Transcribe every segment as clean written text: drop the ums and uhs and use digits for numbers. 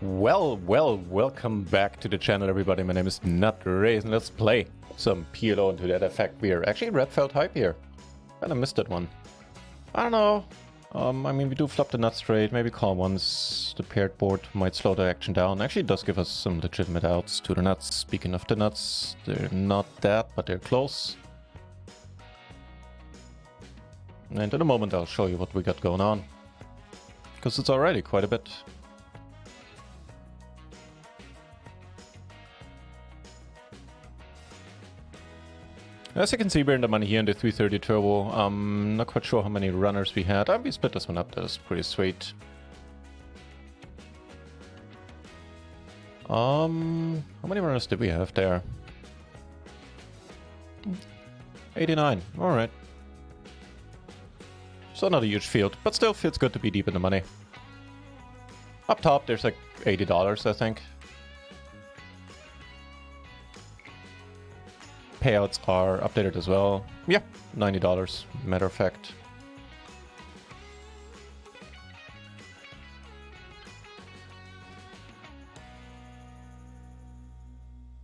Welcome back to the channel, everybody. My name is NutRaisin. Let's play some PLO, and to that effect, we are actually red felt hype here. Kinda missed that one. I don't know. I mean, we do flop the nuts straight, maybe call once. The paired board might slow the action down. Actually, it does give us some legitimate outs to the nuts. Speaking of the nuts, they're not that, but they're close. And in a moment, I'll show you what we got going on, because it's already quite a bit. As you can see, we're in the money here in the 330 turbo. Not quite sure how many runners we had. We split this one up. That was pretty sweet. How many runners did we have there? 89. All right. So not a huge field, but still feels good to be deep in the money. Up top, there's like $80, I think. Payouts are updated as well. Yeah, $90, matter of fact.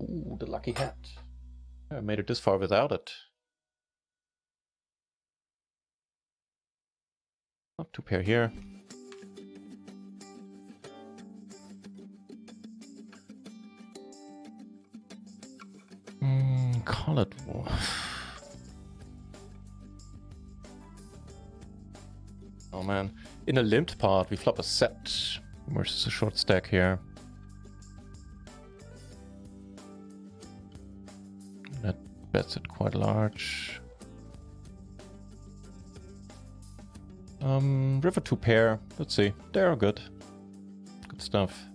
Ooh, the lucky hat. I made it this far without it. Up two pair here. Call it. Oh man. In a limped part, we flop a set versus a short stack here. That bets it quite large. River 2 pair. Let's see. They're good. Good stuff.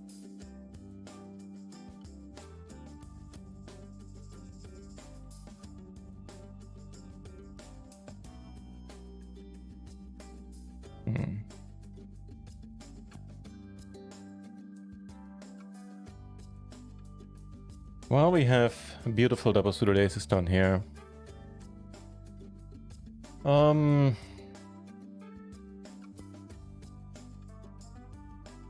Well, we have beautiful double suited aces down here.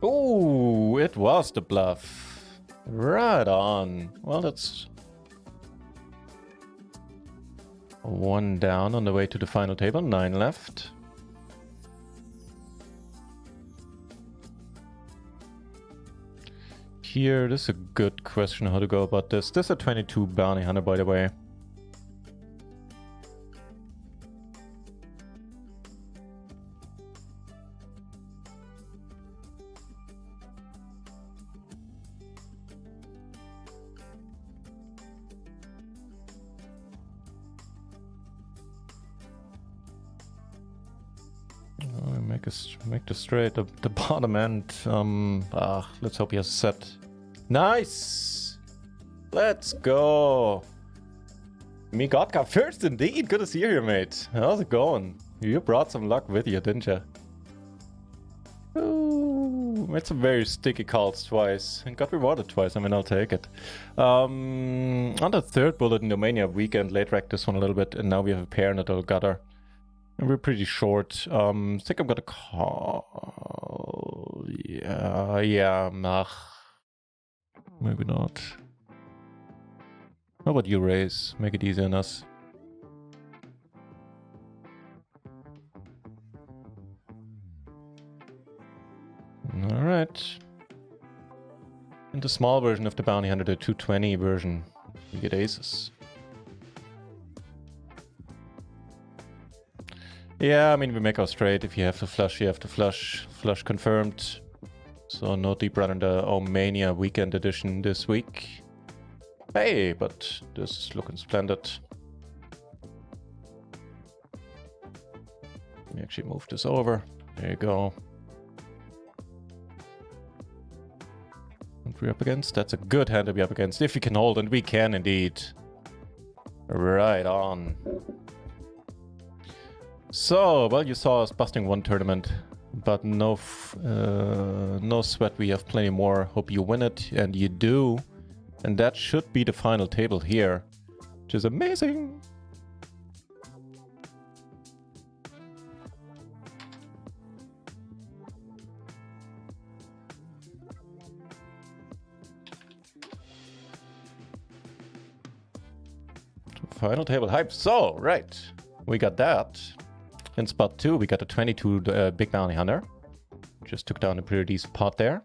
Ooh, it was the bluff. Right on. Well, that's one down on the way to the final table. 9 left. Here, this is a good question how to go about this. This is a 22 bounty hunter, by the way. Make the straight, the bottom end. Let's hope he has a set. Nice! Let's go! Migotka first indeed! Good to see you here, mate. How's it going? You brought some luck with you, didn't you? Ooh, made some very sticky calls twice and got rewarded twice. I mean, I'll take it. On the third bullet in the Mania weekend, late racked this one a little bit, and now we have a pair in the double gutter. And we're pretty short. I think I'm gonna call. Yeah, maybe not. How about you raise? Make it easy on us. Alright. In the small version of the bounty hunter, the 220 version, you get aces. Yeah, I mean, we make our straight. If you have to flush, you have to flush. Flush confirmed. So no deep run in the Mania weekend edition this week. Hey, but this is looking splendid. Let me actually move this over. There you go. What we're up against? That's a good hand to be up against. If we can hold, and we can indeed. Right on. So, well, you saw us busting one tournament, but no sweat, we have plenty more. Hope you win it, and you do. And that should be the final table here, which is amazing. Final table hype. So, right. We got that. In spot 2, we got a 22 big bounty hunter. Just took down a pretty decent pot there.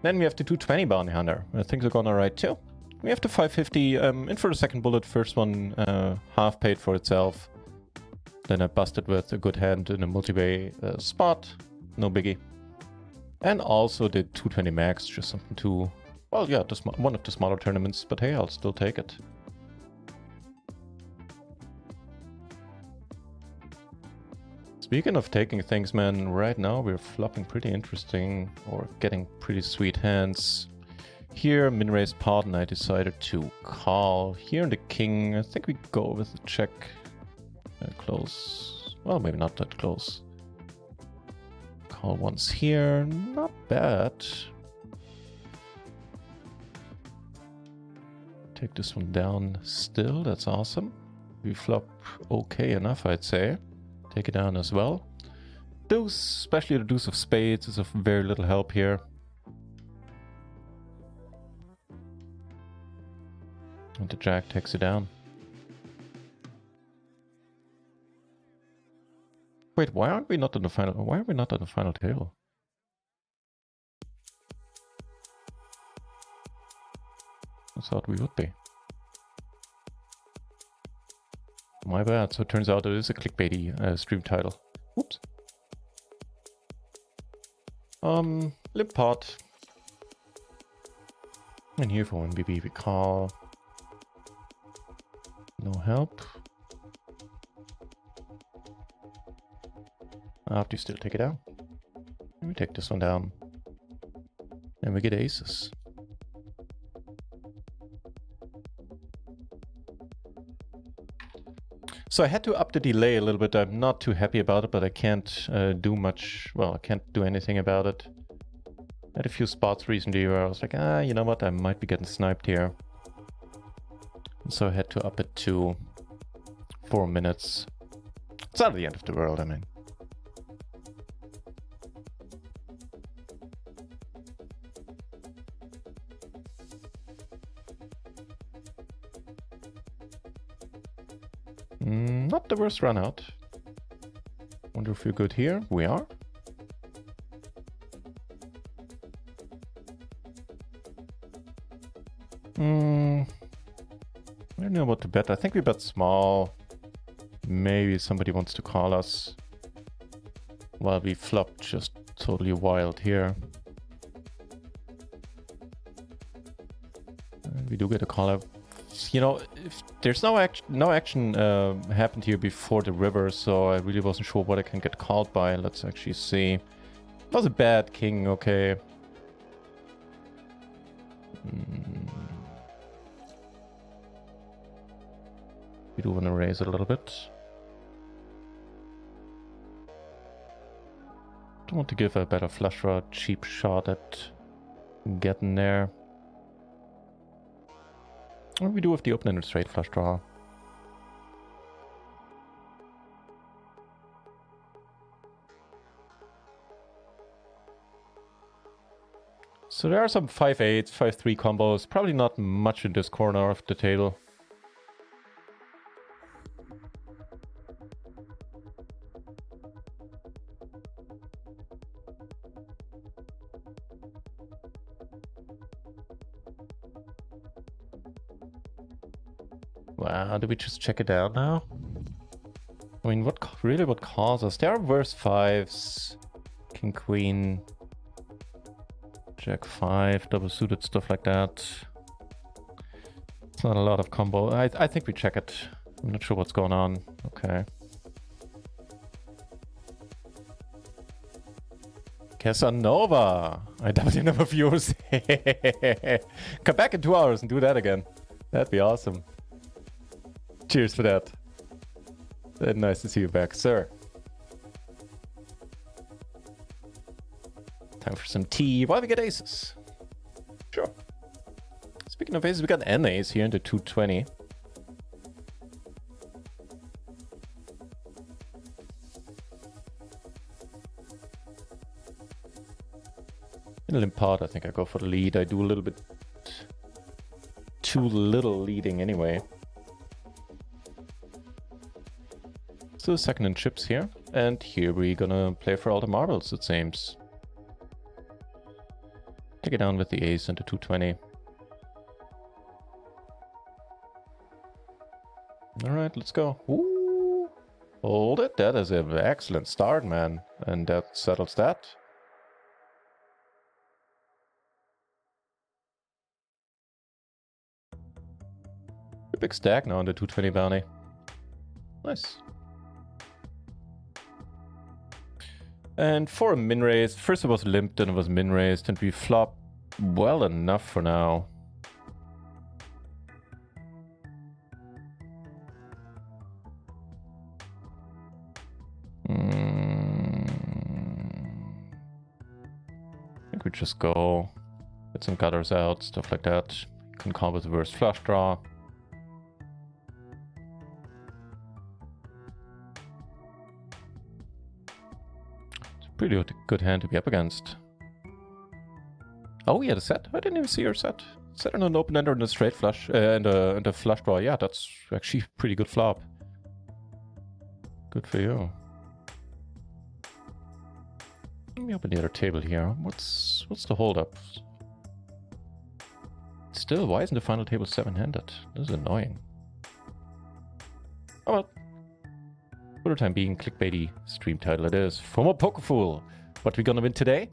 Then we have the 220 bounty hunter. Things are going alright too. We have the 550 in for the second bullet. First one half paid for itself. Then I busted with a good hand in a multi-way spot. No biggie. And also the 220 max, just something to... Well, yeah, one of the smaller tournaments, but hey, I'll still take it. Speaking of taking things, man, right now we're flopping pretty interesting, or getting pretty sweet hands. Here, min-raise pot, and I decided to call. Here in the king, I think we go with the check. Close. Well, maybe not that close. Call once here, not bad. Take this one down still, that's awesome. We flop okay enough, I'd say. Take it down as well. Deuce, especially the deuce of spades, is of very little help here. And the jack takes it down. Wait, why aren't we not on the final? Why are we not on the final table? I thought we would be. My bad. So it turns out it is a clickbaity stream title. Oops. Limp pot. And here for 1BB we call. No help. After you still take it down. And we take this one down. And we get aces. So I had to up the delay a little bit. I'm not too happy about it, but I can't do much. Well, I can't do anything about it. I had a few spots recently where I was like, you know what? I might be getting sniped here. And so I had to up it to 4 minutes. It's not the end of the world, I mean. Not the worst run out. Wonder if we're good here. We are. I don't know what to bet. I think we bet small. Maybe somebody wants to call us. While we flop just totally wild here. We do get a call out. You know, if there's no action happened here before the river, so I really wasn't sure what I can get called by. Let's actually see. That was a bad king, okay. We do want to raise it a little bit. Don't want to give a better flush draw, cheap shot at getting there. What do we do with the open and straight flush draw? So there are some 5-8, 5-3 combos. Probably not much in this corner of the table. Wow, do we just check it out now? I mean, what calls us? There are worse fives. King, queen. Jack 5, double suited, stuff like that. It's not a lot of combo. I think we check it. I'm not sure what's going on. Okay. Casanova! I doubled your number of viewers. Come back in 2 hours and do that again. That'd be awesome. Cheers for that. Nice to see you back, sir. Time for some tea while we get aces. Sure. Speaking of aces, we got an ace here in the 220. In a limp pot, I think I go for the lead. I do a little bit too little leading anyway. do a second in chips here. And here we're gonna play for all the marbles, it seems. Take it down with the ace into 220. Alright, let's go. Ooh, hold it. That is an excellent start, man. And that settles that. A big stack now on the 220 bounty. Nice. And for a min raise, first it was limp, then it was min raised, and we flop well enough for now. I think we just go, get some gutters out, stuff like that. Can call with reverse flush draw. Pretty good hand to be up against. Oh, yeah, the set. I didn't even see your set. Set on an open ender and a straight flush and a flush draw. Yeah, that's actually pretty good flop. Good for you. Let me open the other table here. What's the holdup? Still, why isn't the final table 7-handed? This is annoying. Oh well. For the time being, clickbaity stream title it is. Former Poker Fool. What we gonna win today?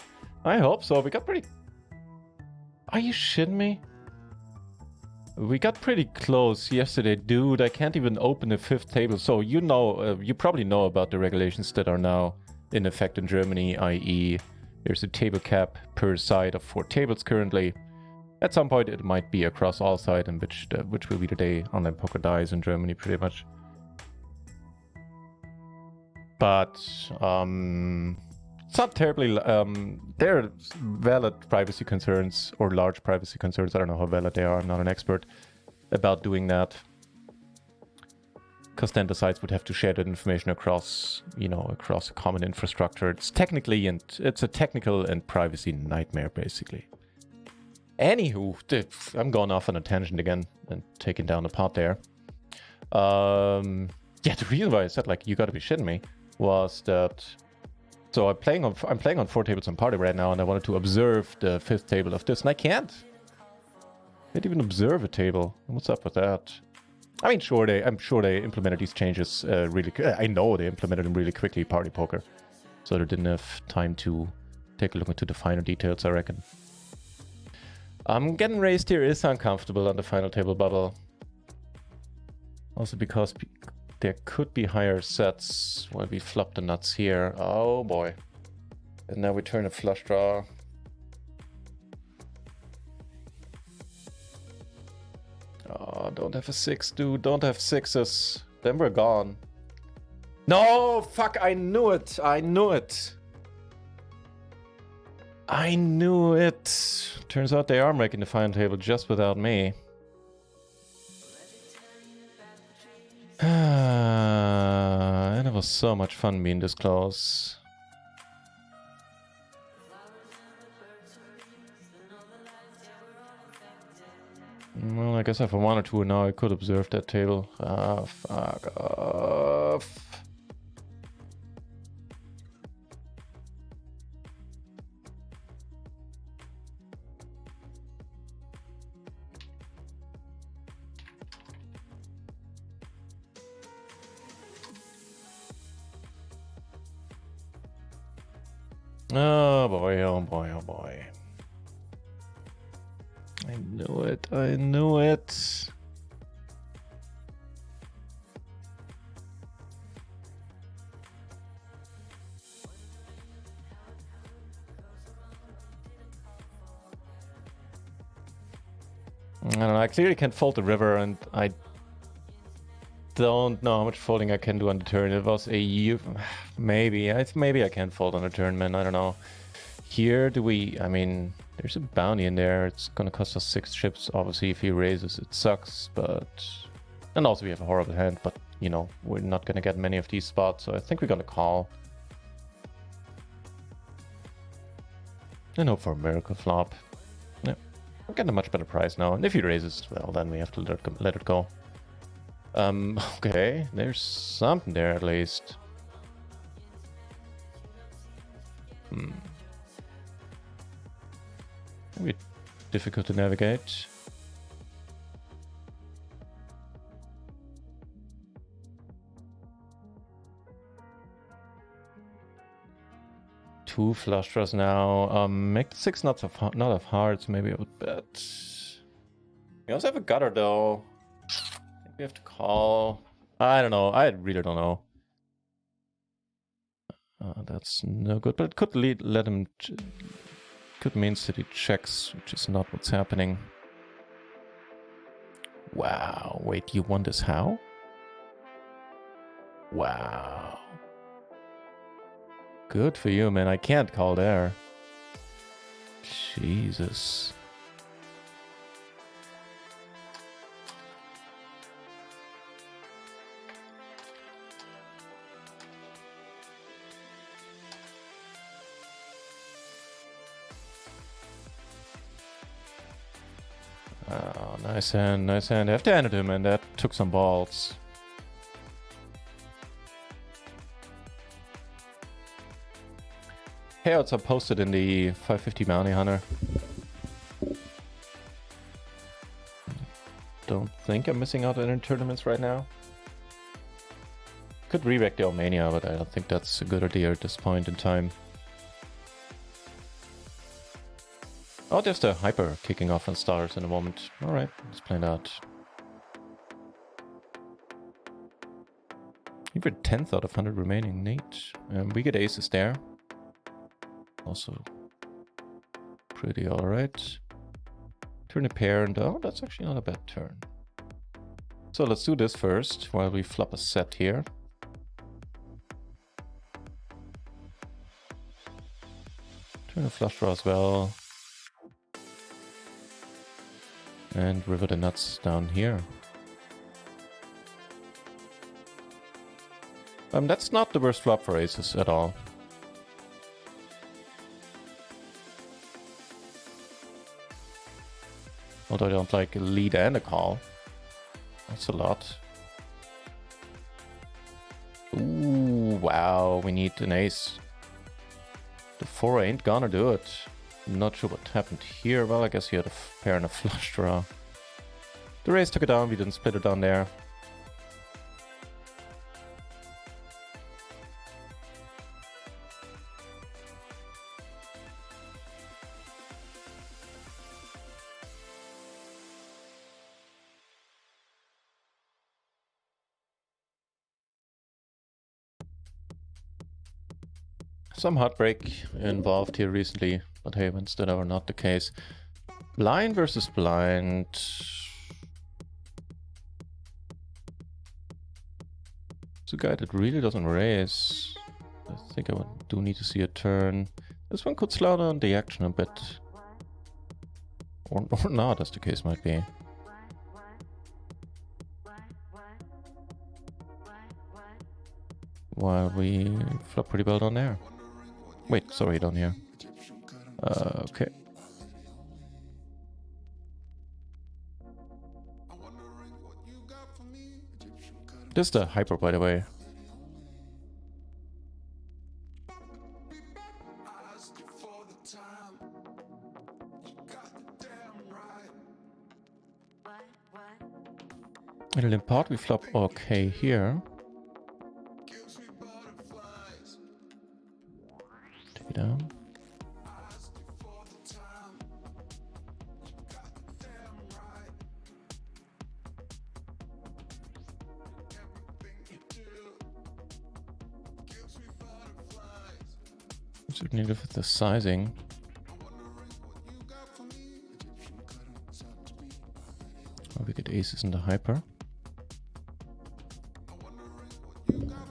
I hope so. We got pretty... Are you shitting me? We got pretty close yesterday, dude. I can't even open the 5th table. So you know, you probably know about the regulations that are now in effect in Germany, i.e. there's a table cap per side of 4 tables currently. At some point it might be across all sides, in which will be the day online poker dies in Germany pretty much. But it's not terribly... there are valid privacy concerns, or large privacy concerns, I don't know how valid they are, I'm not an expert, about doing that. Because then the sites would have to share that information across, you know, across a common infrastructure. It's technically, and it's a technical and privacy nightmare, basically. Anywho, I'm going off on a tangent again and taking down the pot there. Yeah, the reason why I said, like, you gotta be shitting me, was that... So I'm playing on 4 tables on party right now, and I wanted to observe the 5th table of this, and I can't. Can't even observe a table. What's up with that? I mean, I'm sure they implemented these changes really... I know they implemented them really quickly, Party Poker. So they didn't have time to take a look into the finer details, I reckon. Getting raised here is uncomfortable on the final table bubble. Also because there could be higher sets while we flop the nuts here. Oh boy. And now we turn a flush draw. Oh, don't have a 6, dude. Don't have 6s. Then we're gone. No! Fuck, I knew it! I knew it! I knew it! Turns out they are making the final table just without me. And it was so much fun being this close. Well, I guess if I wanted to now, I could observe that table. Ah, fuck off. Oh boy, oh boy, oh boy. I knew it, I knew it. I don't know, I clearly can't fold the river, and I don't know how much folding I can do on the turn. It was a... maybe I can fold on the turn, man, I don't know. Here, do we... I mean, there's a bounty in there. It's gonna cost us 6 chips. Obviously, if he raises, it sucks, but... And also we have a horrible hand, but, you know, we're not gonna get many of these spots, so I think we're gonna call. And hope for a miracle flop. Yeah, we're getting a much better price now. And if he raises, well, then we have to let it go. Okay, there's something there at least. Maybe difficult to navigate. Two flush draws now. Make the 6 not of hearts. Maybe I would bet. We also have a gutter though. I think we have to call. I don't know. I really don't know. That's no good, but it could let him. Could mean that he checks, which is not what's happening. Wow. Wait, you won this how? Wow. Good for you, man. I can't call there. Jesus. Oh, nice hand, nice hand. I have to hand it to him, and that took some balls. Payouts are posted in the 550 Bounty Hunter. Don't think I'm missing out on any tournaments right now. Could re-rack the Omania, but I don't think that's a good idea at this point in time. Oh, there's the Hyper kicking off on stars in a moment. Alright, let's play that. Even 10th out of 100 remaining. Neat. We get aces there. Also pretty alright. Turn a pair and oh, that's actually not a bad turn. So let's do this first while we flop a set here. Turn a flush draw as well. And river the nuts down here. That's not the worst flop for aces at all. Although I don't like a lead and a call. That's a lot. Ooh, wow, we need an ace. The 4 ain't gonna do it. I'm not sure what happened here. Well, I guess he had a pair and a flush draw. The raise took it down, we didn't split it down there. Some heartbreak involved here recently, but hey, when's that ever not the case? Blind versus blind. It's a guy that really doesn't raise. I think I do need to see a turn. This one could slow down the action a bit. Or not, as the case might be. While we flop pretty well down there. Wait, sorry, down here. Okay. This is the hyper, by the way. It'll impart, we flop okay here. Take it down. Certainly live with the sizing. Oh, we get aces in the hyper.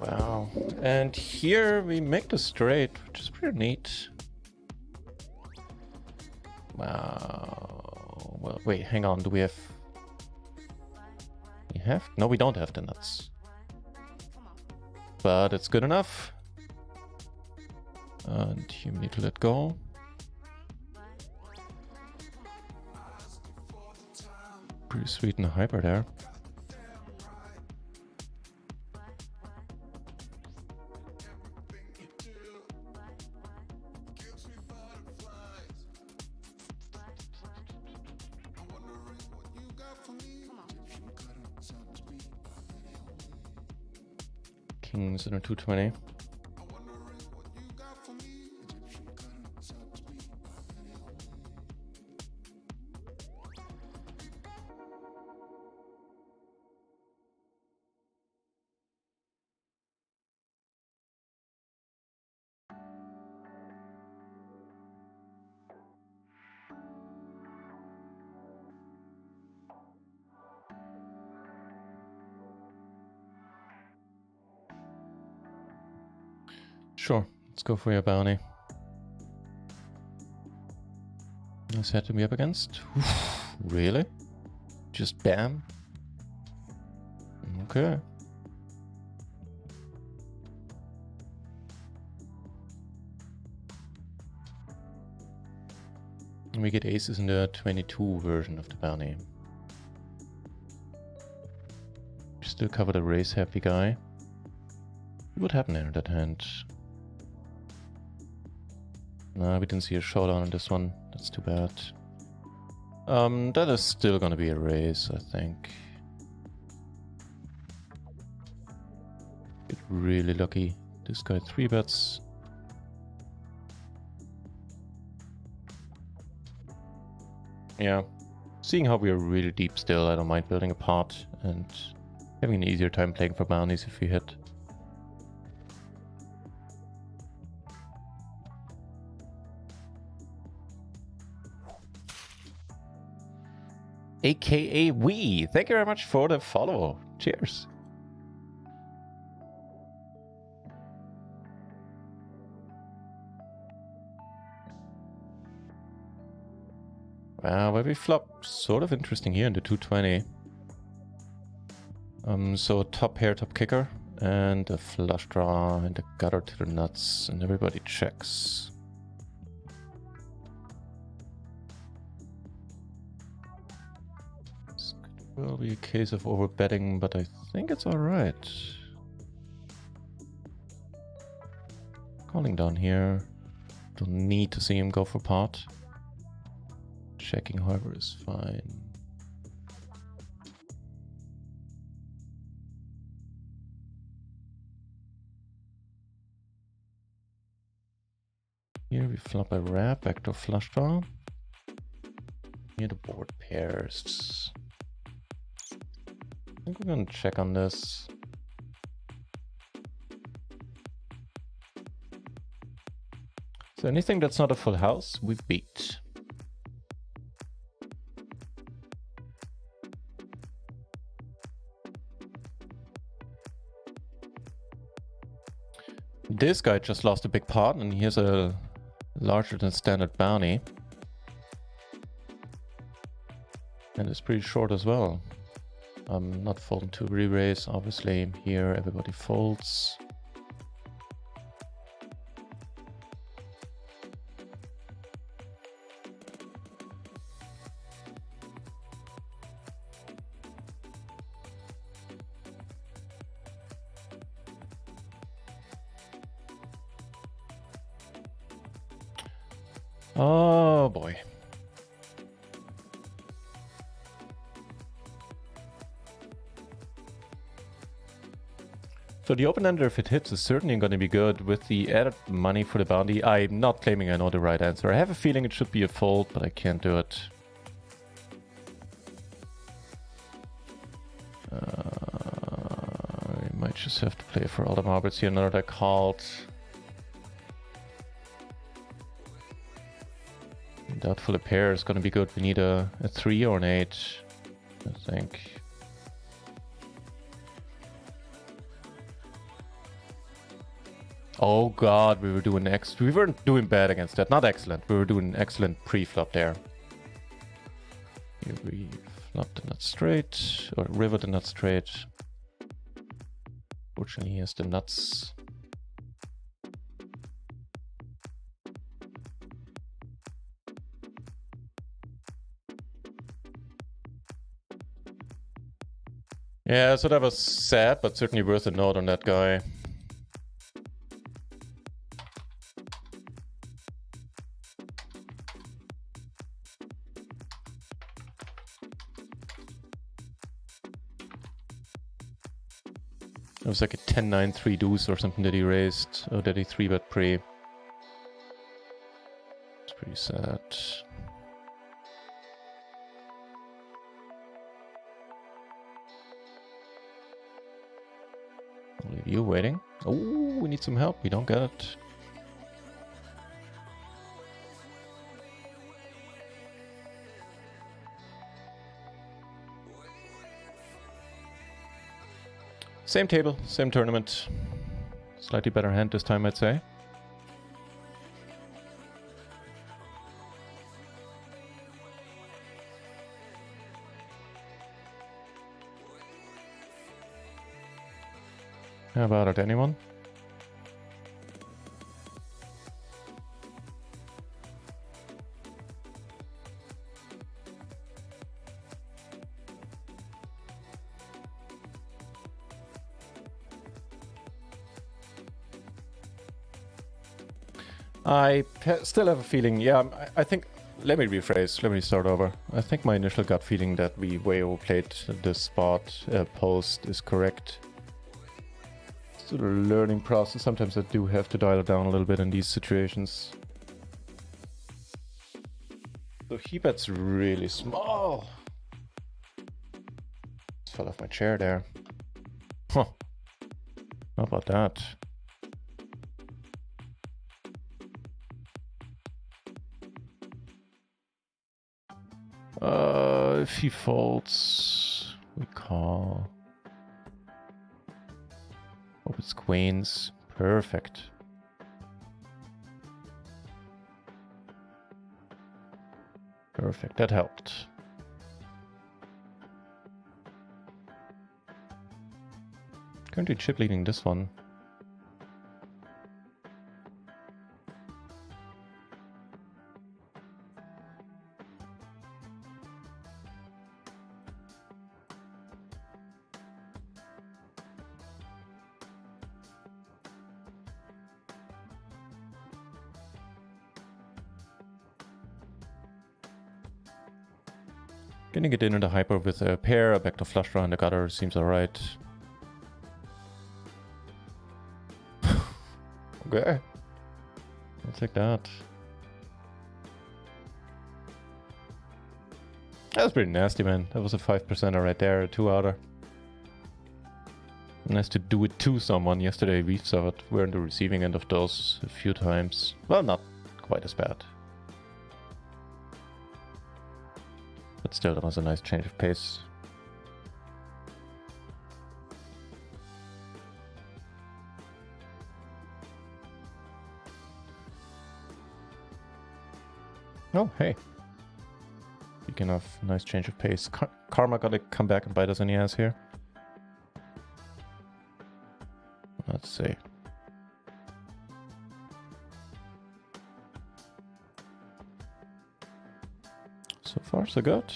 Wow. And here we make the straight, which is pretty neat. Wow. Well, wait, hang on. Do we have... We have? No, we don't have the nuts. But it's good enough. And here we need to let go. Pretty sweet in the hyper there. kings and a 220. Sure, let's go for your bounty. Nice head to be up against. Oof, really? Just bam? Okay. And we get aces in the 22 version of the bounty. Still cover the race happy guy. What happened there in that hand? No, we didn't see a showdown on this one. That's too bad. That is still gonna be a race, I think. Get really lucky. This guy 3-bets. Yeah. Seeing how we are really deep still, I don't mind building a pot and having an easier time playing for bounties if we hit. AKA we. Thank you very much for the follow. Cheers. Wow, where we flop sort of interesting here in the 220. So top pair, top kicker, and a flush draw and a gutter to the nuts, and everybody checks. Will be a case of overbetting, but I think it's alright. Calling down here. Don't need to see him go for pot. Checking, however, is fine. Here we flop a wrap, backdoor flush draw. Here the board pairs. I think we're gonna check on this. So anything that's not a full house, we beat. This guy just lost a big pot and he has a larger than standard bounty. And it's pretty short as well. I'm not folding to re-raise, obviously. Here everybody folds. Oh boy. So the open-ender, if it hits, is certainly going to be good. With the added money for the bounty, I'm not claiming I know the right answer. I have a feeling it should be a fold, but I can't do it. I might just have to play for all the marbles here. Another deck called. Doubtful a pair is going to be good. We need a 3 or an 8, I think. Oh god, we weren't doing bad against that. Not excellent. We were doing excellent pre-flop there. Here we flop the nut straight, or river the nut straight. Fortunately, he has the nuts. Yeah, so that was sad, but certainly worth a note on that guy. It was like a 10-9 3 deuce or something that he raised. Oh, that he 3-bet pre. It's pretty sad. I'll leave you waiting. Oh, we need some help. We don't get it. Same table, same tournament. Slightly better hand this time, I'd say. How about it, anyone? I still have a feeling, yeah, I think, let me rephrase, let me start over. I think my initial gut feeling that we way overplayed this spot post is correct. Sort of learning process. Sometimes I do have to dial it down a little bit in these situations. So he bets really small. Just fell off my chair there. Huh. How about that? If he folds, we call. Hope it's queens. Perfect. Perfect, that helped. Currently chip leading this one. Getting it into the hyper with a pair, a backdoor flush draw and the gutter seems alright. Okay. I'll take that. That was pretty nasty, man. That was a 5%er right there, a 2-outer. Nice to do it to someone. Yesterday we saw it. We're on the receiving end of those a few times. Well, not quite as bad. But still, that was a nice change of pace. Oh, hey. Speaking of nice change of pace, Karma gotta come back and bite us in the ass here. Let's see. So far, so good.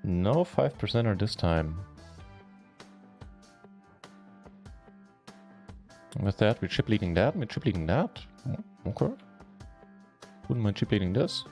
No 5%er this time. And with that, we're chip leading that, we're chip leading that. Okay. Wouldn't mind chip leading this.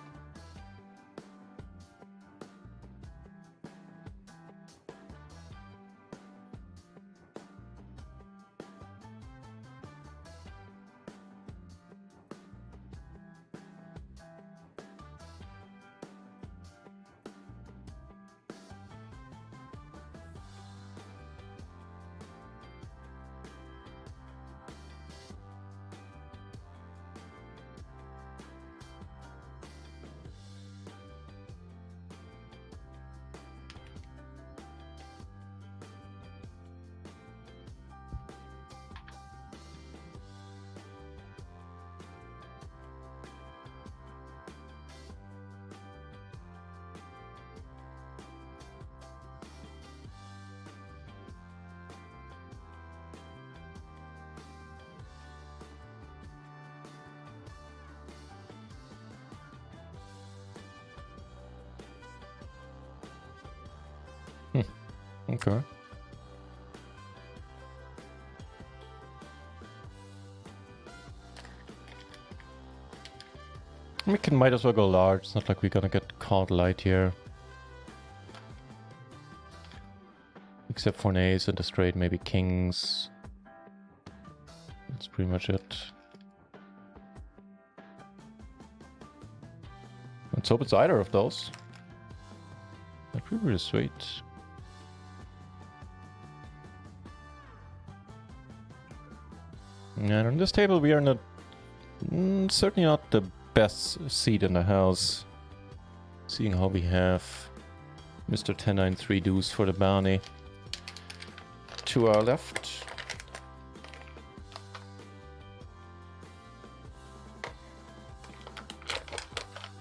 Okay. We might as well go large. It's not like we're gonna get caught light here. Except for an ace and a straight, maybe kings. That's pretty much it. Let's hope it's either of those. That'd be really sweet. And on this table we are not... certainly not the best seat in the house. Seeing how we have Mr. 10-9-3 deuce for the bounty to our left.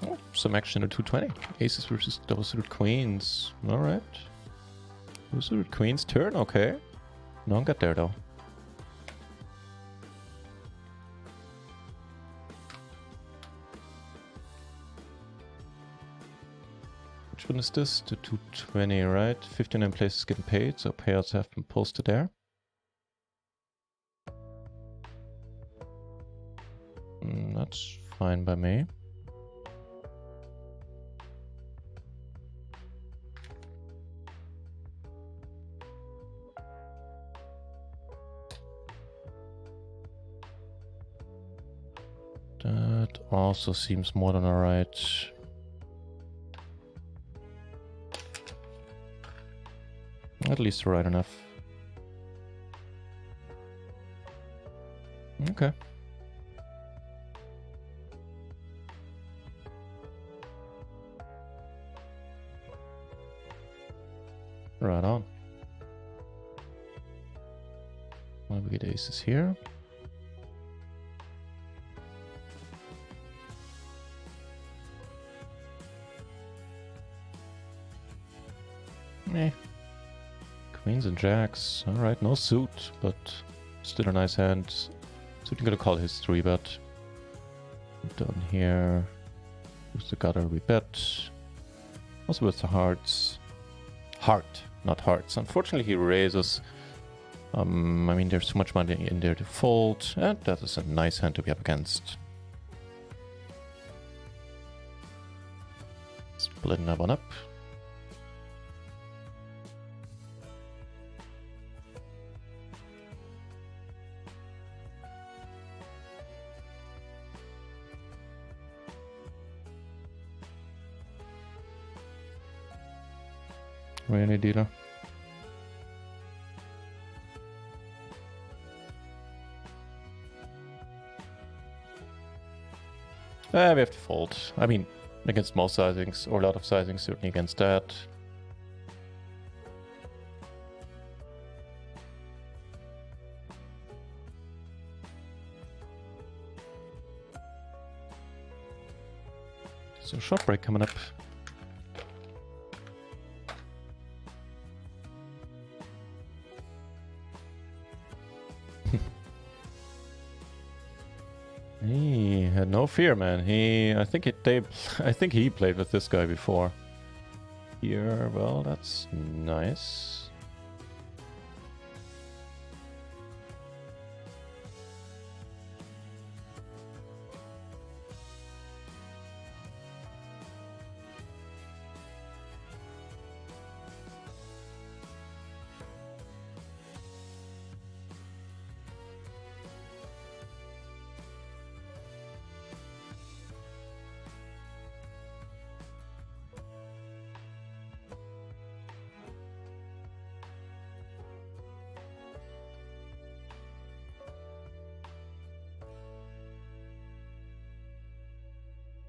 Oh, some action at 220. Aces versus double suited queens. Alright. Double suited queens turn, okay. No one got there though. Which one is this? The 220, right? 59 places getting paid, so payouts have been posted there. That's fine by me. That also seems more than alright. At least right enough. Okay. Right on. Well, we get aces here. Eh. Queens and jacks. Alright, no suit, but still a nice hand. Suit, I'm gonna call his 3-bet. Down here. Who's the gutter? We bet. Also with the hearts. Heart, not hearts. Unfortunately, he raises. I mean, there's too much money in there to fold, and that is a nice hand to be up against. Splitting that one up. Really, dealer? We have to fold. I mean, against most sizings, or a lot of sizings, certainly against that. So short break coming up. He had no fear, man. I think he played with this guy before. Here, well, that's nice.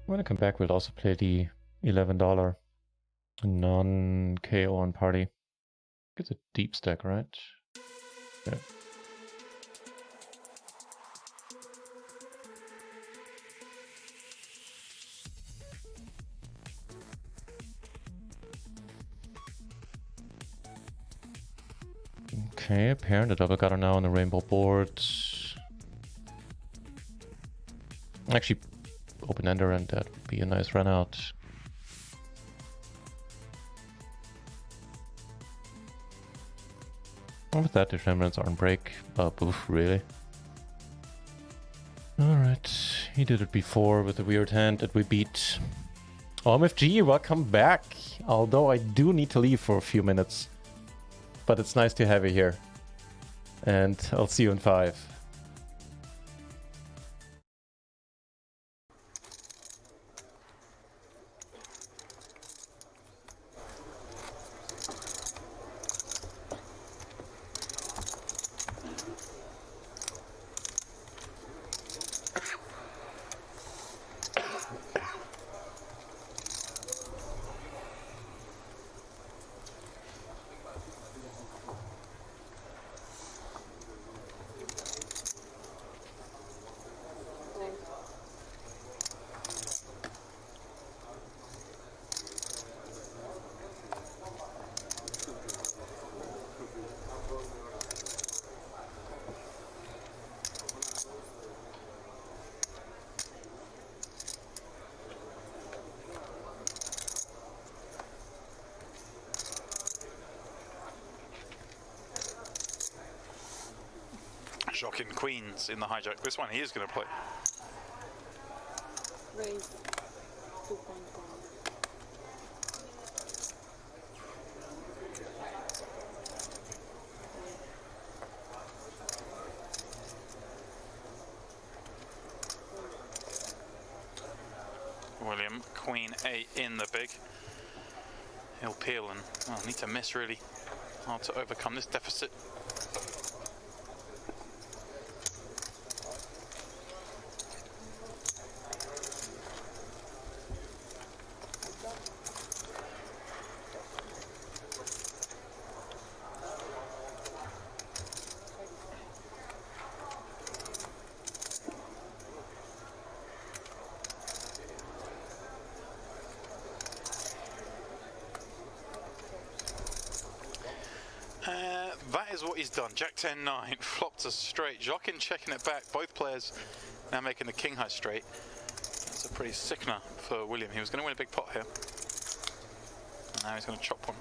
When I come back, we'll also play the $11 non-KO on party. It's a deep stack, right? Yeah. Okay, apparent a double gutter now on the rainbow board. Actually, open ender, and that would be a nice run out. And with that, the remnants aren't break. Boof, really. Alright, he did it before with a weird hand that we beat. OMFG, welcome back! Although I do need to leave for a few minutes. but it's nice to have you here. And I'll see you in 5. Shocking queens in the hijack. This one he is going to play. Raise 2.1. William, queen 8 in the big. He'll peel and need to miss really. Hard to overcome this deficit. That is what he's done. Jack 10-9 flopped us straight. Joaquin checking it back. Both players now making the king high straight. That's a pretty sickener for William. He was going to win a big pot here. And now he's going to chop one.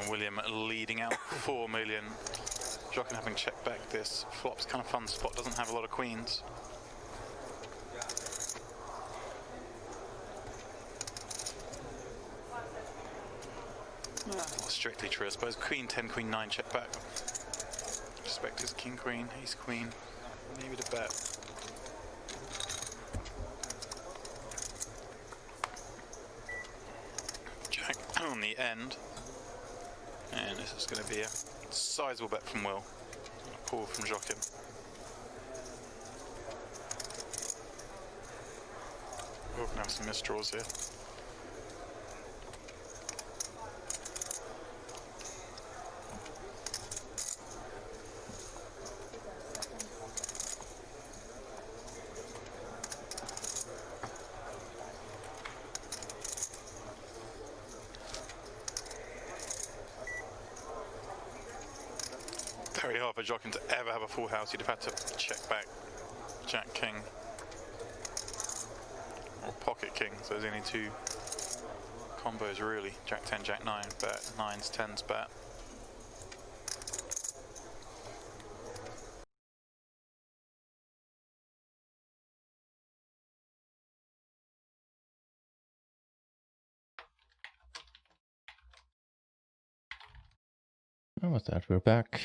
William leading out 4 million. Joaquin having checked back this flop's kind of fun spot, doesn't have a lot of queens. Well, strictly true, I suppose. Queen 10, Queen 9 check back. Respect his king, queen, ace, queen. Maybe to bet. Jack on the end. And this is going to be a sizable bet from Will. A call from Joaquin. We're going to have some misdraws here. Very hard for Joaquin to ever have a full house. He'd have had to check back Jack King or Pocket King. So there's only 2 combos really. Jack 10, Jack 9 bet, 9s, 10s bet. Oh, what's that? We're back.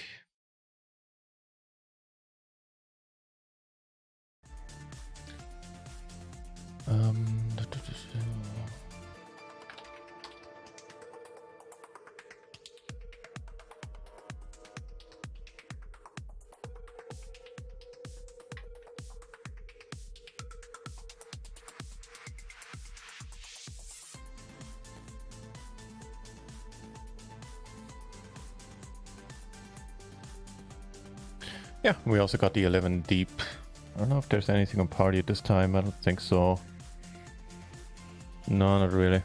Yeah, we also got the 11 deep. I don't know if there's anything on party at this time. I don't think so. No, not really.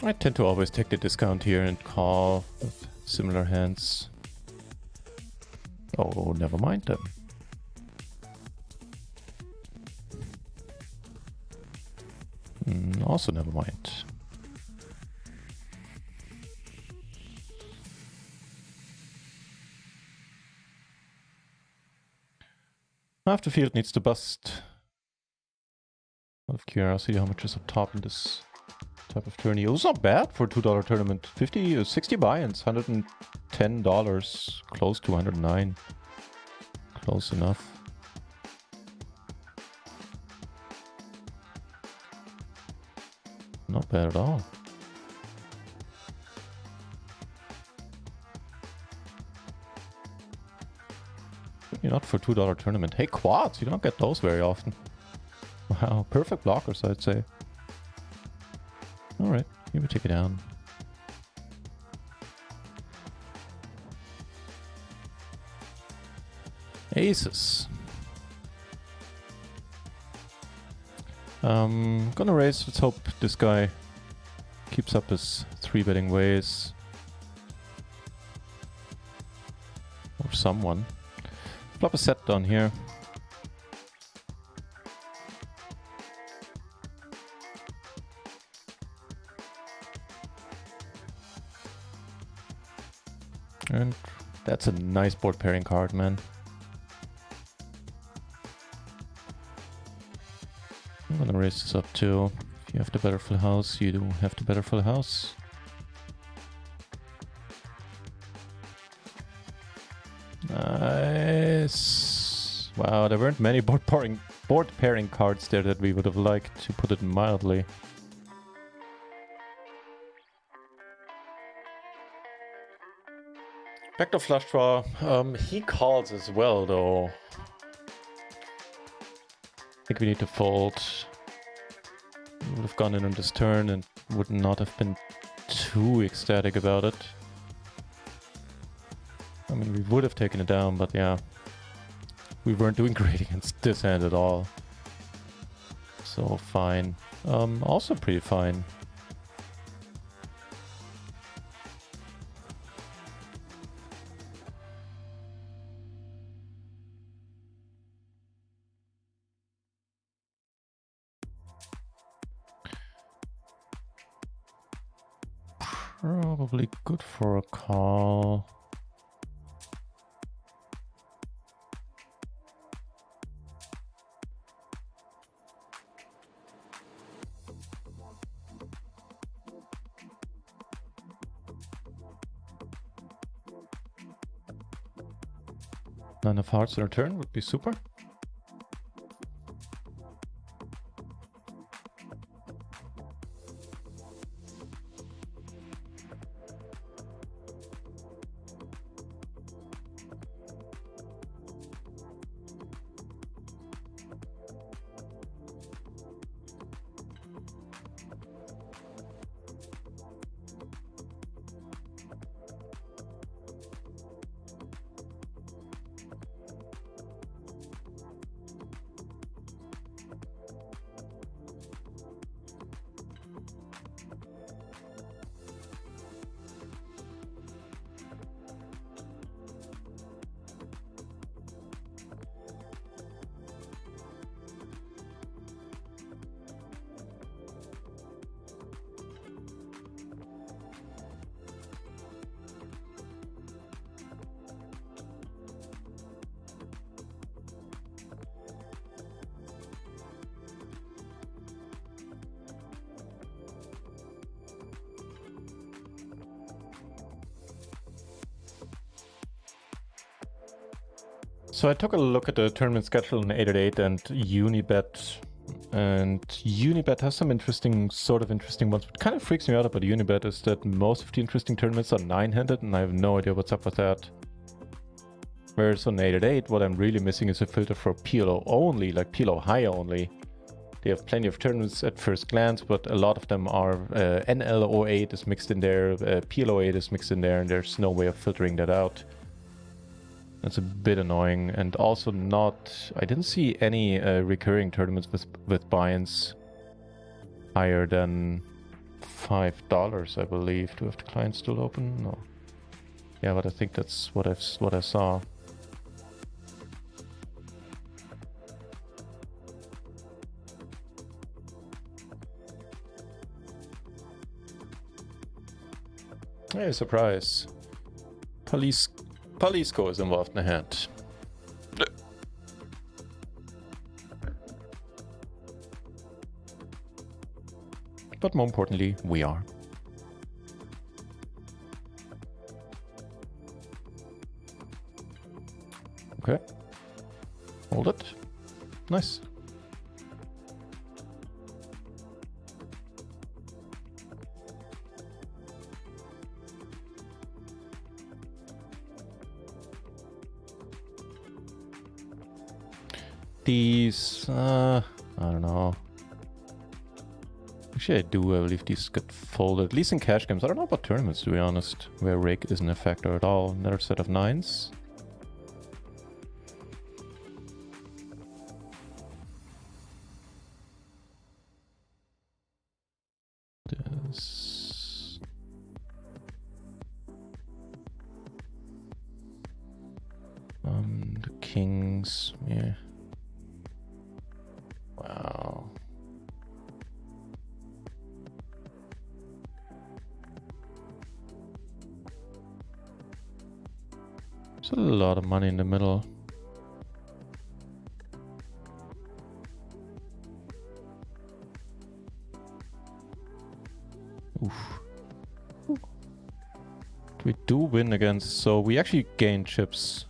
I tend to always take the discount here and call with similar hands. Oh, never mind then. Also never mind. Half the field needs to bust. Out of curiosity, how much is up top in this type of tourney? It was not bad for a $2 tournament. 60 buy-ins, $110, close to 109. Close enough. Not bad at all. You're not for a $2 tournament. Hey, quads! You don't get those very often. Wow, perfect blockers, I'd say. Alright, maybe take it down. Aces. Gonna raise. Let's hope this guy keeps up his 3-betting ways. Or someone. Flop a set down here. And that's a nice board pairing card, man. I'm gonna raise this up too. If you have the better full house, you do have the better full house. Nice. Wow, there weren't many board pairing cards there that we would have liked, to put it mildly. Backdoor flush draw. He calls as well, though. I think we need to fold. We would have gone in on this turn and would not have been too ecstatic about it. I mean, we would have taken it down, but yeah. We weren't doing great against this hand at all. So fine. Also pretty fine. Probably good for a call. Nine of hearts in return would be super. So I took a look at the tournament schedule in 888 and Unibet. And Unibet has some interesting ones. What kind of freaks me out about Unibet is that most of the interesting tournaments are 9-handed, and I have no idea what's up with that. Whereas on 888, what I'm really missing is a filter for PLO only, like PLO high only. They have plenty of tournaments at first glance, but a lot of them are NLO8 is mixed in there, PLO8 is mixed in there, and there's no way of filtering that out. That's a bit annoying, and also I didn't see any recurring tournaments with buy-ins higher than $5, I believe. Do we have the client still open? No. Yeah, but I think that's what I saw. Hey, surprise. Palisco is involved in the hand. But more importantly, we are. Okay. Hold it. Nice. These, I don't know. Actually, I do. I believe these get folded, at least in cash games. I don't know about tournaments, to be honest, where rake isn't a factor at all. Another set of 9s. This. The kings, yeah. Wow. There's a lot of money in the middle. Oof. We do win against, so we actually gain chips.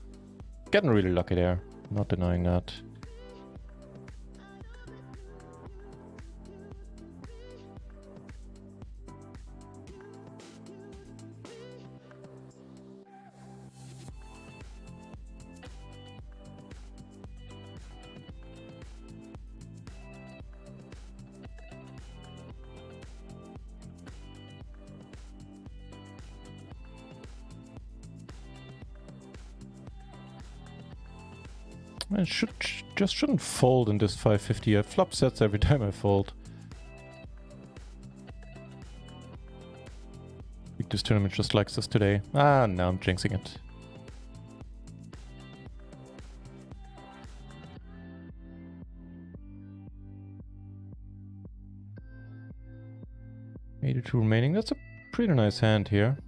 Getting really lucky there, not denying that. I shouldn't fold in this 550. I flop sets every time I fold. I think this tournament just likes us today. Ah, now I'm jinxing it. $82 remaining. That's a pretty nice hand here.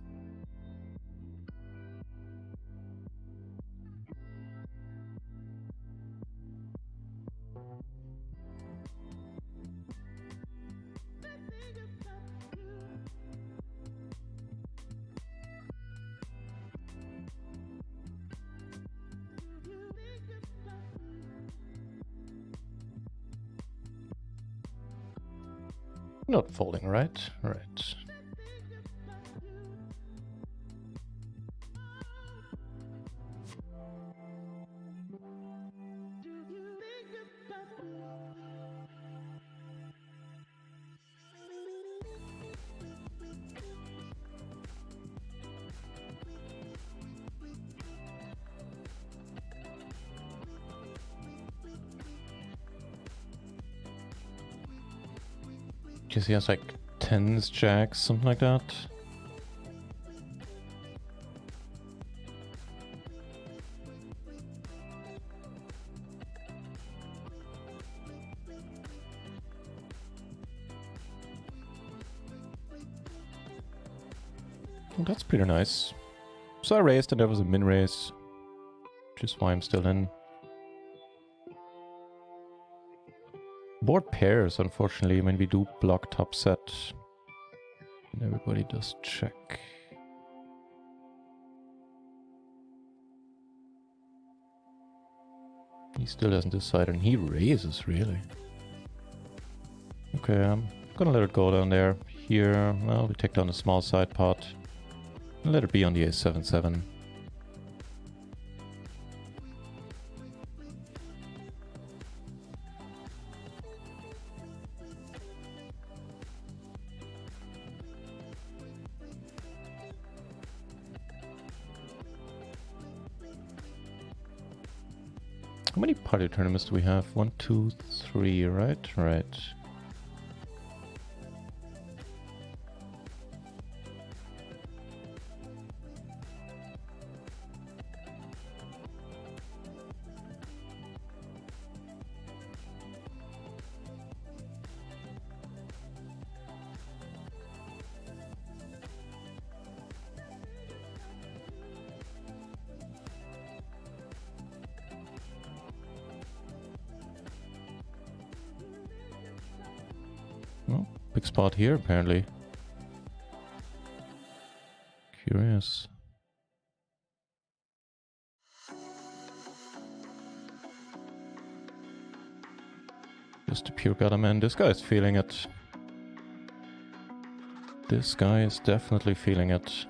Not folding, right? Right. Because he has like 10s, jacks, something like that. Well, that's pretty nice. So I raised and there was a min raise, which is why I'm still in. Board pairs, unfortunately, when we do block top set. And everybody does check. He still hasn't decided, and he raises, really. Okay, I'm gonna let it go down there. Here, well, we take down the small side pot. And let it be on the A7-7. How many party tournaments do we have? 1, 2, 3, right? Right. big spot here, apparently. Curious. Just a pure gutter, man. This guy is feeling it. This guy is definitely feeling it.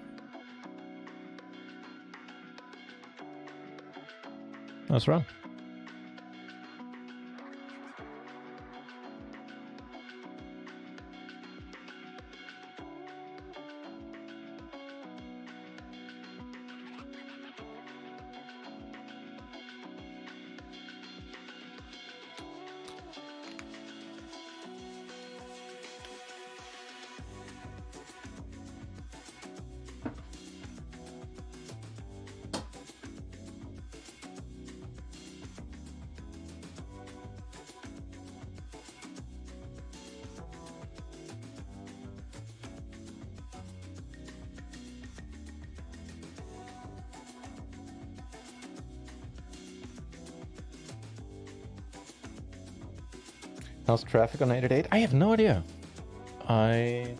Nice run. How's traffic on 888? I have no idea. I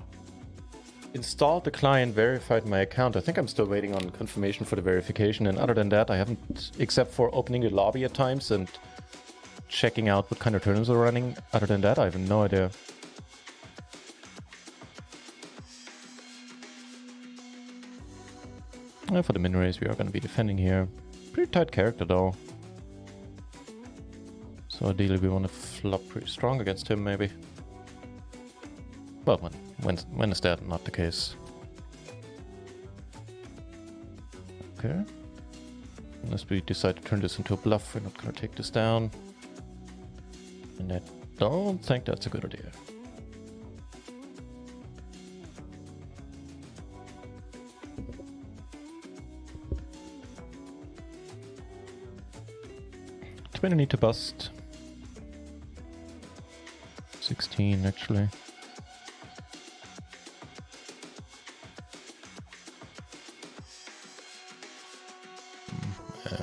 installed the client, verified my account. I think I'm still waiting on confirmation for the verification. And other than that, I haven't, except for opening the lobby at times and checking out what kind of tournaments are running. Other than that, I have no idea. For the min race, we are going to be defending here. Pretty tight character though. So ideally we want to flop pretty strong against him, maybe. Well, when is that not the case? Okay. Unless we decide to turn this into a bluff, we're not going to take this down. And I don't think that's a good idea. We need to bust 16 actually. Yeah.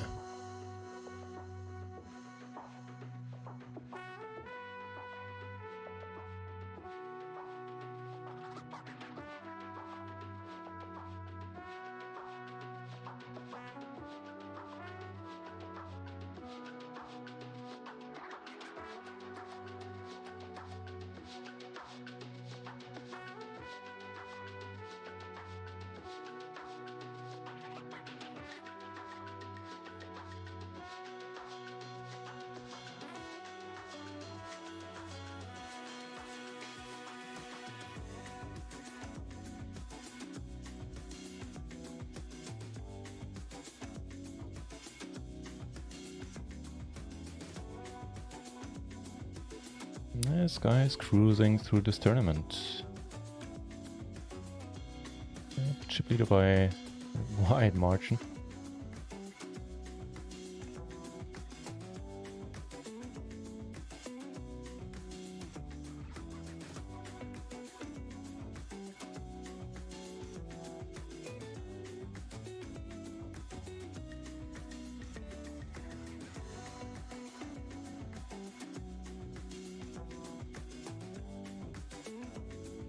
This guy is cruising through this tournament. Chip leader by a wide margin.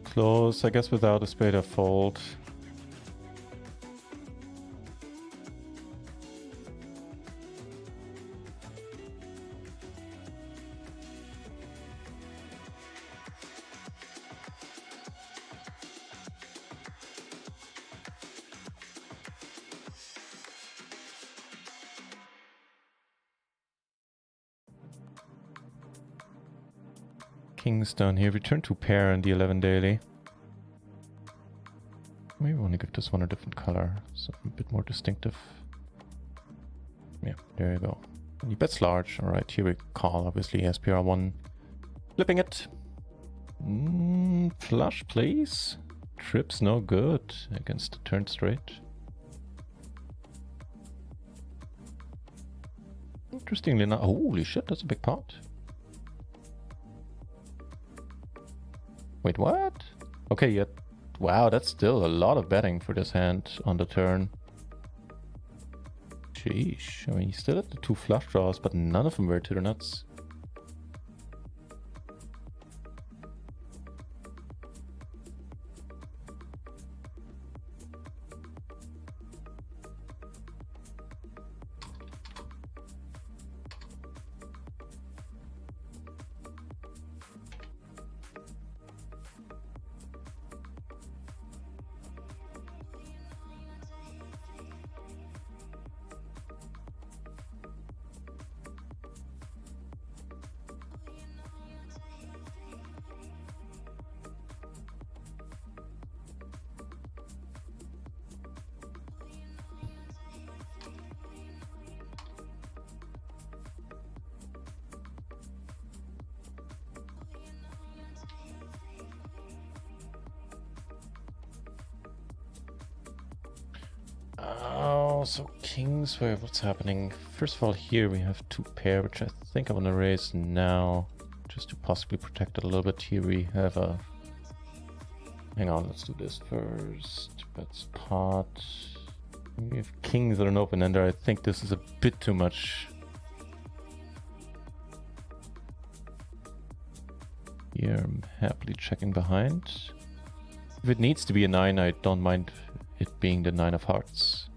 Close, I guess without a spade or fold. King's down here. Return to pair in the 11 daily. Maybe I want to give this one a different color, something a bit more distinctive. Yeah, there you go. And he bets large. Alright, here we call, obviously, SPR1. Flipping it. Flush, please. Trip's no good against the turn straight. Interestingly enough, holy shit, that's a big pot. Wait, what? Okay, yeah. Wow, that's still a lot of betting for this hand on the turn. Sheesh. I mean, he still had the 2 flush draws, but none of them were to the nuts. so kings, what's happening? First of all, here we have 2 pair, which I think I want to raise now, just to possibly protect it a little bit. Here we have a... Hang on, let's do this first. That's pot. We have kings that are an open-ender. I think this is a bit too much. Here I'm happily checking behind. If it needs to be a 9, I don't mind it being the 9 of hearts.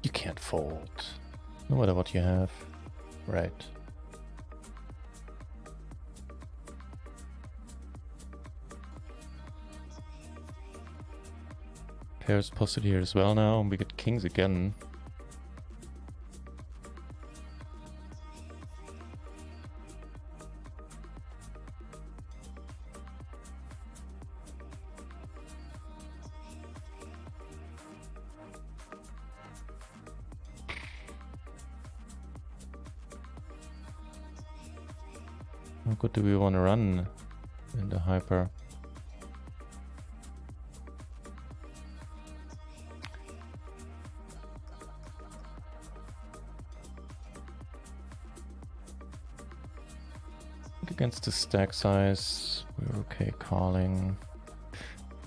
You can't fold, no matter what you have. Right. Pairs posted here as well now, and we get kings again. How good do we want to run in the hyper? Against the stack size, we're okay calling.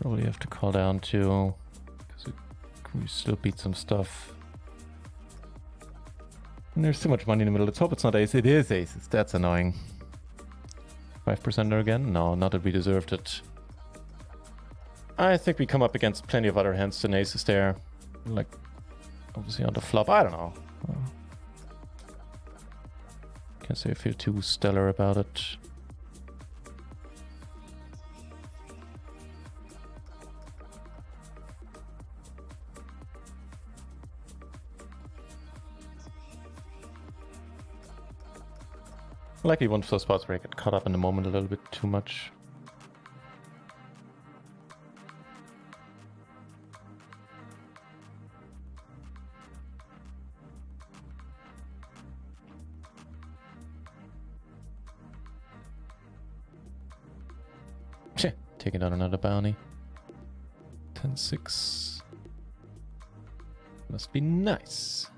Probably have to call down too, because we still beat some stuff. And there's too much money in the middle. Let's hope it's not ace. It is aces. That's annoying. 5%er again? No, not that we deserved it. I think we come up against plenty of other hands than aces there. Like, obviously on the flop, I don't know. Can't say I feel too stellar about it. Likely one of those spots where I get caught up in the moment a little bit too much. Taking out another bounty. 10-6. Must be nice.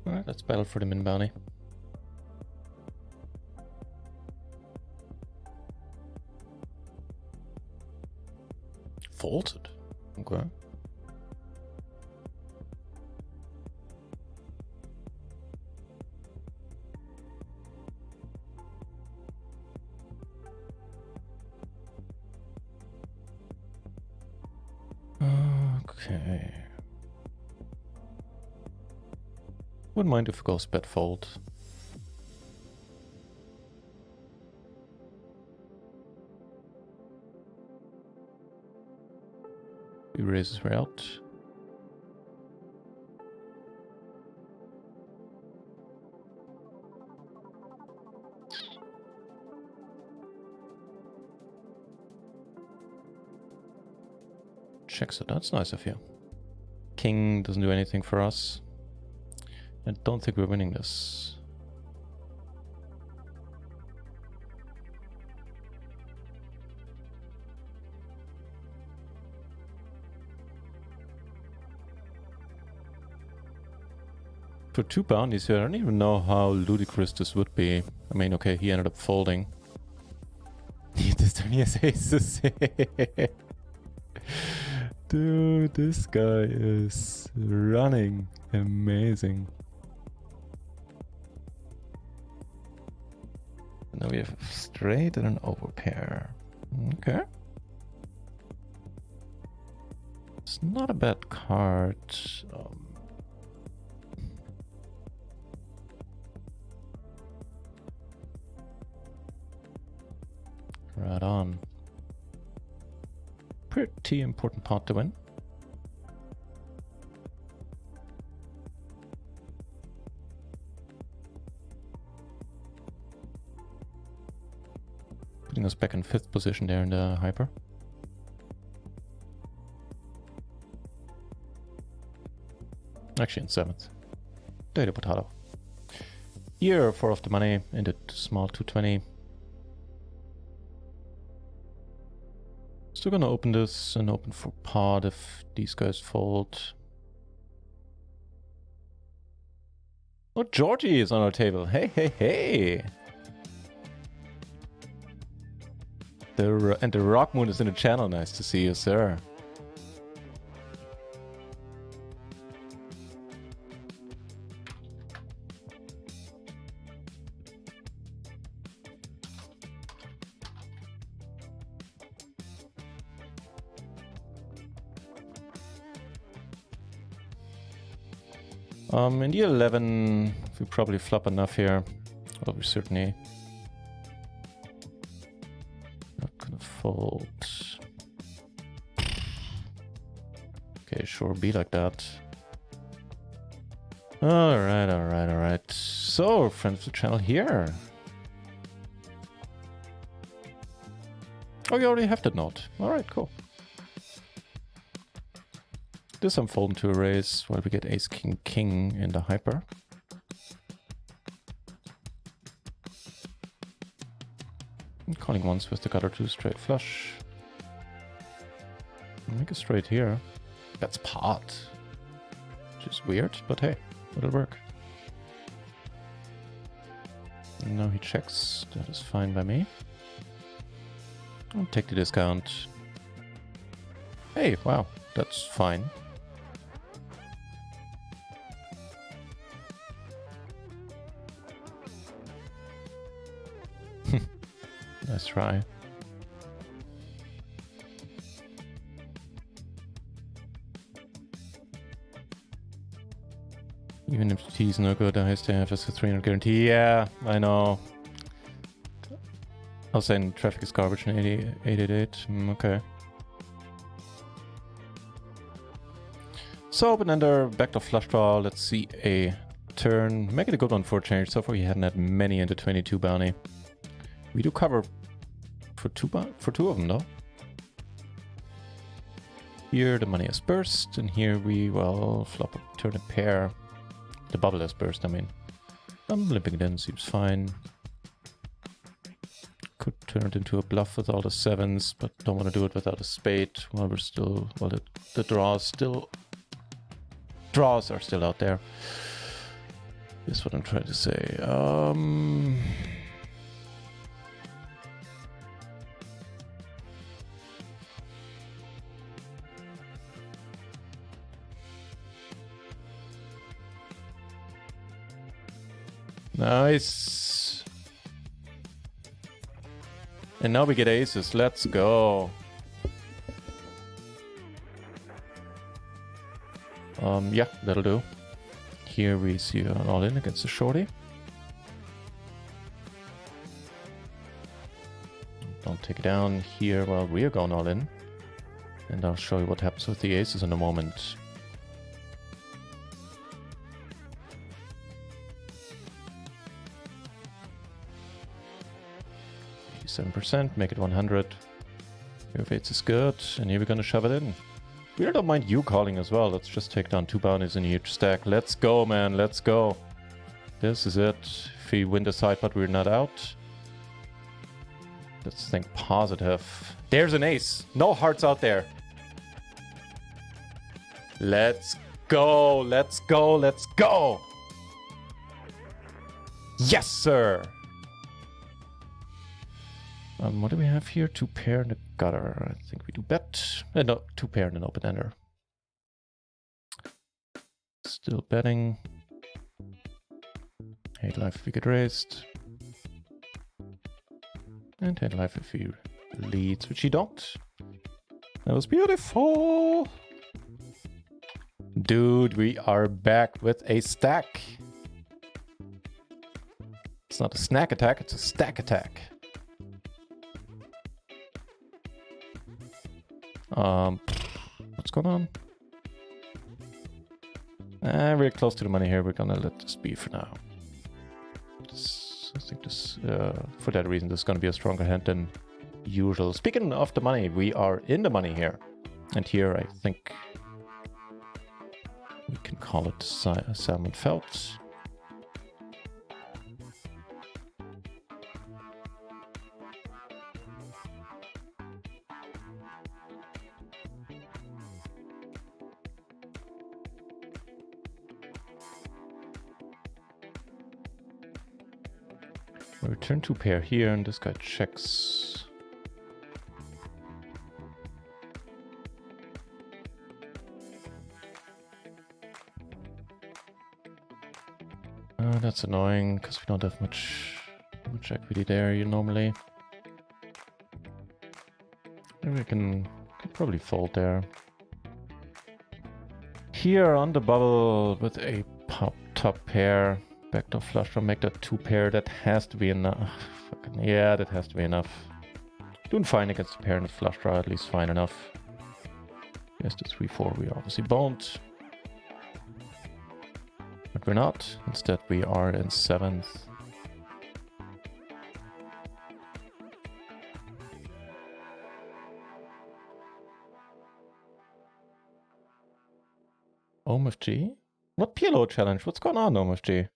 Alright, let's battle for the min bounty. Faulted? Okay. Okay. Wouldn't mind if it goes bet fold. He raises her out. checks it. That's nice of you. King doesn't do anything for us. I don't think we're winning this. For 2 bounties here, I don't even know how ludicrous this would be. I mean, okay, he ended up folding. This time he has aces. Dude, this guy is running. Amazing. And now we have a straight and an overpair. Okay. It's not a bad card. Right on. Pretty important part to win. Putting us back in 5th position there in the hyper. Actually in 7th. Potato potato. Here, 4 of the money into small 220. Still gonna open this and open for pot if these guys fold. Oh, Georgie is on our table. Hey, hey, hey! And the Rock Moon is in the channel. Nice to see you, sir. In the 11, we probably flop enough here. Well, we certainly not gonna fold. Okay, sure, be like that. Alright, alright, alright. So, friends of the channel here. Oh, you already have that note. Alright, cool. This I'm folding to a raise while we get ace king king in the hyper. I'm calling once with the gutter 2 straight flush. Make a straight here. That's pot. Which is weird, but hey, it'll work. And now he checks. That is fine by me. I'll take the discount. Hey, wow, that's fine. Nice try. Even if T is no good, I still have just a 300 guarantee. Yeah, I know. I was saying traffic is garbage in 888. Okay. So open-ender, backdoor flush draw. Let's see a turn. Make it a good one for a change. So far he hadn't had many into 22 bounty. We do cover for two of them though. Here the money has burst, and here we, well, flop a turn a pair. The bubble has burst, I mean. I'm limping it in, seems fine. Could turn it into a bluff with all the 7s, but don't want to do it without a spade while we're still, well, the draws are still out there. Is what I'm trying to say. Nice. And now we get aces. Let's go. Yeah, that'll do. Here we see an all-in against the shorty. Don't take it down here while we're going all-in. And I'll show you what happens with the aces in a moment. 7%, make it 100. Your fates is good, and here we're gonna shove it in. We don't mind you calling as well. Let's just take down 2 bounties in a huge stack. Let's go, man. Let's go. This is it. If we win the side, but we're not out. Let's think positive. There's an ace. No hearts out there. Let's go. Let's go. Let's go. Yes, sir. What do we have here? 2 pair in the gutter. I think we do bet. No, 2 pair in an open ender. Still betting. 8 life if we get raised. And 10 life if he leads, which he don't. That was beautiful. Dude, we are back with a stack. It's not a snack attack, it's a stack attack. What's going on? We're close to the money here. We're gonna let this be for now. I think this, for that reason, this is gonna be a stronger hand than usual. Speaking of the money, we are in the money here. And here, I think we can call it salmon felt. We return 2 pair here, and this guy checks. That's annoying because we don't have much equity there. You normally. Maybe we can probably fold there. Here on the bubble with a top pair. Backdoor flush draw, make that 2 pair. That has to be enough. Yeah, that has to be enough. Doing fine against the pair and the flush draw, at least fine enough. Yes, the 3-4 we obviously boned. But we're not. Instead, we are in 7th. OMFG? What PLO challenge? What's going on, OMFG?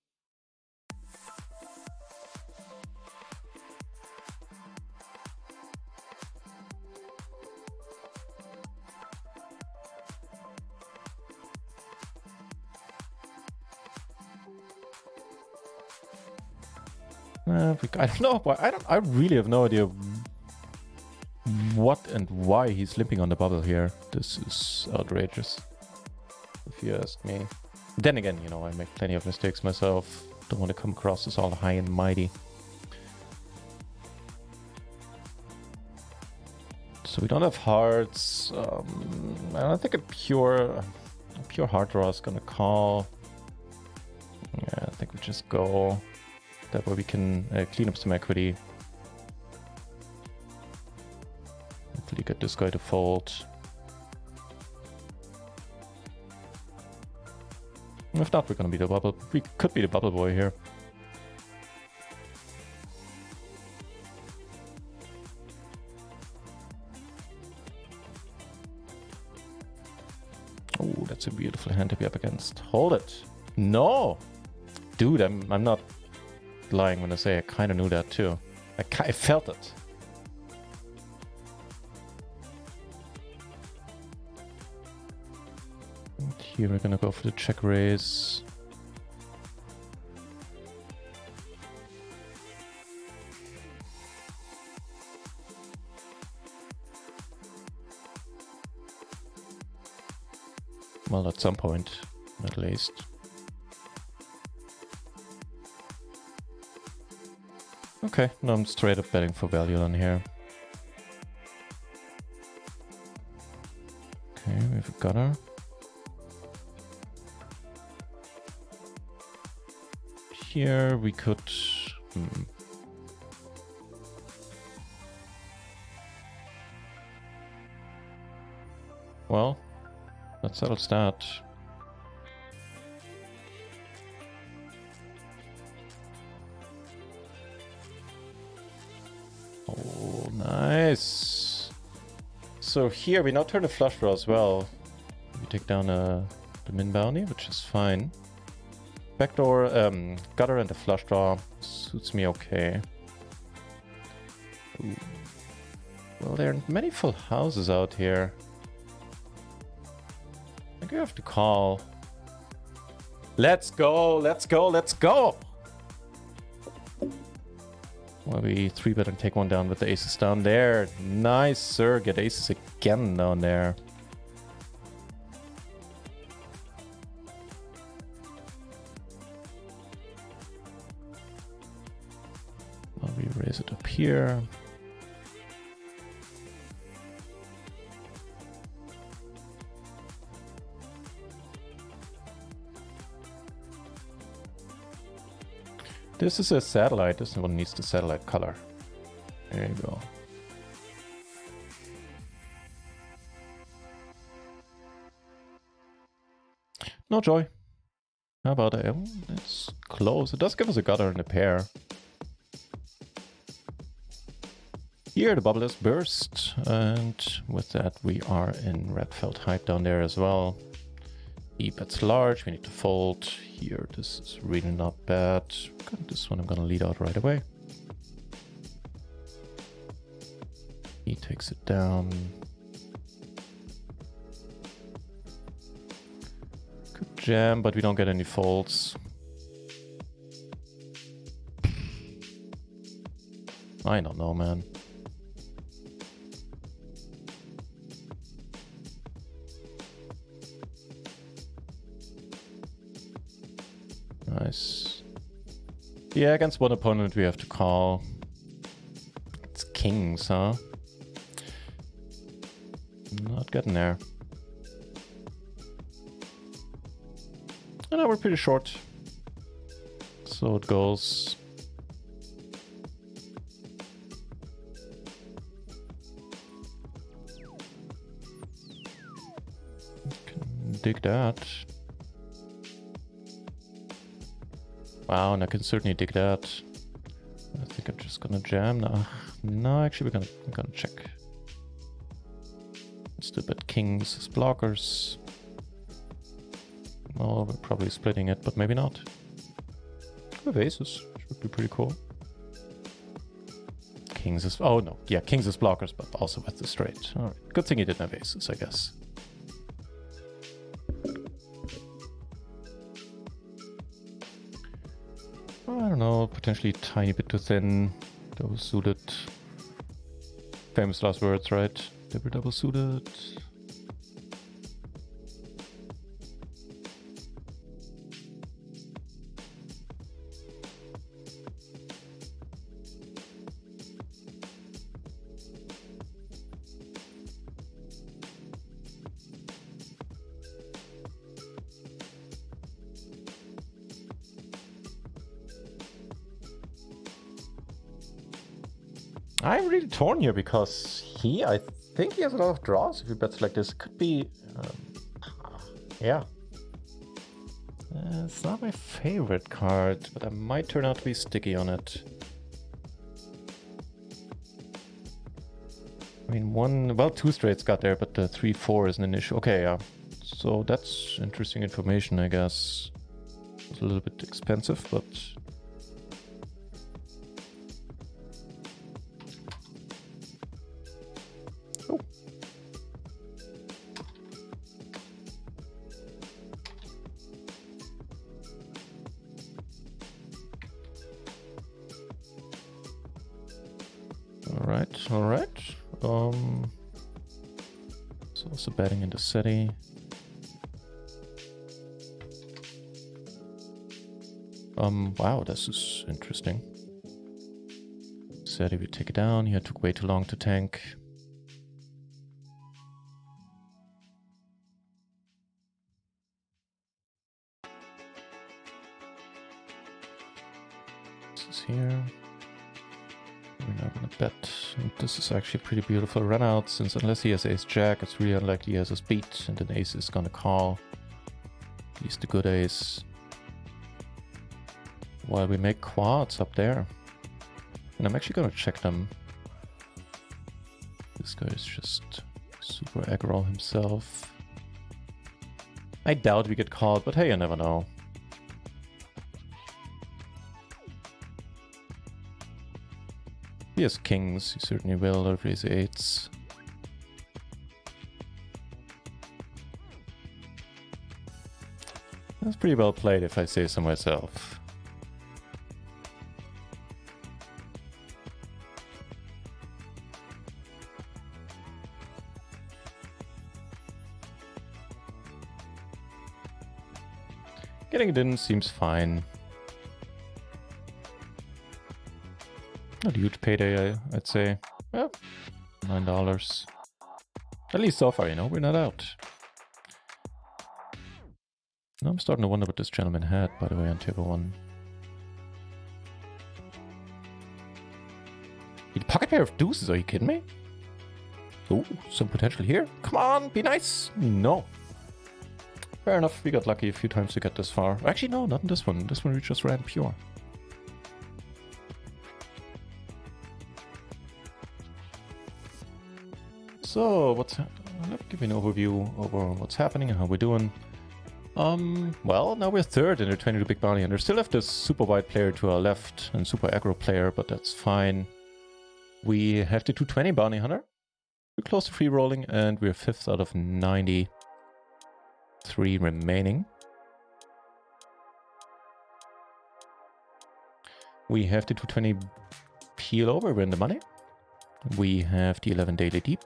I don't know. I really have no idea what and why he's limping on the bubble here. This is outrageous, if you ask me. Then again, you know, I make plenty of mistakes myself. Don't want to come across as all high and mighty. So we don't have hearts. I don't think a pure heart draw is gonna call. Yeah, I think we just go. That way we can clean up some equity. Hopefully get this guy to fold. If not, we're gonna be the bubble. We could be the bubble boy here. Oh, that's a beautiful hand to be up against. Hold it. No! Dude, I'm not lying when I say I kind of knew that too. I felt it. And here we're gonna go for the check raise. Well, at some point, at least. Okay, no, I'm straight up betting for value on here. Okay, we have a gutter. Here we could... Well, that settles that. Oh, nice. So here we now turn the flush draw as well. take down the min bounty, which is fine. Backdoor, gutter and the flush draw suits me okay. Ooh. Well, there are many full houses out here. I think I have to call. Let's go, let's go, let's go! Well, we 3-bet and take one down with the aces down there. Nice, sir. Get aces again down there. Well, we raise it up here. This is a satellite. This one needs the satellite color. There you go. No joy. How about that? Oh, it's close. It does give us a gutter and a pair. Here the bubble is burst, and with that we are in red felt hype down there as well. He bets large, we need to fold. Here, this is really not bad. This one I'm gonna lead out right away. He takes it down. Good jam, but we don't get any folds. I don't know, man. Nice. Yeah, against one opponent we have to call. It's kings, huh? Not getting there. And now we're pretty short. So it goes. Can dig that. Wow, and I can certainly dig that. I think I'm just gonna jam now. No, actually we're gonna check. Let's do bet kings as blockers. Well, we're probably splitting it, but maybe not. We have aces, which would be pretty cool. Kings as, oh no, yeah, kings as blockers, but also with the straight. All right, good thing he didn't have aces, I guess. I don't know, potentially a tiny bit too thin. Double suited. Famous last words, right? They were double suited. I'm really torn here because I think he has a lot of draws if he bets like this. Could be, yeah. It's not my favorite card, but I might turn out to be sticky on it. I mean, well, two straights got there, but the 3-4 isn't an issue. Okay, yeah. So that's interesting information, I guess. It's a little bit expensive, but... Oh. All right. So also betting into city. Wow, this is interesting. City, we take it down. He took way too long to tank. This is here. We're not gonna bet. And this is actually a pretty beautiful run out, since unless he has ace jack, it's really unlikely he has a beat, and then ace is gonna call. At least a good ace. While we make quads up there. And I'm actually gonna check them. This guy is just super aggro himself. I doubt we get called, but hey, you never know. He has kings, he certainly will, or if he has eights. That's pretty well played if I say so myself. Getting it in seems fine. Not a huge payday, I'd say. Well, $9. At least so far, you know, we're not out. Now I'm starting to wonder what this gentleman had, by the way, on table 1. He pocket pair of deuces, are you kidding me? Ooh, some potential here. Come on, be nice. No. Fair enough, we got lucky a few times to get this far. Actually, no, not in this one. This one we just ran pure. So, let me give you an overview over what's happening and how we're doing. Well, now we're third in the 22 big bounty, and there's still left this super wide player to our left and super aggro player, but that's fine. We have the 220 bounty hunter. We're close to free rolling, and we're 5th out of 93 remaining. We have the 220 PLO, where we're in the money. We have the 11 daily deep.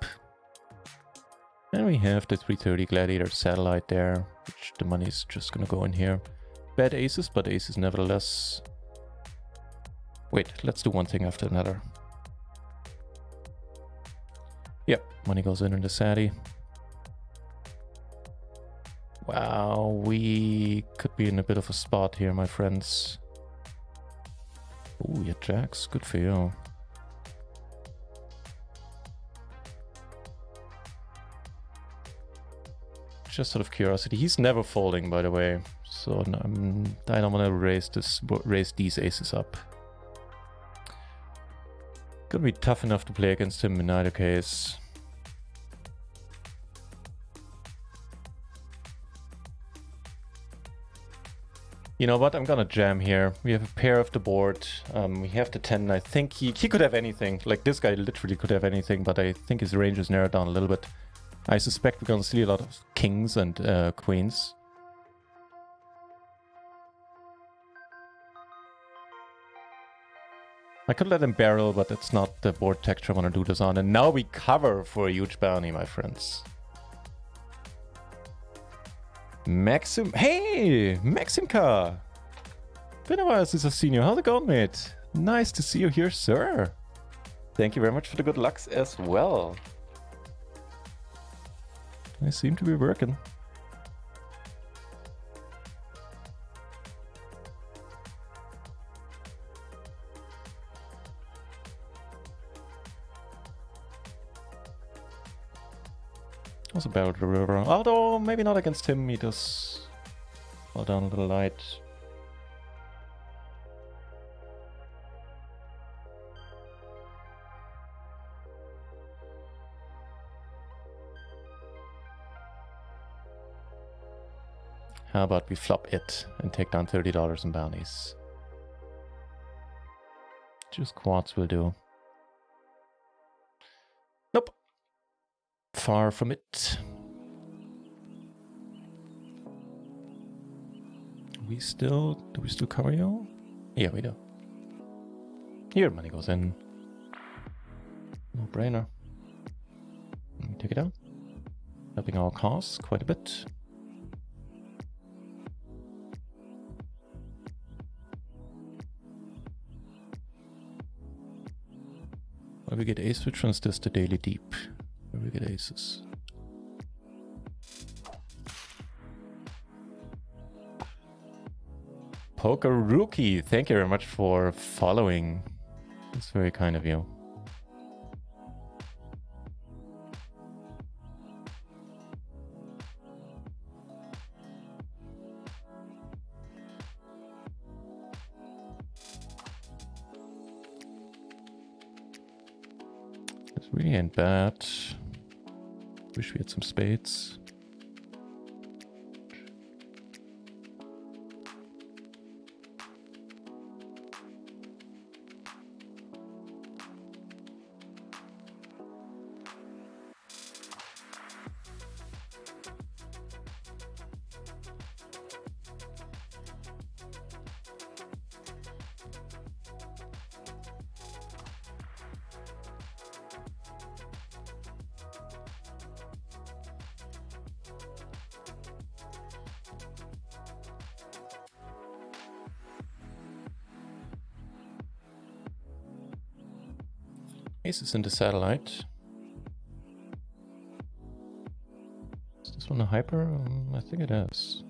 And we have the 330 Gladiator satellite there, which the money's just gonna go in here. Bad aces, but aces nevertheless. Wait, let's do one thing after another. Yep, money goes in the Sati. Wow, we could be in a bit of a spot here, my friends. Ooh, yeah, jacks, good for you. Just out of curiosity, he's never folding, by the way, so I don't want to raise these aces up. Gonna be tough enough to play against him in either case. You know what? I'm gonna jam here. We have a pair of the board. We have the 10. I think he could have anything. Like, this guy literally could have anything, but I think his range is narrowed down a little bit. I suspect we're gonna see a lot of kings and queens. I could let him barrel, but it's not the board texture I want to do this on. And now we cover for a huge bounty, my friends. Hey, Maximka! Been a while since I've seen you. How's it going, mate? Nice to see you here, sir. Thank you very much for the good lucks as well. They seem to be working. Also barreled the river. Although maybe not against him, he does fall down a little light. How about we flop it and take down $30 in bounties? Just quads will do. Nope. Far from it. Do we still cover you? Yeah, we do. Here, money goes in. No brainer. Let me take it out. Helping our cause quite a bit. Where we get ace, which one's this? The daily deep. Where we get aces. Poker Rookie, thank you very much for following. It's very kind of you. This really ain't bad. Wish we had some spades. Aces in the satellite. Is this one a hyper? I think it is.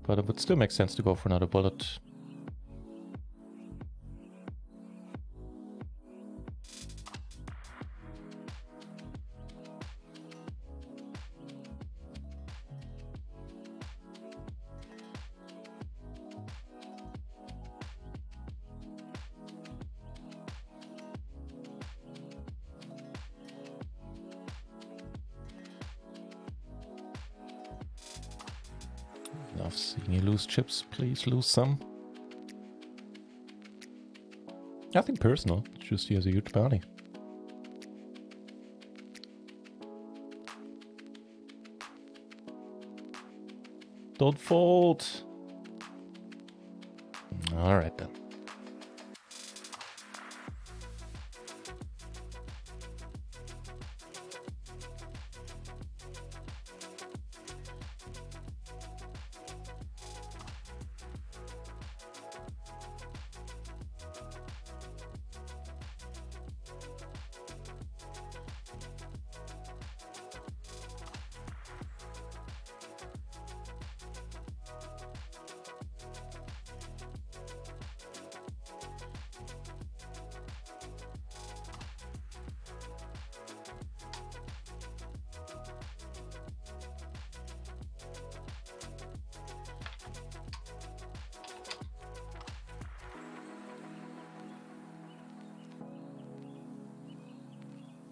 But it would still make sense to go for another bullet. Love seeing you lose chips. Please lose some. Nothing personal. Just he has a huge bounty. Don't fold. All right then.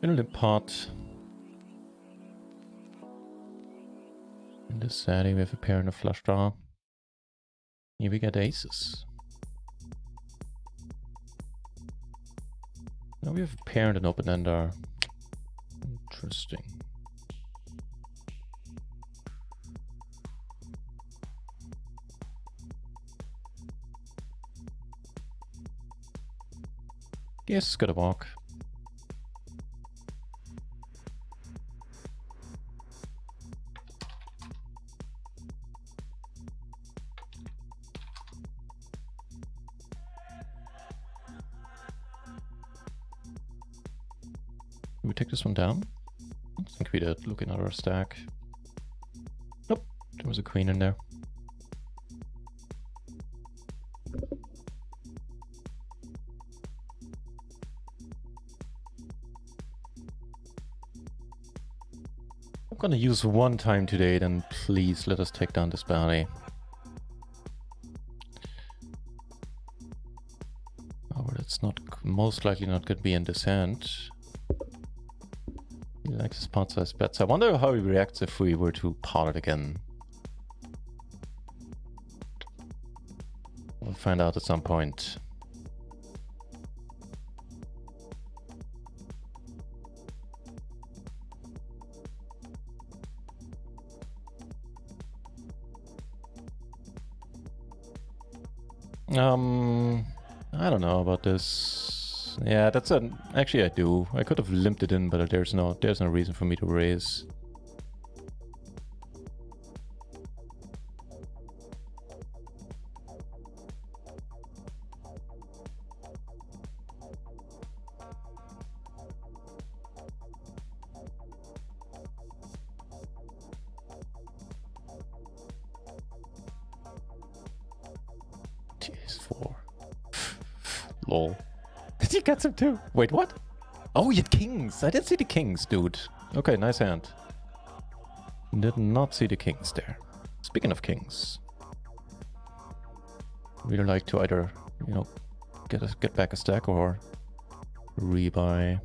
Middle pot. In this setting, we have a pair and a flush draw. Here we get aces. Now we have a pair and an open ender. Interesting. Yes, it's gotta walk. We take this one down? I think we did. Looking at our stack. Nope, there was a queen in there. I'm gonna use one time today, then please let us take down this bounty. Oh, but it's not most likely not gonna be in this hand. He likes his pot size bets. I wonder how he reacts if we were to pot it again. We'll find out at some point. I don't know about this. Yeah, that's an... Actually, I do. I could have limped it in, but there's no reason for me to raise. TS4. Lol. He gets him too. Wait, what? Oh, you had kings. I didn't see the kings, dude. Okay, nice hand. Did not see the kings there. Speaking of kings, we'd like to either, you know, get back a stack or rebuy.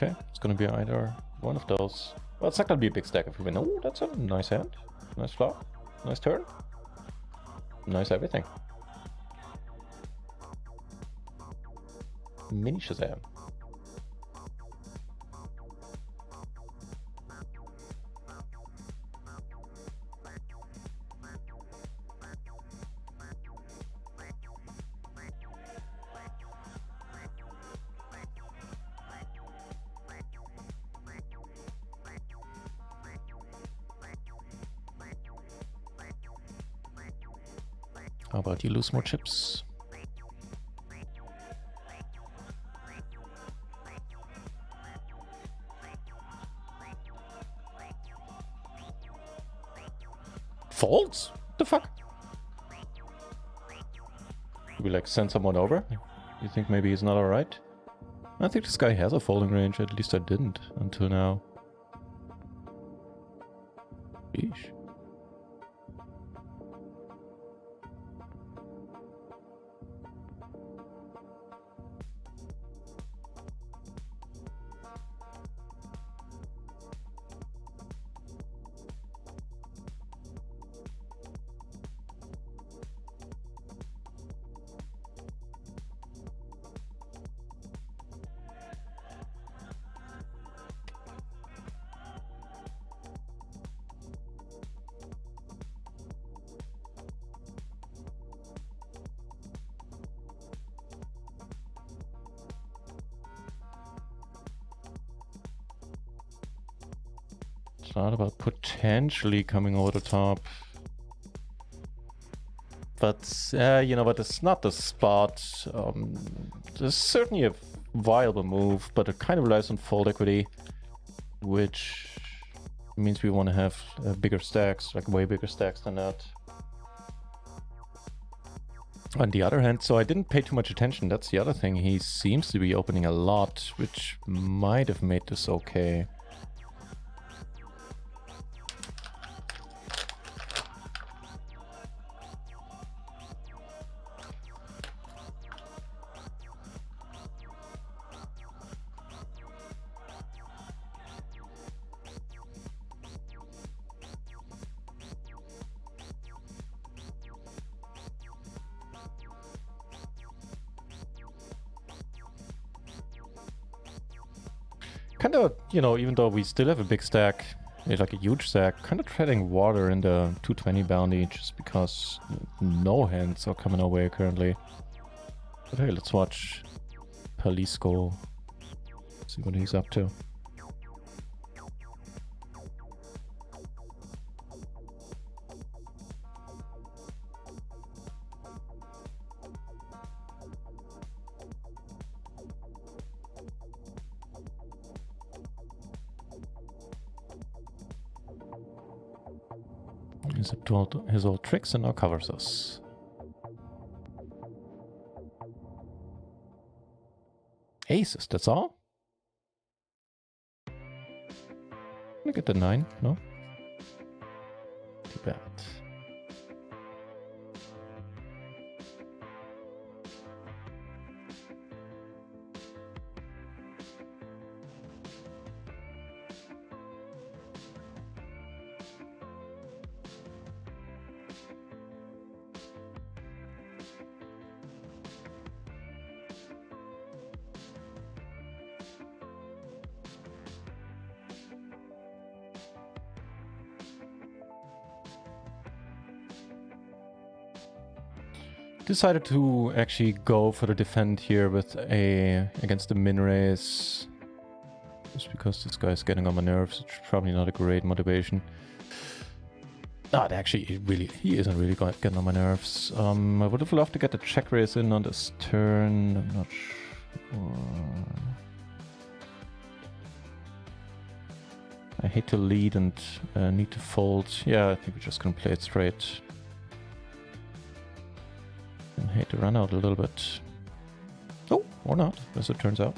Okay, it's gonna be either one of those. Well, it's not gonna be a big stack if we win. Oh, that's a nice hand. Nice flop. Nice turn. Nice everything. Mini Shazam. How about you lose more chips? Folds? What the fuck? Do we like send someone over? You think maybe he's not alright? I think this guy has a folding range, at least I didn't until now. Yeesh. Thought about potentially coming over the top. But, you know what, it's not the spot. There's certainly a viable move, but it kind of relies on fold equity, which means we want to have bigger stacks, like way bigger stacks than that. On the other hand, so I didn't pay too much attention. That's the other thing. He seems to be opening a lot, which might have made this okay. Kind of, you know, even though we still have a big stack, like a huge stack, kind of treading water in the 220 bounty just because no hands are coming our way currently. But hey, let's watch Palisco, see what he's up to. He's up to his old tricks and now covers us. Aces, that's all? Look at the 9, no? Too bad. Decided to actually go for the defend here with against the min raise. Just because this guy's getting on my nerves. It's probably not a great motivation. Not actually, he isn't really getting on my nerves. I would have loved to get the check raise in on this turn. I'm not sure. I hate to lead and need to fold. Yeah, I think we're just gonna play it straight. And hate to run out a little bit. Oh, or not, as it turns out.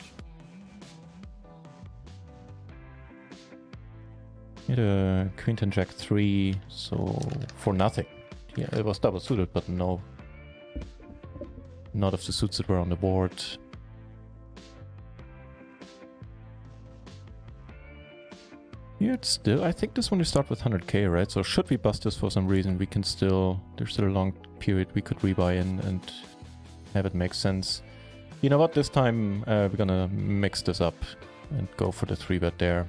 Hit a queen ten jack 3, so for nothing. Yeah, it was double suited, but no, not of the suits that were on the board. Here it's still, I think this one we start with 100k, right? So should we bust this for some reason, we can still, there's still a long period we could rebuy in and have it make sense. You know what, this time we're gonna mix this up and go for the 3-bet there.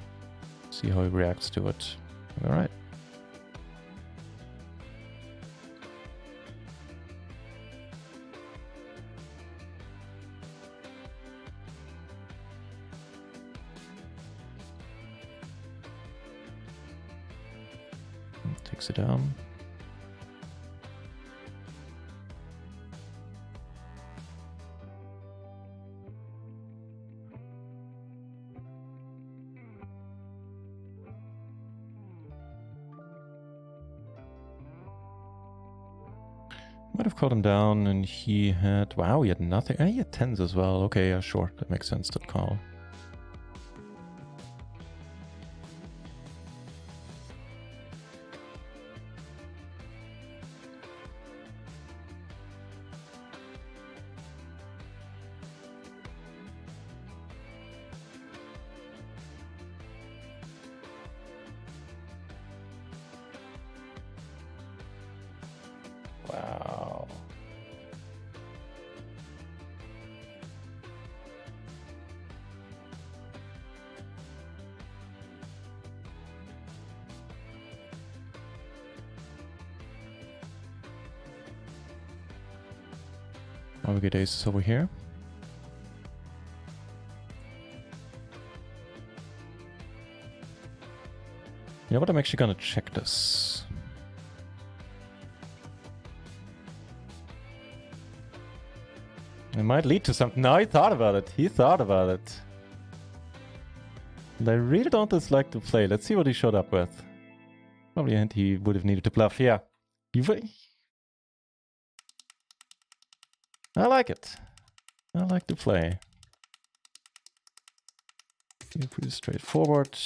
See how he reacts to it. Alright. Takes it down. Might have called him down and he had... Wow, he had nothing. He had 10s as well. Okay, yeah, sure. That makes sense, that call. Wow. Now we get aces over here. You know what? I'm actually gonna check this. It might lead to something. No, he thought about it. He thought about it. And I really don't dislike to play. Let's see what he showed up with. Probably a hint he would have needed to bluff. Yeah. I like it. I like to play. Pretty straightforward.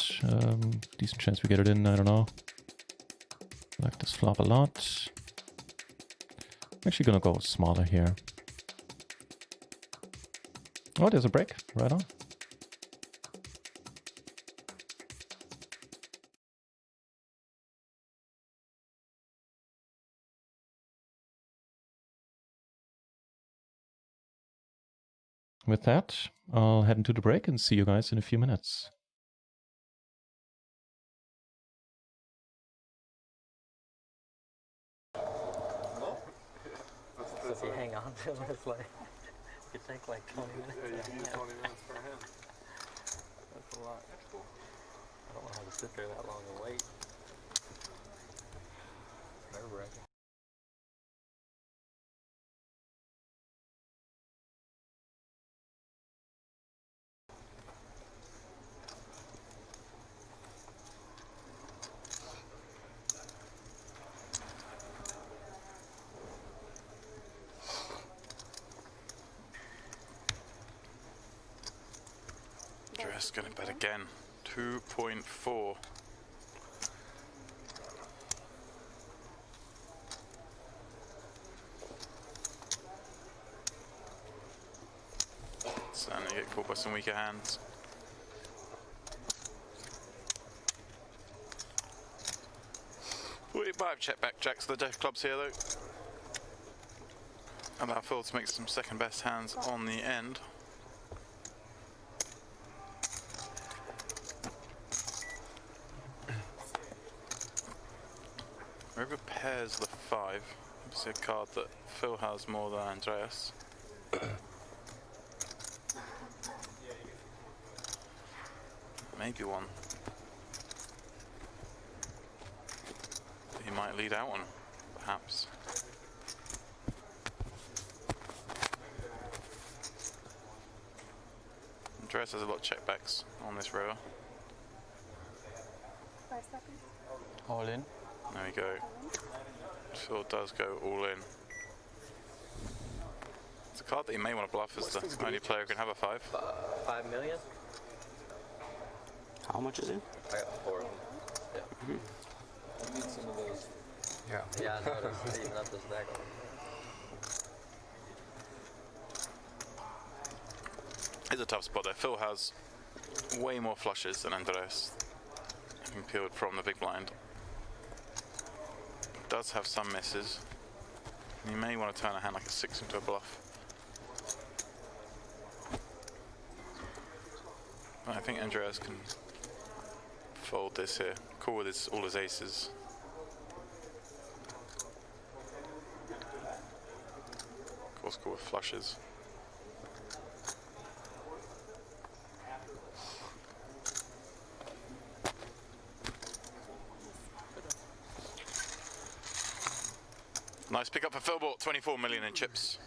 Decent chance we get it in, I don't know. I like this flop a lot. I'm actually gonna go smaller here. Oh, there's a break. Right on. With that, I'll head into the break and see you guys in a few minutes. Does he hang on to him? It's like, it take like 20 minutes. Yeah, you need 20 minutes for him. That's a lot. I don't know how to sit there that long and wait. Nerve-wracking. Just gonna bet again. 2.4. Starting to get caught by some weaker hands. We might have check back jacks to the deck clubs here though. Allow Phil to make some second best hands on the end. River pairs the 5. Obviously a card that Phil has more than Andreas. Maybe one. He might lead out on, perhaps. Andreas has a lot of checkbacks on this river. 5 seconds. All in. There we go. Phil does go all in. It's a card that you may want to bluff as the only player who can have a 5. 5 million? How much is it? I got 4 of them. Yeah. I need some of those. Yeah. Yeah, I noticed. Even up this deck. It's a tough spot there. Phil has way more flushes than Andreas. Having peeled from the big blind. Does have some misses. You may want to turn a hand like a 6 into a bluff. But I think Andreas can fold this here. Call with his, all his aces. Of course, call with flushes. Nice pick up for Philbort, 24 million in chips.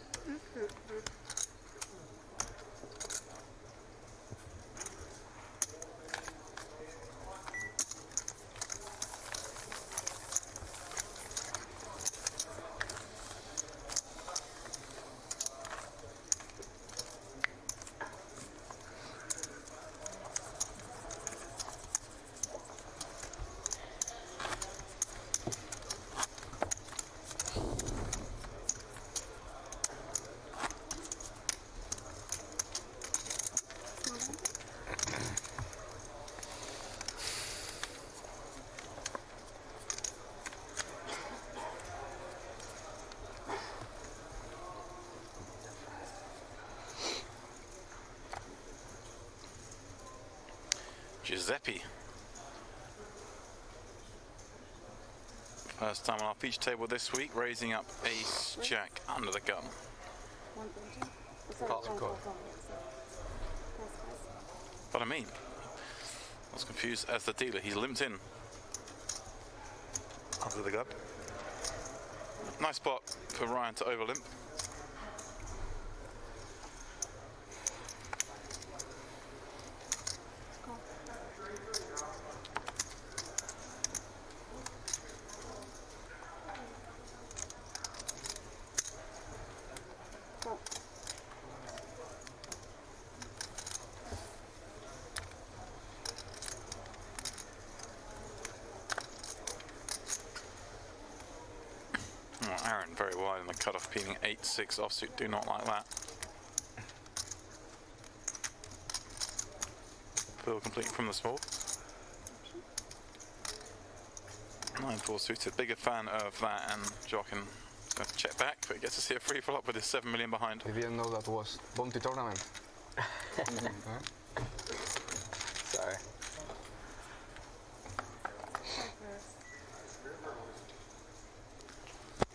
Giuseppe. First time on our feature table this week, raising up ace jack under the gun. 120. Sorry, Call, call, call. call, call. Yeah, sorry. Press. What I mean, I was confused as the dealer. He's limped in under the gun. Nice spot for Ryan to over limp. Call. Call. Oh, Aaron very wide in the cutoff, peeling 8-6 offsuit. Do not like that. Fill complete from the small. 9-4 suited. Bigger fan of that, and Jock can check back, but he gets to see a free flop with his 7 million behind. I didn't know that was Bounty Tournament. Sorry.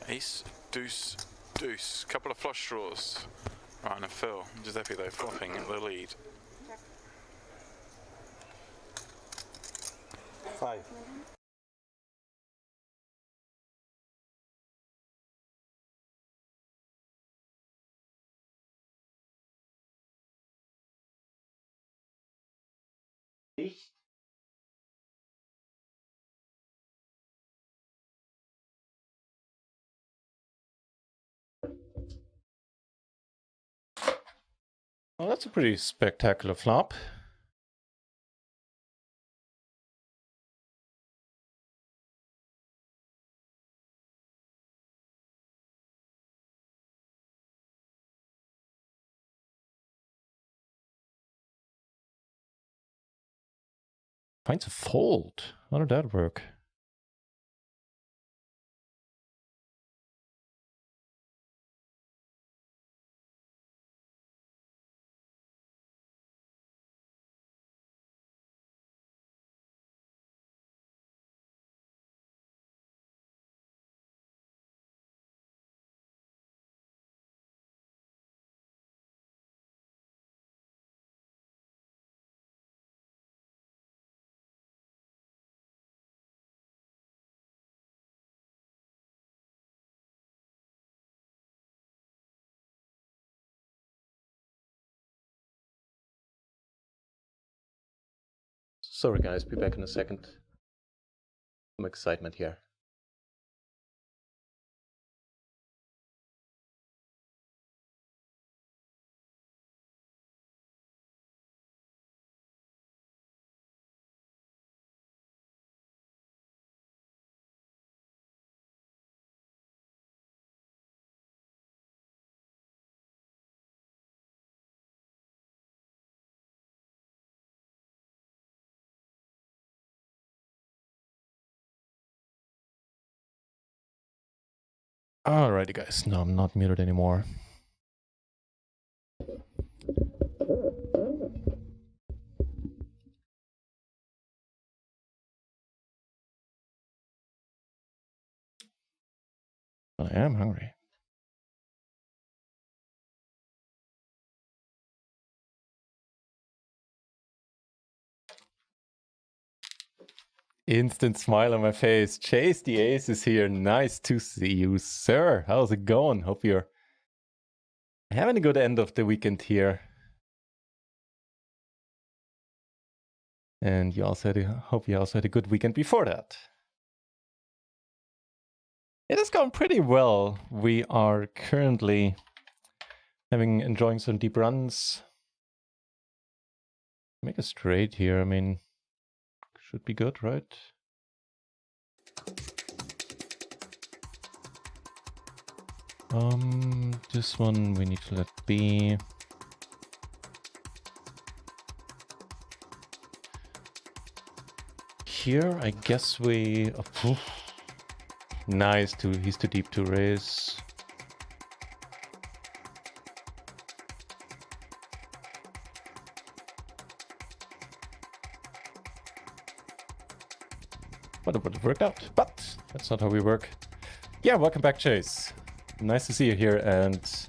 Ace, deuce, deuce. Couple of flush draws. Ryan and Phil. Giuseppe though flopping the lead. Check. 5. Well, that's a pretty spectacular flop. Finds a fold. How did that work? Sorry guys, be back in a second. Some excitement here. Alrighty guys, no, I'm not muted anymore. I am hungry. Instant smile on my face. Chase the Ace is here. Nice to see you, sir. How's it going? Hope you're having a good end of the weekend here. And you also hope you also had a good weekend before that. It has gone pretty well. We are currently enjoying some deep runs. Make a straight here. I mean, should be good, right? This one we need to let be. Here, I guess we. Oh, nice, he's too deep to raise. but it would have worked out. But that's not how we work. Yeah, welcome back, Chase. Nice to see you here, and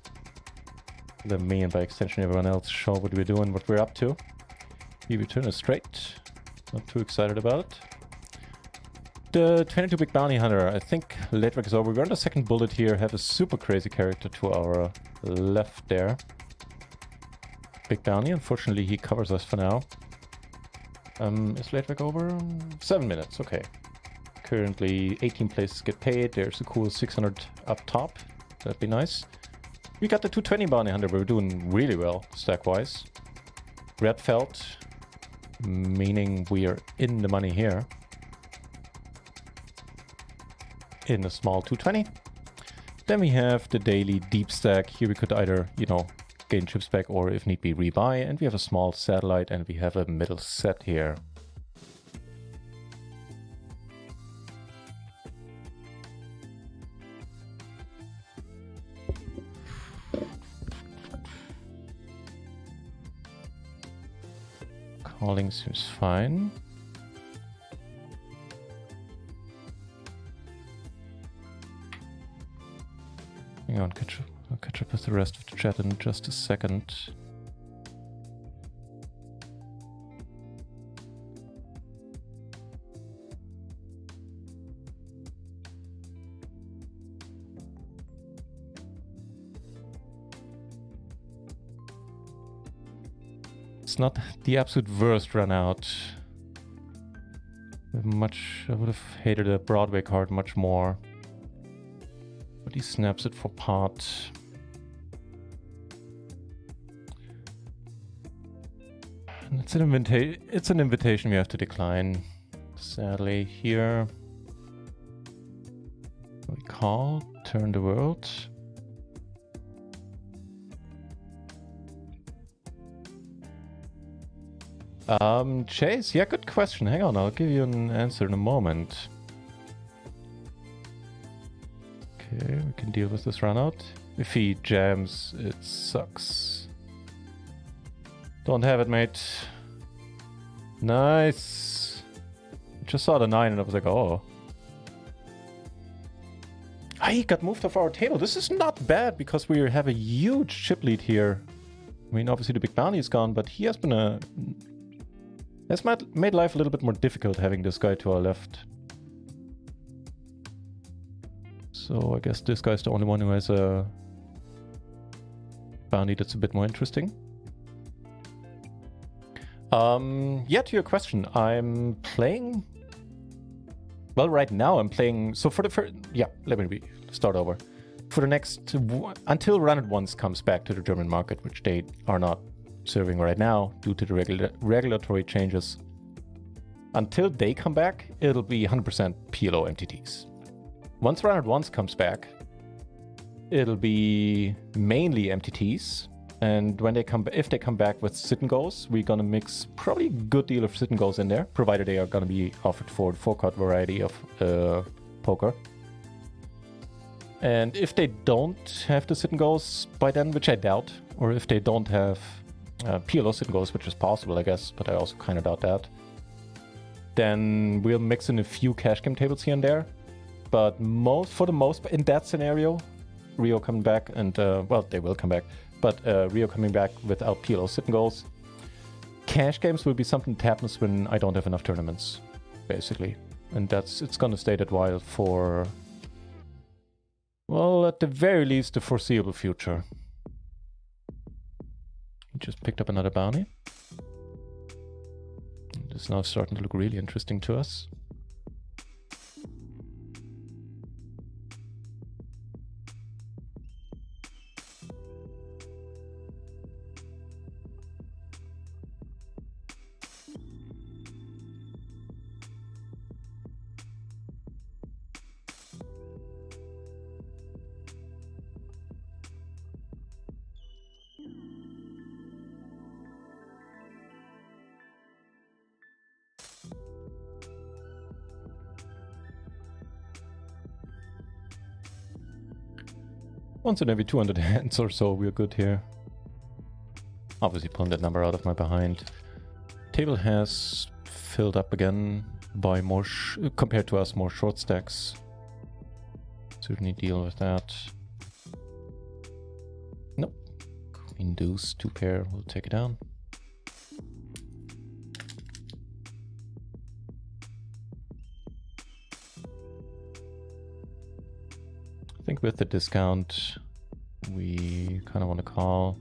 let me, and by extension everyone else, show what we're doing, what we're up to. We return a straight. Not too excited about it. The 22 Big Bounty Hunter, I think late rec is over. We're on the second bullet here, have a super crazy character to our left there. Big Bounty, unfortunately he covers us for now. Is late rec over? 7 minutes, okay. Currently 18 places get paid, there's a cool 600 up top, that'd be nice. We got the 220 Bounty Hunter, we're doing really well stack-wise. Red felt, meaning we are in the money here. In a small 220. Then we have the daily deep stack. Here we could either, you know, gain chips back or if need be rebuy. And we have a small satellite and we have a middle set here. Calling seems fine. Hang on, I'll catch up with the rest of the chat in just a second. It's not the absolute worst run out. I would have hated a Broadway card much more. But he snaps it for pot. And it's an invitation we have to decline. Sadly, here we call, turn the world. Chase, yeah, good question. Hang on, I'll give you an answer in a moment. Okay, we can deal with this run out. If he jams, it sucks. Don't have it, mate. Nice. Just saw the 9 and I was like, oh. He got moved off our table. This is not bad because we have a huge chip lead here. I mean, obviously the big bounty is gone, but he has been has made life a little bit more difficult having this guy to our left. So I guess this guy's the only one who has a bounty that's a bit more interesting. Yeah, to your question, I'm playing... Well, right now I'm playing... So for the first... Yeah, let me start over. For the next... Until Run It Once comes back to the German market, which they are not serving right now due to the regulatory changes. Until they come back, it'll be 100% PLO MTTs. Once Run It Once comes back, it'll be mainly MTTs. And when they if they come back with sit and goes, we're gonna mix probably a good deal of sit and goes in there, provided they are gonna be offered for the 4-card variety of poker. And if they don't have the sit and goes by then, which I doubt, or if they don't have PLO sit and goes, which is possible, I guess, but I also kind of doubt that, then we'll mix in a few cash game tables here and there. But for the most, in that scenario, Rio coming back and, well, they will come back. But Rio coming back without PLO sit and goals. Cash games will be something that happens when I don't have enough tournaments, basically. And it's gonna stay that while for, well, at the very least, the foreseeable future. Just picked up another bounty. This is now starting to look really interesting to us. Once in every 200 hands or so, we're good here. Obviously pulling that number out of my behind. Table has filled up again. buy more, compared to us, more short stacks. Certainly deal with that. Nope. Queen deuce, 2 pair, we'll take it down. I think with the discount, we kind of want to call.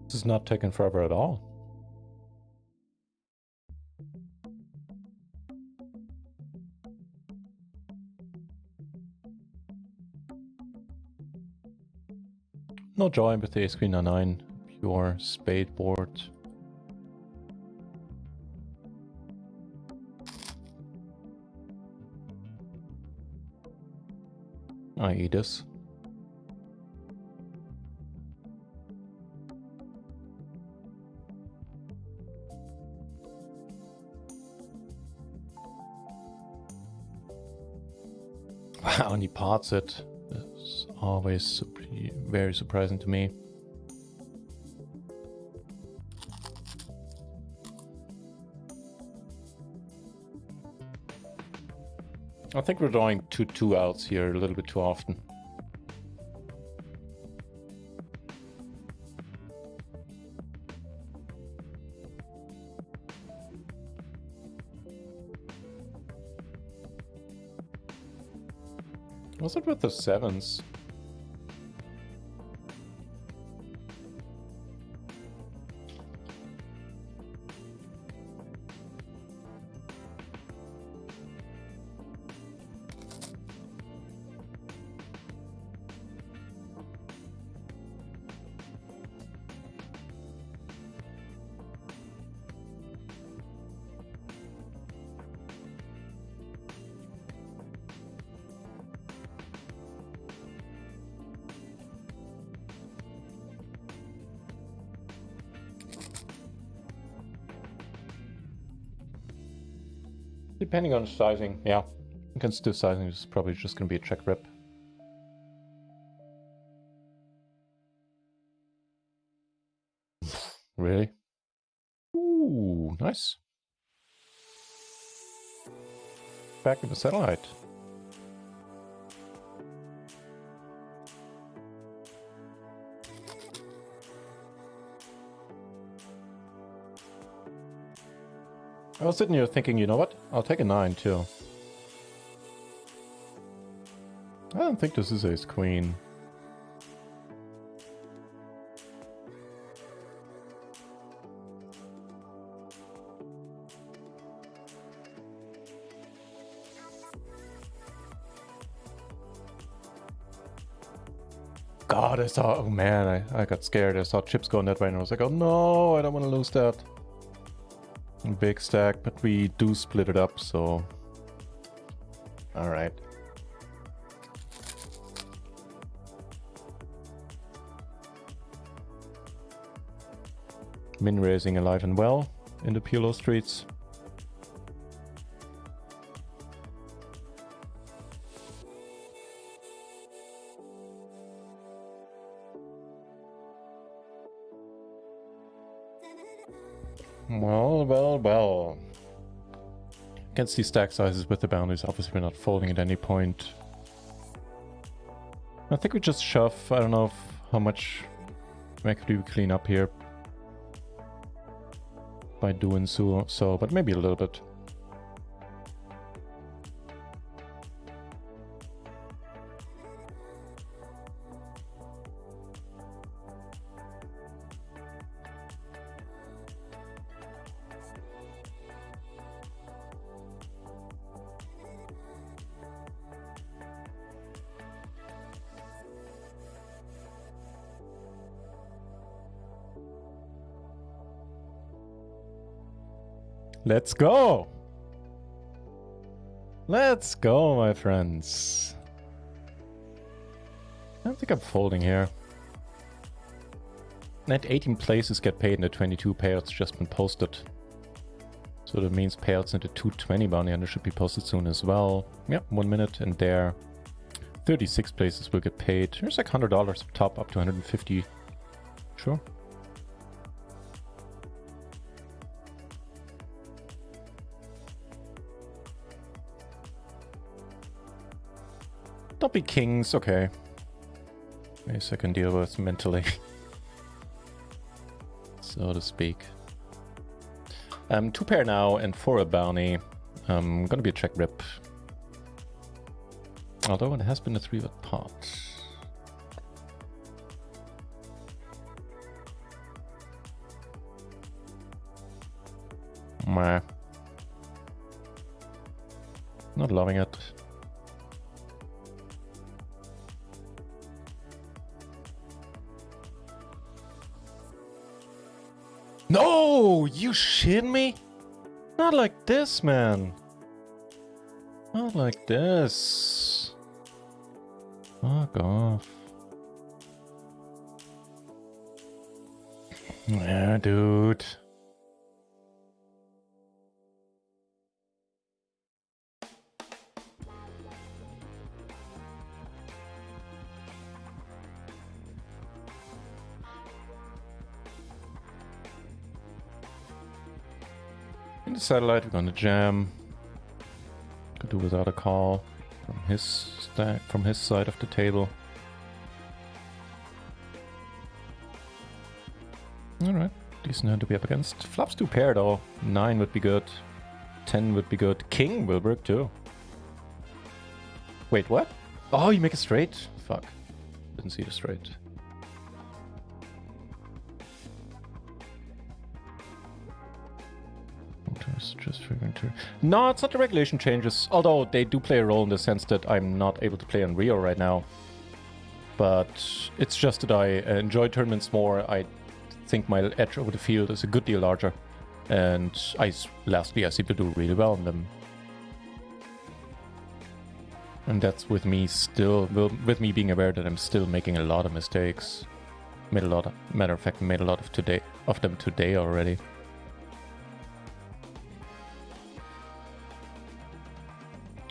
This is not taking forever at all. No joy with the ace queen 9, pure spade board. I eat this. Wow, and he pots it. It's always very surprising to me. I think we're drawing 2 outs here a little bit too often. Was it with the 7s? Depending on sizing, yeah. Against this sizing, it's probably just going to be a check rip. Really? Ooh, nice. Back in the satellite. I was sitting here thinking, you know what? I'll take a 9 too. I don't think this is ace queen. God, I saw, oh man, I got scared. I saw chips go NutRaisin and I was like, oh no, I don't want to lose that. Big stack, but we do split it up, so all right. Min raising alive and well in the PLO streets. Well. Against these stack sizes with the boundaries, obviously we're not folding at any point. I think we just shove. I don't know how much equity we clean up here. by doing so, but maybe a little bit. Let's go! Let's go, my friends. I don't think I'm folding here. Net 18 places get paid in the 22 payouts just been posted. So that means payouts in the 220 bounty hunter should be posted soon as well. Yep, 1 minute, and there 36 places will get paid. There's like $100 up top, up to 150. Sure. Don't be kings, okay. Maybe I can deal with mentally. So to speak. 2 pair now and 4 a bounty. Gonna be a check rip. Although it has been a 3-bet pot. Meh. Not loving it. No! You shitting me? Not like this, man. Not like this. Fuck off. Yeah, dude. In the satellite, we're gonna jam. Could do without a call from his stack, from his side of the table. All right, decent hand to be up against. Flops 2 pair though. 9 would be good. 10 would be good. King will work too. Wait, what? Oh, you make a straight? Fuck. Didn't see the straight. Just figuring to... No, it's not the regulation changes. Although they do play a role in the sense that I'm not able to play on Rio right now. But it's just that I enjoy tournaments more. I think my edge over the field is a good deal larger. And lastly, I seem to do really well in them. And that's with me still, with me being aware that I'm still making a lot of mistakes. Made a lot of, matter of fact, made a lot of them today already.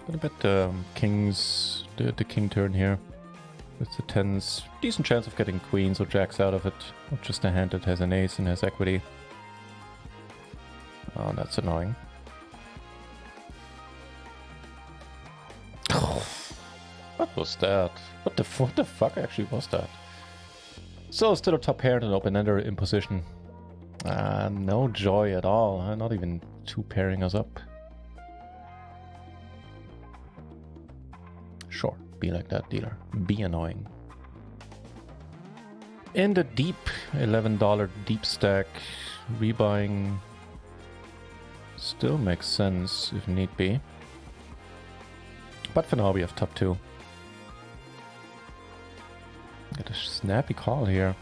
Gonna bet the kings, the king turn here with the 10s. Decent chance of getting queens or jacks out of it. Not just a hand that has an ace and has equity. Oh, that's annoying. What was that? What the fuck actually was that? So still a top pair and an open-ender in position. No joy at all. Not even 2 pairing us up. Sure, be like that, dealer. Be annoying. In the deep, $11 deep stack, rebuying still makes sense if need be. But for now we have top 2. Get a snappy call here.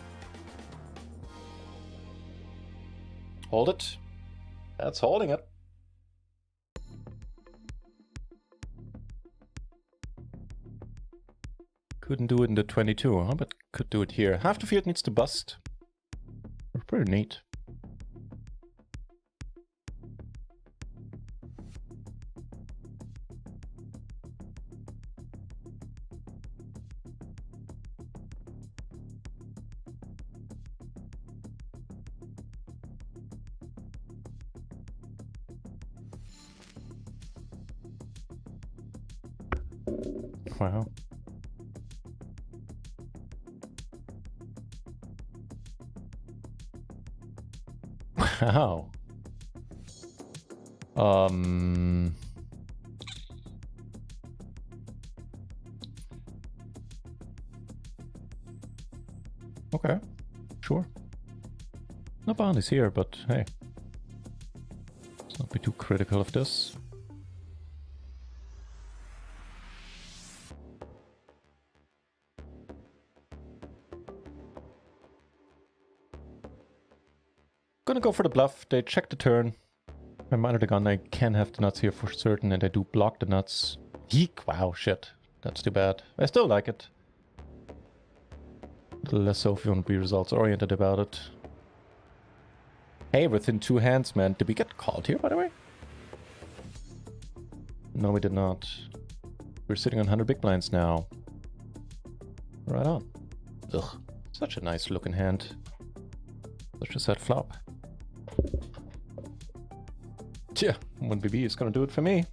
Hold it. That's holding it. Couldn't do it in the 22, huh? But could do it here. Half the field needs to bust. Pretty neat. Wow. Wow. Okay, sure. No bounties here, but hey. Let's not be too critical of this. Gonna go for the bluff. They check the turn. Reminder the gun, I can have the nuts here for certain, and I do block the nuts. Yeek! Wow, shit. That's too bad. I still like it. A little less so if you want to be results-oriented about it. Hey, within 2 hands, man. Did we get called here, by the way? No, we did not. We're sitting on 100 big blinds now. Right on. Ugh. Such a nice looking hand. Such a sad flop. Yeah, 1BB is gonna do it for me.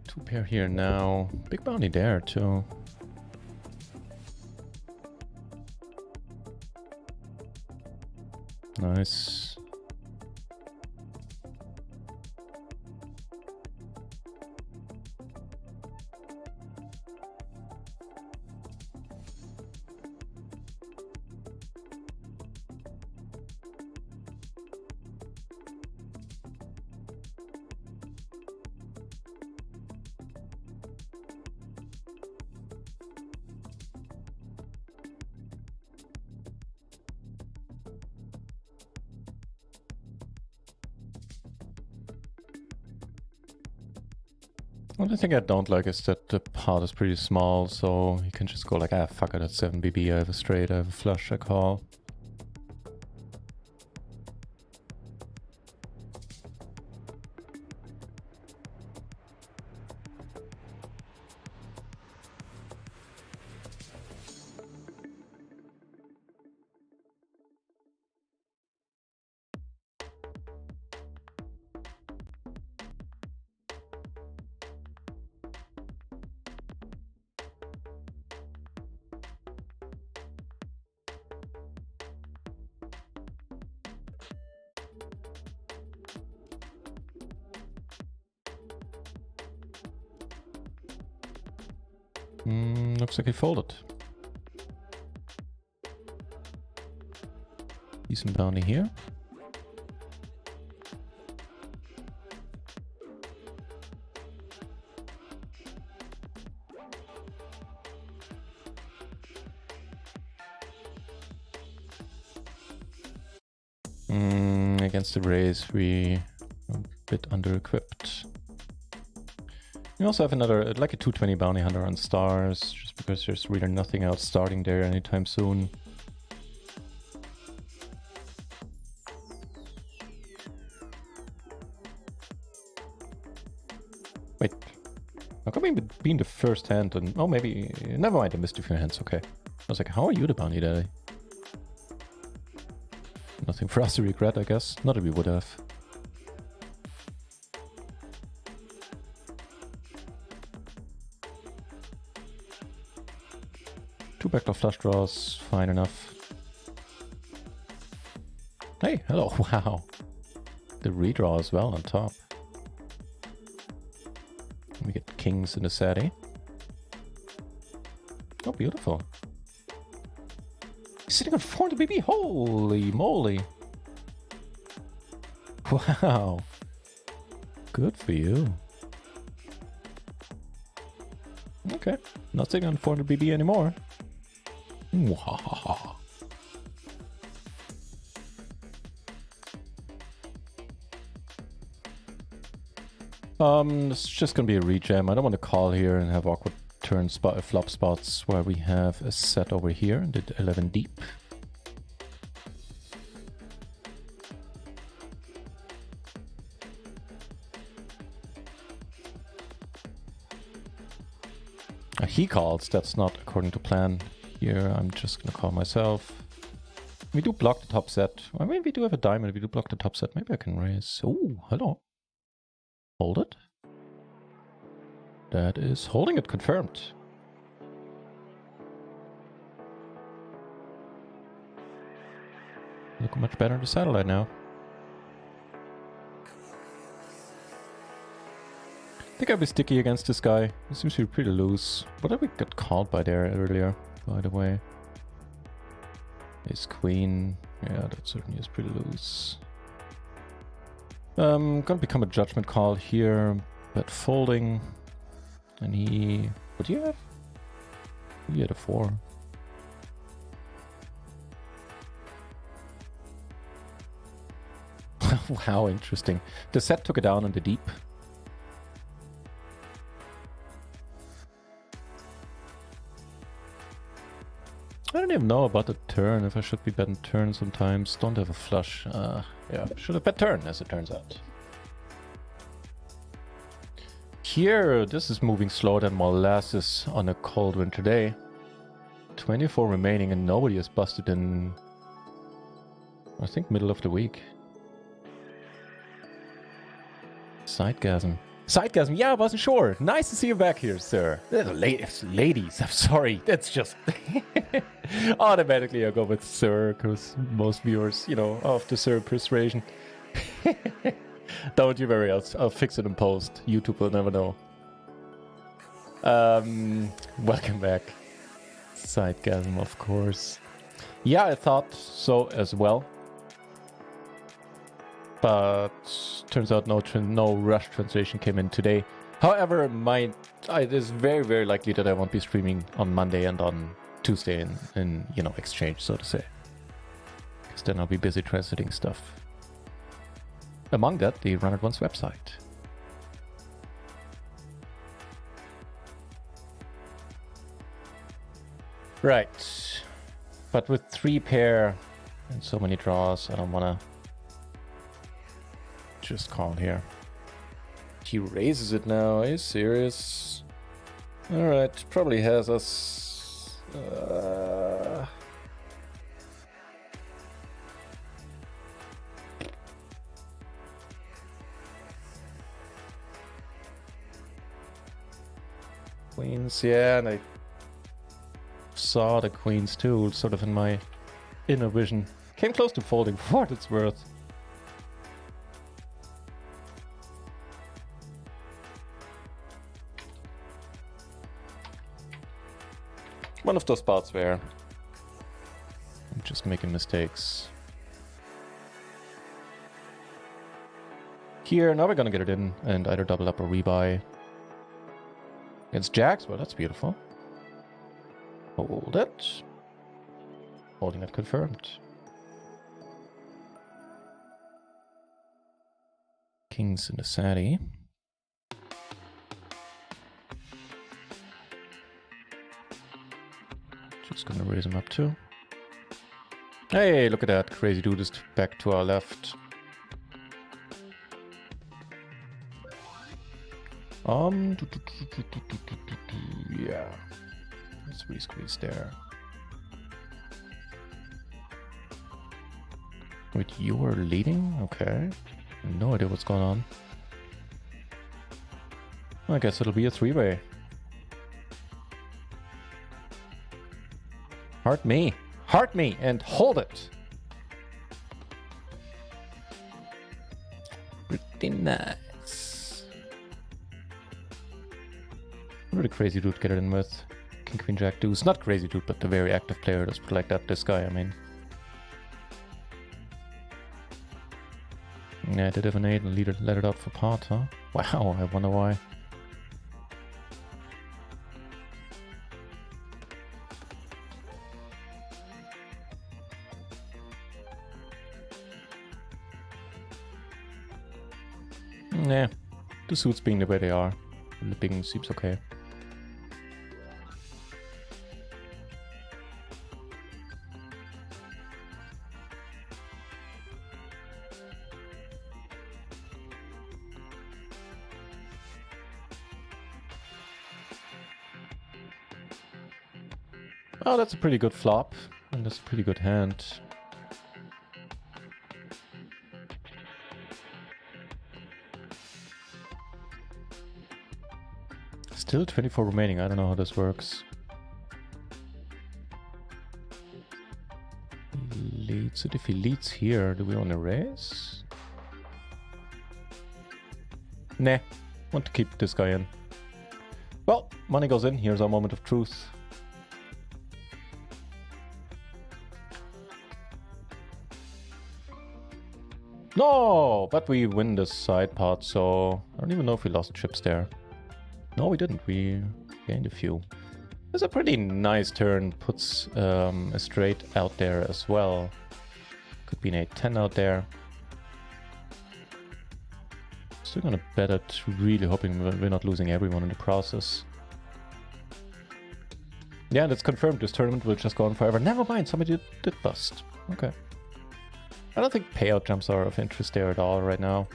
Two pair here now. Big bounty there too. Nice. One thing I don't like is that the pot is pretty small, so you can just go like, ah, fuck it, it's 7BB, I have a straight, I have a flush, I call. Looks like he folded. Decent bounty here. Against the raise, we are a bit under-equipped. We also have another, like a 220 bounty hunter on stars, just because there's really nothing else starting there anytime soon. Wait, how come we being the first hand and, oh maybe, never mind, I missed a few hands, okay. I was like, how are you the bounty daddy? Nothing for us to regret, I guess. Not that we would have. Two backdoor flush draws, fine enough. Hey, hello, wow. The redraw as well on top. We get kings in the set, eh? Oh, beautiful. He's sitting on 400BB, holy moly. Wow. Good for you. Okay, not sitting on 400BB anymore. Wow. It's just gonna be a rejam. I don't want to call here and have awkward turn spot flop spots where we have a set over here and did 11 deep. He calls, that's not according to plan. Here I'm just gonna call myself. We do block the top set. I mean, we do have a diamond. We do block the top set. Maybe I can raise. Oh, hello. Hold it. That is holding it, confirmed. Look much better on the satellite now. I think I'll be sticky against this guy. He seems to be pretty loose. What did we get called by there earlier, by the way? Ace queen. Yeah, that certainly is pretty loose. Gonna become a judgment call here, but folding. And he... What do you have? He had a 4. Wow, interesting. The set took it down on the deep. I don't even know about the turn, if I should be betting turn sometimes. Don't have a flush. Yeah, should have bet turn, as it turns out. Here, this is moving slower than molasses on a cold winter day. 24 remaining and nobody has busted in, I think, middle of the week. Sidegasm. Sidegasm, yeah, I wasn't sure. Nice to see you back here, sir. Ladies, I'm sorry. That's just... Automatically I go with sir, because most viewers, you know, of the sir persuasion. Don't you worry, I'll fix it in post. YouTube will never know. Welcome back. Sidegasm, of course. Yeah, I thought so as well. But turns out no rush translation came in today. However, it is very, very likely that I won't be streaming on Monday and on Tuesday in you know, exchange, so to say. Because then I'll be busy translating stuff. Among that, the Run It Once website. Right. But with 3 pair and so many draws, I don't want to just call here. He raises it now. Are you serious? Alright, probably has us... Queens, yeah, and I saw the queens too, sort of in my inner vision. Came close to folding for what it's worth. One of those spots where I'm just making mistakes. Here, now we're gonna get it in and either double up or rebuy. Against jacks? Well, that's beautiful. Hold it. Holding it confirmed. Kings in the Sadie. Just gonna raise him up too. Hey, look at that. Crazy dude is back to our left. Yeah. Let's re-squeeze there. Wait, you were leading? Okay. No idea what's going on. I guess it'll be a 3-way. Heart me. Heart me and hold it. Pretty nice. What did a crazy dude get it in with? King, Queen, Jack, Deuce. Not crazy dude, but the very active player. Let's put it like that. This guy, I mean. Yeah, I did have an 8 and let it out for pot, huh? Wow, I wonder why. Yeah, the suits being the way they are. The bigging seems okay. Oh, that's a pretty good flop. And that's a pretty good hand. Still 24 remaining. I don't know how this works. Leads. So if he leads here, do we want to raise? Nah. Want to keep this guy in. Well, money goes in. Here's our moment of truth. No, but we win this side part, so I don't even know if we lost chips there. No, we didn't. We gained a few. It's a pretty nice turn. Puts a straight out there as well. Could be an 8-10 out there. Still gonna bet it, really hoping we're not losing everyone in the process. Yeah, that's confirmed. This tournament will just go on forever. Never mind, somebody did bust. Okay. I don't think payout jumps are of interest there at all right now.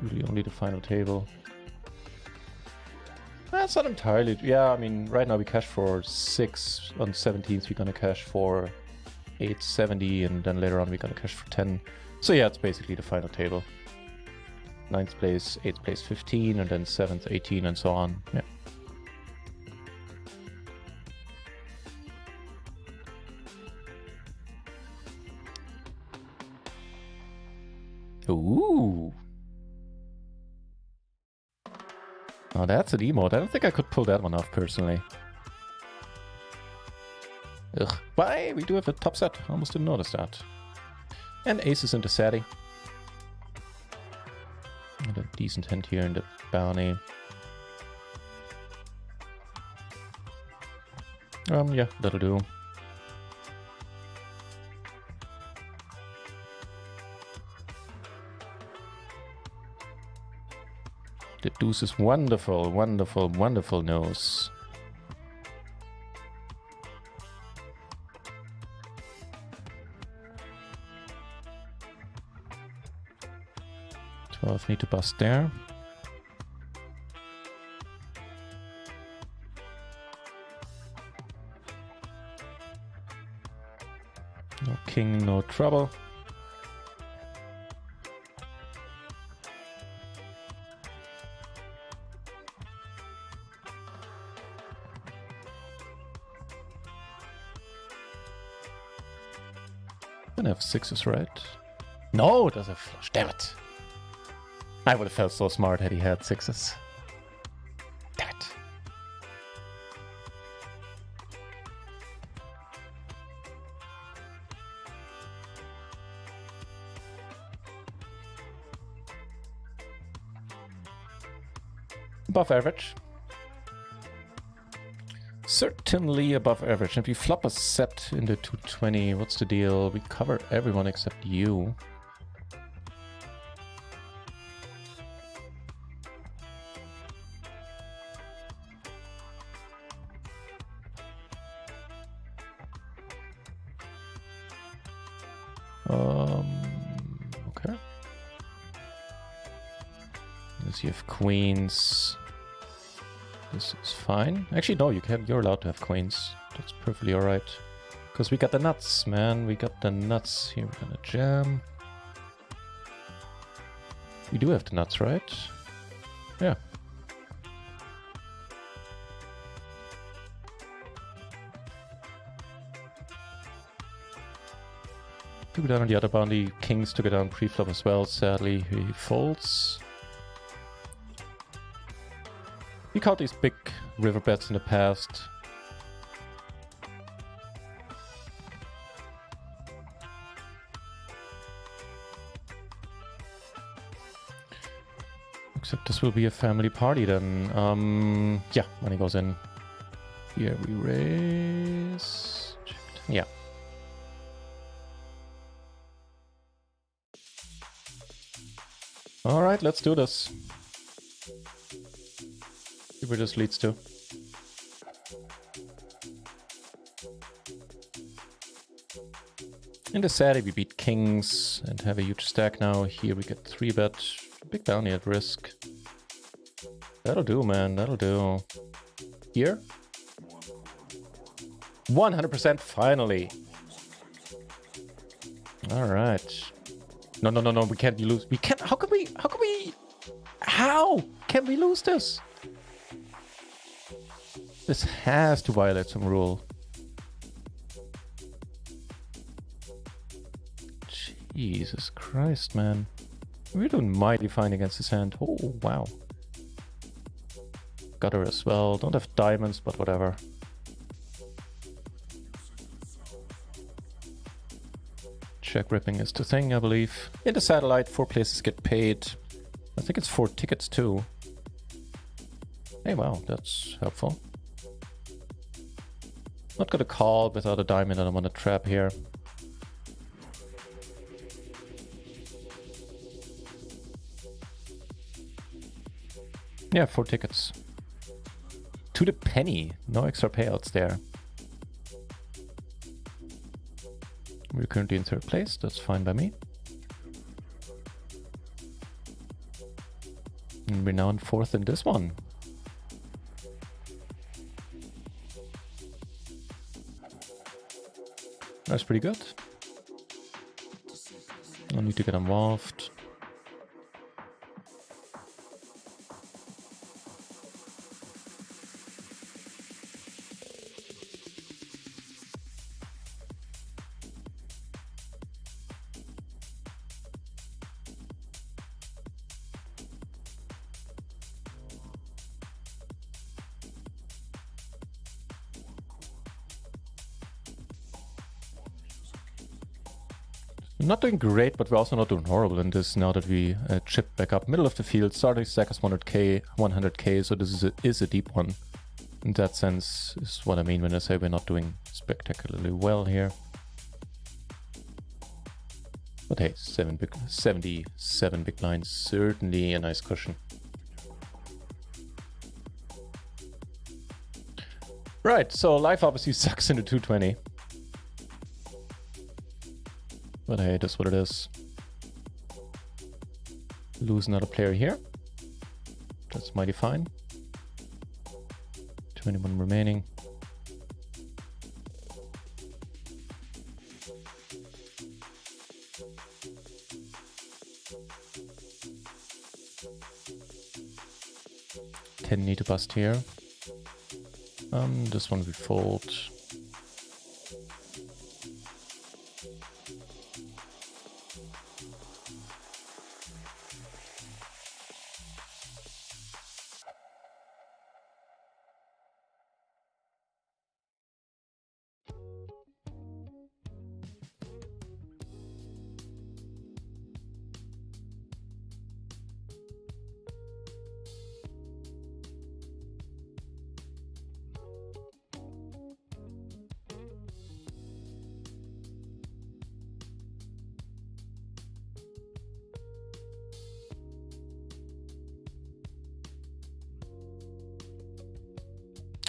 Really only the final table. That's not entirely... Yeah, I mean, right now we cash for 6. On 17th we're gonna cash for 870, and then later on we're gonna cash for 10. So yeah, it's basically the final table. 9th place, 8th place 15, and then 7th 18, and so on. Yeah. Ooh. Oh, that's an emote. I don't think I could pull that one off personally. Ugh. Why? We do have a top set. I almost didn't notice that. And aces into Sadie. And a decent hand here in the bounty. Yeah, that'll do. The deuce is wonderful, wonderful, wonderful nose. Need to bust there. No king, no trouble. Don't have sixes, right? No, it does have flush. Damn it. I would have felt so smart had he had sixes. Damn it. Above average. Certainly above average. If you flop a set into 220, what's the deal? We cover everyone except you. Okay. Yes, you have queens. This is fine. Actually, no, you're allowed to have queens. That's perfectly alright. Because we got the nuts, man. We got the nuts. Here we're gonna jam. We do have the nuts, right? Yeah. Took it down on the other bounty. Kings took it down pre-flop as well. Sadly, he folds. We caught these big river bets in the past. Except this will be a family party then. Yeah, money goes in. Here we raise. Yeah. All right, let's do this. See where this leads to. In the Sadie we beat kings and have a huge stack now. Here we get 3-bet. Big bounty at risk. That'll do, man. That'll do. Here? 100% finally. All right. No, no, no, no. We can't lose. We can't. How can we lose this? This has to violate some rule. Jesus Christ, man. We're doing mighty fine against his hand. Oh, wow. Gutter as well. Don't have diamonds, but whatever. Check ripping is the thing, I believe. In the satellite, 4 places get paid. I think it's 4 tickets too. Hey, wow, that's helpful. Not gonna call without a diamond, and I'm on a trap here. Yeah, 4 tickets. To the penny. No extra payouts there. We're currently in 3rd place. That's fine by me. And we're now in 4th in this one. That's pretty good. No need to get involved. Not doing great, but we're also not doing horrible in this now that we chipped back up. Middle of the field, starting stack is 100k, so this is a deep one. In that sense is what I mean when I say we're not doing spectacularly well here. But hey, 77 big blinds, certainly a nice cushion. Right, so life obviously sucks into 220. But hey, that's what it is. Lose another player here. That's mighty fine. 21 remaining. Need to bust here. This one we fold.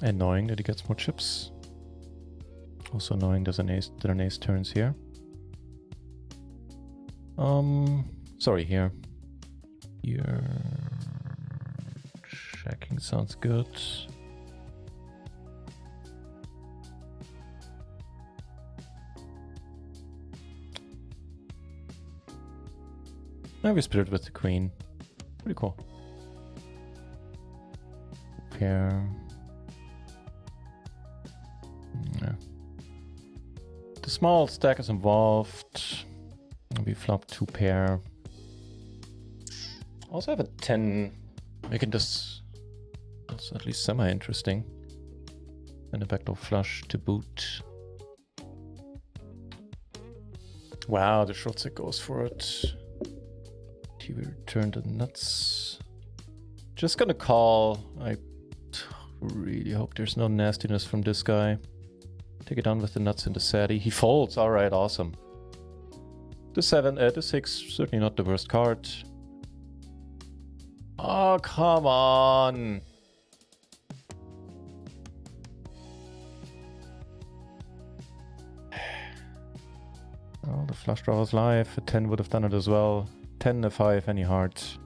Annoying that he gets more chips. Also annoying there's an ace, there are an ace turns here. Sorry, here. Here. Checking sounds good. Now we split with the queen. Pretty cool. Pair. Yeah. The small stack is involved. We flop 2 pair. Also have a 10, making this that's at least semi-interesting. And a backdoor flush to boot. Wow, the short stack goes for it. TV return the nuts. Just gonna call. I really hope there's no nastiness from this guy. Take it down with the nuts and the Sadie. He folds. All right, awesome. The 7, the 6, certainly not the worst card. Oh, come on. Oh, the flush draw is live. A 10 would have done it as well. 10, a 5, any heart.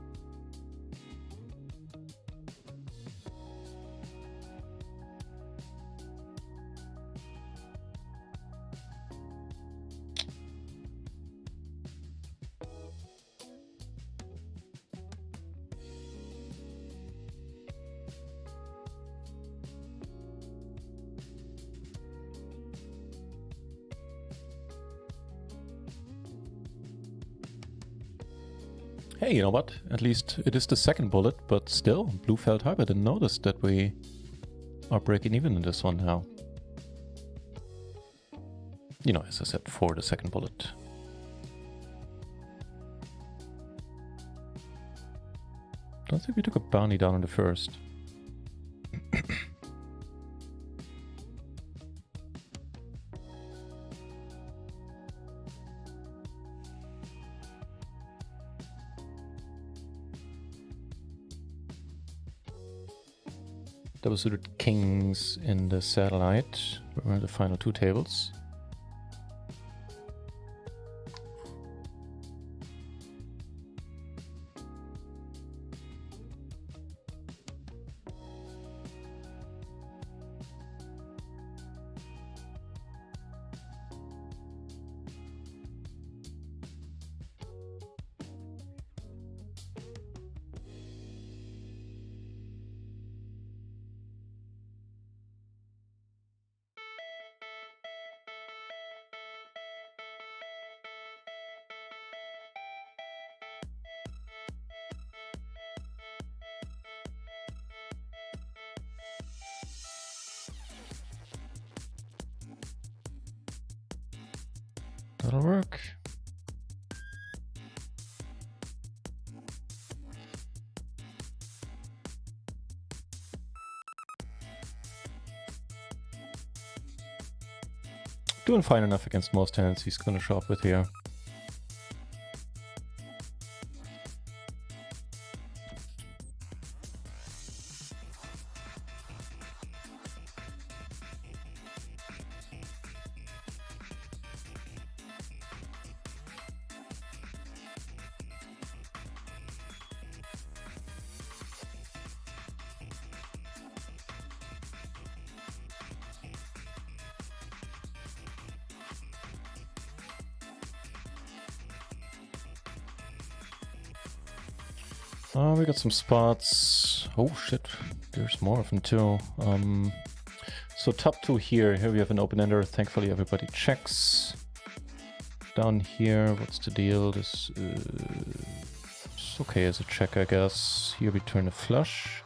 Hey, you know what? At least it is the second bullet, but still, blue felt hype. I didn't notice that we are breaking even in this one now. You know, as I said, for the second bullet. Don't think we took a bounty down on the first. Double suited kings in the satellite. We're in the final two tables. That'll work. Doing fine enough against most hands he's gonna show up with here. We got some spots. Oh shit, there's more of them too. So top two here. Here we have an open-ender. Thankfully everybody checks. Down here, what's the deal? This is okay as a check, I guess. Here we turn a flush.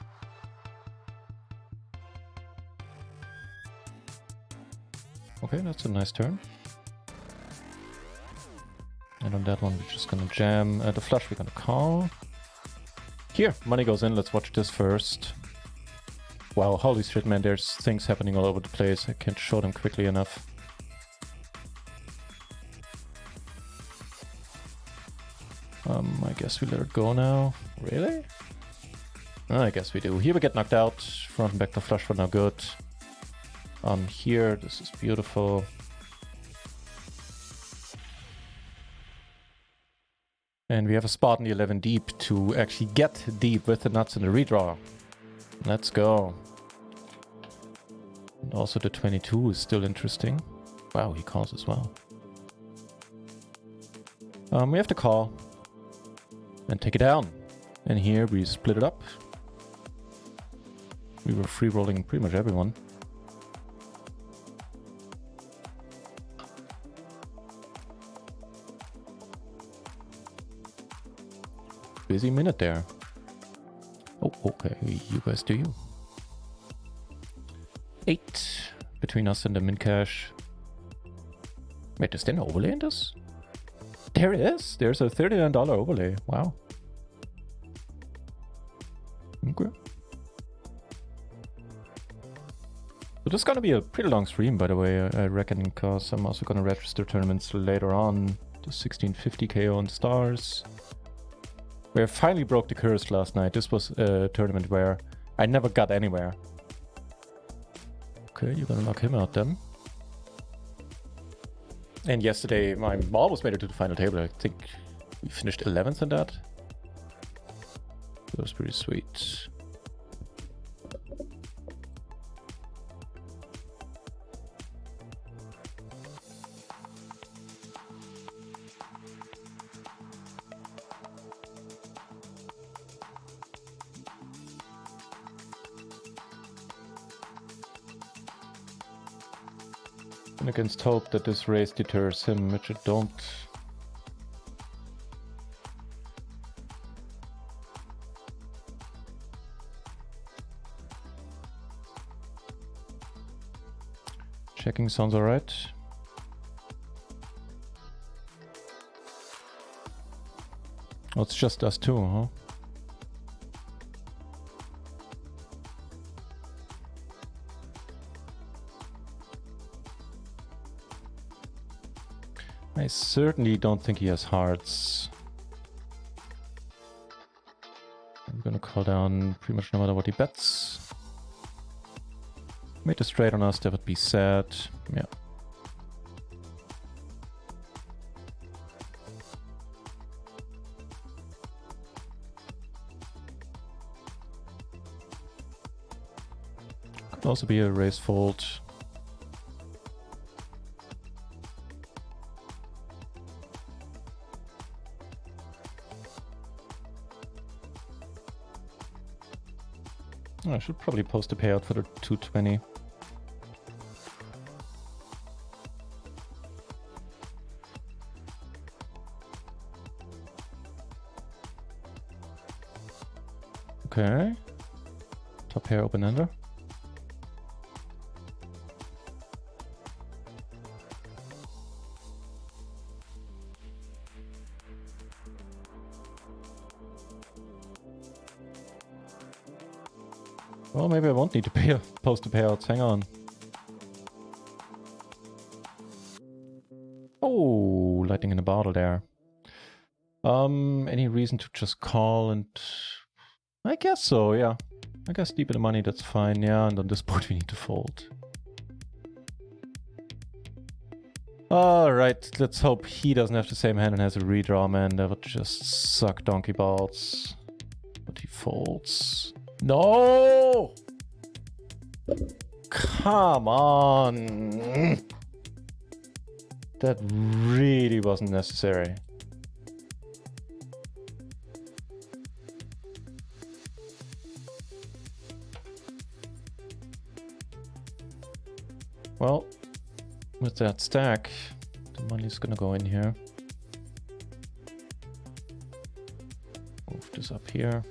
Okay, that's a nice turn. And on that one, we're just gonna jam. The flush we're gonna call. Here, money goes in. Let's watch this first. Wow, holy shit, man. There's things happening all over the place. I can't show them quickly enough. I guess we let it go now. Really? I guess we do. Here we get knocked out. Front and back to flush were now good. Here, this is beautiful. And we have a spot in the 11 deep to actually get deep with the nuts in the redraw. Let's go. And also the 22 is still interesting. Wow, he calls as well. We have to call. And take it down. And here we split it up. We were free rolling pretty much everyone. Busy minute there. Oh, okay. You guys do you. 8 between us and the min cash. Wait, is there an overlay in this? There is. There's a $39 overlay. Wow. Okay. So this is gonna be a pretty long stream, by the way, I reckon, because I'm also gonna register tournaments later on. The 1650 KO on stars. Where I finally broke the curse last night. This was a tournament where I never got anywhere. Okay, you're gonna knock him out then. And yesterday, my almost made it to the final table. I think we finished 11th in that. That was pretty sweet. And against hope that this race deters him, which it don't. Checking sounds alright. Oh, it's just us two, huh? I certainly don't think he has hearts. I'm gonna call down pretty much no matter what he bets. Made a straight on us, that would be sad. Yeah. Could also be a raise fold. I should probably post a payout for the 220. Okay. Top pair open ender. Well, maybe I won't need to post the payouts. Hang on. Oh, lightning in a bottle there. Any reason to just call and... I guess so, yeah. I guess deep in the money, that's fine, yeah. And on this point we need to fold. Alright, let's hope he doesn't have the same hand and has a redraw, man. That would just suck donkey balls. But he folds. No! Come on! That really wasn't necessary. Well, with that stack, the money's gonna go in here. Move this up here.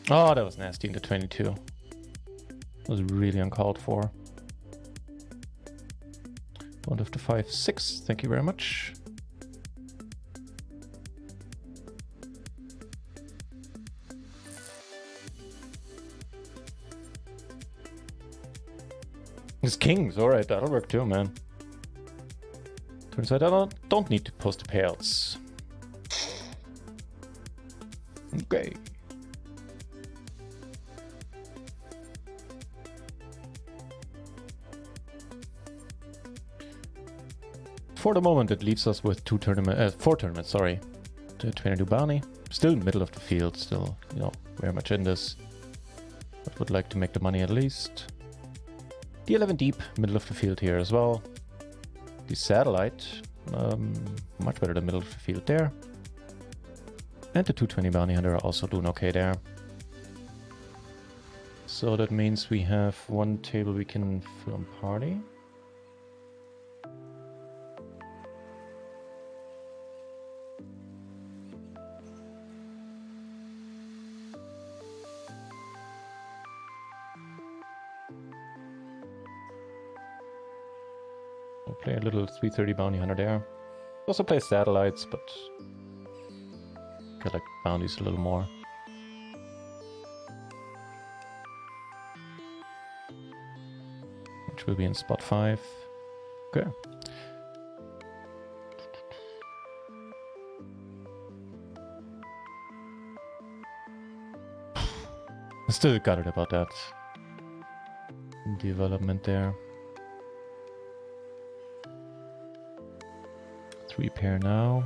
Oh, that was nasty into 22. That was really uncalled for. One of the 5-6, thank you very much. It's kings, alright, that'll work too, man. Turns out I don't need to post the payouts. Okay. For the moment, it leaves us with 4 tournaments, sorry. The 22 bounty. Still middle of the field, still, you know, very much in this. But would like to make the money at least. The 11 deep, middle of the field here as well. The satellite, much better than middle of the field there. And the 220 bounty hunter are also doing okay there. So that means we have one table we can film party. We'll play a little 330 bounty hunter there. Also play satellites, but I like bounties a little more. Which will be in spot 5. Okay. I still got it about that development there. 3 pair now.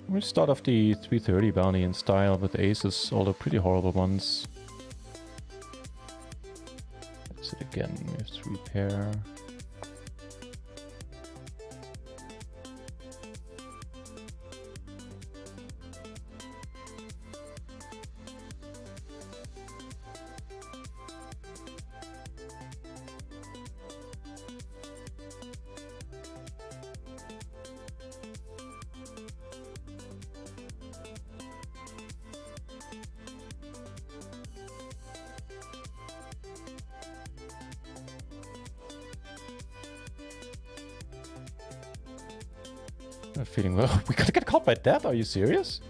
We'll start off the 330 bounty in style with aces, although pretty horrible ones. That's it again, we have 3 pair. I'm feeling well. We gotta get caught by that. Are you serious?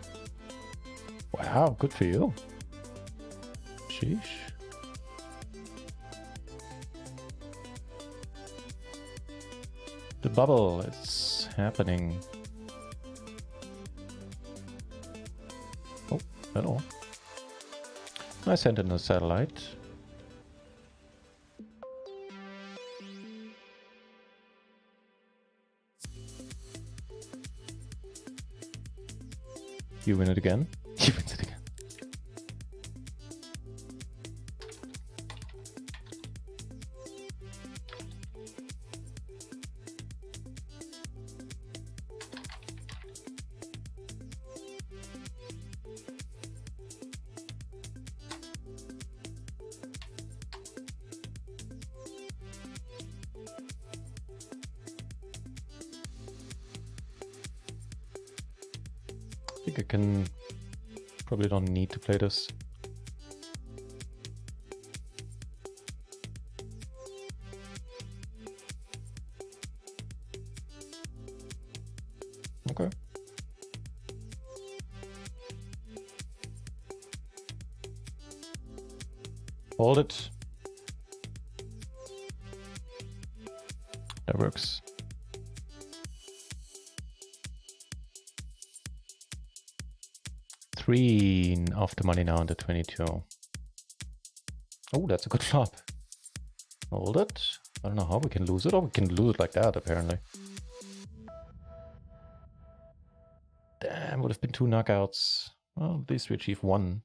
Wow, good for you. Sheesh. The bubble is happening. Oh, hello. I sent in a satellite. You win it again. He wins it again. I think I can... Probably don't need to play this. Okay. Hold it. That works. Three off the money now under 22. Oh, that's a good flop. Hold it. I don't know how we can lose it. Oh, we can lose it like that, apparently. Damn, would have been 2 knockouts. Well, at least we achieve 1.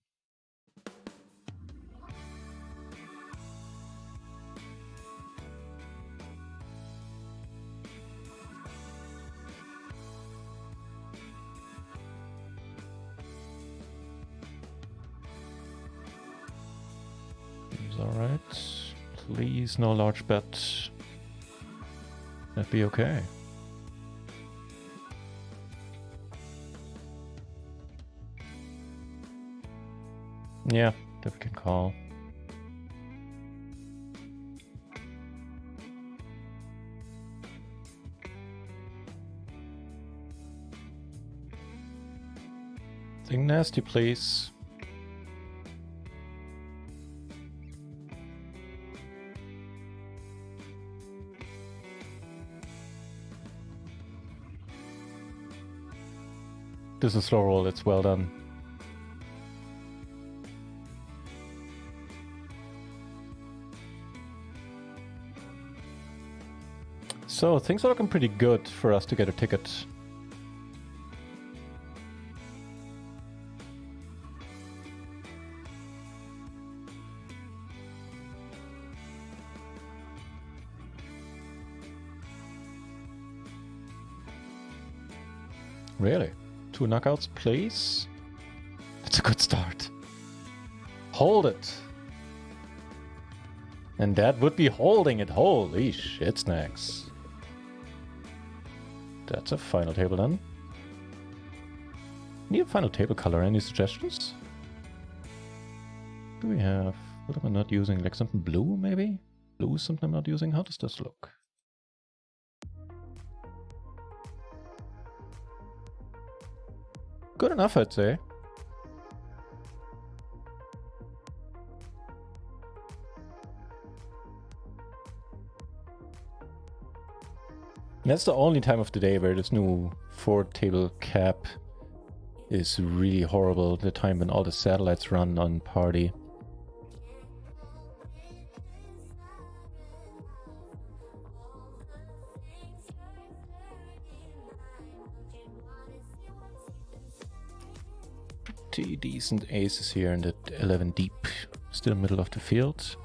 Alright. Please no large bet. That'd be okay. Yeah, that we can call. Thing nasty, please. This is slow roll, it's well done. So things are looking pretty good for us to get a ticket. Really? 2 knockouts, please? That's a good start. Hold it. And that would be holding it. Holy shit snacks. That's a final table then. Need a final table color. Any suggestions? Do we have... What am I not using? Like something blue maybe? Blue is something I'm not using. How does this look? Good enough, I'd say. That's the only time of the day where this new 4-table cap is really horrible. The time when all the satellites run on party. Pretty decent aces here in the 11 deep. Still middle of the field.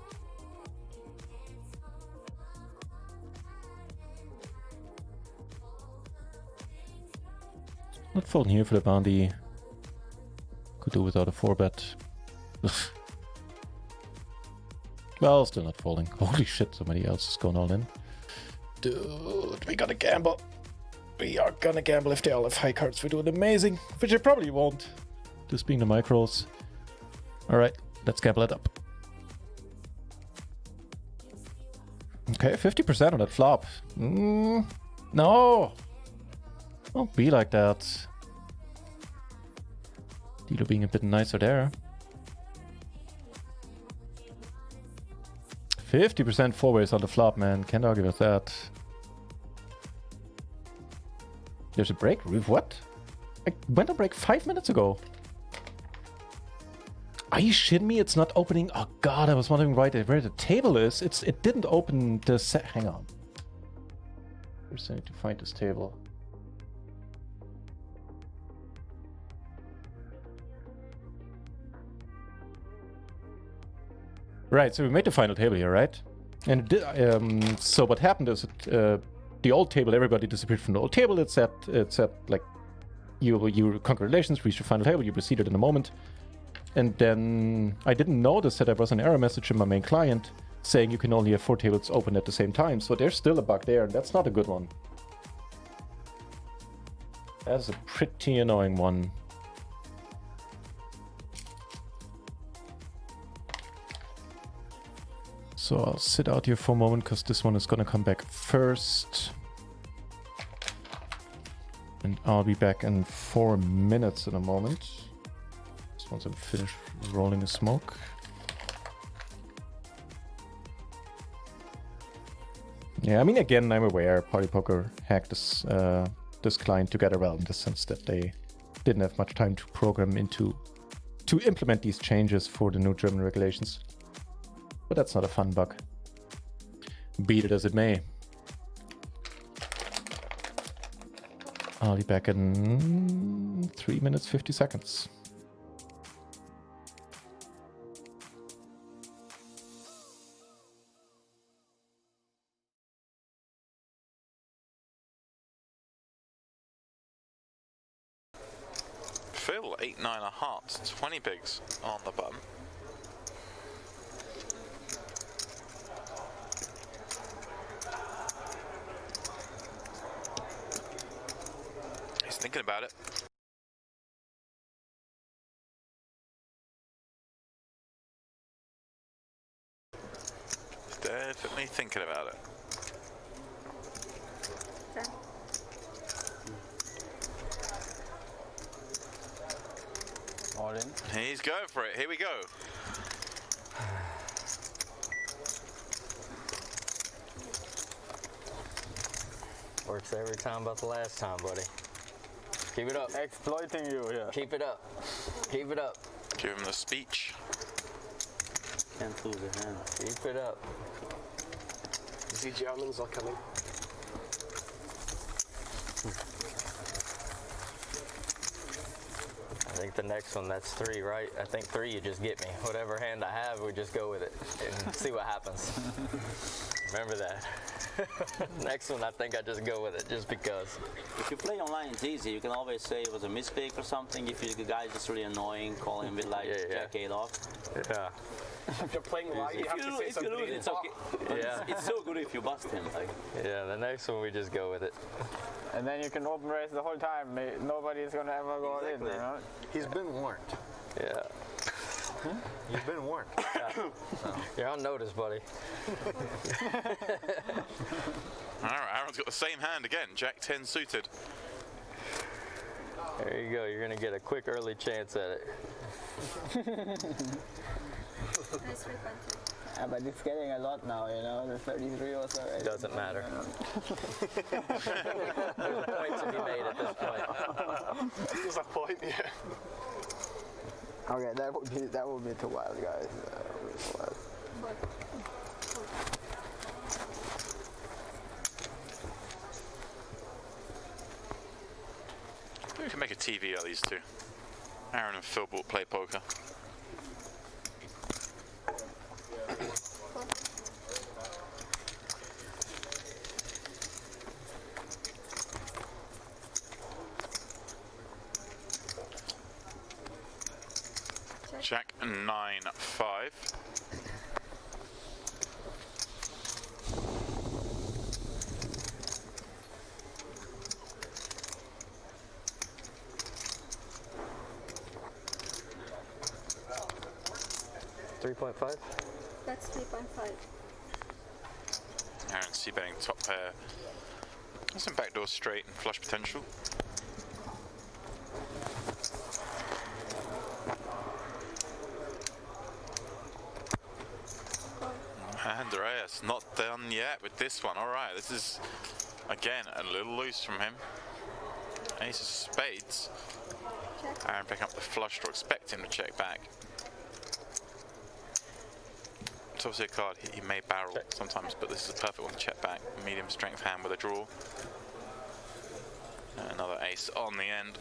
Not folding here for the bounty. Could do without a 4-bet. Well, still not folding. Holy shit, somebody else is going all in. Dude, we gotta gamble. We are gonna gamble if they all have high cards. We're doing amazing, which they probably won't. This being the micros. Alright, let's gamble it up. Okay, 50% on that flop. No! Don't be like that. Dilo being a bit nicer there. 50% four-ways on the flop, man. Can't argue with that. There's a break? What? I went on break 5 minutes ago. Are you shitting me? It's not opening. Oh god, I was wondering where the table is. It didn't open the set. Hang on. First I need to find this table. Right, so we made the final table here, right? And it did, so what happened is the old table, everybody disappeared from the old table. It said like, you congratulations, reached your final table, you proceeded in a moment. And then I didn't notice that there was an error message in my main client saying you can only have 4 tables open at the same time. So there's still a bug there, and that's not a good one. That's a pretty annoying one. So I'll sit out here for a moment because this one is gonna come back first. And I'll be back in 4 minutes in a moment. Just once I'm finished rolling the smoke. Yeah, I mean, again, I'm aware Party Poker hacked this client together well in the sense that they didn't have much time to program to implement these changes for the new German regulations. But that's not a fun bug. Beat it as it may. I'll be back in 3 minutes, 50 seconds. Phil, 8-9 of hearts, 20 bigs on the button. He's thinking about it. Definitely thinking about it. Okay. All in. He's going for it. Here we go. Works every time but the last time, buddy. Keep it up. Exploiting you, yeah. Keep it up. Keep it up. Give him the speech. Can't lose a hand. Keep it up. Die Germans are coming. I think the next one, that's 3, right? I think 3, you just get me. Whatever hand I have, we just go with it and see what happens. Remember that. Next one, I think I just go with it, just because. If you play online, it's easy. You can always say it was a mistake or something. If the guy is just really annoying, call him with like Jack 8 off. Yeah. If you're playing live, you have to say If you something. lose, it's okay. But it's so good if you bust him. Like. Yeah, the next one, we just go with it. And then you can open race the whole time. Nobody's gonna ever go in, you know? He's been warned. Yeah. You've been warned. You're on notice, buddy. Alright, Aaron's got the same hand again. Jack 10 suited. There you go. You're going to get a quick early chance at it. Nice free punch. Yeah, but it's getting a lot now, you know? The 33 or so. Doesn't matter. There's a point to be made at this point. There's a point, yeah. Okay, that would be too wild, guys. That would be too wild. We can make a TV out of these two. Aaron and Phil bought Play Poker. Jack 9-5. $3.5. That's 3.5. Aaron C betting top pair. That's some backdoor straight and flush potential. Andreas not done yet with this one. All right, this is again a little loose from him. Ace of spades. Aaron picking up the flush draw, expect him to check back. It's obviously a card he may barrel sometimes, but this is a perfect one to check back. Medium strength hand with a draw. And another ace on the end.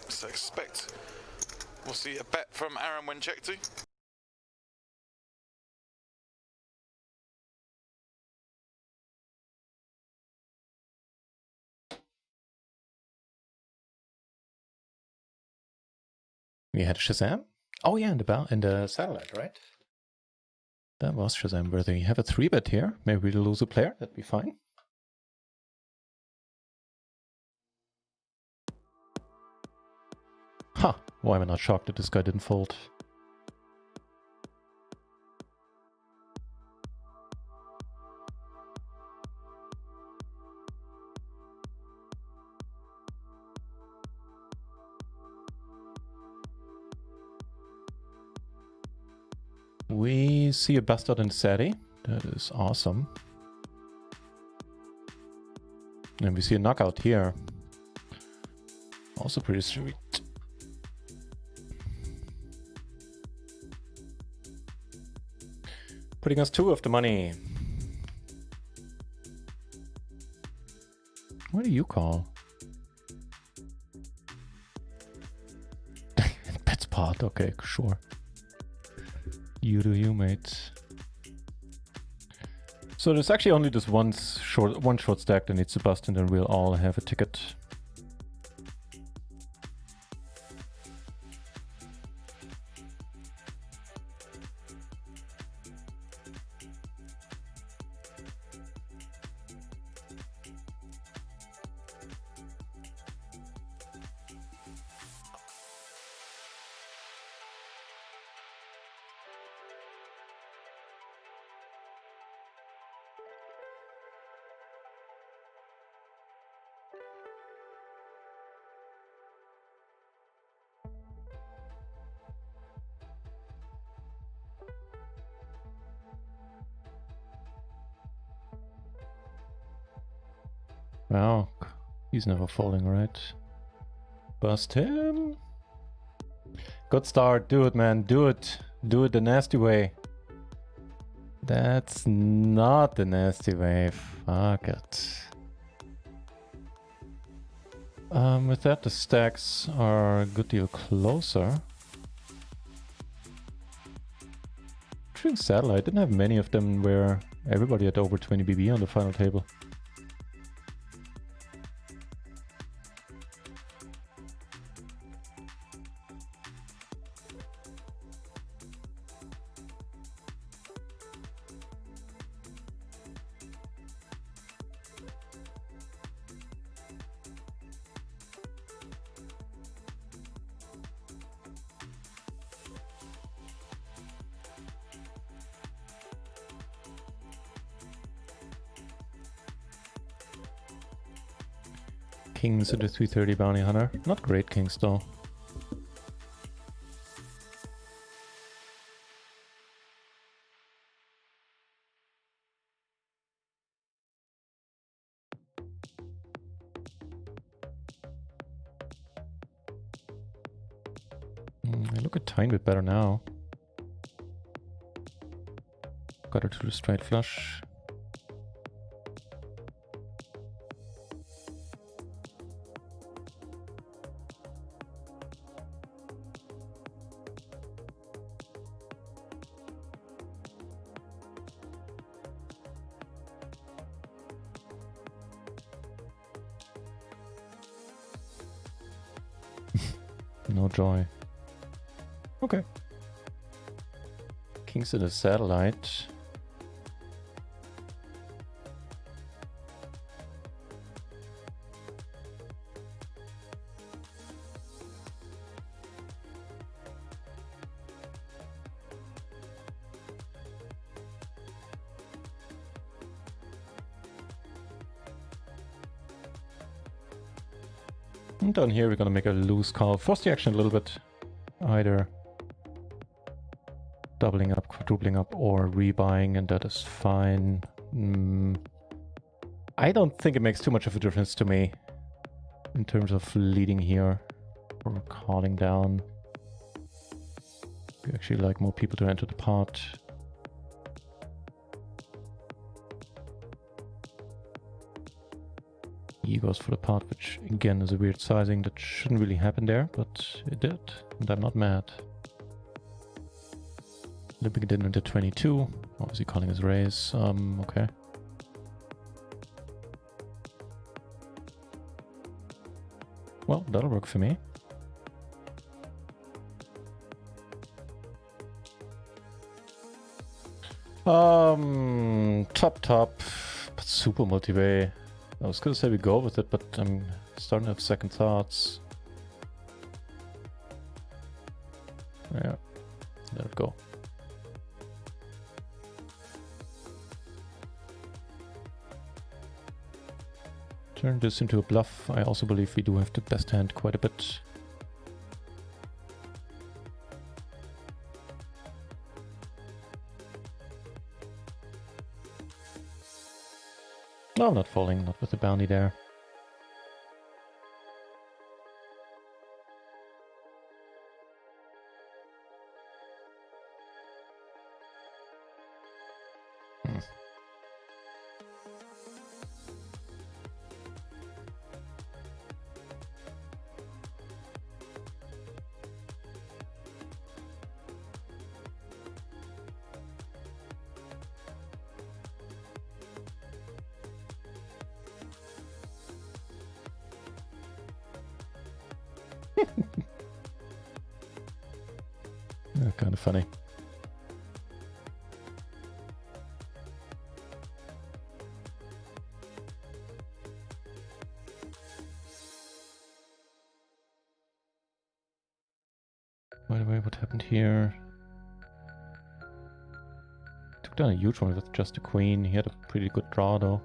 So expect we'll see a bet from Aaron when check to. We had Shazam? Oh yeah, in the satellite, right? That was Shazam worthy. You have a 3-bet here. Maybe we'll lose a player, that'd be fine. Huh, why am I not shocked that this guy didn't fold? We see a bastard in Seti. That is awesome. And we see a knockout here. Also pretty sweet. Putting us 2 of the money. What do you call? Bets pot, okay, sure. You do you, mate. So there's actually only this one short stack that needs to bust, and then we'll all have a ticket. Wow, he's never falling, right? Bust him. Good start. Do it, man. Do it. Do it the nasty way. That's not the nasty way. Fuck it. With that, the stacks are a good deal closer. True Satellite didn't have many of them where everybody had over 20 BB on the final table. Kings at the 330 bounty hunter. Not great kings though. I look a tiny bit better now. Got her to the straight flush. No joy. Okay. Kings to the satellite. And down here we're gonna make a loose call. Force the action a little bit. Either doubling up, quadrupling up, or rebuying, and that is fine. I don't think it makes too much of a difference to me in terms of leading here or calling down. We actually like more people to enter the pot. He goes for the pot, which again is a weird sizing that shouldn't really happen there, but it did, and I'm not mad. Limping it in into 22. Obviously calling his raise. Okay. Well, that'll work for me. Top, but super multi-way. I was gonna say we go with it, but I'm starting to have second thoughts. Yeah, let it go. Turn this into a bluff. I also believe we do have the best hand quite a bit. No, I'm not falling, not with the bounty there. Yeah, kind of funny. By the way, what happened here? Took down a huge one with just a queen. He had a pretty good draw though.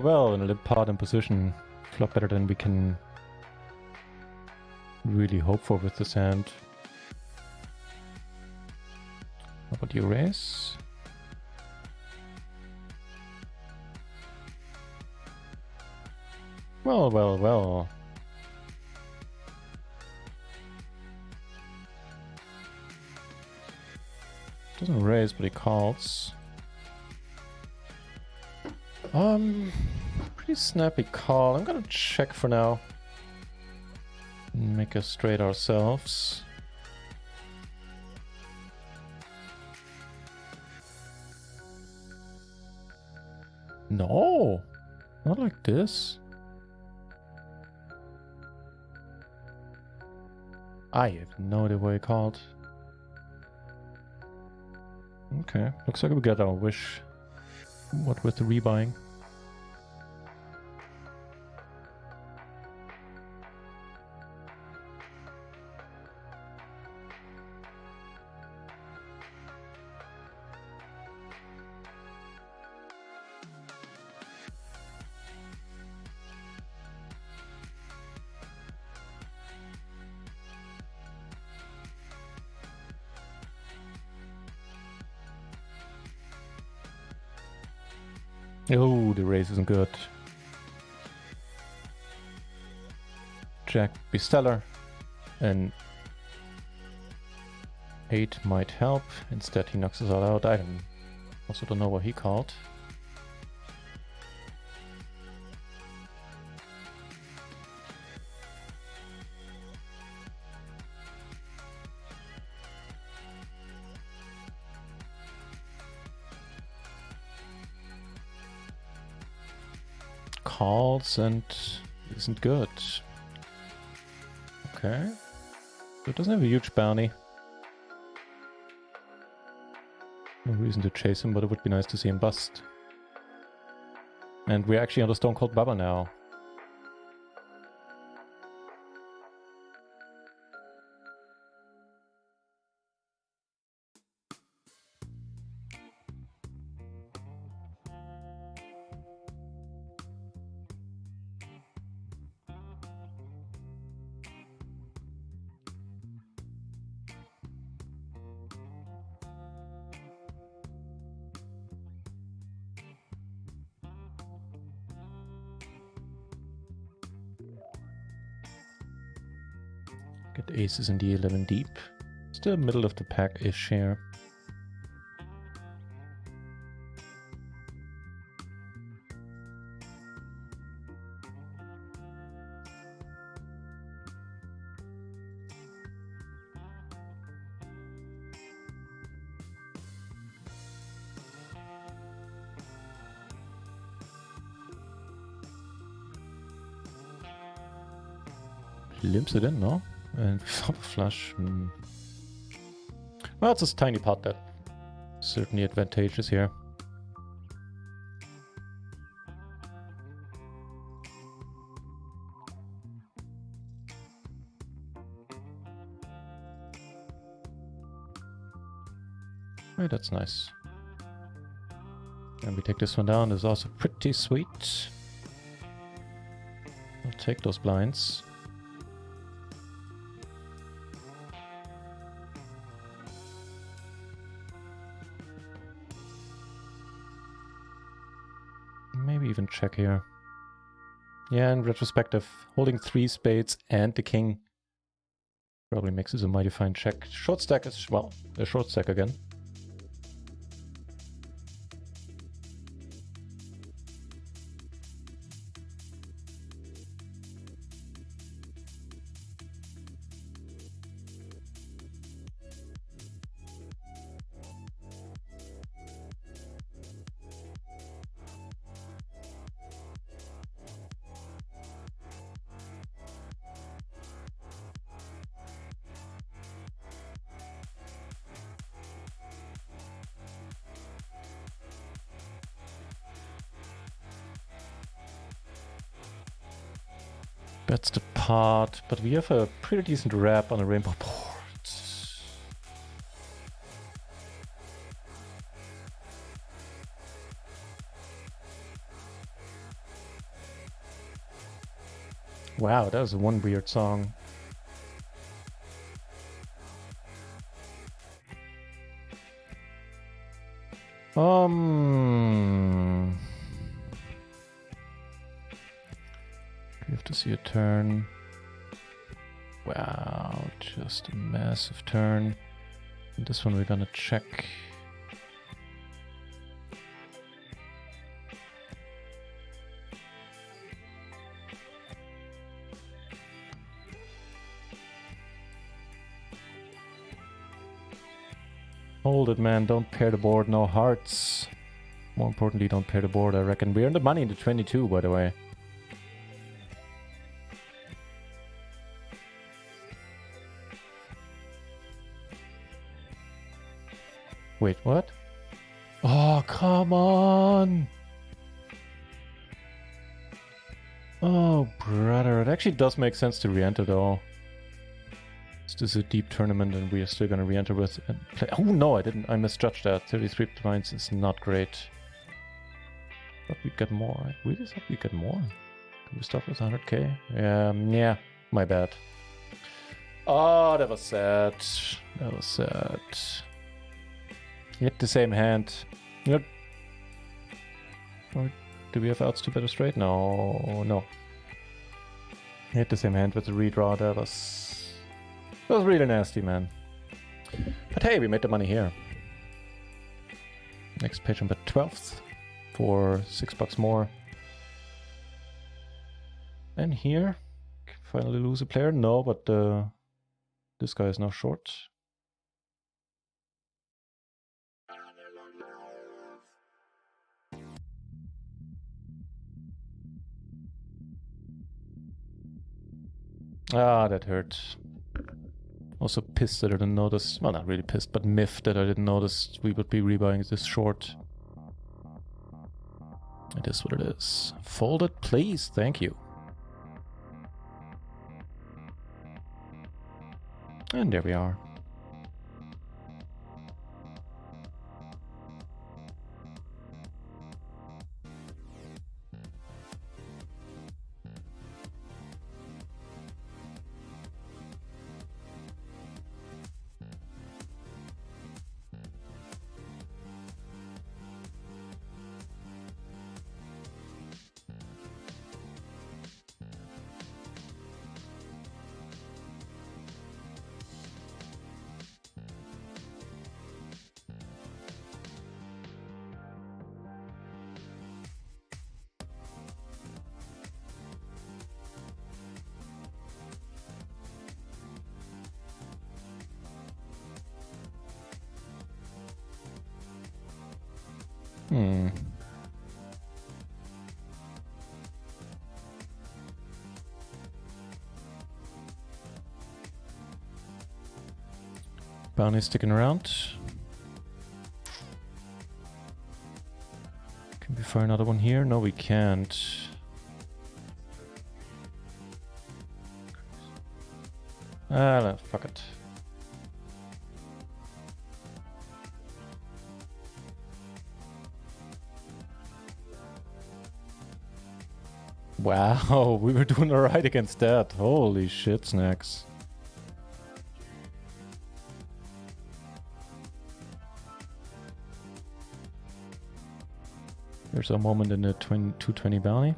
Well, in a limp part and position, flop better than we can really hope for with this hand. How about you raise? Well. Doesn't raise, but he calls. Pretty snappy call. I'm gonna check for now. Make us straight ourselves. No, not like this. I have no idea why he called. Okay, looks like we got our wish. What with the rebuying? Oh, the raise isn't good. Jack be stellar. And 8 might help. Instead he knocks us all out. I also don't know what he called. Calls and isn't good. Okay. So it doesn't have a huge bounty. No reason to chase him, but it would be nice to see him bust. And we're actually on the Stone Cold Baba now. Get aces in the 11 deep. Still middle of the pack-ish here. Limps it in, no? And flop a flush. Well, it's a tiny pot that certainly advantageous here. Right, that's nice. And we take this one down. It's also pretty sweet. I'll take those blinds. Maybe even check here. Yeah, in retrospective, holding 3 spades and the king probably makes this a mighty fine check. Short stack is, well, a short stack again. That's the pot, but we have a pretty decent wrap on a rainbow board. Wow, that was one weird song. We have to see a turn. Wow, just a massive turn. And this one we're gonna check. Hold it, man. Don't pair the board. No hearts. More importantly, don't pair the board, I reckon. We earned the money in the 22, by the way. Wait, what? Oh, come on! Oh, brother. It actually does make sense to re-enter, though. This is a deep tournament, and we are still gonna re-enter with and play. Oh, no, I didn't. I misjudged that. 33 blinds is not great. But we'd get more. I really thought we'd get more. Can we start with 100k? Yeah, my bad. Oh, that was sad. That was sad. Yet the same hand. Yep. Or do we have outs to better straight? No. Hit the same hand with the redraw. That was really nasty, man. But hey, we made the money here. Next page number 12th for $6 more. And here, finally lose a player. No, but this guy is now short. Ah, that hurt. Also pissed that I didn't notice. Well, not really pissed, but miffed that I didn't notice we would be rebuying this short. It is what it is. Fold it, please. Thank you. And there we are. Hmm. Bounty sticking around. Can we fire another one here? No, we can't. Ah, no, fuck it. Wow, we were doing alright against that. Holy shit, snacks. There's a moment in the 220 bounty.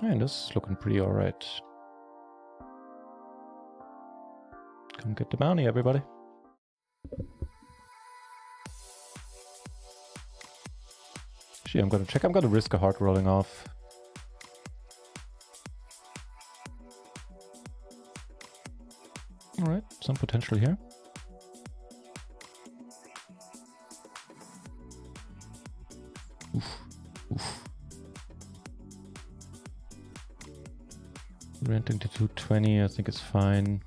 And this is looking pretty alright. Come get the bounty, everybody. Actually, I'm gonna check. I'm gonna risk a hard rolling off. Alright, some potential here. Oof. Oof. Renting to 220, I think it's fine.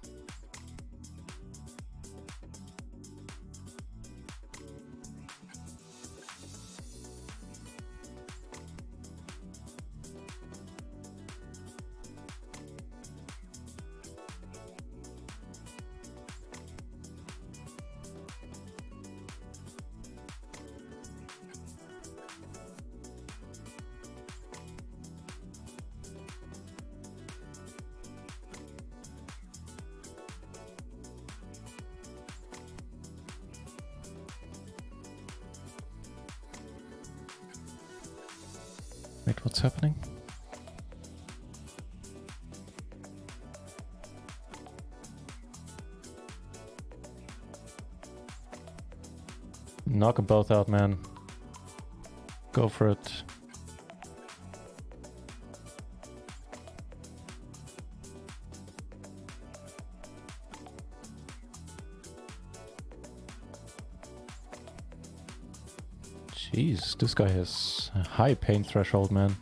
Wait, what's happening? Knock them both out, man. Go for it. Jeez, this guy has a high pain threshold, man.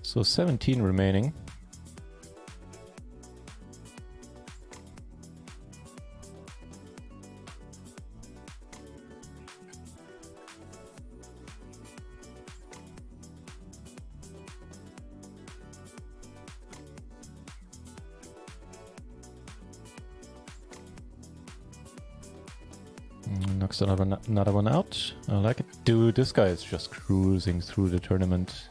So 17 remaining. Knocks another one out. I like it. Dude, this guy is just cruising through the tournament.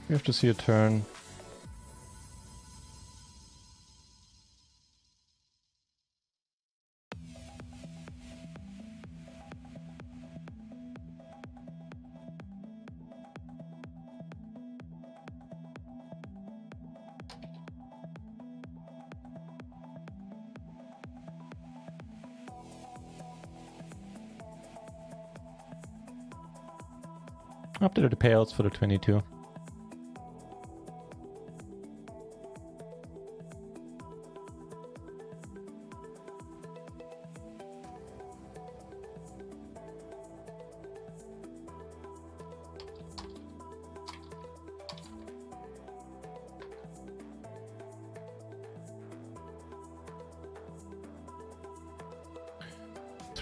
We have to see a turn. Updated the payouts for the 22.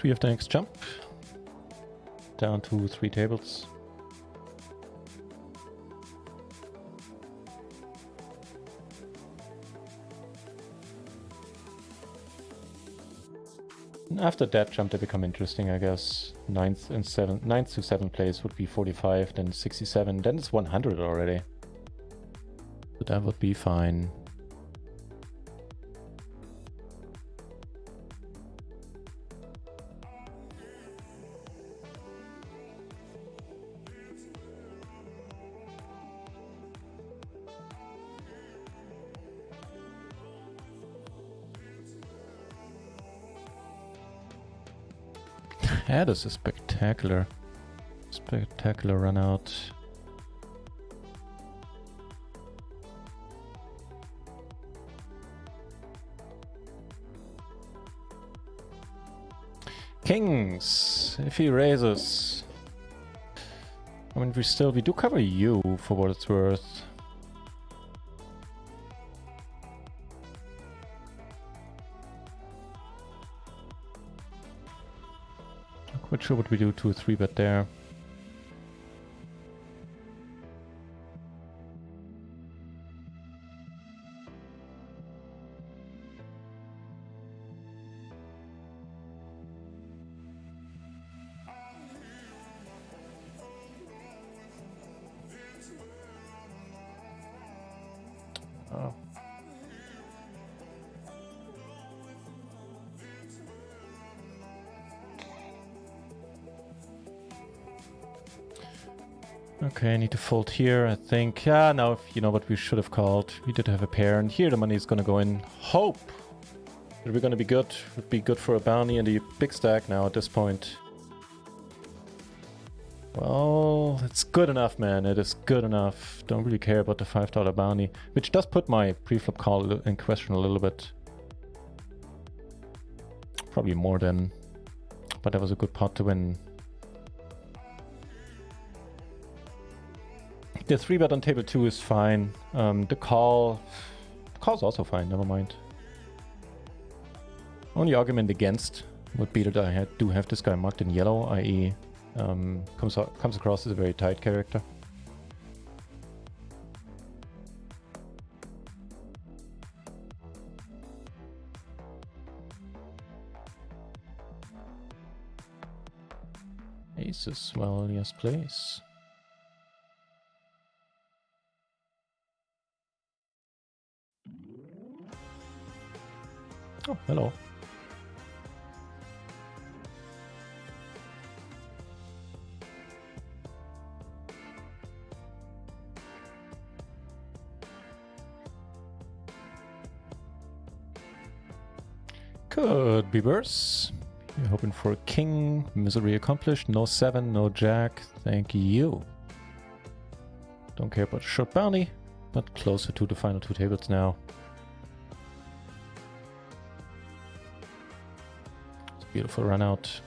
3 of the next jump. Down to 3 tables. And after that jump they become interesting, I guess. 9th to 7th place would be 45, then 67, then it's 100 already. So that would be fine. That is a spectacular run out. Kings, if he raises. I mean, we do cover you for what it's worth. Quite sure what we do to a 3-bet there. Oh. Okay, I need to fold here, I think. Yeah, now you know what we should have called. We did have a pair, and here the money is gonna go in. Hope that we're gonna be good. Would be good for a bounty and a big stack now at this point. Well, it's good enough, man. It is good enough. Don't really care about the $5 bounty, which does put my pre-flop call in question a little bit. Probably more than, but that was a good pot to win. The 3-bet on table 2 is fine. The call's also fine, never mind. Only argument against would be that I do have this guy marked in yellow, i.e. Comes across as a very tight character. Aces, well, yes, please. Oh, hello. Could be worse. You're hoping for a king. Misery accomplished. No 7, no jack. Thank you. Don't care about short bounty, but closer to the final 2 tables now. It's a beautiful run out.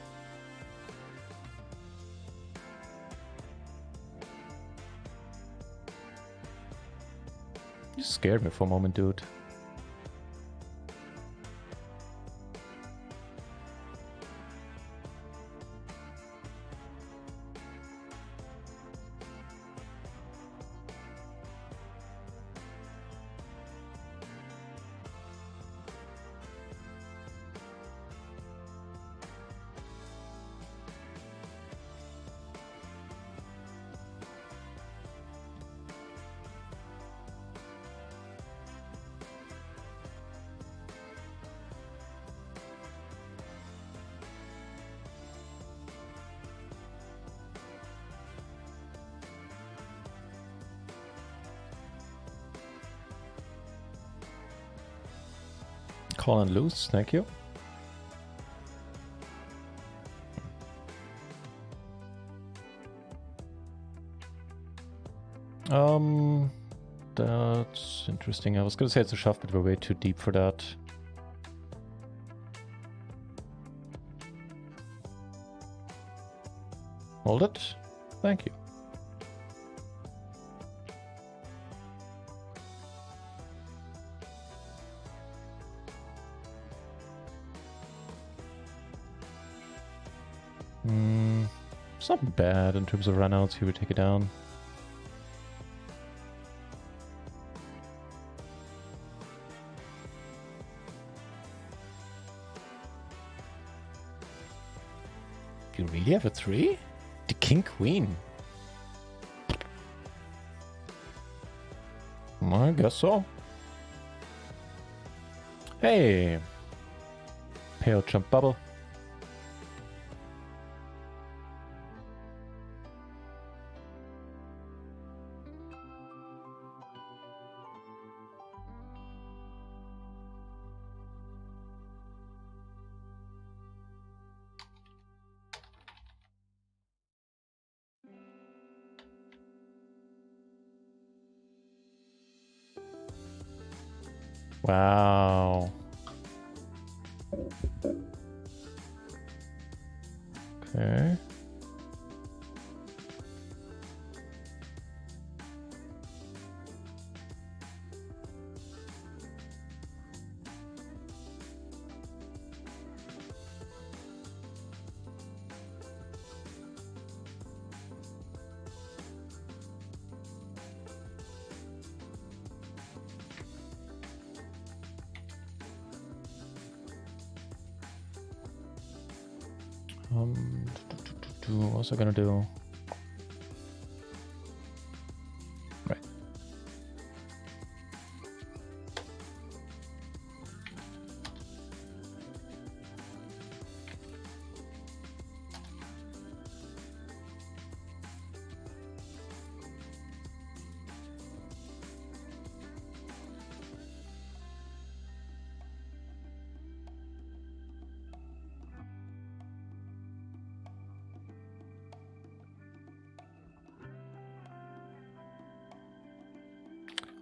You scared me for a moment, dude. Call and lose, thank you. That's interesting. I was gonna say it's a shove, but we're way too deep for that. Hold it. Thank you. It's not bad in terms of runouts. He would take it down. Do you really have a 3? The king queen. I guess so. Hey. Pale jump bubble. Wow. Okay. What's I gonna do? Right.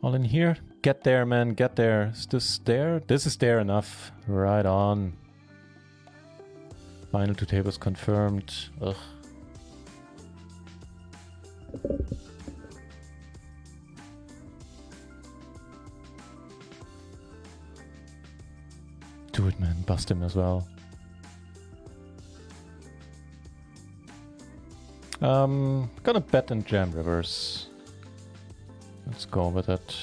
All in here. Get there, man. Get there. Is this there? This is there enough. Right on. Final 2 tables confirmed. Ugh. Do it, man. Bust him as well. Gonna bet and jam rivers. Let's go with it.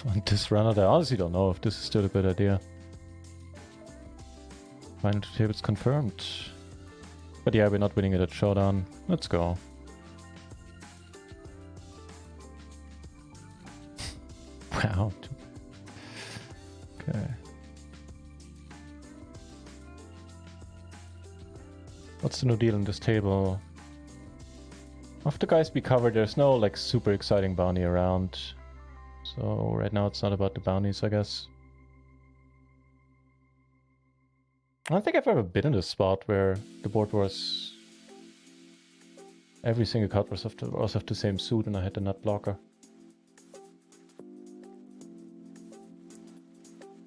On this run, I honestly don't know if this is still a good idea. Final 2 tables confirmed. But yeah, we're not winning it at showdown. Let's go. Wow. Okay. What's the new deal on this table? Of the guys we covered, there's no like super exciting bounty around. So right now it's not about the bounties, I guess. I don't think I've ever been in this spot where the board was... Every single card was of the same suit and I had the nut blocker.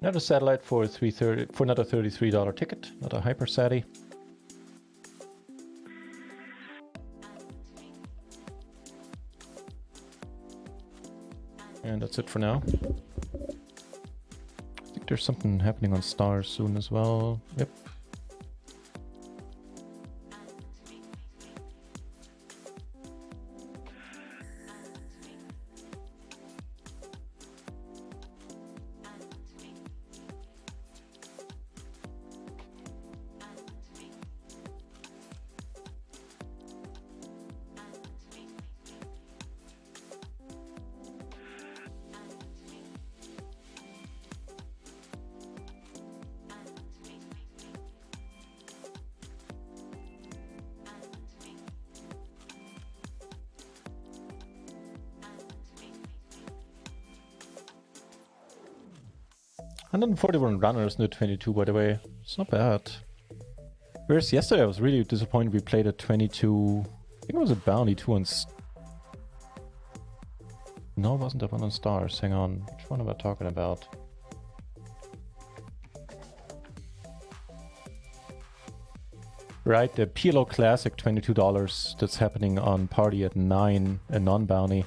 Another satellite for another $33 ticket, not a hyper satty. And that's it for now. I think there's something happening on stars soon as well. Yep. $141 runners, new 22 by the way. It's not bad. Whereas yesterday I was really disappointed we played at 22. I think it was a bounty too on... No, it wasn't that one on stars. Hang on. Which one am I talking about? Right, the PLO Classic, $22. That's happening on party at 9, a non-bounty.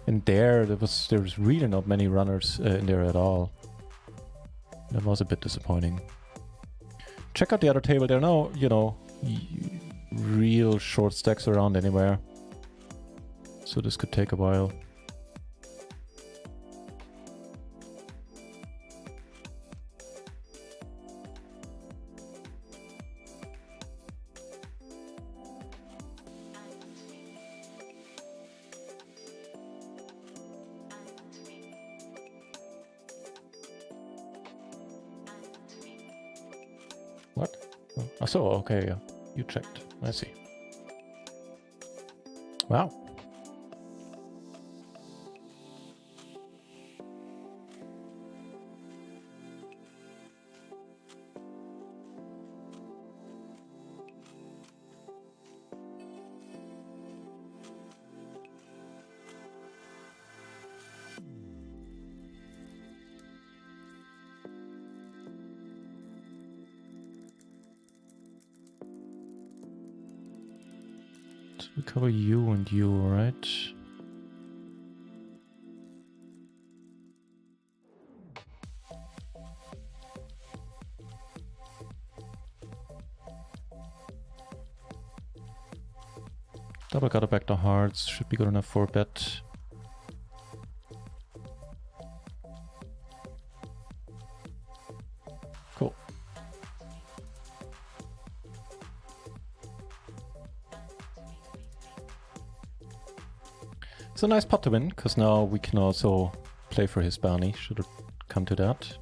in there was really not many runners in there at all. That was a bit disappointing. Check out the other table. There are no, you know, real short stacks around anywhere. So this could take a while. What? Oh, so okay, yeah. You checked. I see. Wow. We cover you and you, right? Double gutter back to hearts should be good enough for a bet. Cool. It's a nice pot to win, because now we can also play for his bounty, should it come to that.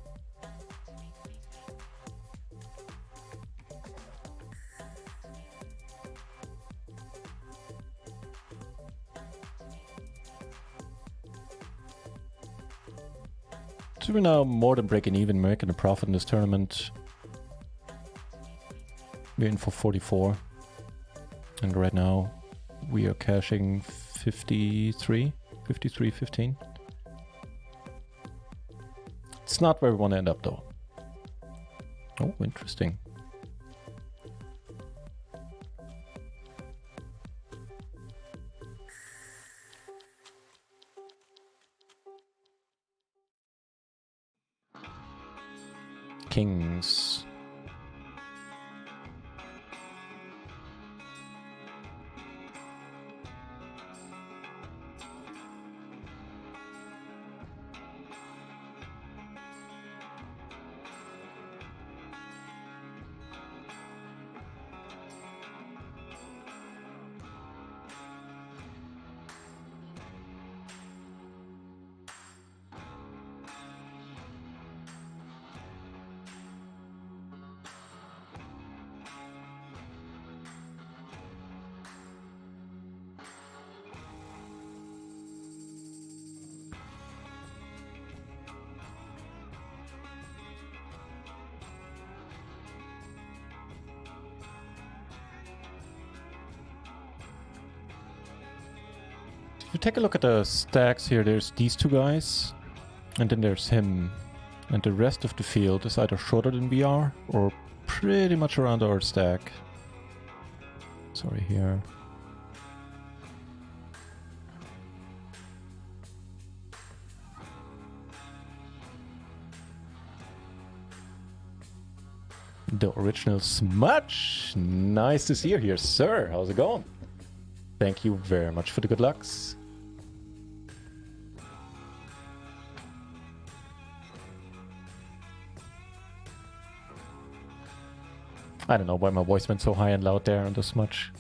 So we're now more than breaking even, making a profit in this tournament. We're in for 44. And right now we are cashing 53.15. It's not where we want to end up though. Oh, interesting. Kings. If you take a look at the stacks here, there's these two guys, and then there's him. And the rest of the field is either shorter than we are, or pretty much around our stack. Sorry, here. The original Smudge! Nice to see you here, sir. How's it going? Thank you very much for the good lucks. I don't know why my voice went so high and loud there on the Smudge.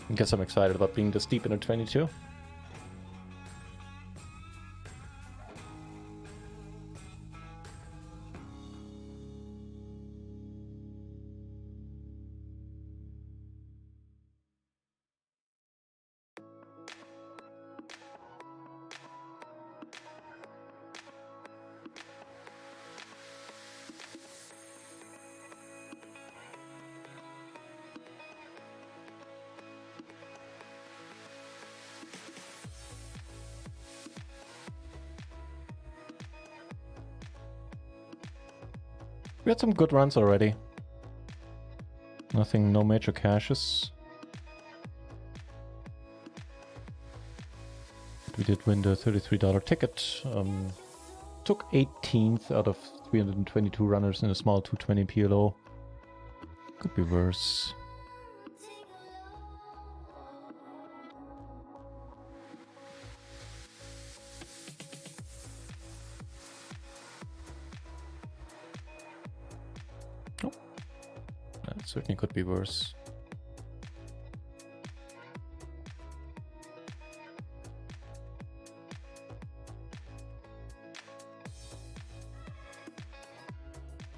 I guess I'm excited about being this deep in a 22. We had some good runs already. Nothing, no major cashes. we did win the $33 ticket. Took 18th out of 322 runners in a small 220 PLO. Could be worse. Oh, that certainly could be worse.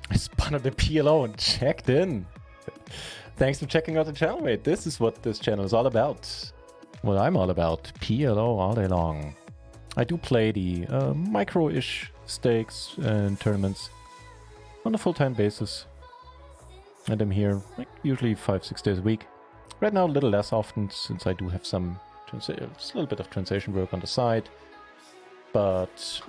I spotted the PLO and checked in. Thanks for checking out the channel, mate. This is what this channel is all about. What I'm all about. PLO all day long. I do play the micro-ish stakes and tournaments on a full-time basis. And I'm here like usually 5-6 days a week. Right now a little less often since I do have some just a little bit of translation work on the side. But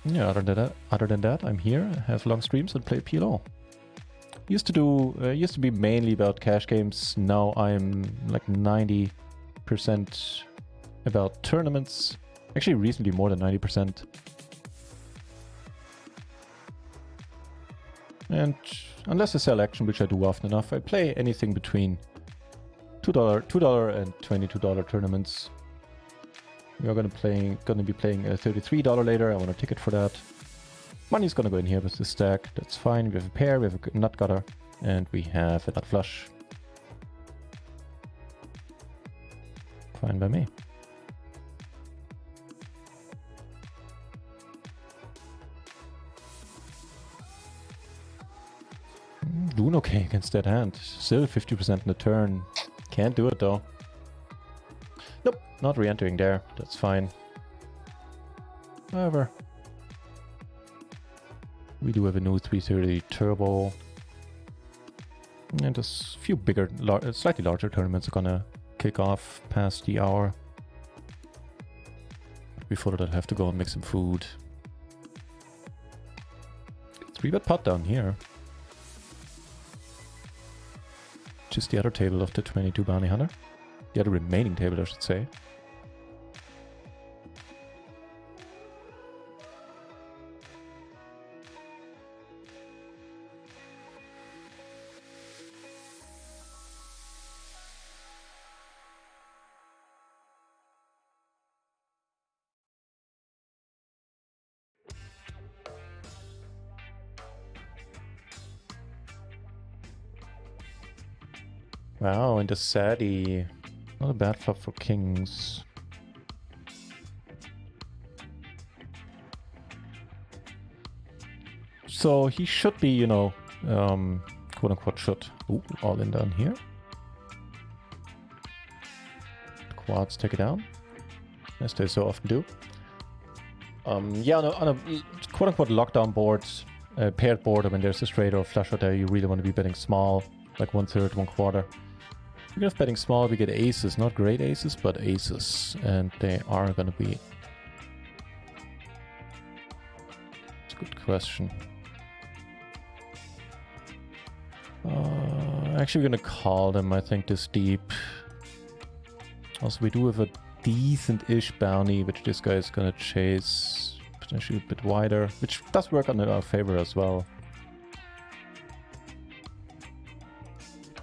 yeah, other than that, I'm here. I have long streams and play PLO. Used to be mainly about cash games. Now I'm like 90% about tournaments. Actually, recently more than 90%. And unless I sell action, which I do often enough, I play anything between $2 and $22 tournaments. We are gonna be playing a $33 later. I want a ticket for that. Money's gonna go in here with this stack. That's fine. We have a pair, we have a nut gutter, and we have a nut flush. Fine by me. Doing okay against that hand. Still 50% in the turn. Can't do it though. Nope, not re-entering there. That's fine. However, we do have a new 330 turbo. And a few bigger, slightly larger tournaments are gonna kick off past the hour. Before that, I'll have to go and make some food. 3-bet pot down here. Just the other table of the 22 bounty hunter. The other remaining table, I should say. Wow, and the Sadie. Not a bad flop for kings. So he should be, you know, quote unquote should. Ooh, all in down here. Quads take it down, as they so often do. Yeah, on a quote unquote lockdown board, paired board, when there's a straight or flush out there, you really want to be betting small, like 1/3, 1/4. Even if betting small, we get aces, not great aces, but aces, and they are going to be. It's a good question. Actually, we're going to call them, I think, this deep. Also, we do have a decent-ish bounty, which this guy is going to chase potentially a bit wider, which does work on our favor as well.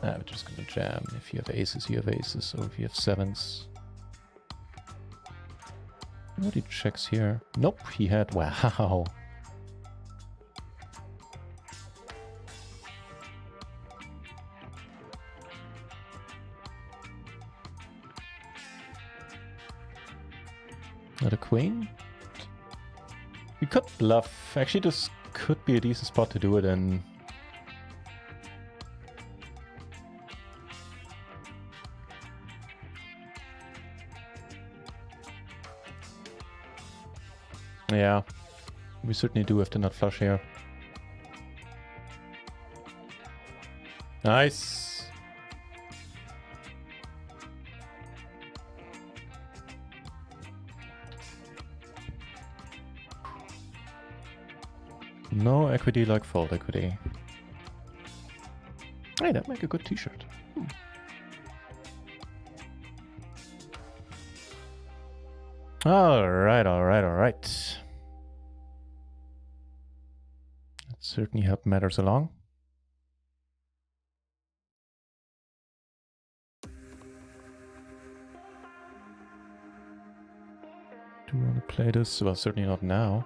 We're just gonna jam. If you have aces, you have aces, or if you have sevens. What he checks here? Nope, he had. Wow. Not a queen. We could bluff. Actually, this could be a decent spot to do it in. Yeah, we certainly do have the nut flush here. Nice. No equity like fold equity. Hey, that make a good t-shirt. Alright, alright, alright. That certainly helped matters along. Do you want to play this? Well, certainly not now.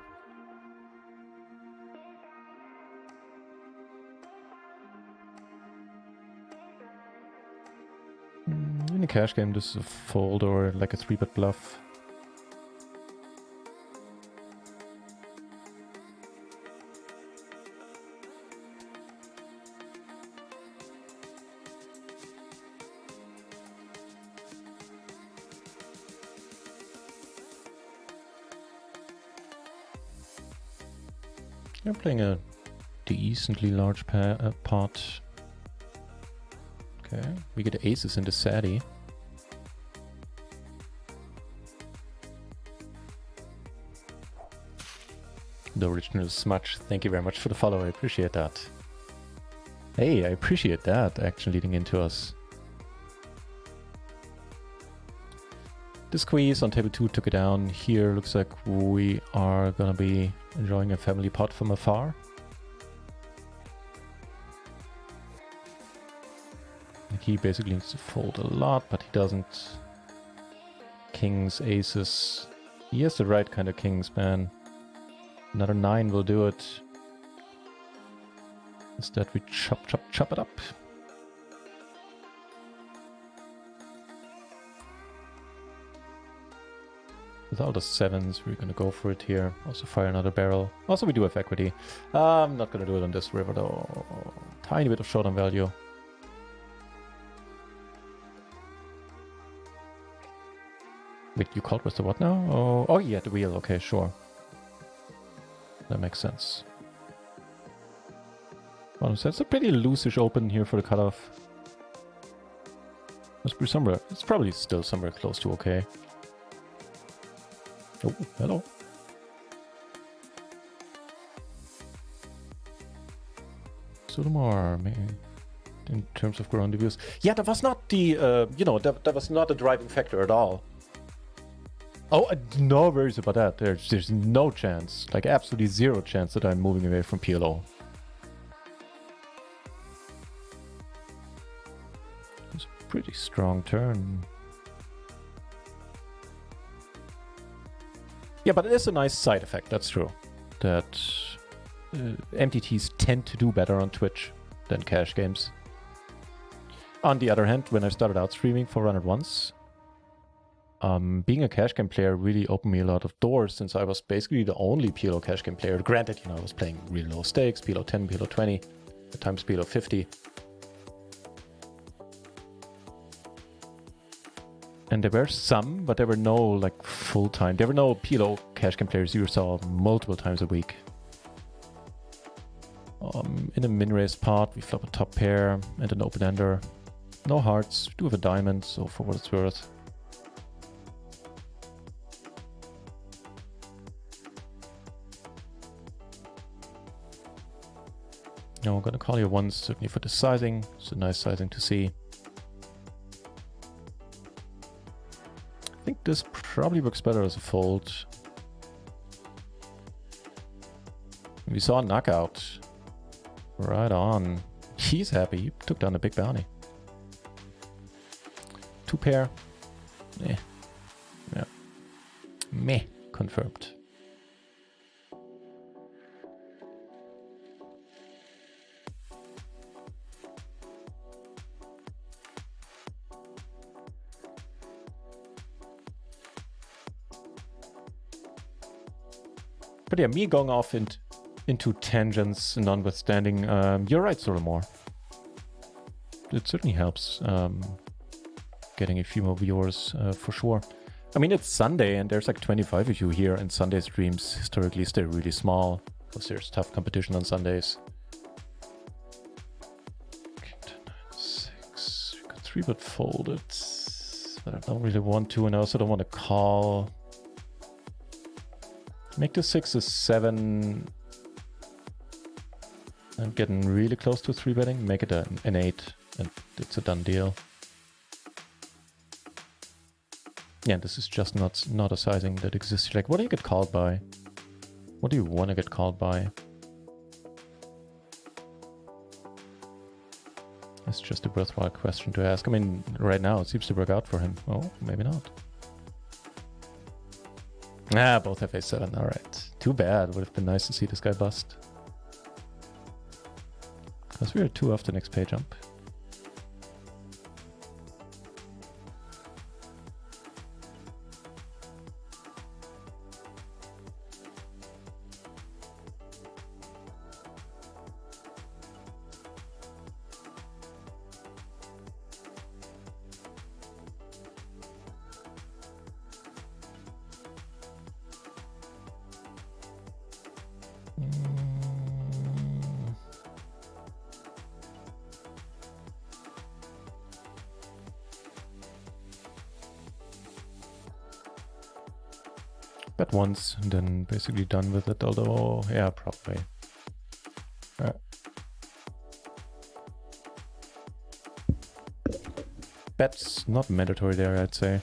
In a cash game, this is a fold or like a 3-bet bluff. You're playing a decently large pot. Okay, we get aces into Sadie. The original smudge. Thank you very much for the follow. I appreciate that. Hey, I appreciate that action leading into us. The squeeze on table 2 took it down. Here looks like we are gonna be enjoying a family pot from afar. He basically needs to fold a lot, but he doesn't. Kings, aces. He has the right kind of kings, man. Another 9 will do it. Instead we chop it up. With all the 7s, we're gonna go for it here. Also fire another barrel. Also we do have equity. I'm not gonna do it on this river though. Tiny bit of showdown value. Wait, you called with the what now? Oh yeah, the wheel. Okay, sure. That makes sense. Bottom set. It's a pretty loose-ish open here for the cutoff. Must be somewhere. It's probably still somewhere close to okay. Oh, hello. Sotomar, in terms of ground views. Yeah, that was not the, you know, that was not a driving factor at all. Oh, no worries about that. There's no chance, like absolutely zero chance that I'm moving away from PLO. It's a pretty strong turn. Yeah, but it is a nice side effect, that's true. That MTTs tend to do better on Twitch than cash games. On the other hand, when I started out streaming for Run It Once, being a cash game player really opened me a lot of doors, since I was basically the only PLO cash game player. Granted, you know, I was playing really low stakes, PLO 10, PLO 20, at times PLO 50. And there were some, but there were no like full-time. There were no PLO cash game players you saw multiple times a week. In a min-raise pot, we flop a top pair and an open-ender. No hearts, we do have a diamond, so for what it's worth. Now I'm gonna call you once, certainly for the sizing. It's a nice sizing to see. I think this probably works better as a fold. We saw a knockout. Right on. He's happy. He took down a big bounty. 2 pair. Eh. Yeah. Meh. Confirmed. But yeah, me going off into tangents notwithstanding, you're right, Solomore. It certainly helps getting a few more viewers for sure. I mean, it's Sunday and there's like 25 of you here, and Sunday streams historically stay really small because there's tough competition on Sundays. 6. We got 3-bet folded, but I don't really want to, and I also don't want to call. Make the 6 a 7. I'm getting really close to 3-betting. Make it an 8, and it's a done deal. Yeah, this is just not a sizing that exists. Like, what do you get called by? What do you want to get called by? It's just a worthwhile question to ask. I mean, right now it seems to work out for him. Oh, maybe not. Ah, both have a7. All right. Too bad. Would have been nice to see this guy bust. Because we are 2 off the next page jump. Bet once and then basically done with it, although, yeah, probably. Bet's not mandatory there, I'd say.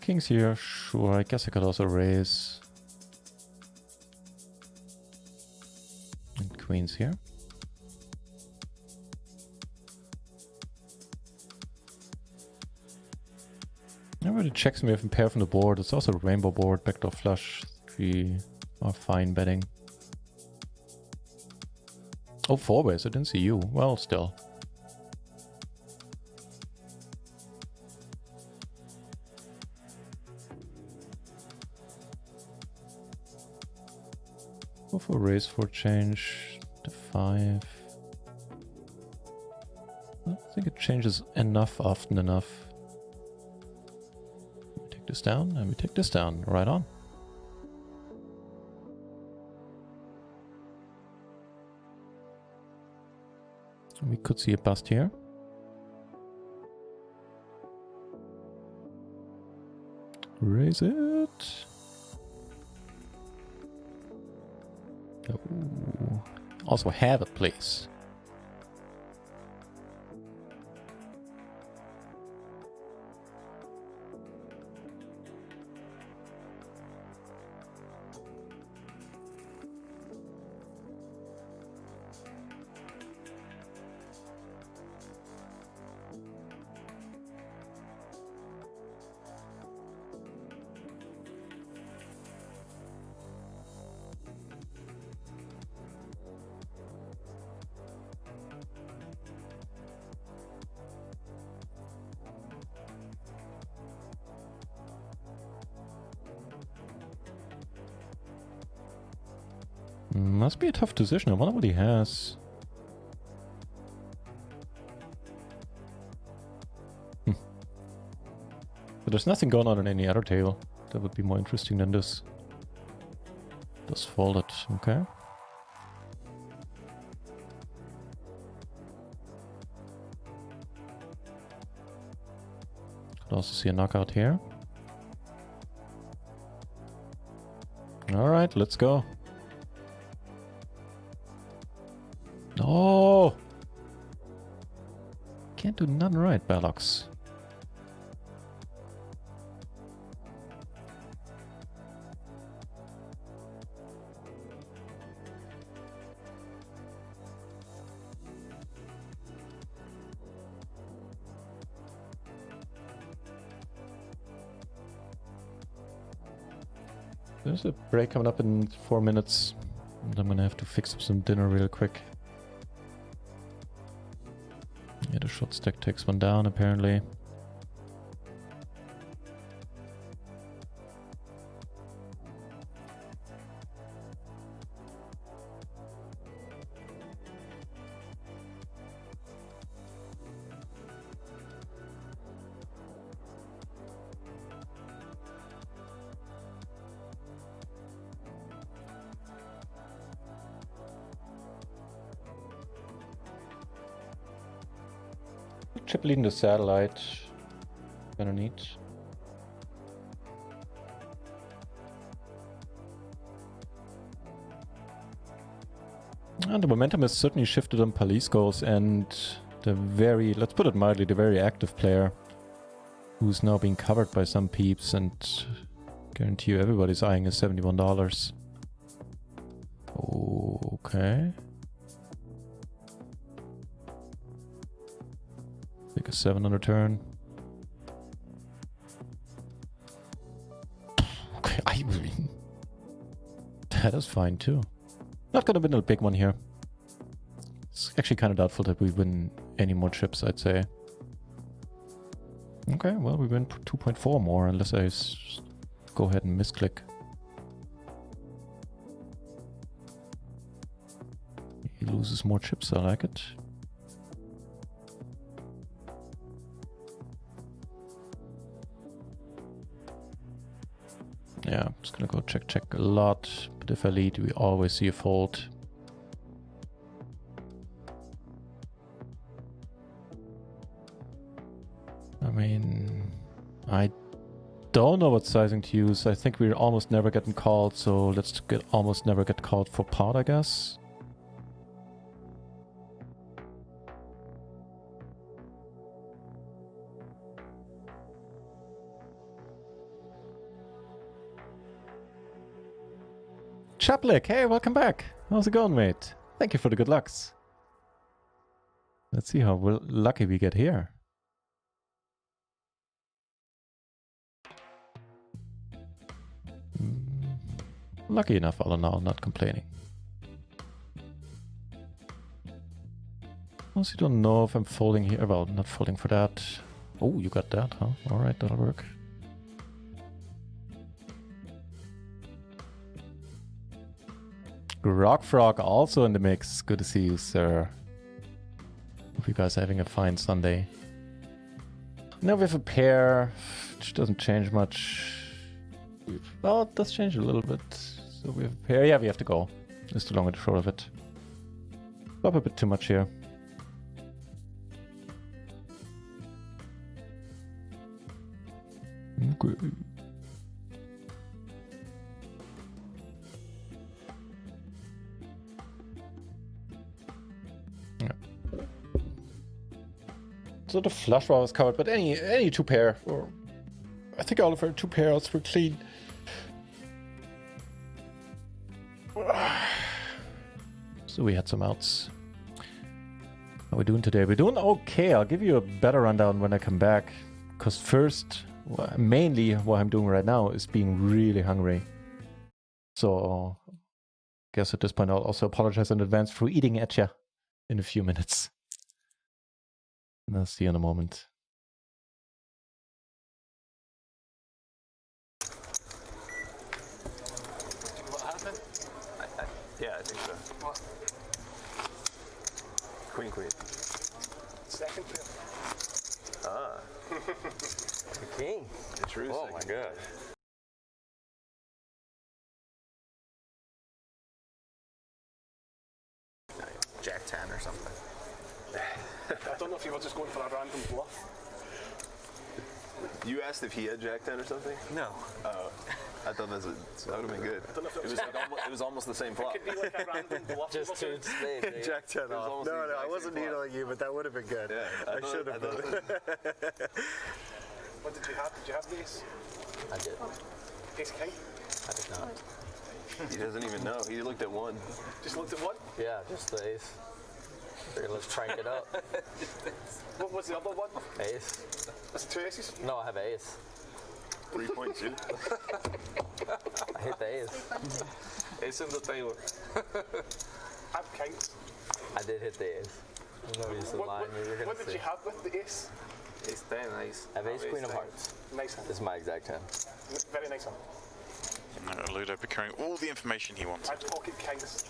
Kings here, sure. I guess I could also raise. And queens here. Everybody checks me if I'm pair from the board. It's also a rainbow board, backdoor flush. 3 are fine betting. Oh, 4 ways. I didn't see you. Well, still. Go for raise for change to 5. I think it changes enough often enough. We take this down and we take this down. Right on. We could see a bust here. Raise it. Ooh. Also have it, please. Must be a tough decision. I wonder what he has. But there's nothing going on any other table. That would be more interesting than this. Just fold it, okay. Could also see a knockout here. Alright, let's go. No! Can't do none right, Ballox. There's a break coming up in 4 minutes. And I'm gonna have to fix up some dinner real quick. Yeah, the shot stack takes one down apparently. Chip leading the satellite. Gonna need. And the momentum has certainly shifted on police goals and the very, let's put it mildly, the very active player who's now being covered by some peeps, and guarantee you everybody's eyeing his $71. Okay. Take a 7 on the turn. Okay, I mean, that is fine too. Not gonna win a big one here. It's actually kind of doubtful that we win any more chips, I'd say. Okay, well, we win 2.4 more unless I go ahead and misclick. He loses more chips, I like it. Yeah, I'm just gonna go check a lot, but if I lead, we always see a fold. I mean, I don't know what sizing to use. I think we're almost never getting called, so let's almost never get called for pot, I guess. Chaplik, hey, welcome back. How's it going, mate? Thank you for the good lucks. Let's see how lucky we get here. Lucky enough, all in all, not complaining. Honestly, don't know if I'm folding here. Well, not folding for that. Oh, you got that, huh? Alright, that'll work. Rock Frog also in the mix. Good to see you, sir. Hope you guys are having a fine Sunday. Now we have a pair, which doesn't change much. Well, it does change a little bit. So we have a pair. Yeah, we have to go. Just the long and short of it. Flop a bit too much here. Okay. So the flush draw was covered, but any two pair, or I think all of our two pairs were clean. So we had some outs. How are we doing today? We're doing okay. I'll give you a better rundown when I come back. Because first, mainly what I'm doing right now is being really hungry. So I guess at this point I'll also apologize in advance for eating at ya in a few minutes. And I'll see you in a moment. What happened? Yeah, I think so. What? Queen. Second pair. Ah. The king. The true Oh my god. Jack 10 or something. I don't know if you were just going for a random bluff. You asked if he had Jack 10 or something? No. I thought that would have been good. I don't know if It was almost the same flop. It could be like a random bluff. Just two spades. Jack 10 off. No, I wasn't needling you, but that would have been good. Yeah, I should have done it. What did you have? Did you have these? I did. Ace king? I did not. He doesn't even know. He looked at one. Just looked at one? Yeah, just the ace. Figured let's crank it up. What was the other one? Ace. That's two aces? No, I have ace. 3.2. I hit the ace. Ace in the table. I've kings. I did hit the ace. I know you said line. What did you have with the ace? Ace 10, nice. I have ace queen of hearts. Nice one. This is my exact hand. Very nice one. Ludo procuring all the information he wants. I have pocket kings.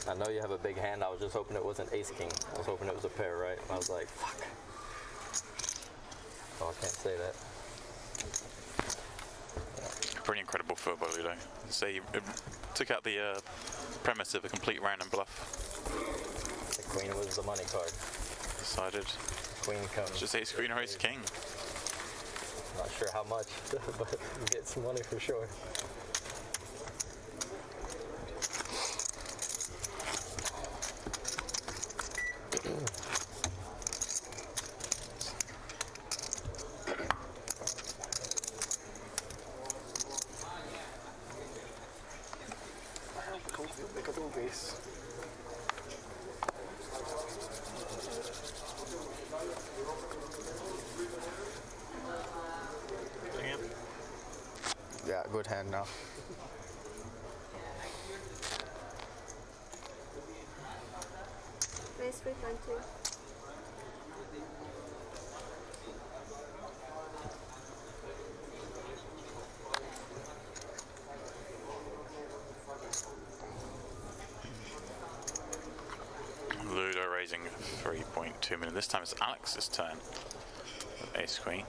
I know you have a big hand. I was just hoping it wasn't ace king. I was hoping it was a pair, right? And I was like, fuck. Oh, I can't say that. Pretty incredible football, Ludo. So you took out the premise of a complete random bluff. The queen was the money card. Decided Queen comes. just ace queen or ace king. Not sure how much, but you get some money for sure. Base. Yeah, good hand now. Raise 3.2. Ludo raising 3.2 million. This time it's Alex's turn with ace queen.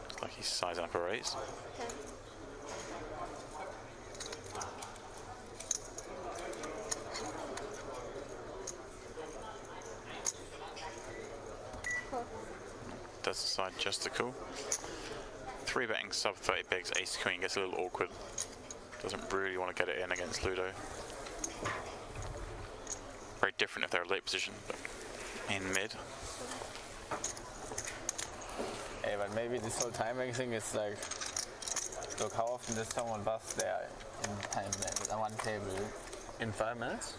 Looks like he's sizing up a raise. 10. Call. Does decide just to call. 3-betting sub 30 bigs, ace queen gets a little awkward. Doesn't really want to get it in against Ludo. Very different if they're a late position, but in mid. Hey, but maybe this whole timing thing is like, look, how often does someone bust there in time at one table? In 5 minutes?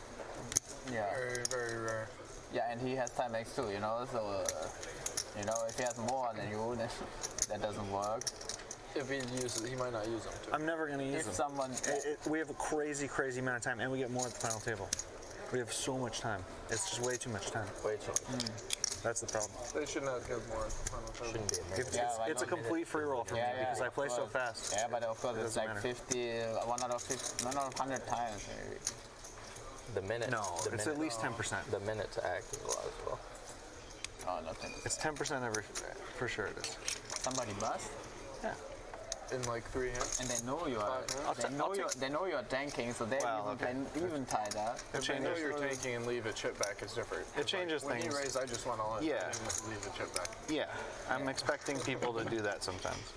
Yeah. Very, very rare. Yeah, and he has timex too, you know, so, you know, if he has more than you, then that doesn't work. If he uses it, he might not use them. I'm never going to use If them. someone, We have a crazy, crazy amount of time, and we get more at the final table. We have so much time. It's just way too much time. Way too much. That's the problem. They should not give more at the final table. Shouldn't be a minute. It's a complete free roll for me because I play so fast. yeah, but of course it's doesn't like matter. 50, 1 out of 50, 1 out of 100 times maybe. The minute. No, the it's minute, at least 10%. The minute to act is a lot as well. Oh, nothing. It's 10% every, for sure it is. Somebody bust, In like 3 hands. and they know you are. They know you're tanking, so they Well, even tighter. If they know you're taking and leave a chip back, it's different. It changes When things. you raise, I just went all in. Yeah. I didn't leave a chip back. Yeah, I'm expecting people to do that sometimes.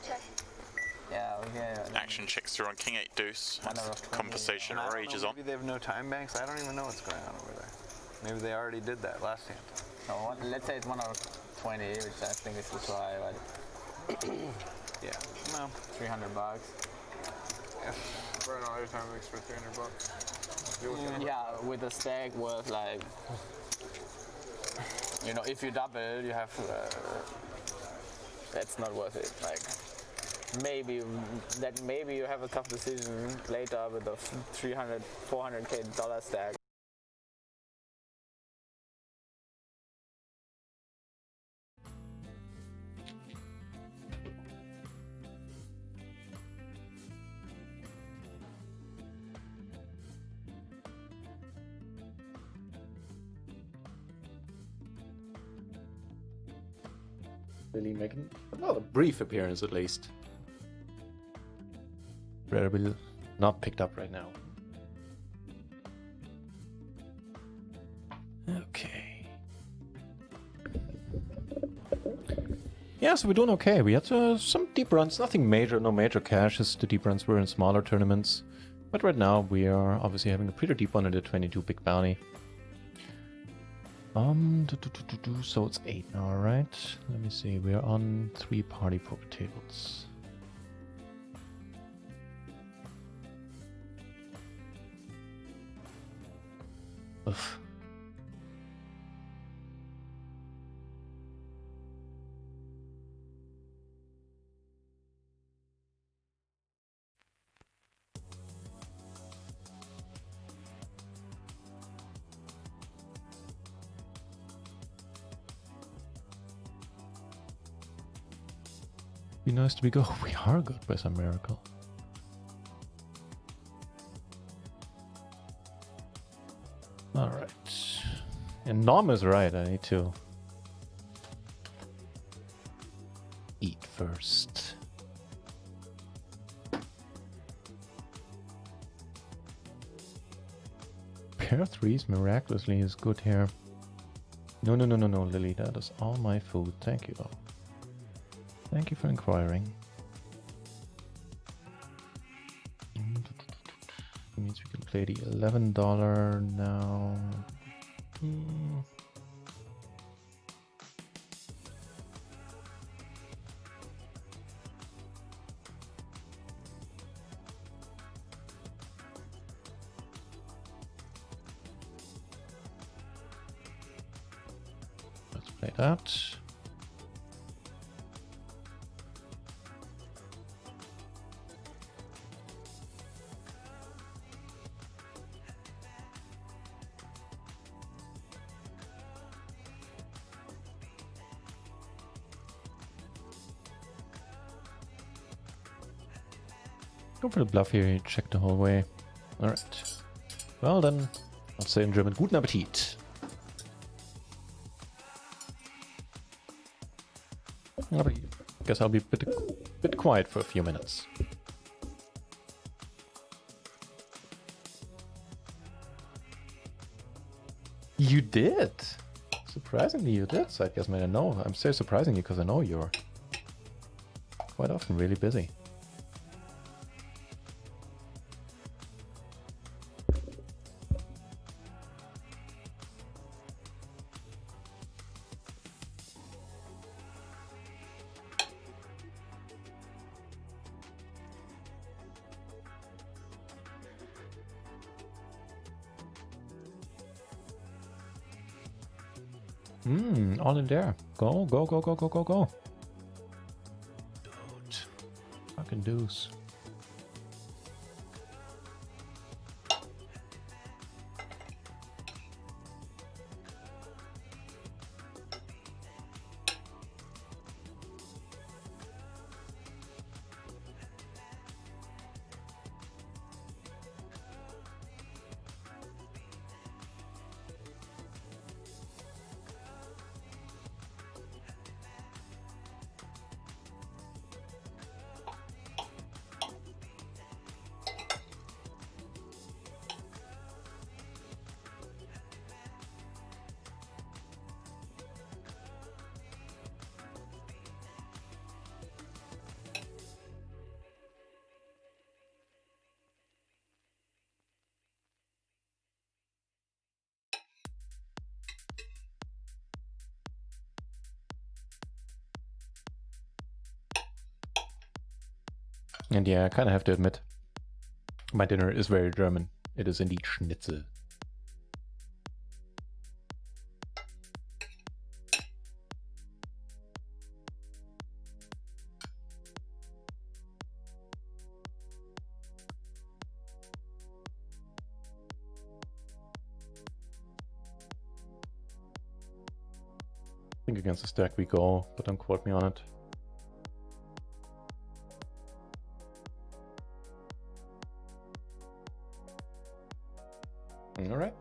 Check. Yeah, okay. Action checks through on king 8 deuce. One out of 20, Conversation And I don't rages know, on. maybe they have no time banks. I don't even know what's going on over there. Maybe they already did that last hand. So let's say it's 1 out of 20, which I think is too high, but Yeah. No. $300. Right now, every time it makes for $300. Yeah, with a stack worth like, you know, if you double, you have, that's not worth it. Like, maybe you have a tough decision later with a 300, $400K stack. Really making a brief appearance at least. Rarely not picked up right now. Okay. Yeah, so we're doing okay. We had some deep runs, nothing major, no major cashes. The deep runs were in smaller tournaments. But right now we are obviously having a pretty deep one in the 22 big bounty. So it's 8 now, right? Let me see, we are on 3 party poker tables. Oof. Be nice to be good. We are good by some miracle. Alright. And Norm is right, I need to eat first. Pair 3s miraculously is good here. No, Lily, that is all my food. Thank you. Thank you for inquiring. Means we can play the $11 now. Let's play that. Go for the bluff here, you check the whole way. Alright. Well then, I'll say in German, guten Appetit. I guess I'll be a bit quiet for a few minutes. You did! Surprisingly you did, so I guess I know. I'm so surprising you because I know you're quite often really busy. All in there. Go. Dude. Fucking deuce. And yeah, I kind of have to admit, my dinner is very German. It is indeed Schnitzel. I think against the stack we go, but don't quote me on it. All right.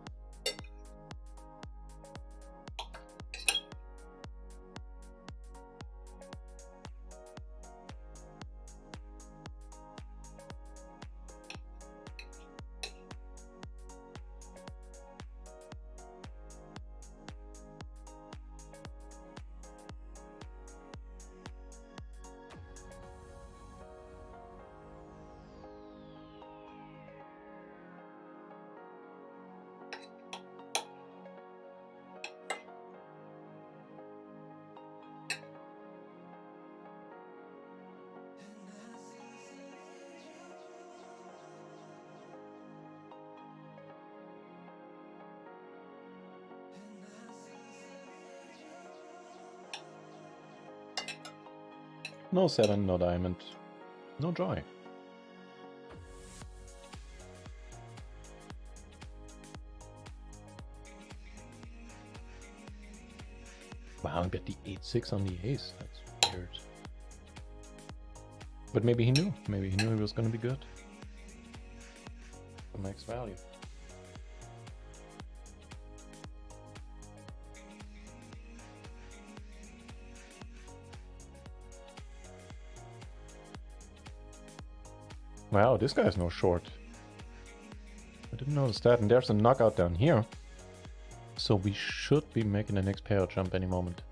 No 7, no diamond, no joy. Wow, I bet the 8-6 on the ace. That's weird. But maybe he knew. Maybe he knew he was going to be good. For max value. Wow, this guy's no short. I didn't notice that. And there's a knockout down here. So we should be making the next payout jump any moment.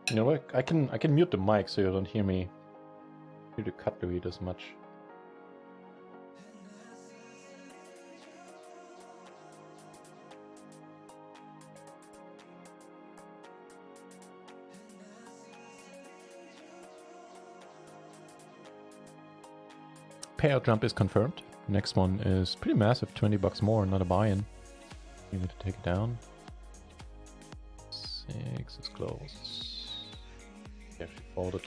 You know what? I can mute the mic so you don't hear the cutlery as much. Payout jump is confirmed. Next one is pretty massive, 20 bucks more, not a buy-in. You need to take it down. 6 is close. Actually folded.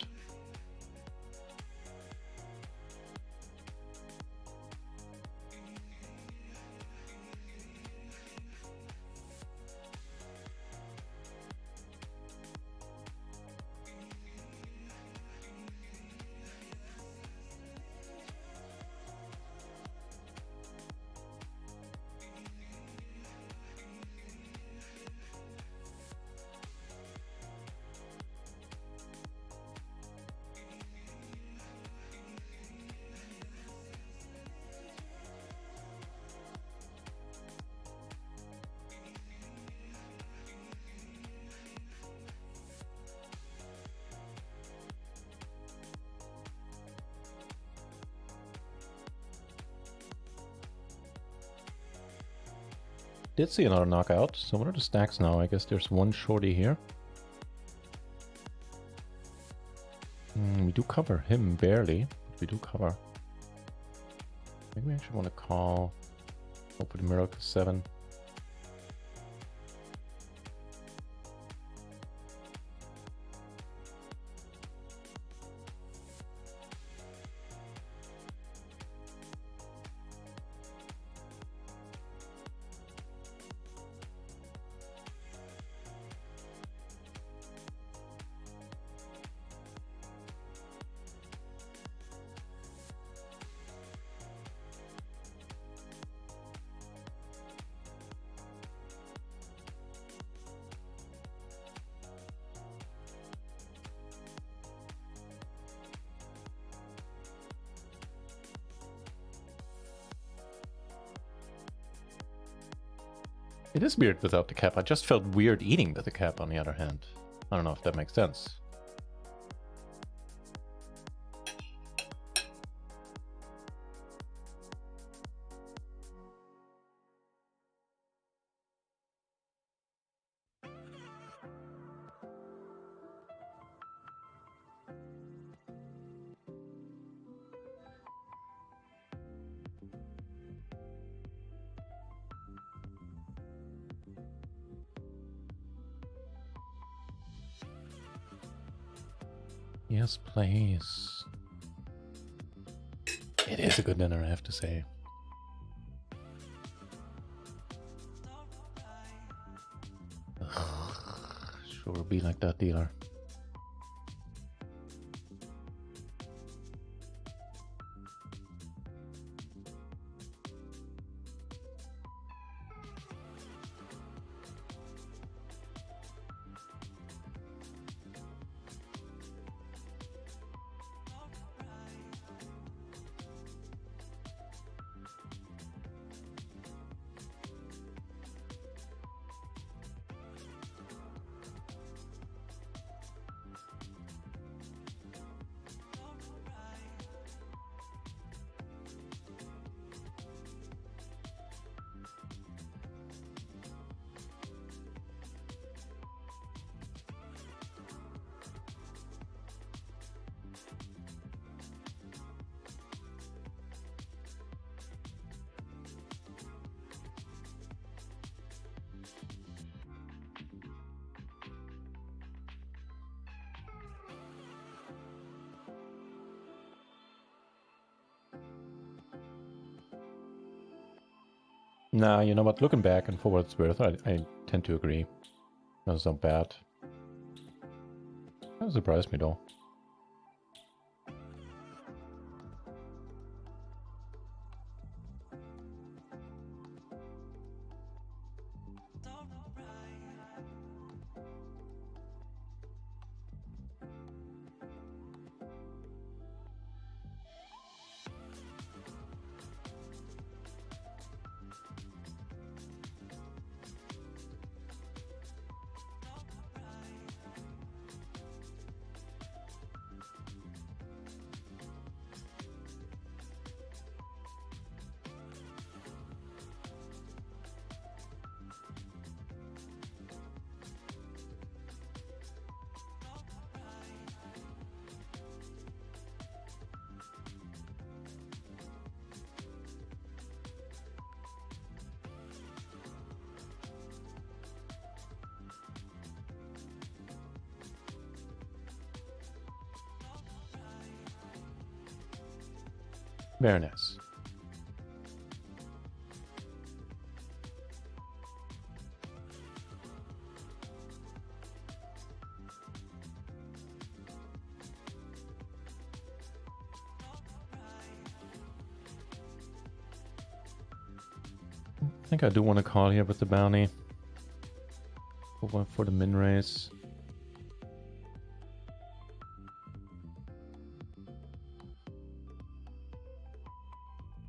Did see another knockout. So what are the stacks now? I guess there's one shorty here. We do cover him barely, but we do cover. Maybe we actually want to call. Open the mirror to 7. It is weird without the cap. I just felt weird eating with the cap on the other hand. I don't know if that makes sense. Yes, please. It is a good dinner, I have to say. Ugh, sure be like that, dealer. Nah, you know what? Looking back and for what it's worth, I tend to agree. That's not bad. That surprised me though. Very nice. I think I do want to call here with the bounty. Over for the min raise.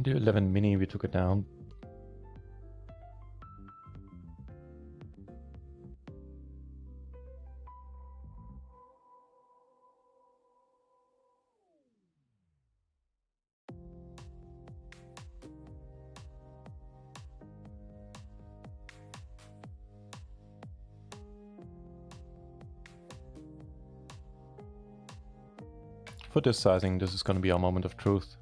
The 11 mini, we took it down. For this sizing, this is going to be our moment of truth.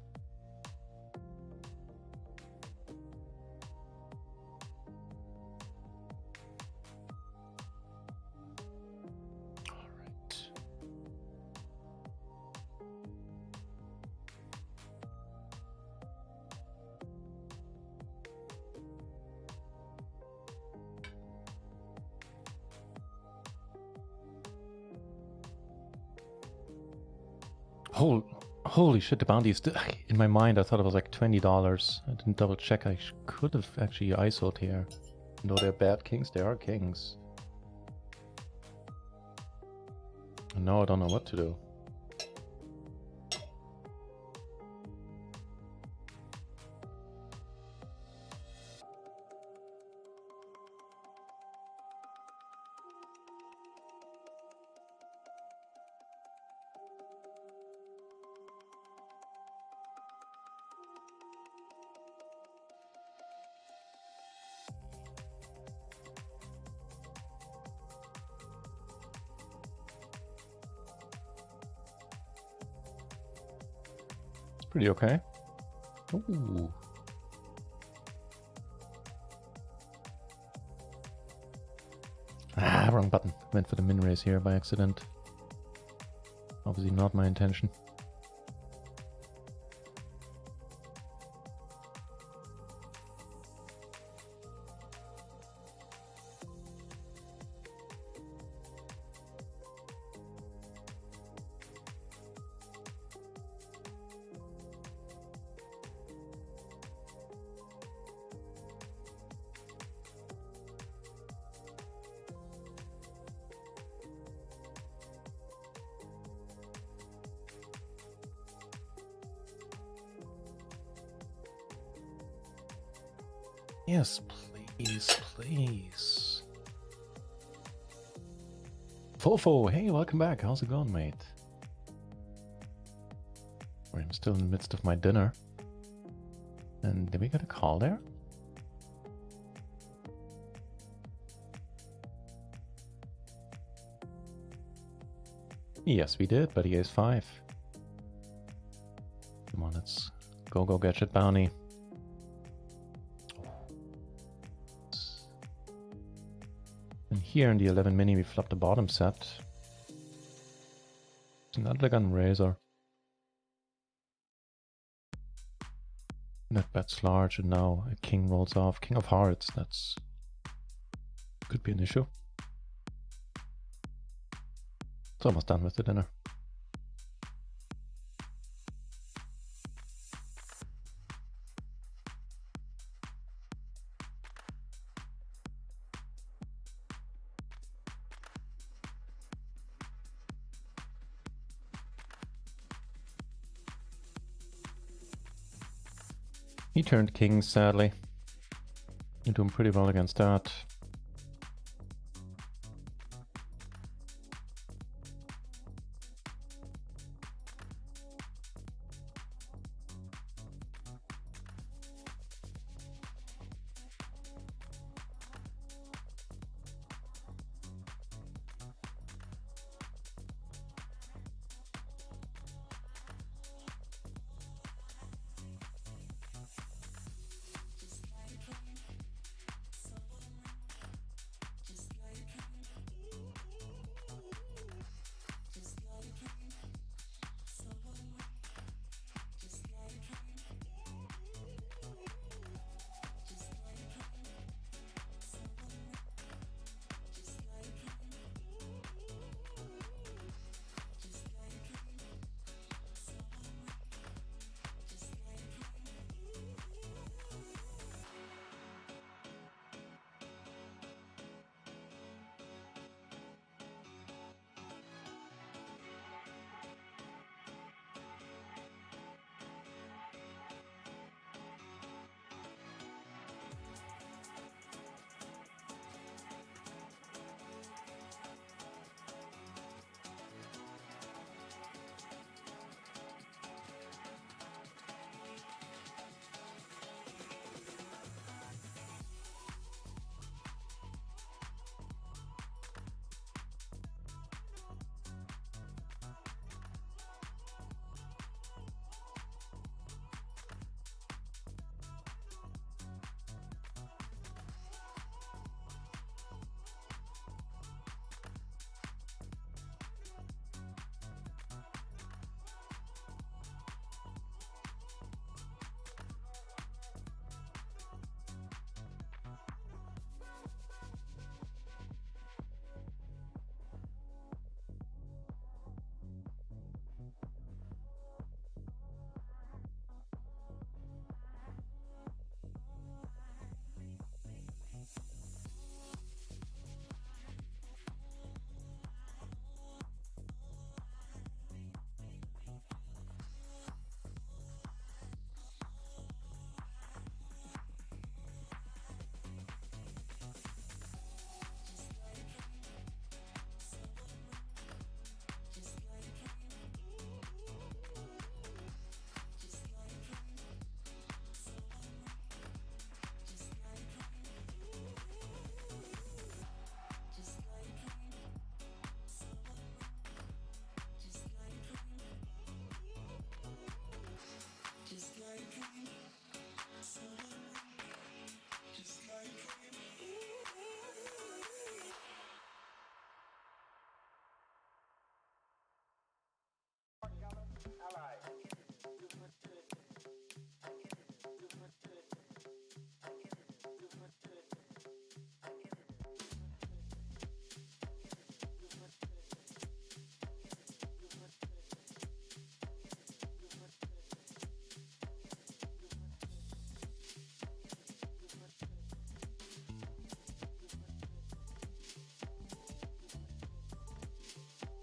Holy shit, the bounty is still... In my mind, I thought it was like $20. I didn't double check. I could have actually ISO'd here. Though they're bad kings, they are kings. And now I don't know what to do. Pretty okay. Ooh. Ah, wrong button. Went for the min raise here by accident. Obviously not my intention. Yes, please, please. Fofo, hey, welcome back. How's it going, mate? I'm still in the midst of my dinner. And did we get a call there? Yes, we did, but he is 5. Come on, let's go gadget bounty. And here in the 11 mini, we flop the bottom set. It's not like a razor. Net bets large, and now a king rolls off. King of hearts, that's could be an issue. It's almost done with the dinner. He turned king, sadly. You're doing pretty well against that.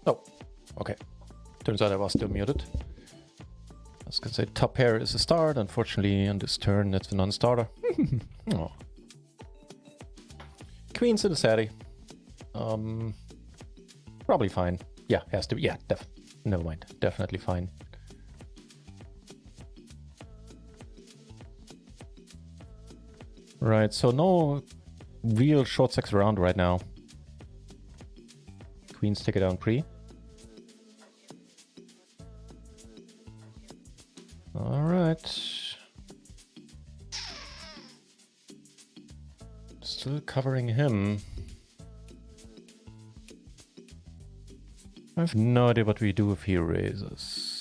Oh, okay. Turns out I was still muted. I was gonna say top pair is a start. Unfortunately, on this turn, it's a non-starter. Oh. Queen's in the Sadie. Probably fine. Yeah, has to be. Yeah, never mind. Definitely fine. Right, so no real short stacks around right now. Queens take it down pre. Alright. Still covering him. I have no idea what we do if he raises.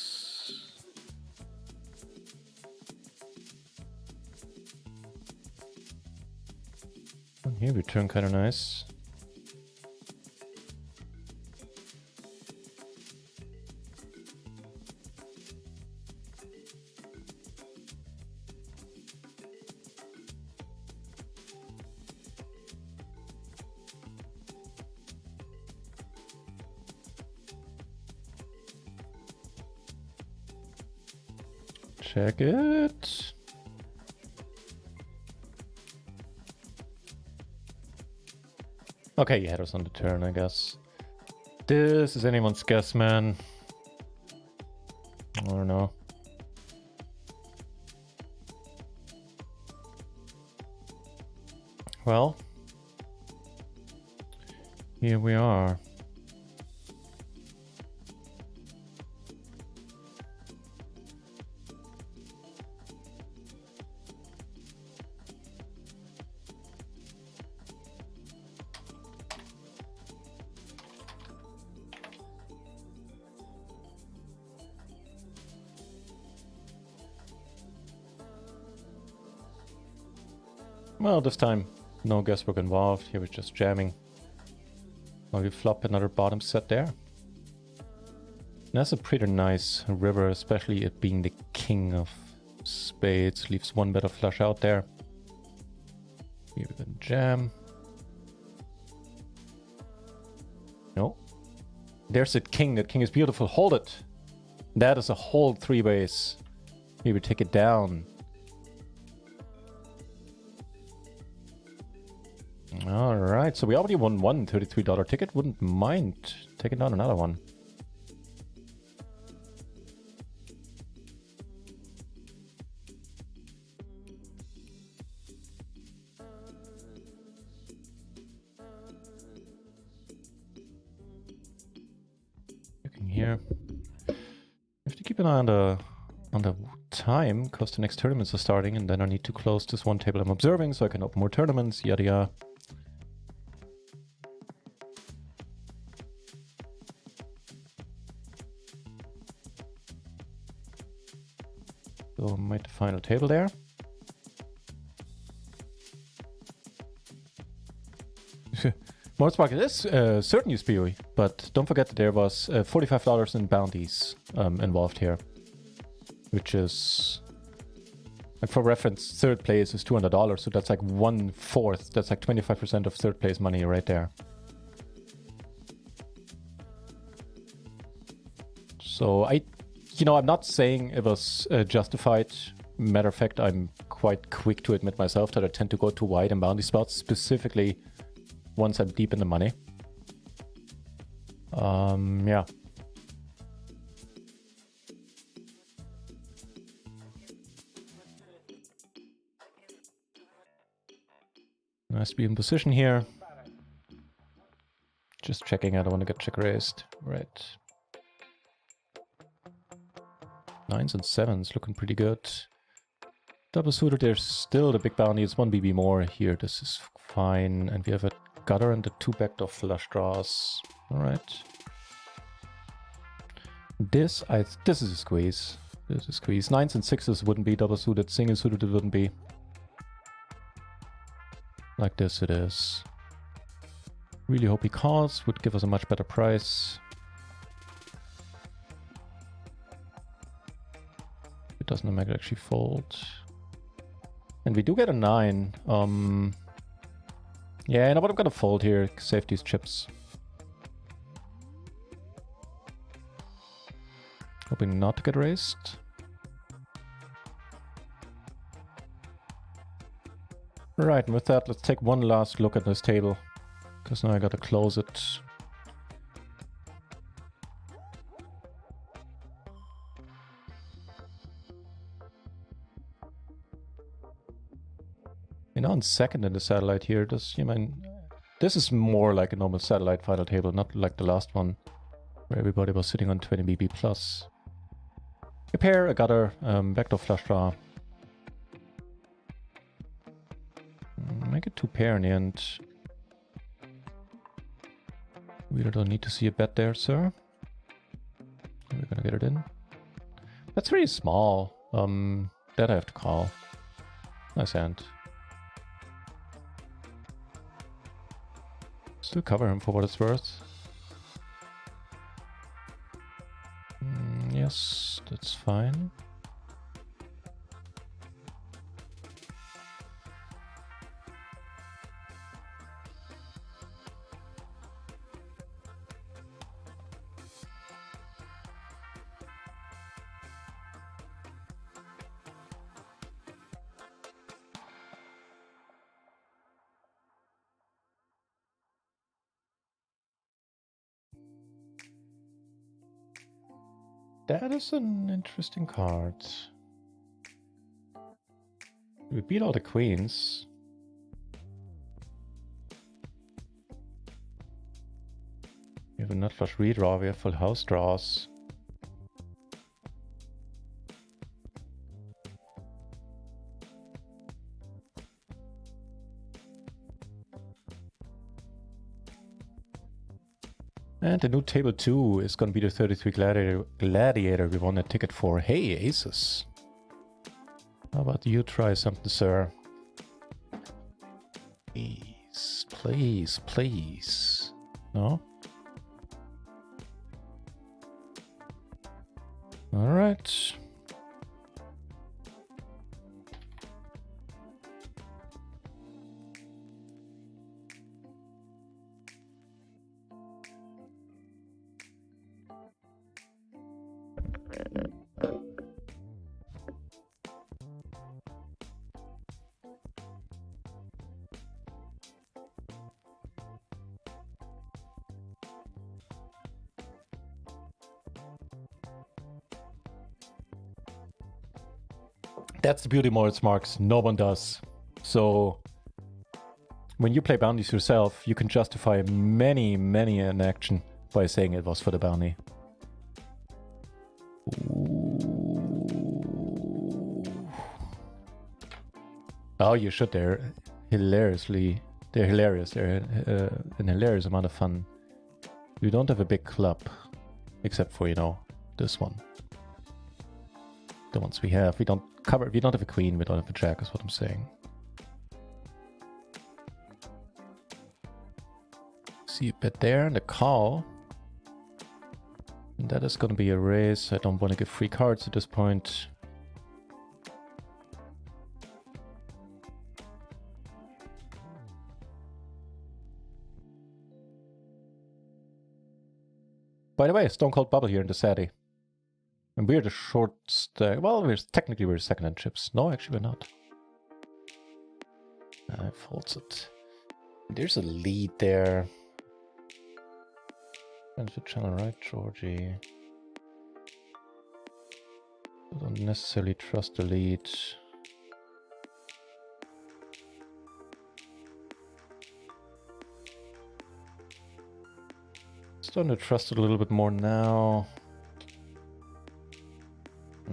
Here we turn kind of nice. Check it. Okay, you had us on the turn, I guess. This is anyone's guess, man. I don't know. Well, here we are. Well, this time, no guesswork involved. Here we're just jamming. Well, we flop another bottom set there. And that's a pretty nice river, especially it being the king of spades. Leaves one better flush out there. Here we can jam. No. There's that king. That king is beautiful. Hold it. That is a whole three ways. Here we take it down. Alright, so we already won one $33 ticket. Wouldn't mind taking down another one. Looking here. I have to keep an eye on the time, because the next tournaments are starting, and then I need to close this one table I'm observing so I can open more tournaments, yada yada. So might the final table there. Modspark, it is certain USPOE, but don't forget that there was $45 in bounties involved here, which is, like for reference, third place is $200, so that's like 1/4. That's like 25% of third place money right there. So I'm not saying it was justified. Matter of fact, I'm quite quick to admit myself that I tend to go too wide in bounty spots, specifically once I'm deep in the money. Yeah. Nice to be in position here. Just checking, I don't want to get check raised. Right. 9s and 7s looking pretty good. Double suited, there's still the big bounty. It's 1 BB more here. This is fine. And we have a gutter and the 2 backdoor flush draws. Alright. This is a squeeze. This is a squeeze. 9s and 6s wouldn't be double suited. Single suited it wouldn't be. Like this it is. Really hope he calls. Would give us a much better price. It doesn't make it actually fold. And we do get a 9. Yeah, you know what? I'm gonna fold here. Save these chips. Hoping not to get raised. Right, and with that, let's take one last look at this table. Because now I gotta close it. On second in the satellite here, this is more like a normal satellite final table, not like the last one, where everybody was sitting on 20 BB plus. A pair, a gutter, backdoor flush draw. Make it 2 pair in the end. We don't need to see a bet there, sir. We're gonna get it in. That's very small. That I have to call. Nice hand. Still cover him for what it's worth. Yes, that's fine. That is an interesting card. We beat all the queens. We have a nut flush redraw, we have full house draws. And the new table 2 is going to be the 33 Gladiator we won a ticket for. Hey, aces. How about you try something, sir? Please, please, please. No? Alright. That's the beauty, Moritz Marks. No one does. So when you play bounties yourself, you can justify many an action by saying it was for the bounty. Ooh. Oh, you should. They're hilarious. They're an hilarious amount of fun. We don't have a big club, except for, you know, this one. The ones we have, we don't have a queen, we don't have a jack, is what I'm saying. See a bet there and a call. And that is going to be a raise. I don't want to give free cards at this point. By the way, Stone Cold Bubble here in the Sadie. And we're the short stack. Well, we're second-hand chips. No, actually we're not. I folds it. There's a lead there. Transfer channel, right, Georgie? I don't necessarily trust the lead. Starting to trust it a little bit more now.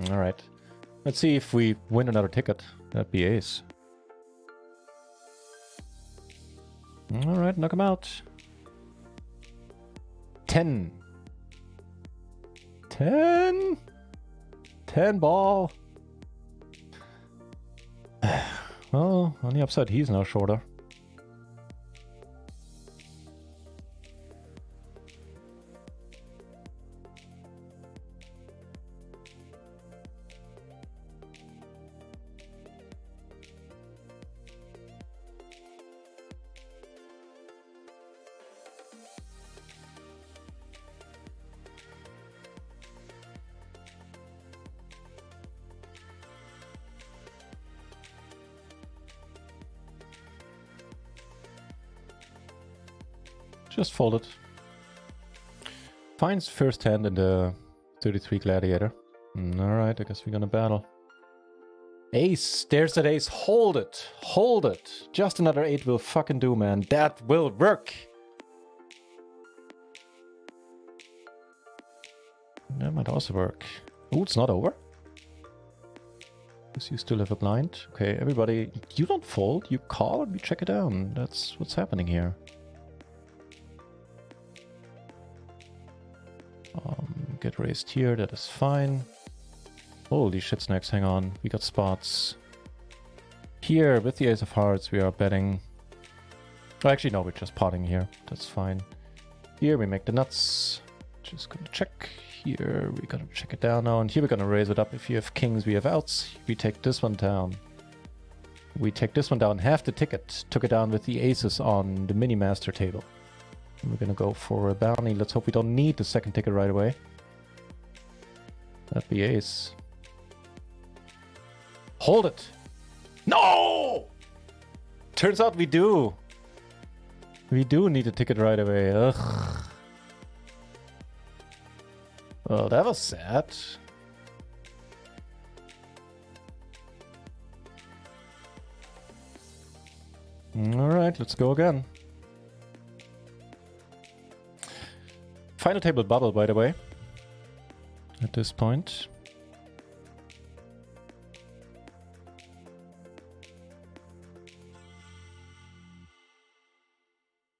Alright. Let's see if we win another ticket. That'd be ace. Alright, knock him out. 10. 10? 10 ball. Well, on the upside, he's now shorter. Just fold it. Finds first hand in the 33 Gladiator. Alright, I guess we're gonna battle. Ace, there's that ace. Hold it. Hold it. Just another 8 will fucking do, man. That will work. That might also work. Oh, it's not over. Guess you still have a blind. Okay, everybody, you don't fold. You call and we check it down. That's what's happening here. Get raised here, that is fine. Holy shit snacks, hang on. We got spots. Here, with the ace of hearts, we are betting. Oh, actually, no, we're just potting here. That's fine. Here we make the nuts. Just gonna check. Here we're gonna check it down now. And here we're gonna raise it up. If you have kings, we have outs. We take this one down. We take this one down. Half the ticket. Took it down with the aces on the mini master table. And we're gonna go for a bounty. Let's hope we don't need the second ticket right away. That'd be ace. Hold it! No! Turns out we do. We do need a ticket right away. Ugh. Well, that was sad. Alright, let's go again. Final table bubble, by the way. At this point.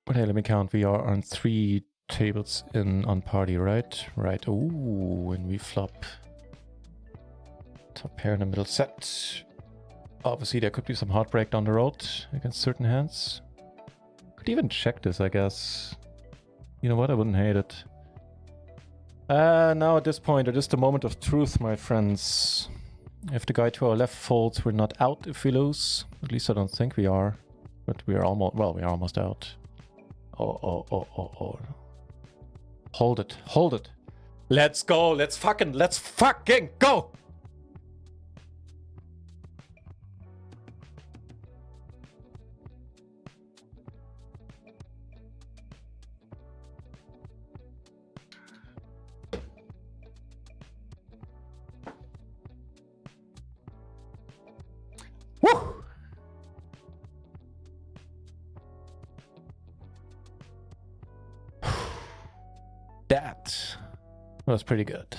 But hey, let me count. We are on 3 tables in on party, right? Right. Ooh, and we flop top pair in the middle set. Obviously, there could be some heartbreak down the road against certain hands. Could even check this, I guess. You know what? I wouldn't hate it. Now at this point, it is the moment of truth, my friends. If the guy to our left folds, we're not out if we lose. At least I don't think we are. But we are almost, well, we are almost out. Oh. Hold it, hold it. Let's go, let's fucking go! Woo! That was pretty good.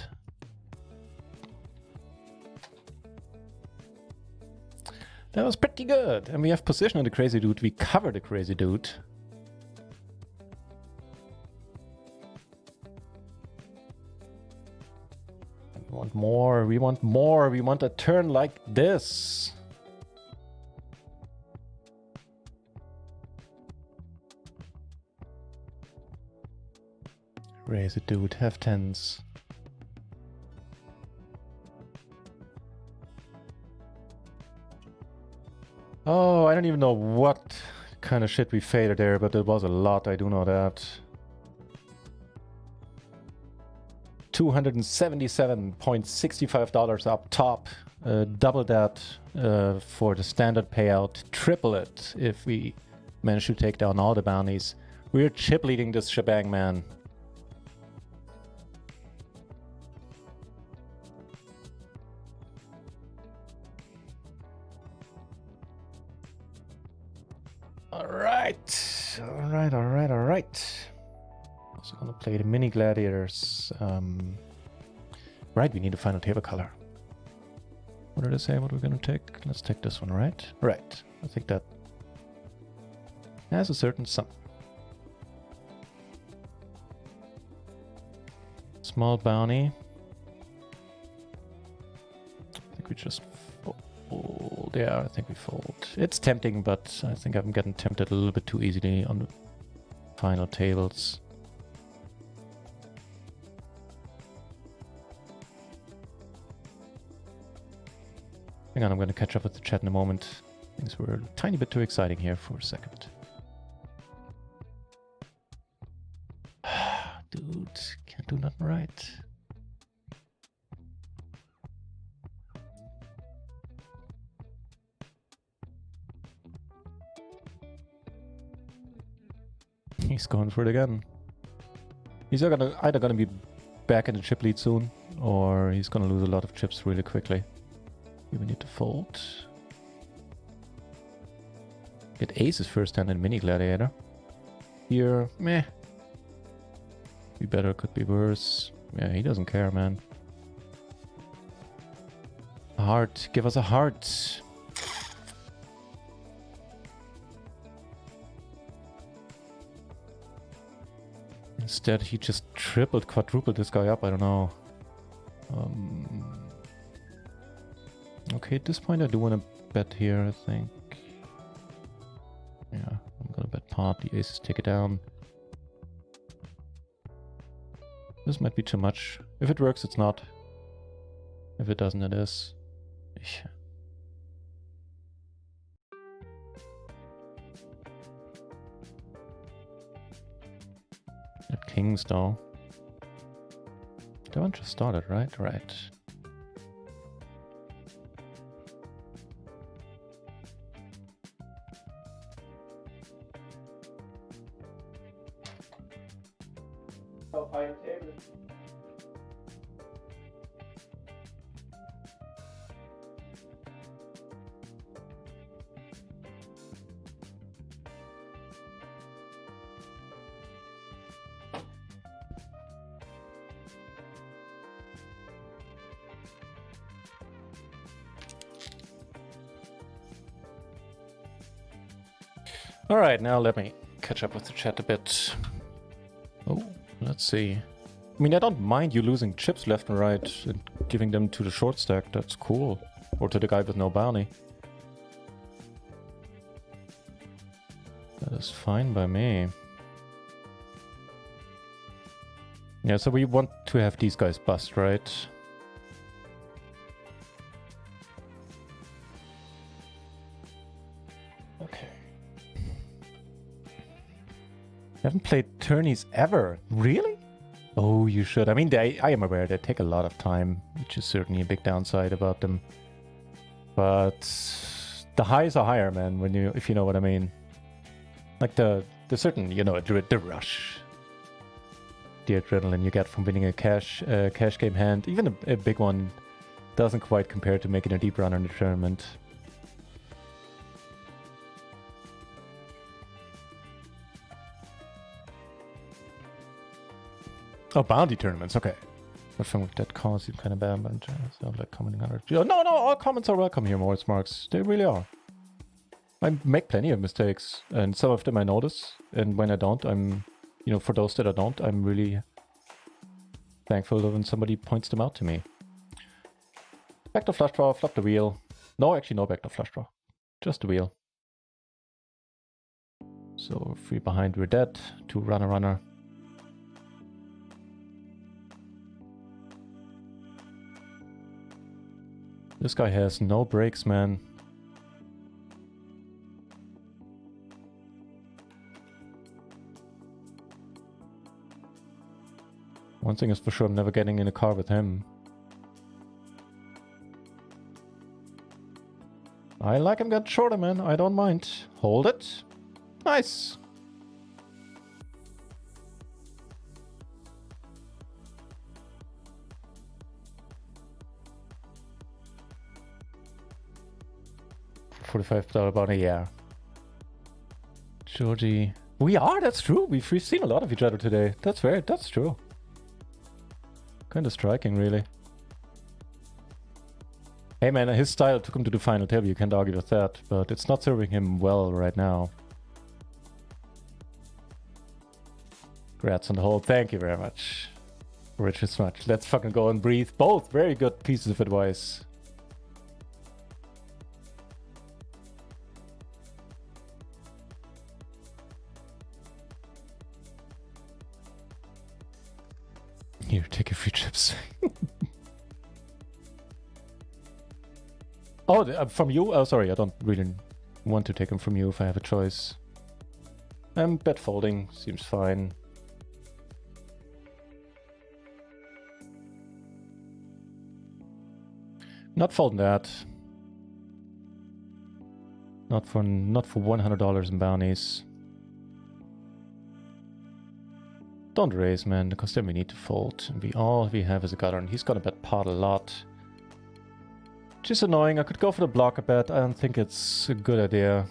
That was pretty good. And we have position on the crazy dude. We cover the crazy dude. We want more. We want more. We want a turn like this. Raise it, dude. Have tens. Oh, I don't even know what kind of shit we faded there, but it was a lot. I do know that. $277.65 up top. Double that for the standard payout. Triple it if we manage to take down all the bounties. We're chip leading this shebang, man. Alright. Also gonna play the mini gladiators. Right, we need a final table color. What did I say what we're gonna take? Let's take this one, right? Right. I think that has a certain sum. Small bounty. I think we just fold. Yeah, I think we fold. It's tempting, but I think I'm getting tempted a little bit too easily on the final tables. Hang on, I'm going to catch up with the chat in a moment. Things were a tiny bit too exciting here for a second. Dude, can't do nothing right. He's going for it again. He's either gonna be back in the chip lead soon, or he's gonna lose a lot of chips really quickly. We need to fold. Get aces first hand in mini gladiator. Here, meh. Be better, could be worse. Yeah, he doesn't care, man. A heart, give us a heart. Instead, he just tripled, quadrupled this guy up. I don't know. Okay, at this point, I do want to bet here, I think. Yeah, I'm gonna bet pawn. not. The aces take it down. This might be too much. If it works, it's not. If it doesn't, it is. At kings, though. The one just started, right? Right. Oh, high table. All right, now let me catch up with the chat a bit. Oh, let's see. I mean, I don't mind you losing chips left and right and giving them to the short stack. That's cool. Or to the guy with no bounty. That is fine by me. Yeah, so we want to have these guys bust, right? Okay. Haven't played tourneys ever. Really? Oh, you should. I mean, I am aware they take a lot of time, which is certainly a big downside about them. But the highs are higher, man, when if you know what I mean. Like the certain, you know, the rush. The adrenaline you get from winning a cash game hand, even a big one, doesn't quite compare to making a deep run in the tournament. Oh, bounty tournaments, okay. I think that comment seems kind of bad, but so like commenting on it. No, all comments are welcome here, Moritz Marks. They really are. I make plenty of mistakes, and some of them I notice, and when I don't, I'm, you know, for those that I don't, I'm really thankful when somebody points them out to me. Back to flush draw, flop the wheel. No, actually no back to flush draw. Just the wheel. So 3 behind, we're dead. 2 runner. This guy has no brakes, man. One thing is for sure, I'm never getting in a car with him. I like him get shorter, man. I don't mind. Hold it. Nice. $45 bounty, yeah. Georgie. We are, that's true. We've seen a lot of each other today. That's true. Kind of striking, really. Hey man, his style took him to the final table, you can't argue with that, but it's not serving him well right now. Congrats on the whole, thank you very much. Rich as much. Let's fucking go and breathe. Both very good pieces of advice. Here, take a few chips. Oh, from you? Oh, sorry, I don't really want to take them from you if I have a choice. Bet folding seems fine. Not folding that. Not for $100 in bounties. Don't raise, man, because then we need to fold. And all we have is a gutter, and he's gonna bet pot a lot. Which is annoying. I could go for the blocker bet. I don't think it's a good idea.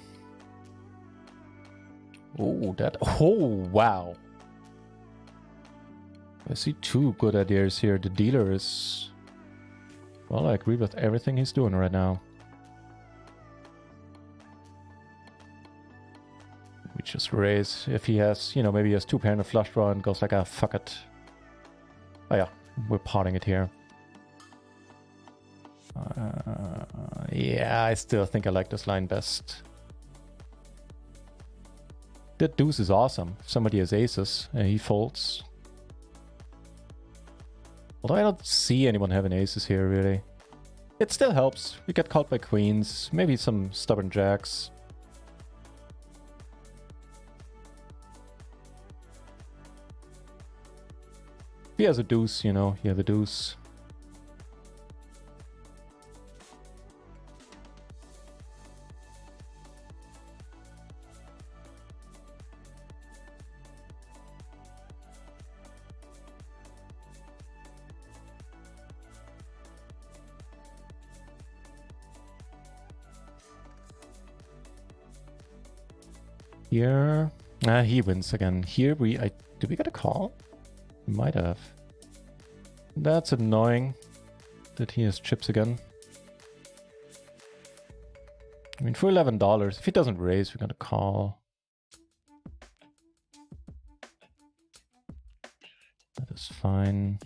Oh, wow. I see 2 good ideas here. The dealer is... Well, I agree with everything he's doing right now. We just raise. If he has, you know, maybe he has 2 pair and a flush draw and goes like, ah, fuck it. Oh yeah, we're potting it here. Yeah, I still think I like this line best. That deuce is awesome. If somebody has aces, he folds. Although I don't see anyone having aces here, really. It still helps. We get called by queens, maybe some stubborn jacks. He has a deuce, you know, you have a deuce. Here, he wins again. Here did we get a call? We might have. That's annoying that he has chips again. I mean, for $11, if he doesn't raise, we're gonna call. That is fine.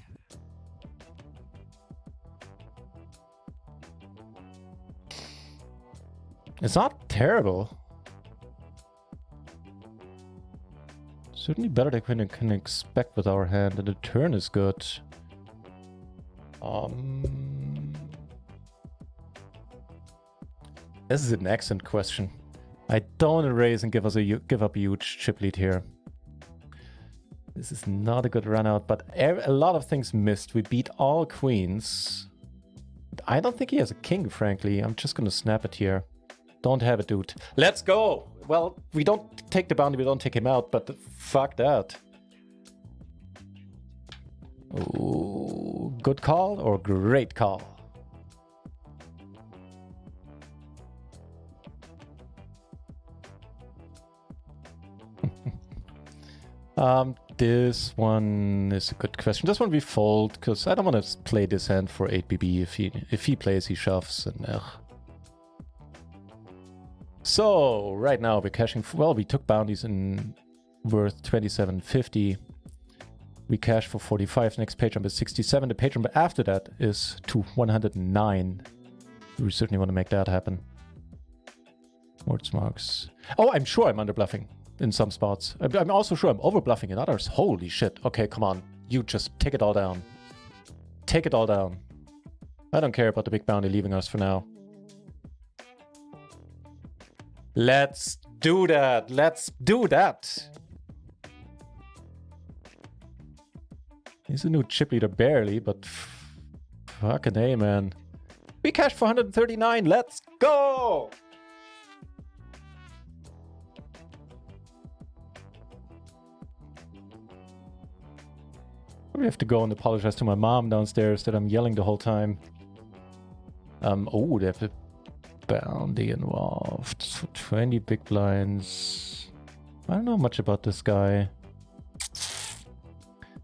It's not terrible. Certainly better than we can expect with our hand, and the turn is good. This is an excellent question. I don't want to raise and give up a huge chip lead here. This is not a good run out, but a lot of things missed. We beat all queens. I don't think he has a king, frankly. I'm just gonna snap it here. Don't have it, dude. Let's go! Well, we don't take the bounty, we don't take him out, but fuck that. Ooh, good call or great call? This one is a good question. This one we fold, because I don't want to play this hand for 8BB. If he plays, he shoves, and ugh. So, right now we're cashing... Well, we took bounties in worth 27.50. We cash for 45. Next page jump is 67. The page jump after that is to 109. We certainly want to make that happen. Words marks. Oh, I'm sure I'm under bluffing in some spots. I'm also sure I'm over bluffing in others. Holy shit. Okay, come on. You just take it all down. Take it all down. I don't care about the big bounty leaving us for now. Let's do that. Let's do that. He's a new chip leader, barely, but fucking A, man. We cashed for 139. Let's go. I have to go and apologize to my mom downstairs that I'm yelling the whole time. Oh, they have a bounty involved. So 20 big blinds. I don't know much about this guy.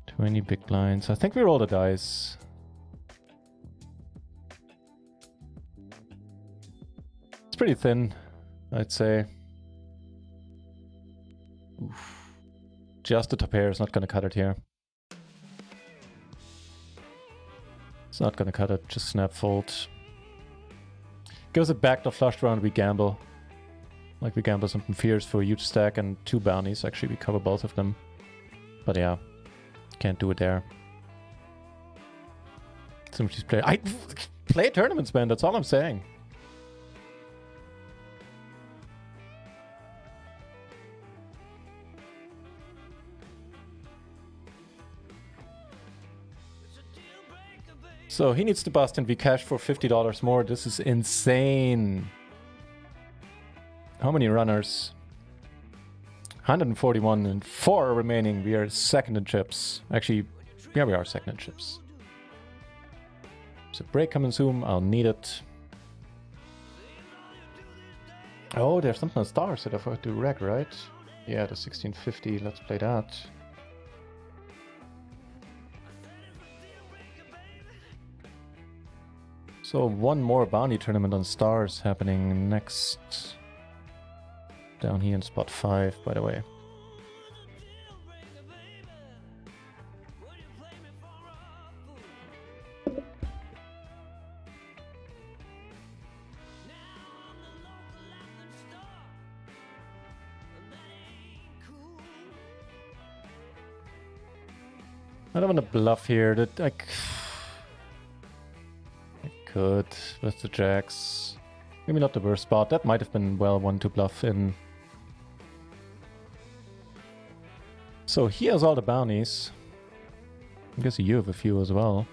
20 big blinds. I think we roll the dice. It's pretty thin, I'd say. Oof. Just the top pair is not going to cut it here. It's not going to cut it. Just snap fold. Goes it back to flush round, we gamble. Like we gamble some fears for a huge stack and 2 bounties. Actually, we cover both of them. But yeah, can't do it there. Somebody's play. I play tournaments, man. That's all I'm saying. So he needs to bust and we cash for $50 more. This is insane. How many runners? 141 and 4 remaining. We are second in chips. Actually, yeah, we are second in chips. So break coming soon. I'll need it. Oh, there's something on stars that I forgot to reg, right? Yeah, the 1650. Let's play that. So one more bounty tournament on stars happening next. Down here in spot 5, by the way. I don't want to bluff here. That I could with the jacks. Maybe not the worst spot. That might have been well one to bluff in. So he has all the bounties. I guess you have a few as well.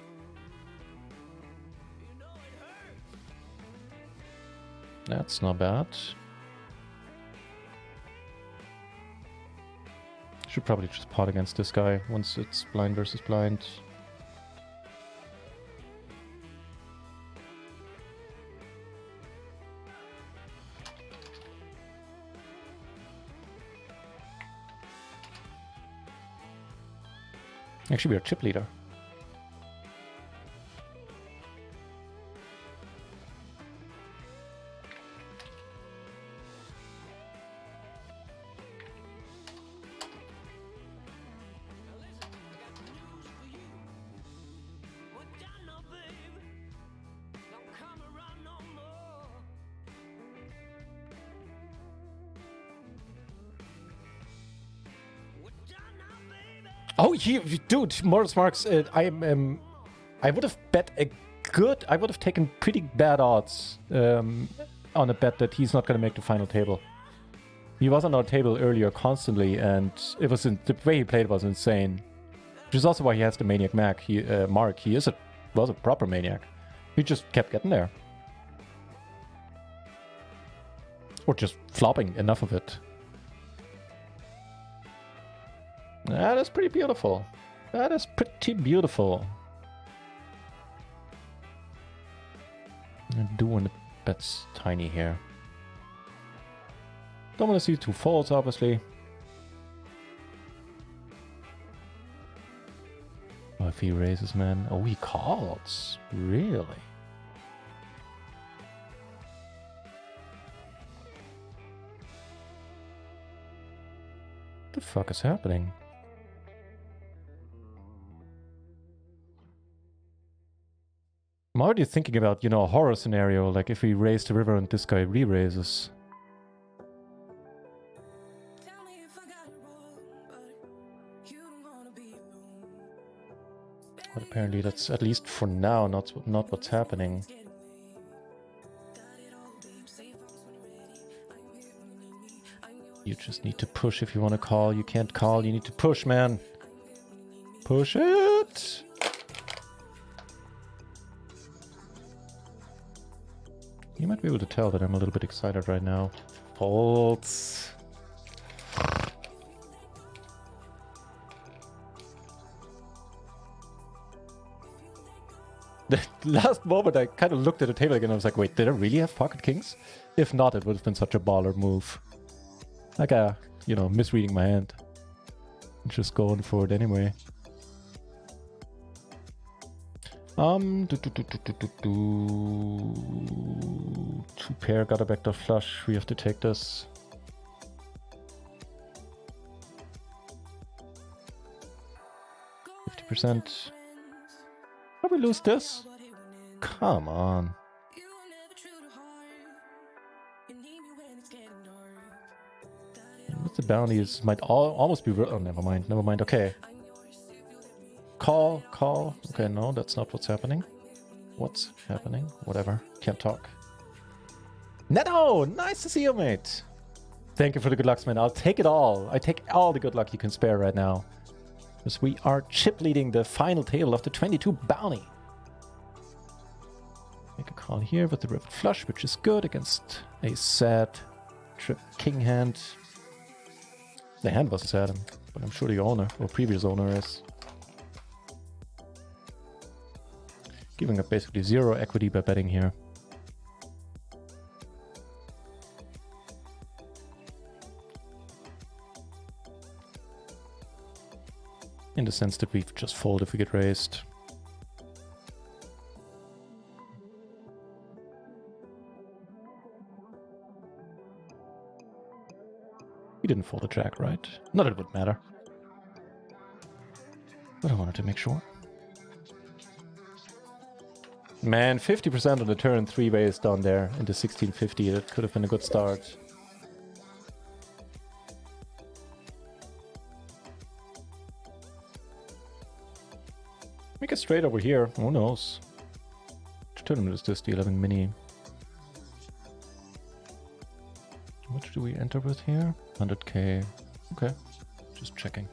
That's not bad. Should probably just pot against this guy once it's blind versus blind. Actually, we're a chip leader. Oh, dude, Morris Marks, I would have bet I would have taken pretty bad odds on a bet that he's not going to make the final table. He was on our table earlier constantly, and it was the way he played was insane. Which is also why he has the Maniac Mark. He was a proper Maniac. He just kept getting there. Or just flopping enough of it. That is pretty beautiful. That is pretty beautiful. I do want to bet tiny here. Don't want to see two folds, obviously. Oh, if he raises, man. Oh, he calls. Really? What the fuck is happening? I'm already thinking about, a horror scenario, like if we raise the river and this guy re-raises. But apparently that's, at least for now, not what's happening. You just need to push if you want to call. You can't call, you need to push, man. Push it! You might be able to tell that I'm a little bit excited right now. Folds. The last moment I kind of looked at the table again and I was like, wait, did I really have pocket kings? If not, it would have been such a baller move. Like misreading my hand. Just going for it anyway. Two pair, got a backdoor flush. We have to take this. %. How we lose this? Come on. What's the bounties? Might almost be... Oh, never mind. Okay. Call. Okay, no, that's not what's happening. What's happening? Whatever. Can't talk. Neto! Nice to see you, mate. Thank you for the good lucks, man. I'll take it all. I take all the good luck you can spare right now. Because we are chip leading the final table of the 22 bounty. Make a call here with the river flush, which is good against a sad trip king hand. The hand was sad, but I'm sure the owner or previous owner is. Giving up basically zero equity by betting here. In the sense that we just fold if we get raised. We didn't fold a jack, right? Not that it would matter. But I wanted to make sure. Man, 50% on the turn, 3 ways down there in the 1650. That could have been a good start. Make it straight over here. Who knows? Which tournament is this? The 11 mini. How much do we enter with here? 100k. Okay. Just checking.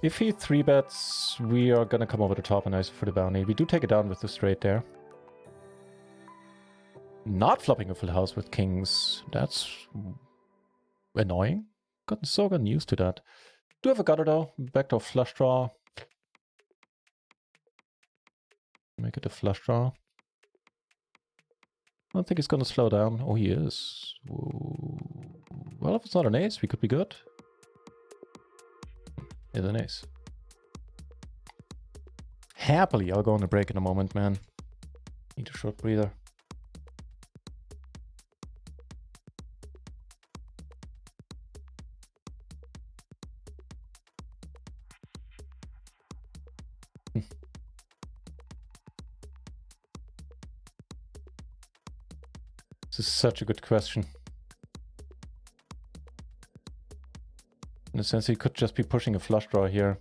If he 3-bets, we are gonna come over the top and ice for the bounty. We do take it down with the straight there. Not flopping a full house with kings. That's annoying. Gotten used to that. Do have a gutter though. Backdoor flush draw. Make it a flush draw. I don't think he's gonna slow down. Oh, he is. Ooh. Well, if it's not an ace, we could be good. It's an ace. Happily, I'll go on a break in a moment, man. Need a short breather. This is such a good question. In a sense, he could just be pushing a flush draw here.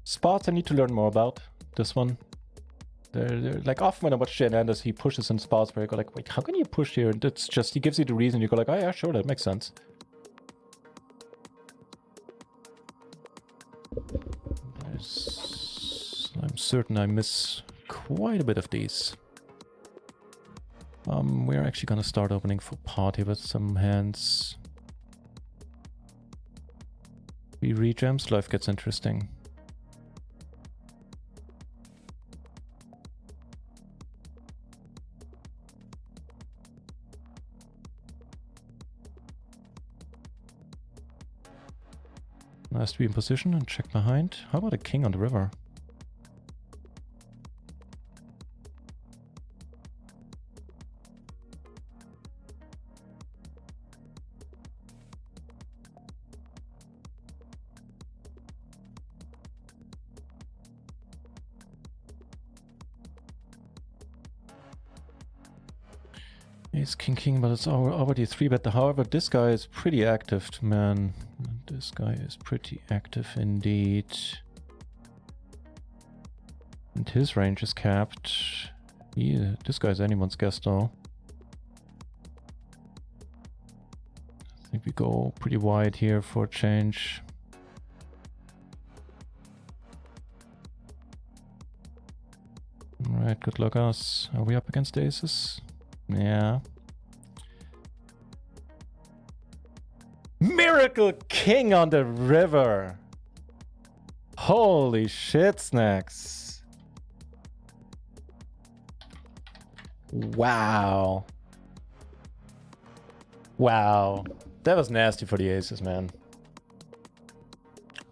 Spots I need to learn more about. This one. They're like often when I watch Jay Anders, he pushes in spots where I go like, wait, how can you push here? And it's just, he gives you the reason. You go like, oh yeah, sure, that makes sense. I'm certain I miss quite a bit of these. We're actually gonna start opening for party with some hands. We regems, life gets interesting. Nice to be in position and check behind. How about a king on the river? Ace king, but it's already 3-bet. However, this guy is pretty active, man. This guy is pretty active indeed. And his range is capped. This guy's anyone's guess though. I think we go pretty wide here for a change. Alright, good luck us. Are we up against aces? Yeah. Miracle King on the river. Holy shit, snacks. Wow. Wow. That was nasty for the aces, man.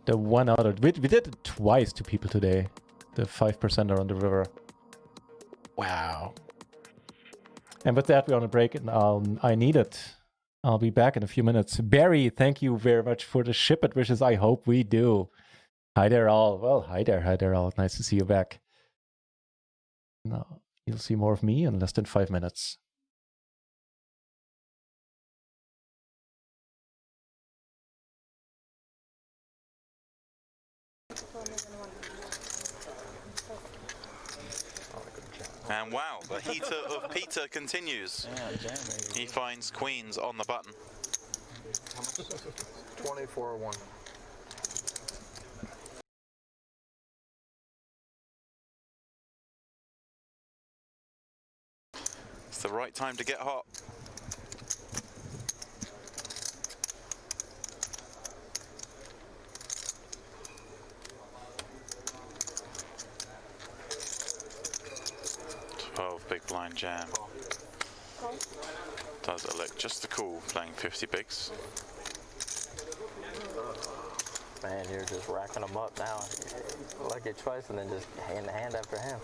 The one other. We did it twice to people today. The 5%er on the river. Wow. And with that, we're on a break, and I need it. I'll be back in a few minutes. Barry, thank you very much for the ship it wishes. I hope we do. Hi there, all. Well, hi there, all. Nice to see you back. Now, you'll see more of me in less than 5 minutes. And wow, the heater of Peter continues. He finds queens on the button. 24-1. It's the right time to get hot. Big blind jam. Does it look just the cool playing 50 bigs? Man, you're just racking them up now. Lucky twice and then just hand after hand.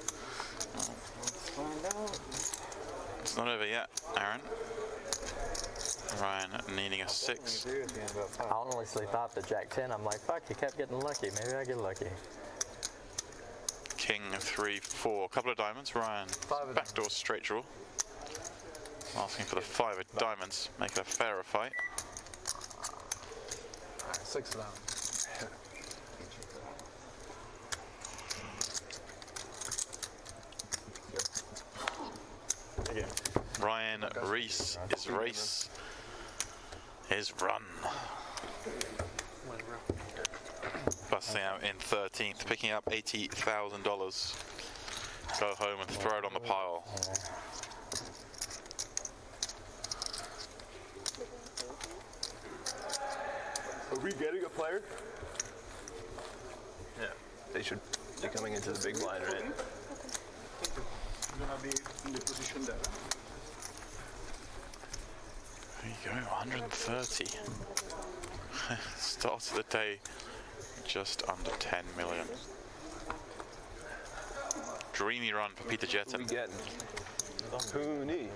It's not over yet, Aaron. Ryan needing a 6. I honestly thought the Jack-10, I'm like, fuck, you kept getting lucky. Maybe I get lucky. King 3-4, couple of diamonds. Ryan, backdoor straight draw. Asking for the 5 of diamonds, make it a fairer fight. 6 down. Ryan Reese is race. His run. Busting out in 13th, picking up $80,000. Go home and throw it on the pile. Are we getting a player? Yeah, they should be coming into the big blind, right? Gonna be in the position there. There you go, 130. Start of the day, just under 10 million. Dreamy run for Peter Who we Jetten. getting? Cooney.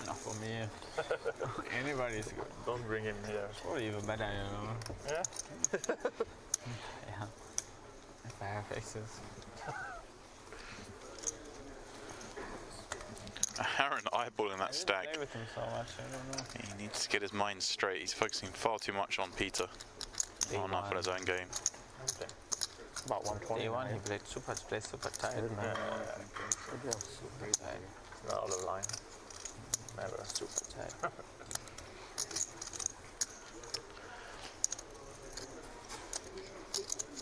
Not for me. Anybody's good. Don't bring him here. Or even better, you know. Yeah? Yeah. If I have access. Aaron eyeballing that stack. Play with him so much, I don't know. He needs to get his mind straight. He's focusing far too much on Peter. Not enough on his own game. About 120. Day one, he played super tight. Super tight. Not out of line. Never. Super tight.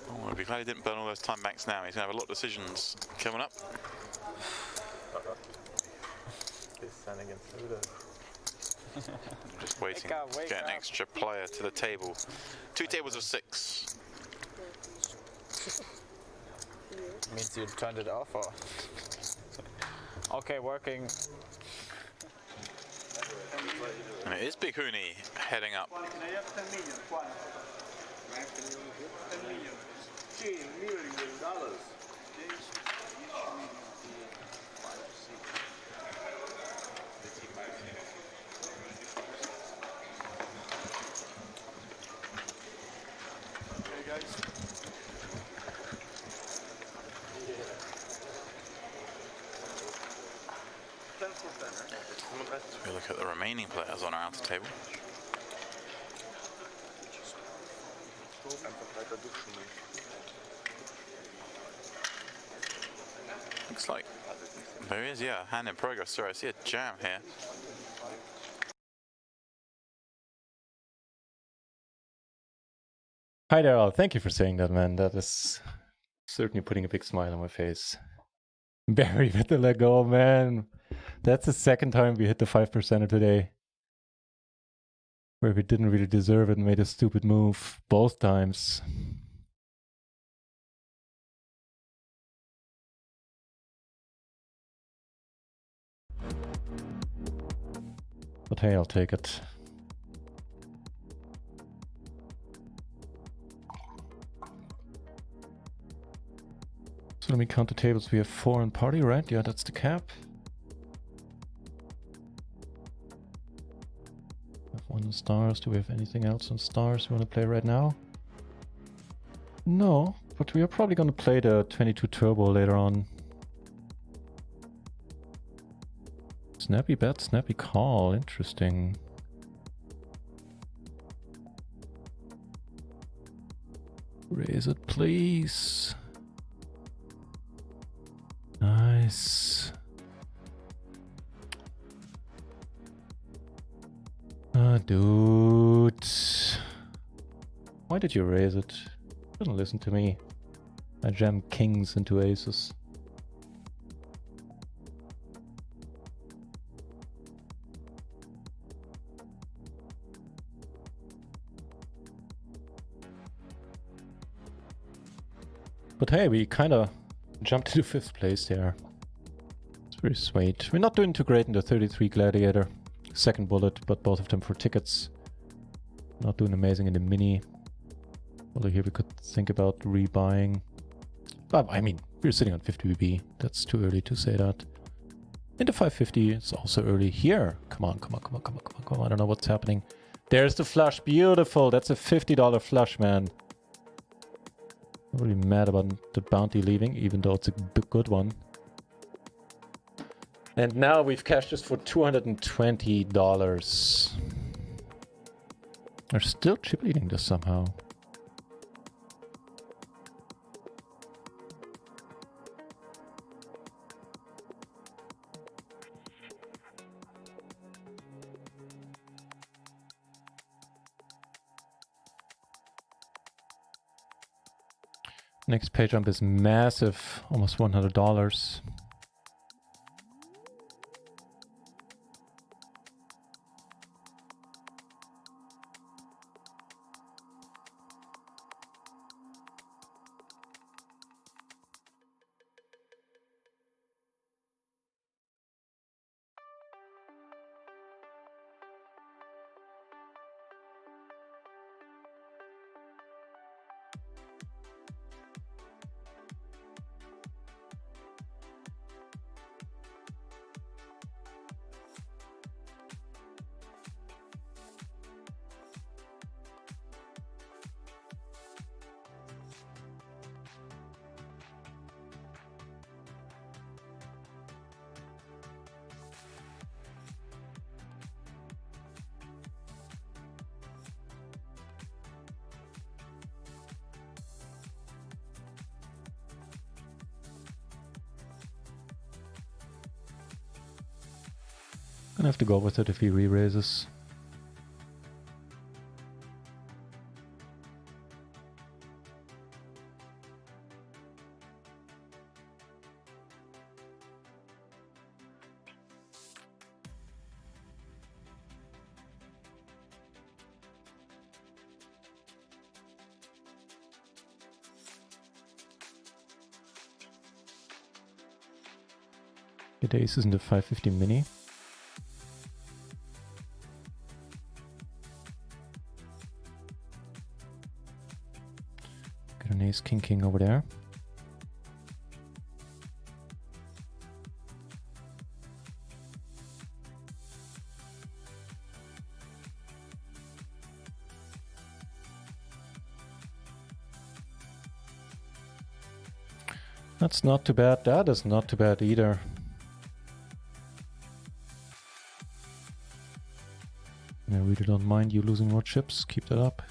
Oh, I'd be glad he didn't burn all those time banks now. He's going to have a lot of decisions coming up. He's sending it through the... Just waiting Wake up, to wake get an up. extra player to the table. 2 tables of 6. Means you turned it off or? Okay, working. And it is Big Hooney heading up. We look at the remaining players on our outer table. Looks like there is, yeah, hand in progress. Sorry, I see a jam here. Hi there all, thank you for saying that, man. That is certainly putting a big smile on my face. Barry with the let go, man. That's the second time we hit the 5%er today. Where we didn't really deserve it and made a stupid move both times. But hey, I'll take it. So let me count the tables. We have 4 in party, right? Yeah, that's the cap. We have 1 in stars. Do we have anything else in stars we want to play right now? No, but we are probably going to play the 22 Turbo later on. Snappy bet, snappy call. Interesting. Raise it, please. Nice. Dude. Why did you raise it? Didn't listen to me. I jam kings into aces. But hey, we kinda jumped to 5th place there. It's very sweet. We're not doing too great in the 33 Gladiator. 2nd bullet, but both of them for tickets. Not doing amazing in the mini. Although here we could think about rebuying. But I mean, we're sitting on 50 BB. That's too early to say that. In the 550, it's also early here. Come on, come on, come on, come on, come on, come on. I don't know what's happening. There's the flush. Beautiful. That's a $50 flush, man. I'm really mad about the bounty leaving, even though it's a good one. And now we've cashed this for $220. They're still chip leading this somehow. Next pay jump is massive, almost $100. Gonna have to go with it if he re-raises. Get aces in the 550 mini. Got an ace king king over there. That's not too bad. That is not too bad either. I really don't mind you losing more chips. Keep that up.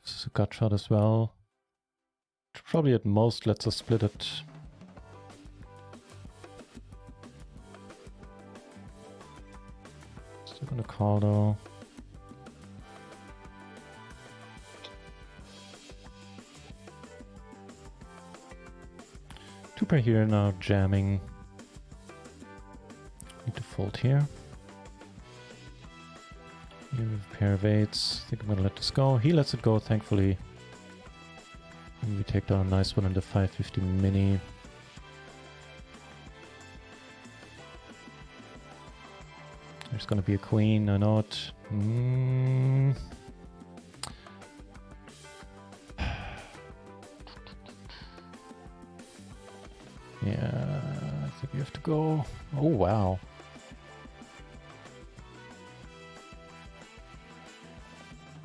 This is a gut shot as well. Probably at most lets us split it. Still gonna call though. Two pair here now jamming. Need to fold here. Here we have a pair of eights. I think I'm gonna let this go. He lets it go, thankfully. And we take down a nice one in the 550 mini. There's gonna be a queen, I know it. Yeah, I think we have to go. Oh, wow.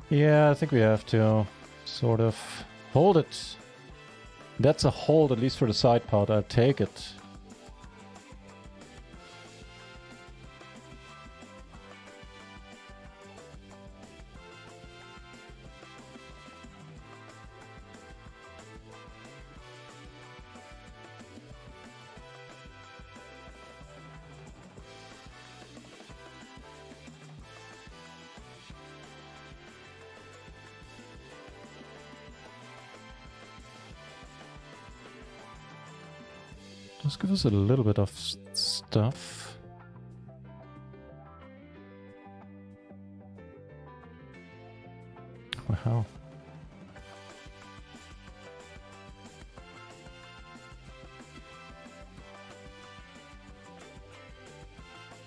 Yeah, I think we have to sort of hold it. That's a hold, at least for the side pot. I'll take it. Let's give us a little bit of stuff. Wow.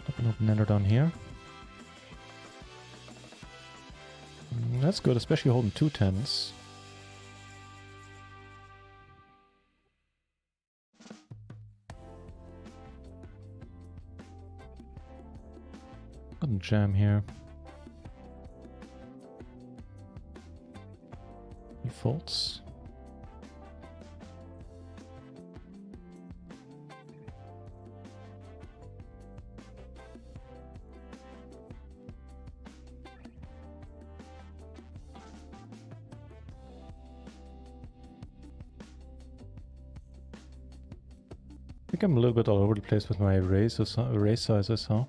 Open ender down here. That's good, especially holding two tens. can jam here. He folds. I think I'm a little bit all over the place with my raise sizes, huh?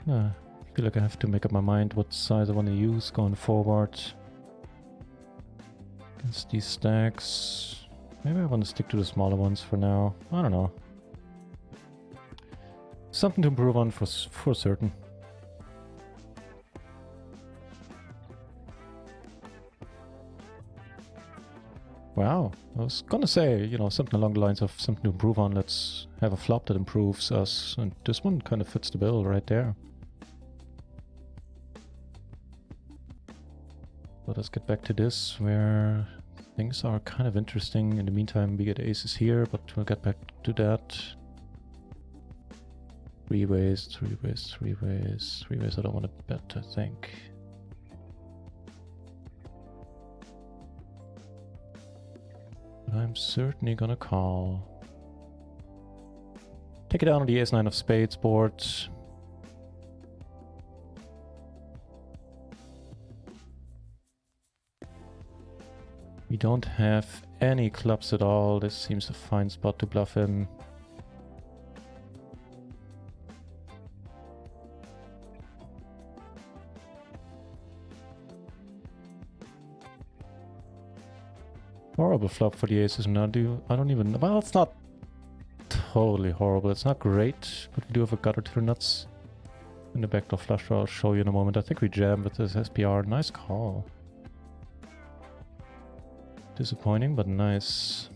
I feel like I have to make up my mind what size I want to use going forward against these stacks. Maybe I want to stick to the smaller ones for now. I don't know. Something to improve on for certain. Wow, I was gonna say, you know, something along the lines of something to improve on. Let's have a flop that improves us, and this one kind of fits the bill right there. Let us get back to this, where things are kind of interesting. In the meantime, we get aces here, but we'll get back to that. Three ways, three ways, three ways, three ways. I don't want to bet, I think. I'm certainly gonna call. Take it down on the ace-9 of spades board. We don't have any clubs at all. This seems a fine spot to bluff in. Horrible flop for the aces now. I don't even... Well, it's not totally horrible. It's not great, but we do have a gutter to the nuts in the backdoor flush draw. I'll show you in a moment. I think we jam with this SPR. Nice call. Disappointing, but nice.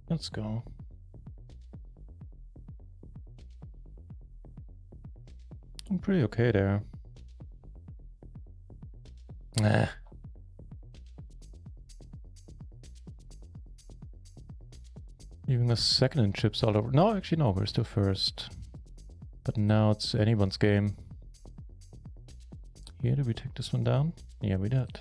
Let's go. I'm pretty okay there. Nah. Leaving us second in chips all over. No, actually no, we're still first. But now it's anyone's game. Here, did we take this one down? Yeah, we did.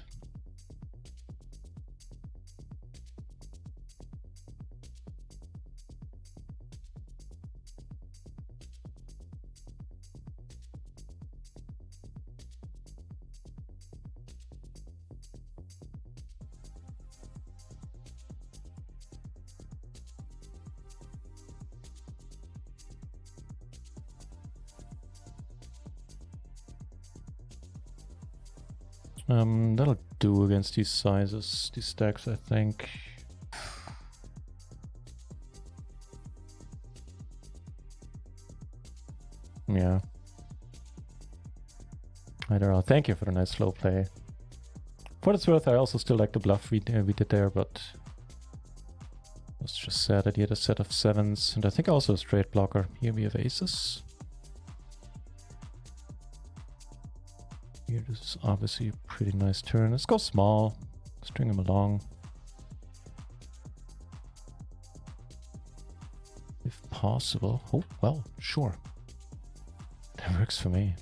That'll do against these sizes, these stacks, I think. Yeah. I don't know. Thank you for the nice slow play. For what it's worth, I also still like the bluff we did there, but it's just sad that he had a set of sevens, and I think also a straight blocker. Here we have aces. Here, this is obviously a pretty nice turn. Let's go small. String him along. If possible. Oh, well, sure. That works for me.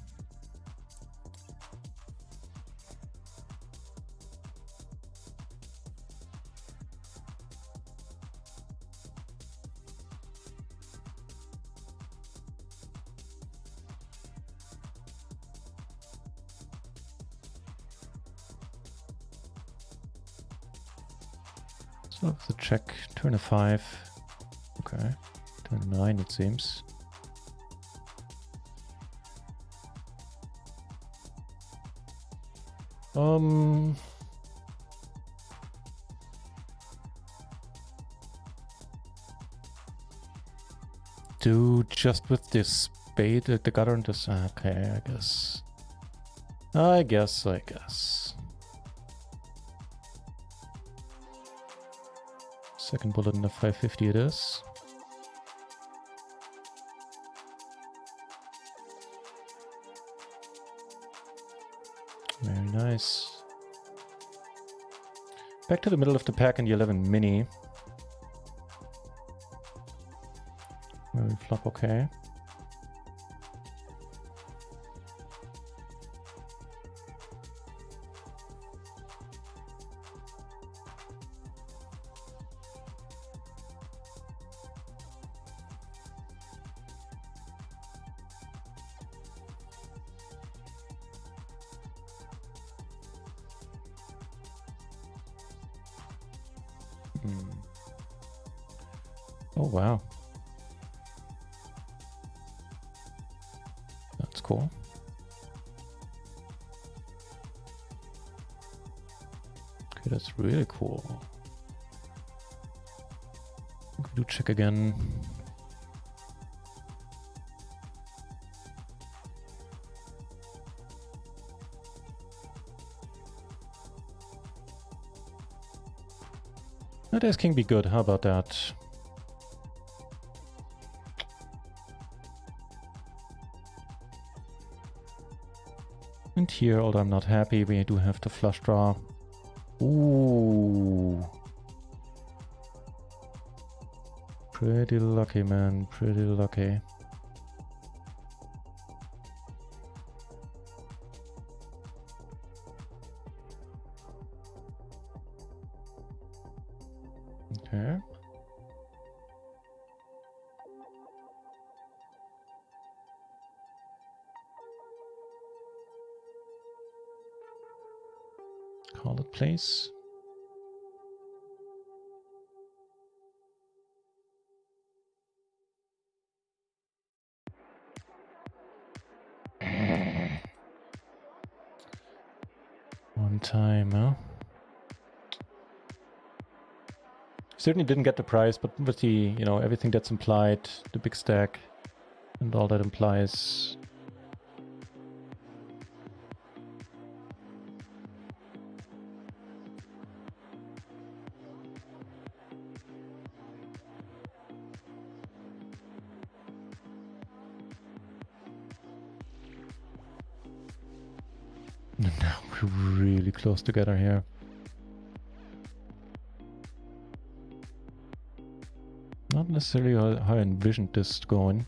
So the check, turn a 5. Okay, turn a 9 it seems. Do just with this spade, the gutter and this. Okay, I guess. I guess. Second bullet in the 550 it is. Very nice. Back to the middle of the pack in the 11 mini. Where we flop okay. Oh wow. That's cool. Okay, that's really cool. We do check again. That ace king be good, how about that? And here, although I'm not happy, we do have the flush draw. Ooh. Pretty lucky, man. Pretty lucky. Okay. Call it, please. One time, huh? Certainly didn't get the prize, but with the, you know, everything that's implied, the big stack, and all that implies. Now we're really close together here. Not necessarily how I envisioned this going.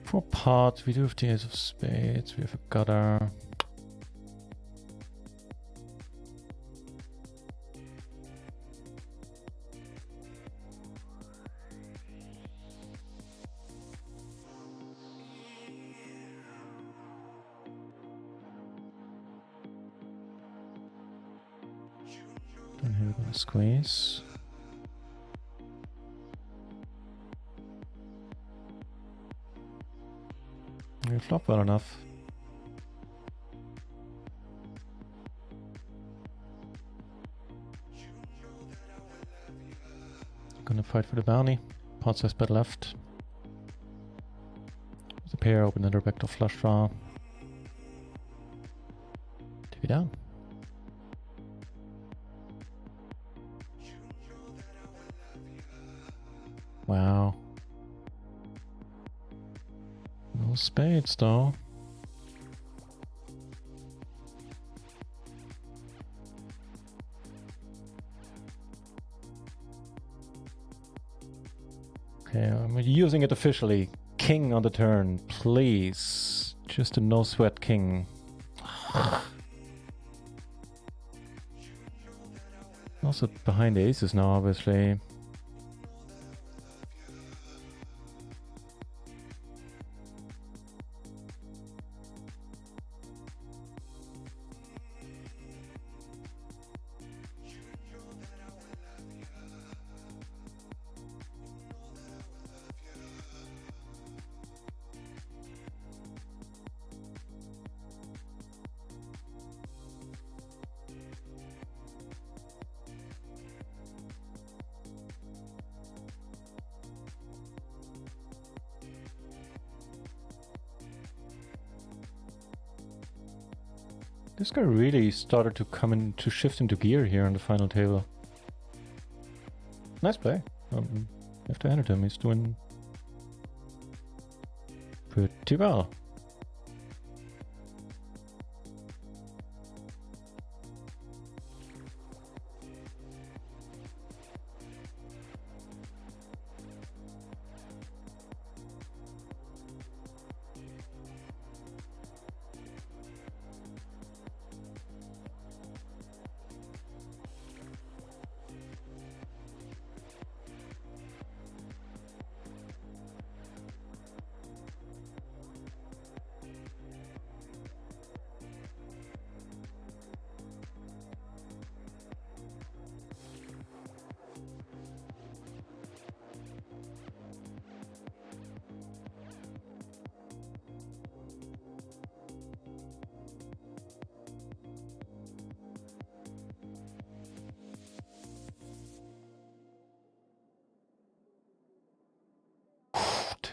For pot, we do have the ace of spades, we have a gutter. And here we're gonna squeeze. You flop well enough. Gonna fight for the bounty. Pot size bet left. With a pair, open ender, backdoor flush draw. TV down. Wow. No spades though. Okay, I'm using it officially. King on the turn, please. Just a no sweat king. Also behind the aces now, obviously. This guy really started to come in to shift into gear here on the final table. Nice play. I have to hand it to him. He's doing pretty well.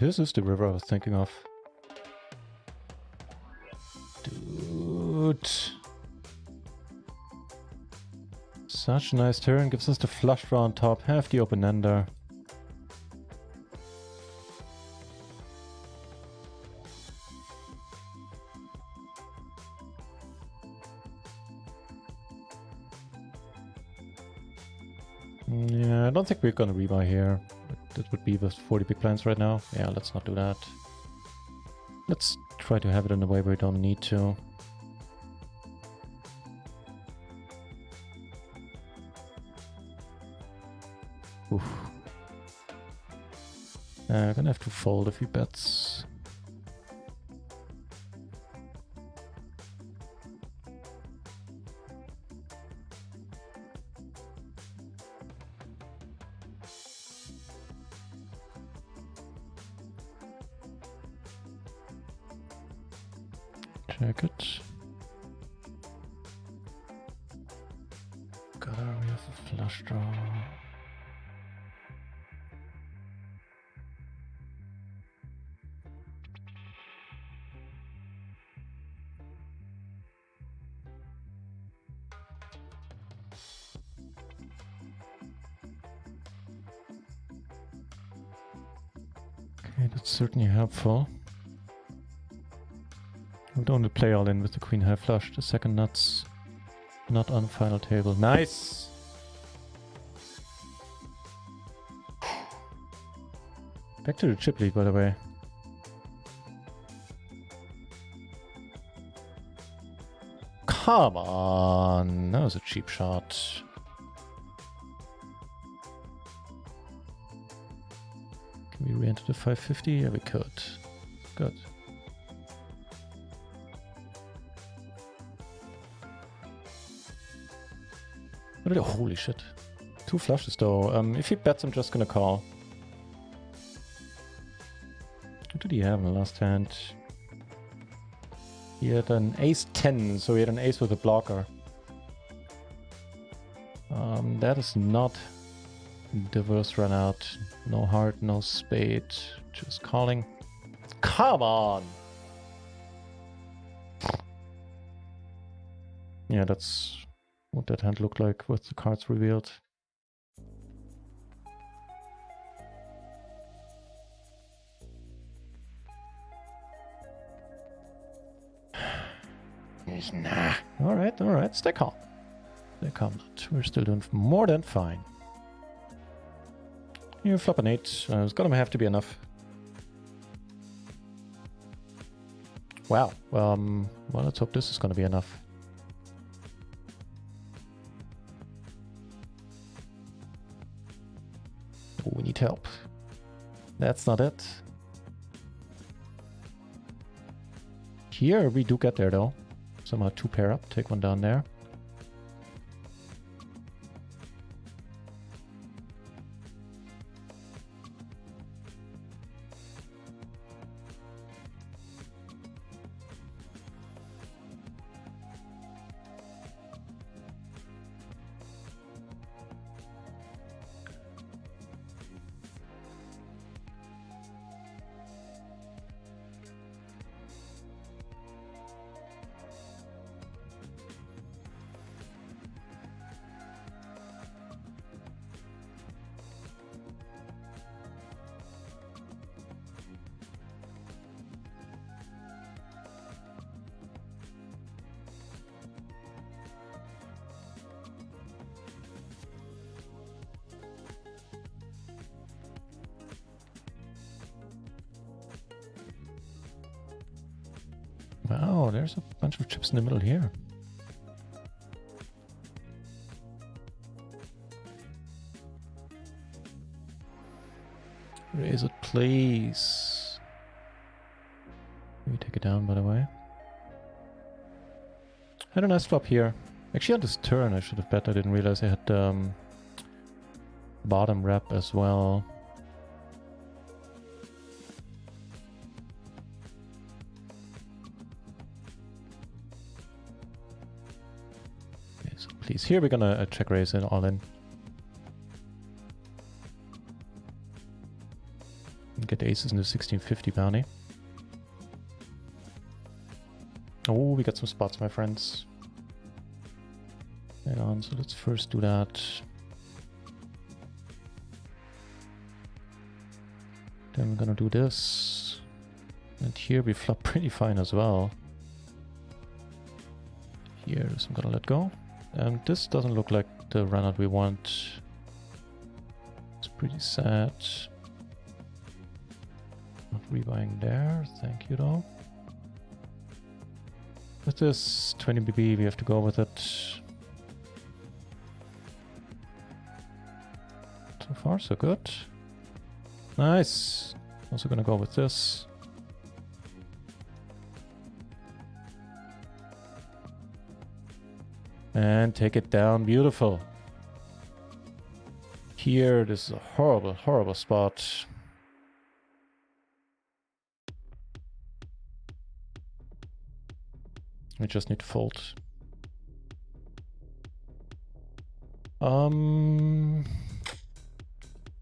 This is the river I was thinking of. Dude. Such a nice turn. Gives us the flush draw on top. Have the open ender. Yeah, I don't think we're gonna rebuy here. That would be with 40 big blinds right now. Yeah, let's not do that. Let's try to have it in a way where we don't need to. Oof. Gonna have to fold a few bets. Check it. God, we have a flush draw. Okay, that's certainly helpful. We don't want to play all in with the queen high flush. The second nut's not on final table. Nice! Back to the chip lead, by the way. Come on! That was a cheap shot. Can we re-enter the 550? Yeah, we could. Good. Holy shit. 2 flushes though. If he bets, I'm just gonna call. What did he have in the last hand? He had an ace 10, so he had an ace with a blocker. That is not the worst run out. No heart, no spade. Just calling. Come on! Yeah, that's what that hand looked like with the cards revealed. Nah. Alright, stay calm. Stay calm. We're still doing more than fine. You flop an 8. It's gonna have to be enough. Wow. Well, let's hope this is gonna be enough. Oh, we need help. That's not it. Here we do get there though. Somehow 2 pair up, take one down there. Wow, there's a bunch of chips in the middle here. Raise it, please. Maybe take it down, by the way. Had a nice flop here. Actually, on this turn, I should have bet. I didn't realize I had bottom wrap as well. Okay, so please, here we're gonna check raise it all in. Get aces in the 1650 bounty. Oh, we got some spots, my friends. Hang on, so let's first do that. Then we're gonna do this. And here we flop pretty fine as well. Here, this I'm gonna let go. And this doesn't look like the run out we want. It's pretty sad. Not rebuying there, thank you though. With this 20 BB, we have to go with it. So far, so good. Nice. Also gonna go with this. And take it down, beautiful. Here, this is a horrible, horrible spot. We just need to fold. You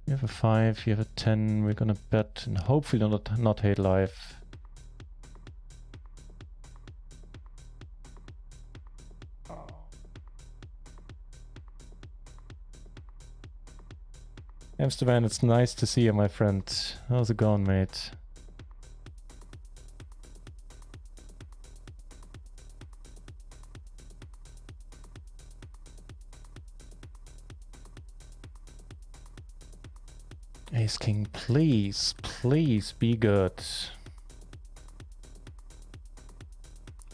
have a 5, you have a 10, we're gonna bet and hopefully not hate life. Amsterdam, it's nice to see you, my friend. How's it going, mate? Ace King, please, please be good.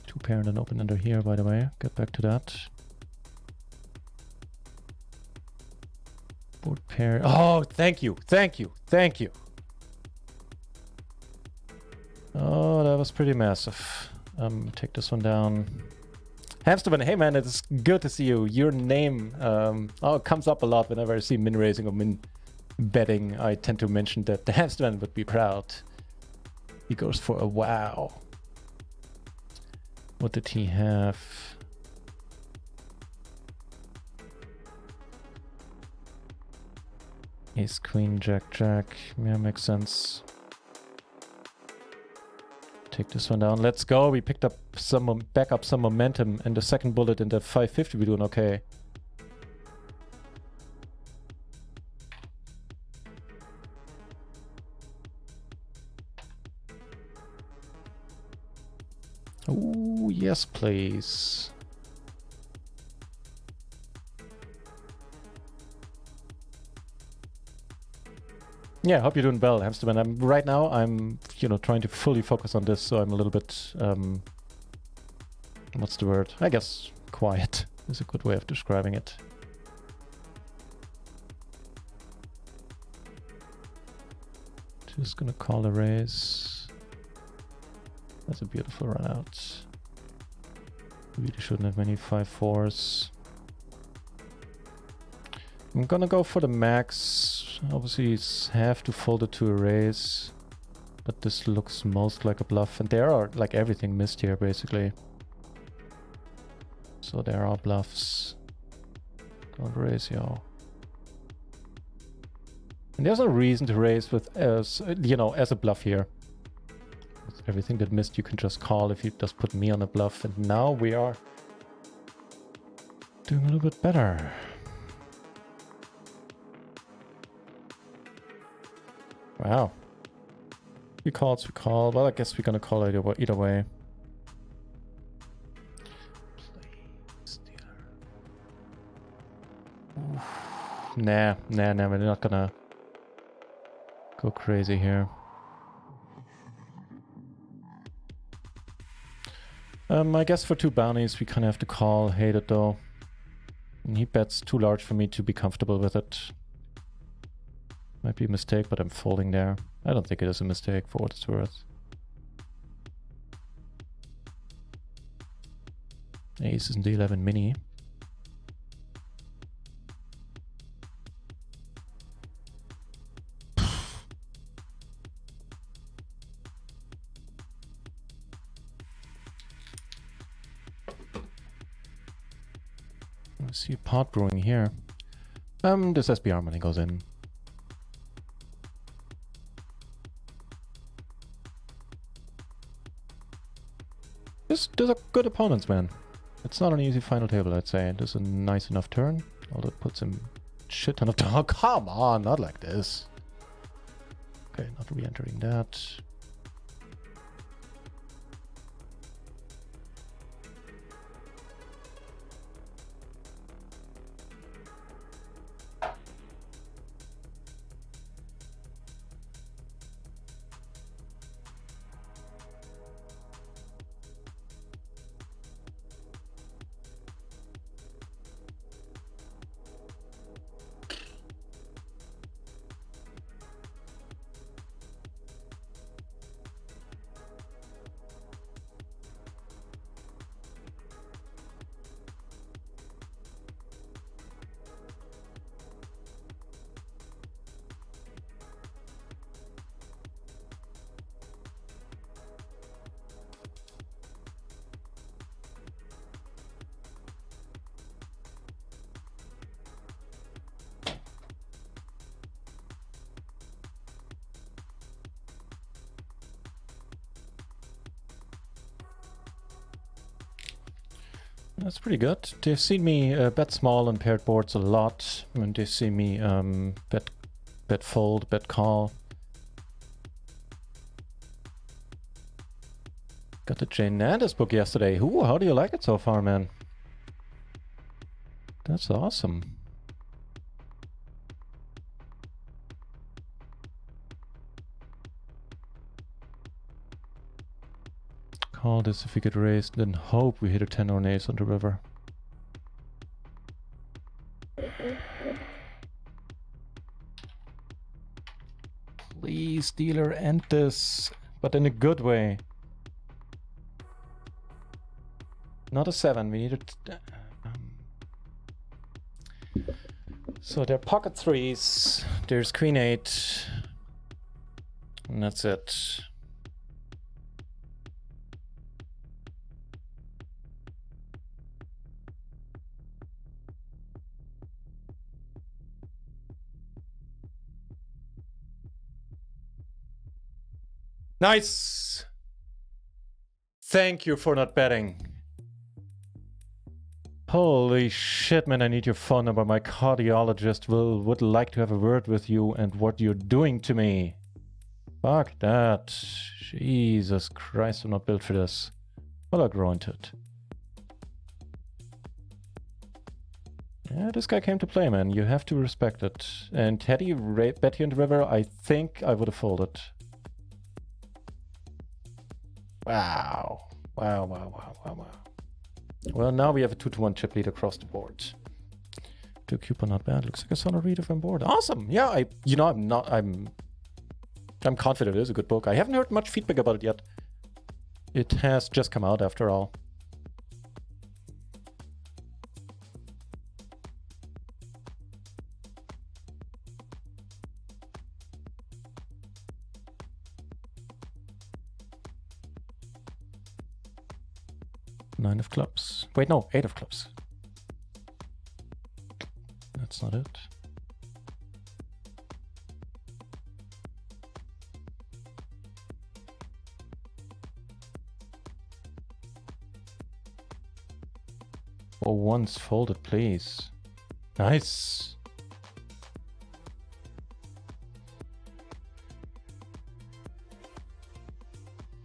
2 pair and an open ender here, by the way. Get back to that. Board pair. Oh, thank you, thank you, thank you. Oh, that was pretty massive. Take this one down. Hamsterman, hey man, it's good to see you. Your name it comes up a lot whenever I see min raising or min betting. I tend to mention that the Hamsterman would be proud. He goes for a wow. What did he have? Ace, queen, jack, jack. Yeah, makes sense. Take this one down. Let's go. We picked up some, back up some momentum, and the second bullet in the 550, we're doing okay. Ooh, yes, please. Yeah, hope you're doing well, Hamsterman. Right now I'm, trying to fully focus on this, so I'm a little bit, what's the word? I guess quiet is a good way of describing it. Just gonna call a raise. That's a beautiful run out. Really shouldn't have many 5-4s. I'm gonna go for the max. Obviously, it's have to fold it to a raise, but this looks most like a bluff, and there are like everything missed here basically. So there are bluffs. Don't raise, yo. And there's a reason to raise with as as a bluff here. With everything that missed, you can just call if you just put me on a bluff, and now we are doing a little bit better. Wow. We call. Well, I guess we're gonna call it either way. Nah, we're not gonna go crazy here. I guess for 2 bounties we kind of have to call. Hate it though. And he bets too large for me to be comfortable with it. Might be a mistake, but I'm folding there. I don't think it is a mistake for what it's worth. Ace is in the 11 mini. I see a pot brewing here. This SBR money goes in. These are good opponents, man. It's not an easy final table, I'd say. This is a nice enough turn, although it puts him shit ton of time. Oh, come on, not like this. Okay, not re-entering that. That's pretty good. They've seen me bet small on paired boards a lot, and they've seen me bet fold, bet call. Got the Jane Nandis book yesterday. Ooh, how do you like it so far, man? That's awesome. Call this if we get raised, then hope we hit a 10 or an ace on the river. Please, dealer, end this, but in a good way. not a 7. We need a... So there are pocket 3s. There's queen 8. And that's it. Nice! Thank you for not betting. Holy shit, man, I need your phone number. My cardiologist would like to have a word with you and what you're doing to me. Fuck that. Jesus Christ, I'm not built for this. Well, I'll grow into it. Yeah, this guy came to play, man. You have to respect it. And had he bet here in the river, I think I would have folded. Wow. Wow, wow, wow, wow, wow. Well, now we have a 2-to-1 chip lead across the board. 2 coupon, not bad. Looks like a solid read if I'm bored. Awesome. Yeah, I'm confident it is a good book. I haven't heard much feedback about it yet. It has just come out after all. Nine of clubs. Wait, no, 8 of clubs. That's not it. Oh, once folded, please. Nice.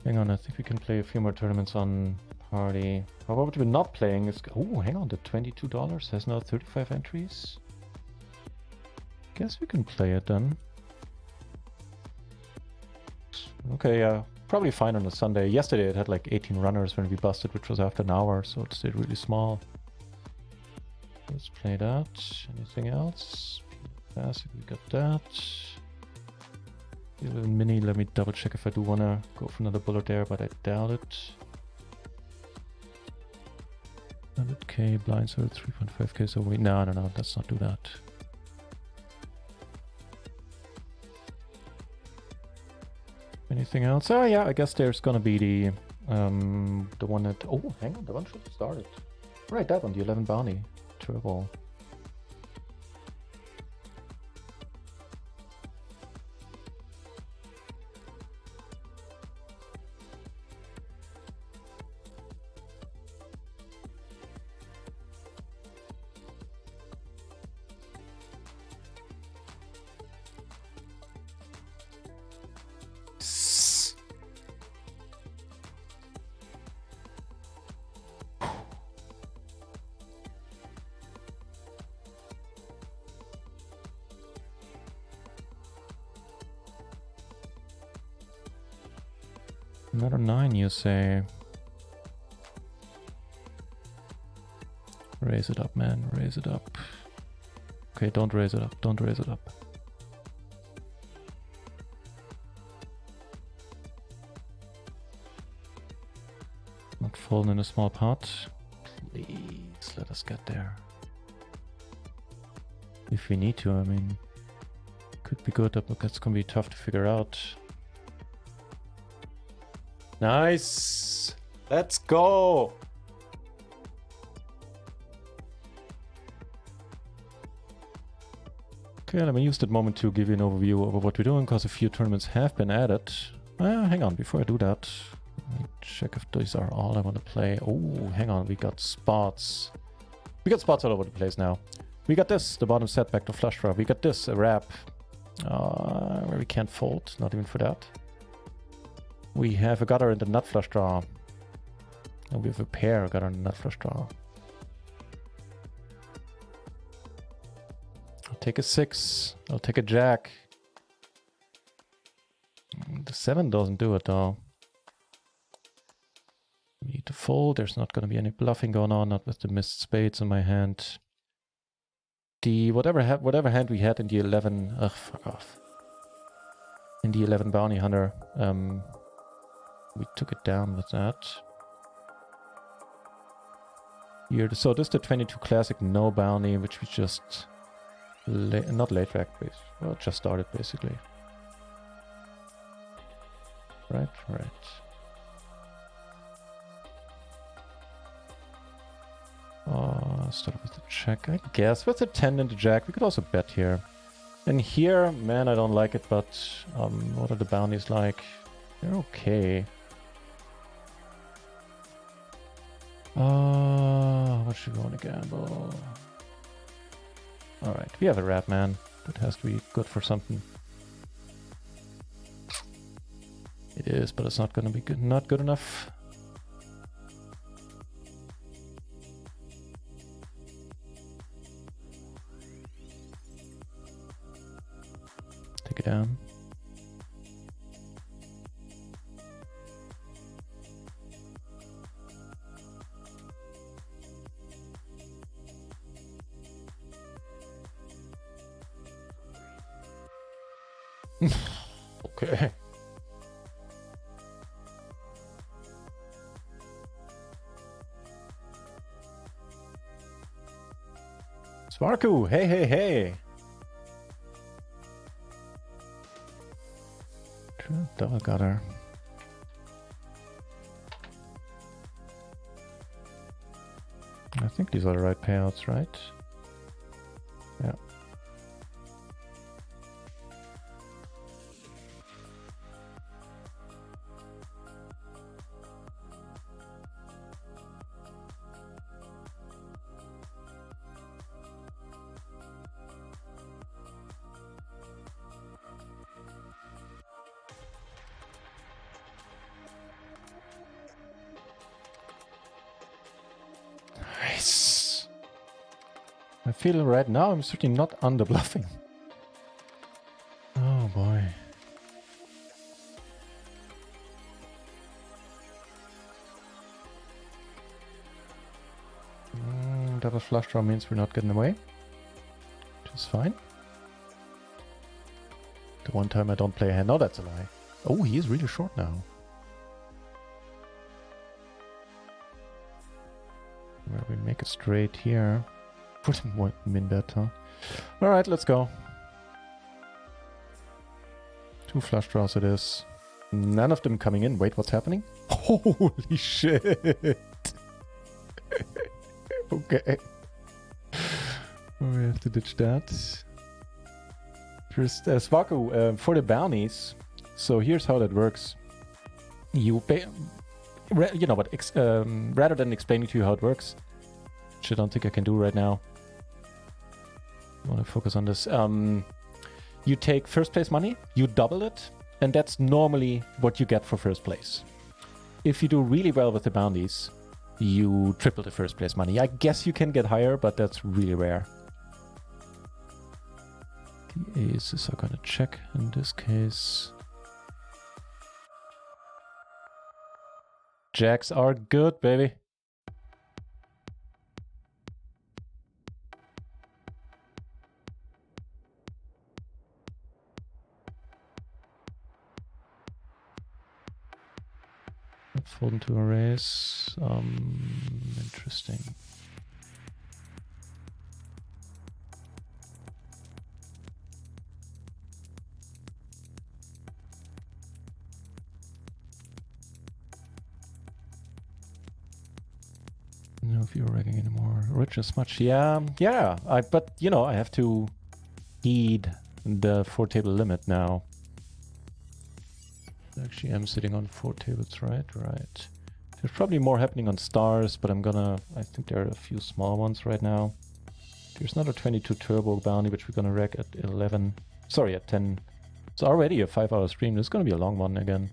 Hang on, I think we can play a few more tournaments on party. How about we're not playing is... Oh, hang on, the $22 has now 35 entries. Guess we can play it then. Okay, yeah, probably fine on a Sunday. Yesterday it had like 18 runners when we busted, which was after an hour, so it stayed really small. Let's play that. Anything else? Classic, we got that. The 11 mini, let me double check if I do want to go for another bullet there, but I doubt it. 100k, blinds are 3.5k, so wait, no, let's not do that. Anything else? Oh yeah, I guess there's gonna be the one that... Oh, hang on, the one should have started. Right, that one, the 11 bounty. Turbo. Another 9, you say? Raise it up, man. Raise it up. Okay, don't raise it up. Don't raise it up. Not falling in a small pot. Please, let us get there. If we need to, I mean, could be good, but that's gonna be tough to figure out. Nice! Let's go! Okay, let me use that moment to give you an overview over what we're doing, because a few tournaments have been added. Hang on, before I do that, let me check if these are all I want to play. Oh, hang on, we got spots. We got spots all over the place now. We got this, the bottom set back to flush draw. We got this, a wrap, where we can't fold, not even for that. We have a gutter in the nut flush draw. And we have a pair gutter in the nut flush draw. I'll take a 6. I'll take a jack. The 7 doesn't do it though. We need to fold. There's not going to be any bluffing going on, not with the missed spades in my hand. The whatever hand we had in the 11. Ugh, fuck off. In the 11 bounty hunter. We took it down with that. here. So this is the 22 Classic, no bounty, which we just... not late rack, well, just started basically. Right. Start with the check, I guess. With the 10 and the jack, we could also bet here. And here, man, I don't like it, but what are the bounties like? They're okay. What should we want to gamble? Alright, we have a rat, man. That has to be good for something. It is, but it's not gonna be good. Not good enough. Take it down. Okay. Sparku, hey. True double gutter. I think these are the right payouts, right? Yeah. Nice. I feel right now I'm certainly not under bluffing. Oh boy. Double flush draw means we're not getting away, which is fine. The one time I don't play a hand. No, that's a lie. Oh, he is really short now. Where we make it straight here. Put him one min bet, huh? Alright, let's go. 2 flush draws it is. None of them coming in. Wait, what's happening? Holy shit! Okay. We have to ditch that. First, Svaku, for the bounties. So here's how that works. You pay... you know what, rather than explaining to you how it works, which I don't think I can do right now. I want to focus on this. You take first place money, you double it, and that's normally what you get for first place. If you do really well with the bounties, you triple the first place money. I guess you can get higher, but that's really rare. The aces are gonna check in this case. Jacks are good, baby. Fold into a raise. Interesting. No, if you're racking anymore. Rich as much. Yeah. But you know, I have to heed the 4-table limit now. Actually, I'm sitting on 4 tables, right? Right. There's probably more happening on stars, but I think there are a few small ones right now. There's another 22 turbo bounty, which we're gonna rack at 11. Sorry, at 10. It's already a 5-hour stream. This is gonna be a long one again.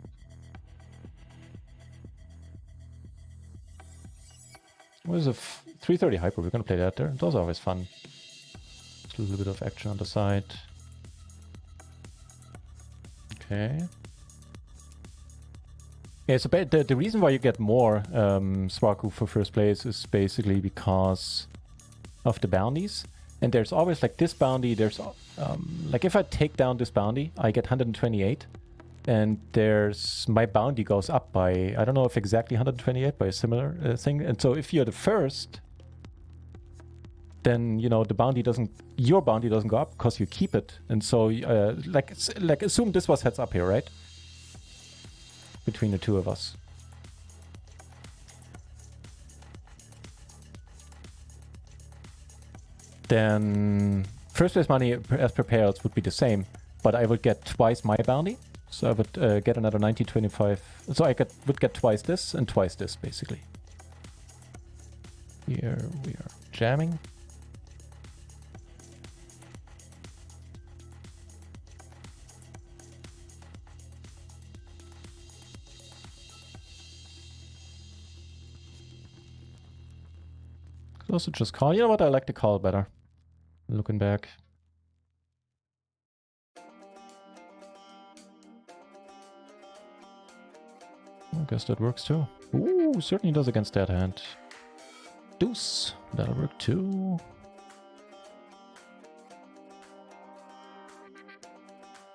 What is a 330 hyper? We're gonna play that there. Those are always fun. Just a little bit of action on the side. Okay. Yeah, so the reason why you get more Swaku for first place is basically because of the bounties. And there's always like this bounty, there's like if I take down this bounty, I get 128. And my bounty goes up by, I don't know if exactly 128, by a similar thing. And so if you're the first, then you know the bounty doesn't, your bounty doesn't go up because you keep it. And so like assume this was heads up here, right? Between the two of us. Then first place money as per payouts would be the same, but I would get twice my bounty. So I would get another 90-25. So I would get twice this and twice this, basically. Here we are jamming. Could also just call. You know what? I like the call better. Looking back. I guess that works too. Ooh, certainly does against that hand. Deuce. That'll work too.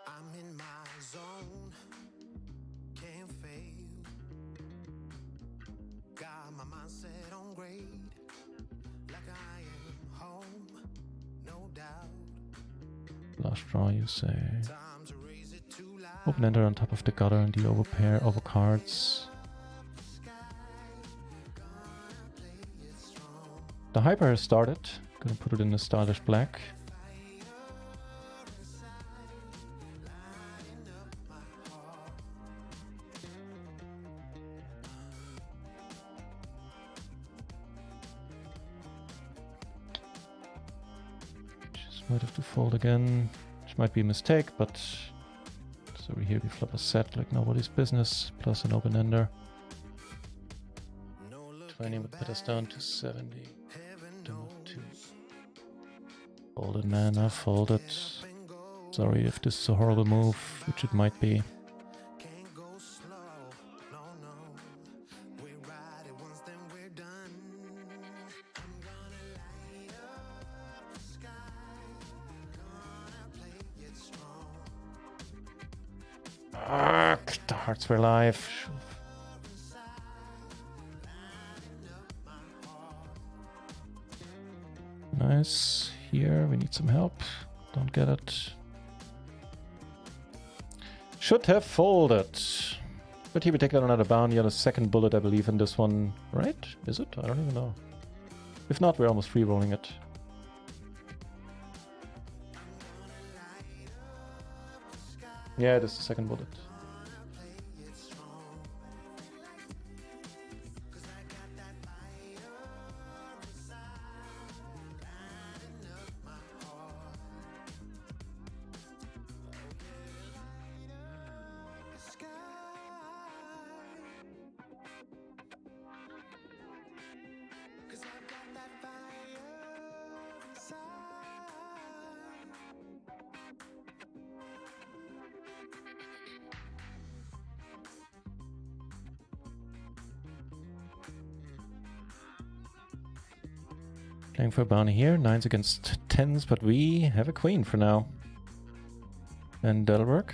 I'm in my zone. Can't fail. Got my mindset on grade. Like I am home. No doubt. Last draw, you say. Time to raise it too loud. Open ender on top of the gutter and the overpair over cards. The hyper has started. Gonna put it in the stylish black. Just might have to fold again. Which might be a mistake, but so here we flop a set like nobody's business, plus an open ender. 20 would put us down to 70. Folded, man, I folded. Sorry if this is a horrible move, which it might be. Fuck, the hearts were alive. Nice. Here, we need some help. Don't get it. Should have folded. But here we take out another bounty on a second bullet, I believe, in this one. Right? Is it? I don't even know. If not, we're almost re-rolling it. Yeah, this is the second bullet. Playing for a bounty here, 9s against 10s, but we have a queen for now. And that'll work.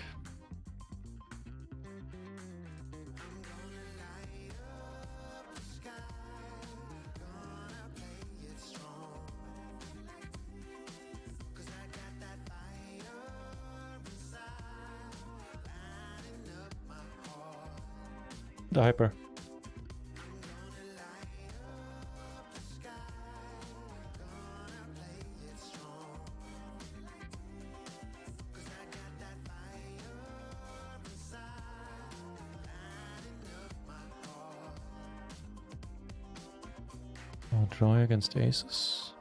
The hyper. Draw against aces.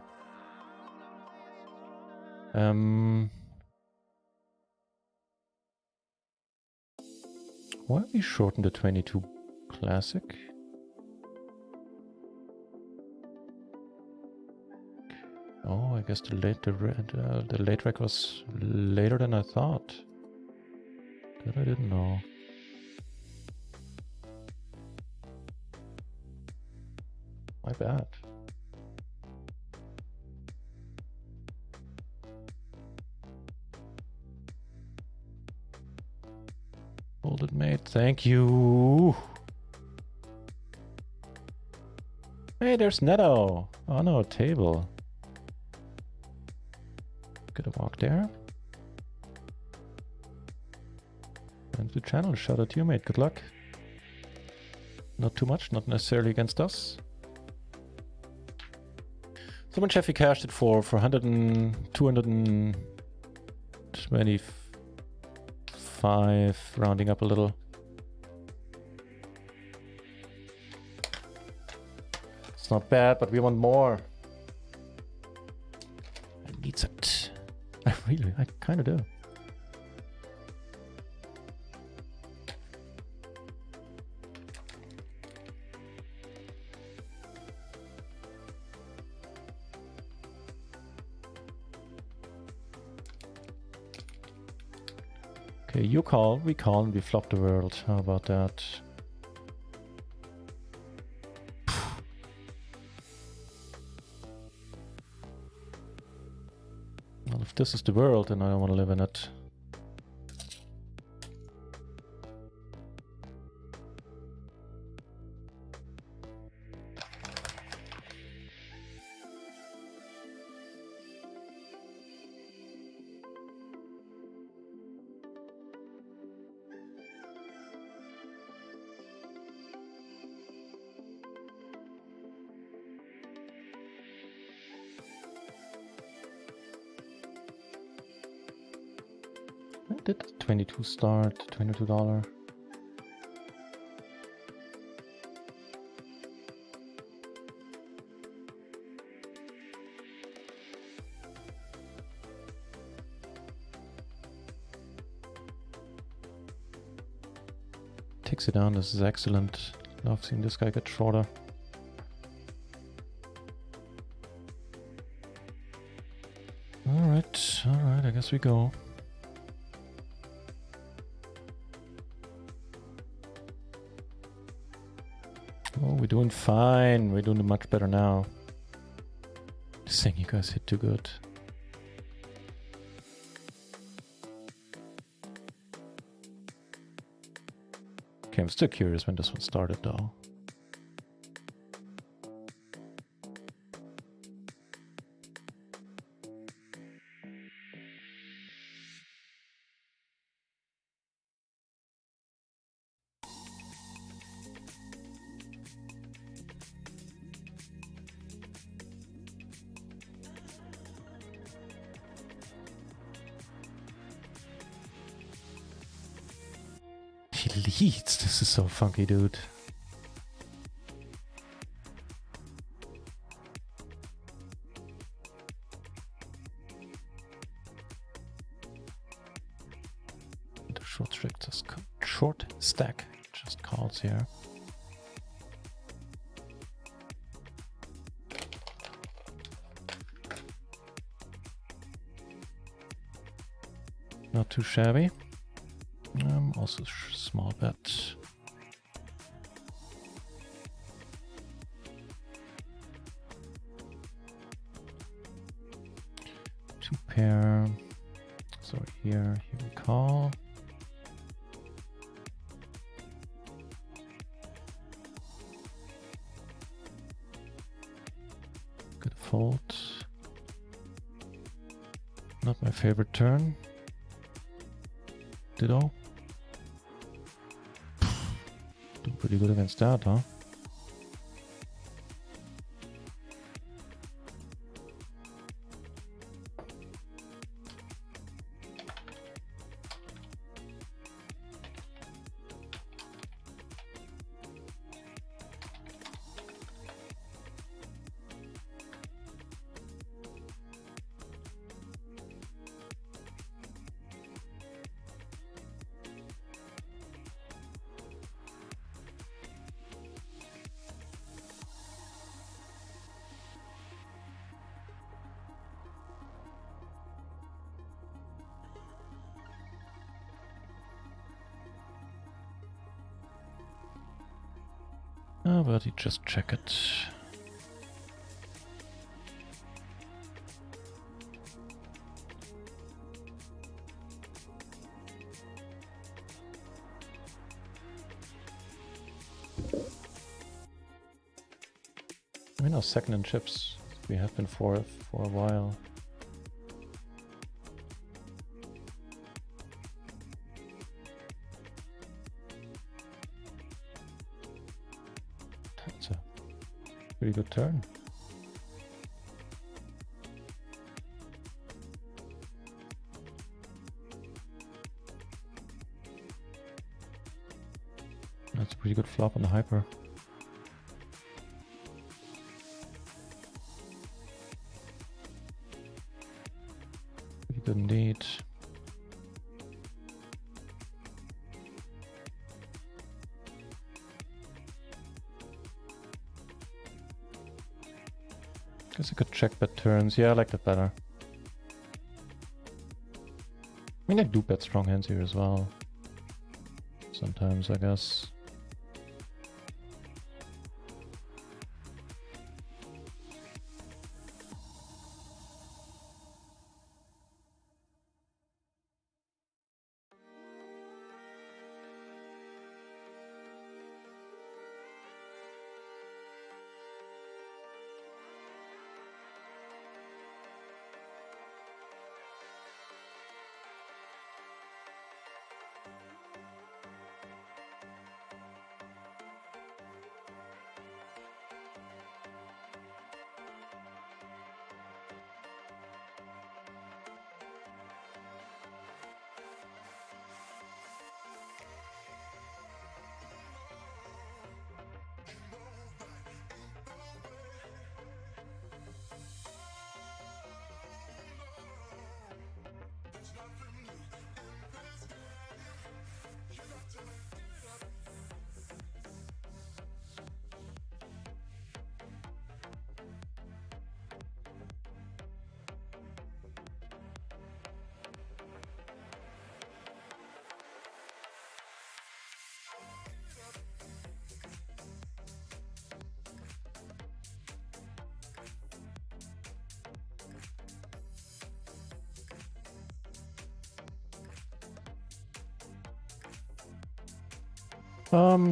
Why are we shorten the 22 classic? Oh, I guess the late rec was later than I thought. That I didn't know. My bad. Folded mate, thank you. Hey, there's Netto. Oh no, table. get a walk there. And the channel, shout out to you, mate. Good luck. Not too much, not necessarily against us. Someone Cheffy cashed it for 225, rounding up a little. It's not bad, but we want more. I need it. I kind of do. Okay, you call, we call, and we flop the world. How about that? Well, if this is the world, then I don't want to live in it. I did 22 start, $22. Takes it down, this is excellent. Love seeing this guy get shorter. Alright, I guess we go. Oh, we're doing fine. We're doing much better now. Just saying you guys hit too good. Okay, I'm still curious when this one started though. He leads. This is so funky, dude. The short stack just calls here. Not too shabby. Also small bet. Two pair. So here we call. Good fold. Not my favorite turn. Ditto. Pretty good against that, huh? But you just check it. We're now second in chips. We have been for a while. Pretty good turn. That's a pretty good flop on the hyper. Pretty good indeed. Guess I could check bet turns. Yeah, I like that better. I mean, I do bet strong hands here as well. Sometimes, I guess.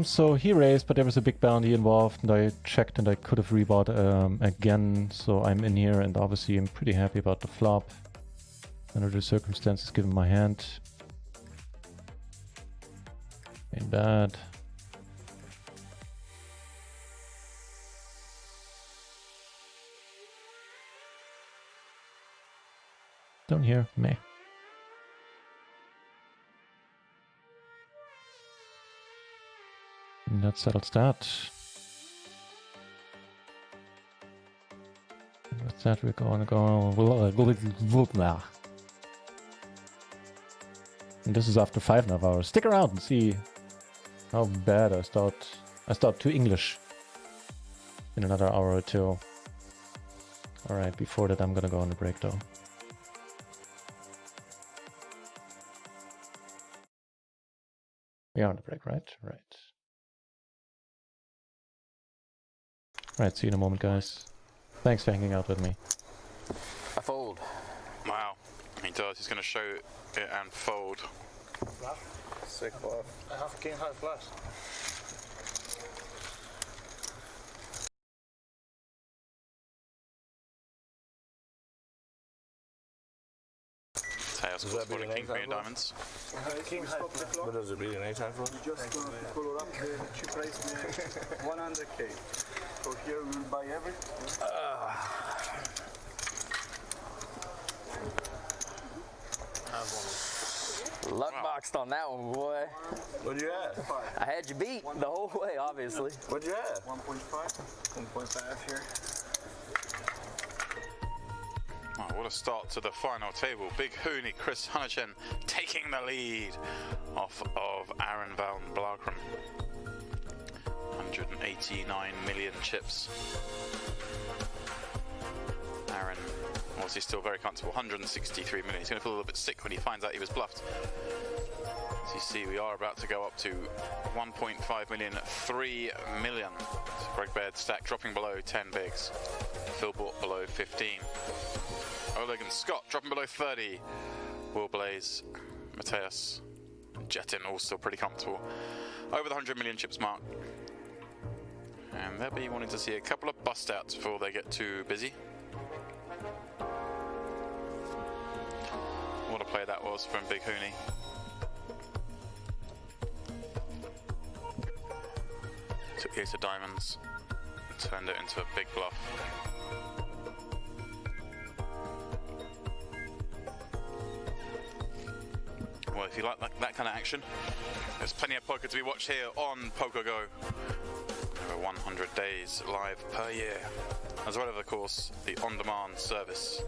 So he raised, but there was a big bounty involved, and I checked and I could have rebought again, so I'm in here, and obviously I'm pretty happy about the flop under the circumstances given my hand. Ain't bad. Down here, meh. And that settles that. And with that, we're going to go. And this is after 5.5 hours. Stick around and see how bad I start too English in another hour or two. Alright, before that, I'm gonna go on a break though. We are on a break, right? Right. Right, see you in a moment, guys. Thanks for hanging out with me. I fold. Wow, he does. He's going to show it and fold. Sick bluff. I have king high flush. Tails calls for the king queen of diamonds. King high flush. What does it read in anytime for? You just follow up the cheap price 100k. So here we will buy everything. Luck boxed on that one, boy. What'd you have? I had you beat the whole way, obviously. What'd you have? 1.5. 1.5 here. Oh, what a start to the final table. Big Hooney, Chris Hunnichen taking the lead off of Aaron Van Blakeren. 189 million chips. Aaron, obviously still very comfortable, 163 million. He's going to feel a little bit sick when he finds out he was bluffed. As you see, we are about to go up to 1.5 million, 3 million. So Greg Baird stack dropping below 10 bigs. Phil Bort below 15. Oleg and Scott dropping below 30. Will Blaze, Mateus, and Jetin all still pretty comfortable. Over the 100 million chips mark. And they'll be wanting to see a couple of bust outs before they get too busy. What a play that was from Big Hooney. Took the ace of diamonds. turned it into a big bluff. Well, if you like that kind of action, there's plenty of poker to be watched here on PokerGo. Over 100 days live per year, as well as, of course, the on-demand service.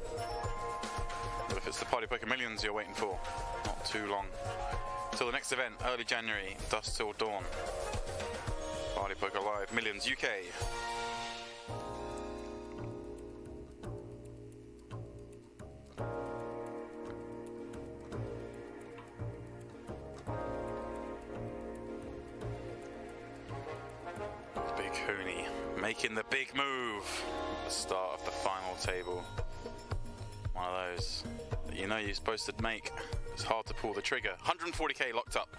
But if it's the Party Poker Millions you're waiting for, not too long. Till the next event, early January, dusk till dawn. Party Poker Live, Millions UK. Big Hooney making the big move at the start of the final table. One of those that you know you're supposed to make. It's hard to pull the trigger. 140k locked up.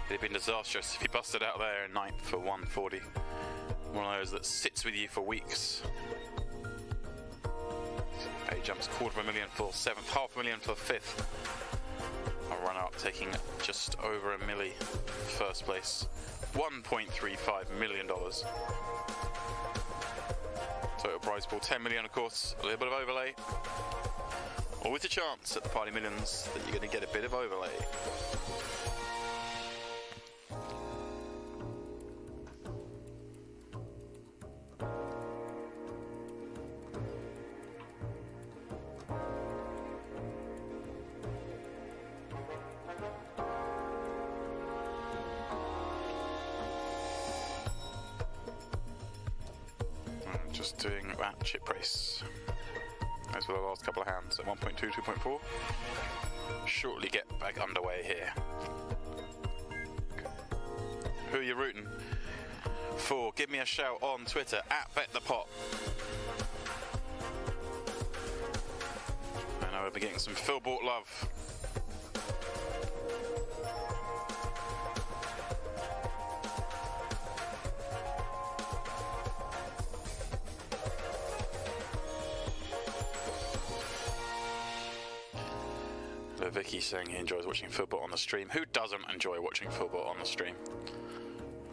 It'd have been disastrous if you busted out there in ninth for 140. One of those that sits with you for weeks. A jumps $250,000 for 7th, $500,000 for 5th. A runner-up taking just over a milli first place. $1.35 million. Total prize pool 10 million, of course. A little bit of overlay. Always a chance at the Party Millions that you're going to get a bit of overlay. Just doing that chip race. Those were the last couple of hands at 1.2, 2.4. Shortly get back underway here. Who are you rooting for? Give me a shout on Twitter at BetThePot. I know we'll be getting some Phil Bought love. Vicky saying he enjoys watching football on the stream. Who doesn't enjoy watching football on the stream?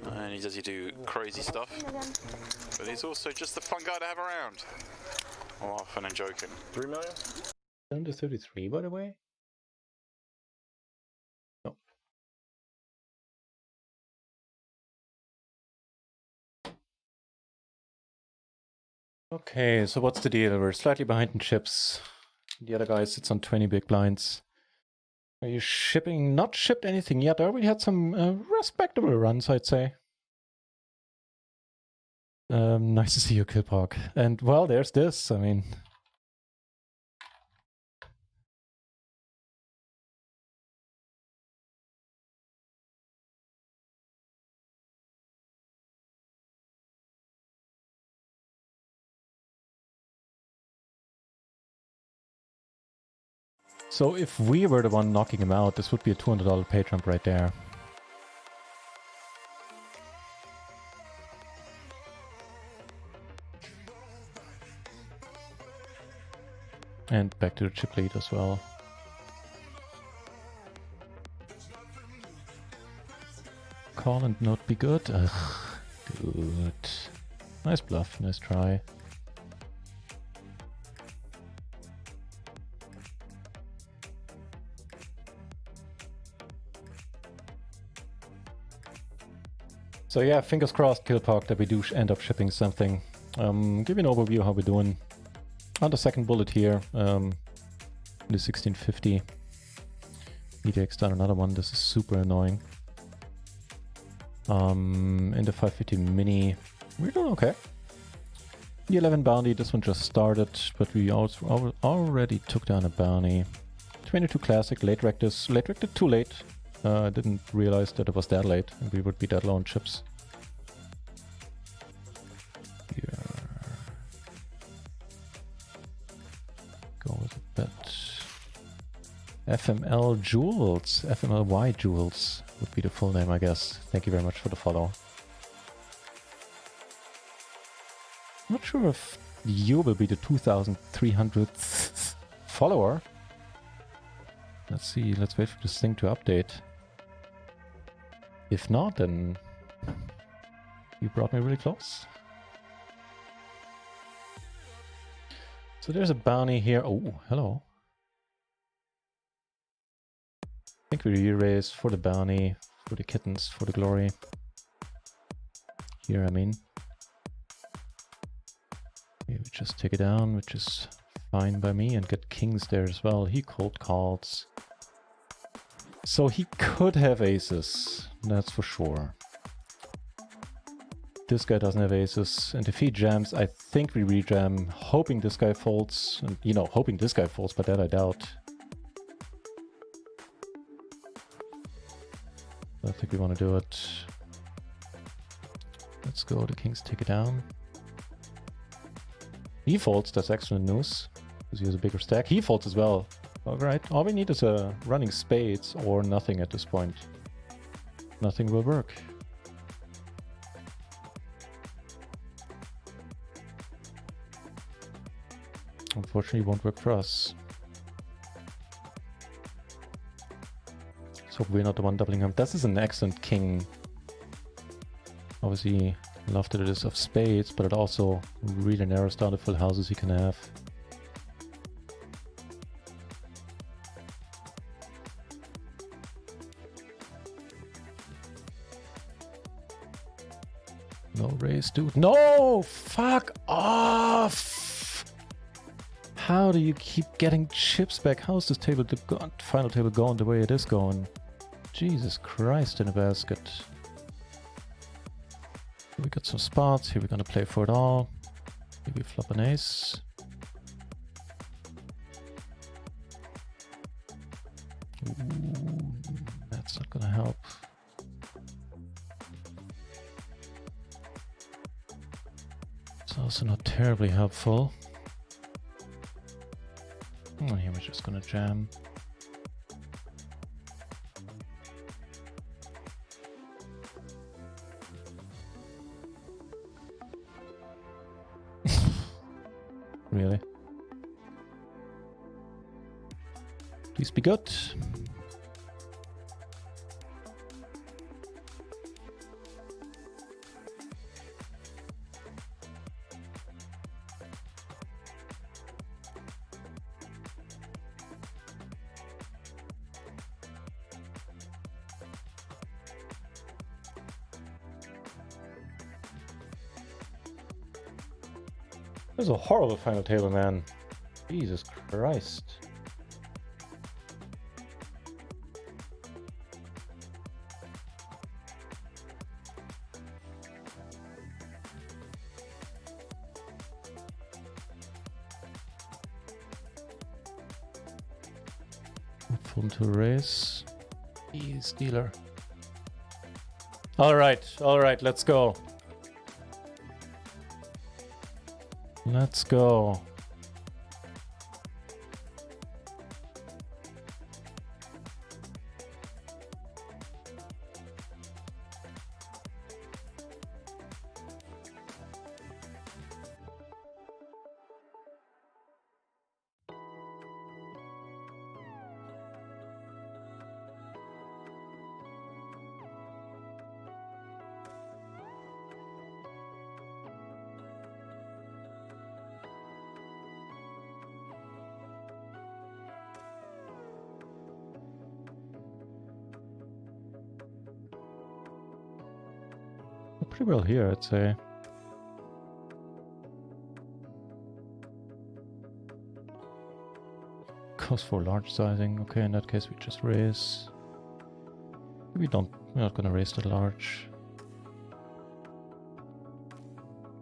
And he does do crazy stuff, but he's also just a fun guy to have around. All fun and joking. 3 million? Down to 33, by the way. No. Okay, so what's the deal? We're slightly behind in chips. The other guy sits on 20 big blinds. Are you shipping? Not shipped anything yet. I already had some respectable runs, I'd say. Nice to see you, Killpark. And well, there's this. I mean, so if we were the one knocking him out, this would be a $200 pay jump right there. And back to the chip lead as well. Call and not be good. Ugh, dude. Nice bluff, nice try. So yeah, fingers crossed, Killpark, that we do end up shipping something. Give you an overview how we're doing. On the second bullet here, the 1650. EDX done another one, this is super annoying. In the 550 mini, we're doing okay. The 11 bounty, this one just started, but we also already took down a bounty. 22 classic, late wrecked this, late wrecked it too late. I didn't realize that it was that late and we would be that low on chips. Here. Go with a bet. FML Jewels, FMLY Jewels would be the full name, I guess. Thank you very much for the follow. Not sure if you will be the 2,300th follower. Let's see, let's wait for this thing to update. If not, then you brought me really close. So there's a bounty here. Oh, hello. I think we re-raise for the bounty, for the kittens, for the glory. Here, I mean. Okay, we just take it down, which is fine by me, and get kings there as well. He cold calls. So he could have aces, that's for sure. This guy doesn't have aces, and if he jams, I think we re-jam, hoping this guy folds. And, you know, hoping this guy folds, but that I doubt. I think we want to do it. Let's go, the kings take it down. He folds, that's excellent news, because he has a bigger stack. He folds as well. Alright, all we need is a running spades or nothing at this point. Nothing will work. Unfortunately, it won't work for us. So we're not the one doubling up. This is an excellent king. Obviously, love that it is of spades, but it also really narrows down the full houses you can have. No raise, dude. No! Fuck off! How do you keep getting chips back? How is this table, the final table, going the way it is going? Jesus Christ in a basket. We got some spots. Here we're gonna play for it all. Maybe flop an ace. Ooh, that's not gonna help. It's also not terribly helpful. Oh, here we're just gonna jam. Really? Please be good. This is a horrible final table, man. Jesus Christ. Full to raise. Ease dealer. All right, let's go. Let's go. Pretty well here, I'd say. Goes for large sizing. Okay, in that case we just raise. We're not gonna raise that large.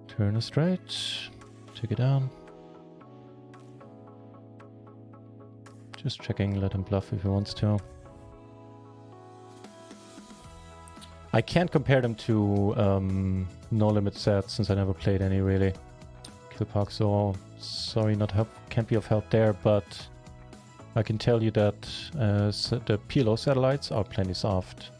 Turn a straight. Take it down. Just checking, let him bluff if he wants to. I can't compare them to No Limit sets since I never played any really. Killpark, so sorry, can't be of help there, but I can tell you that the PLO satellites are plenty soft.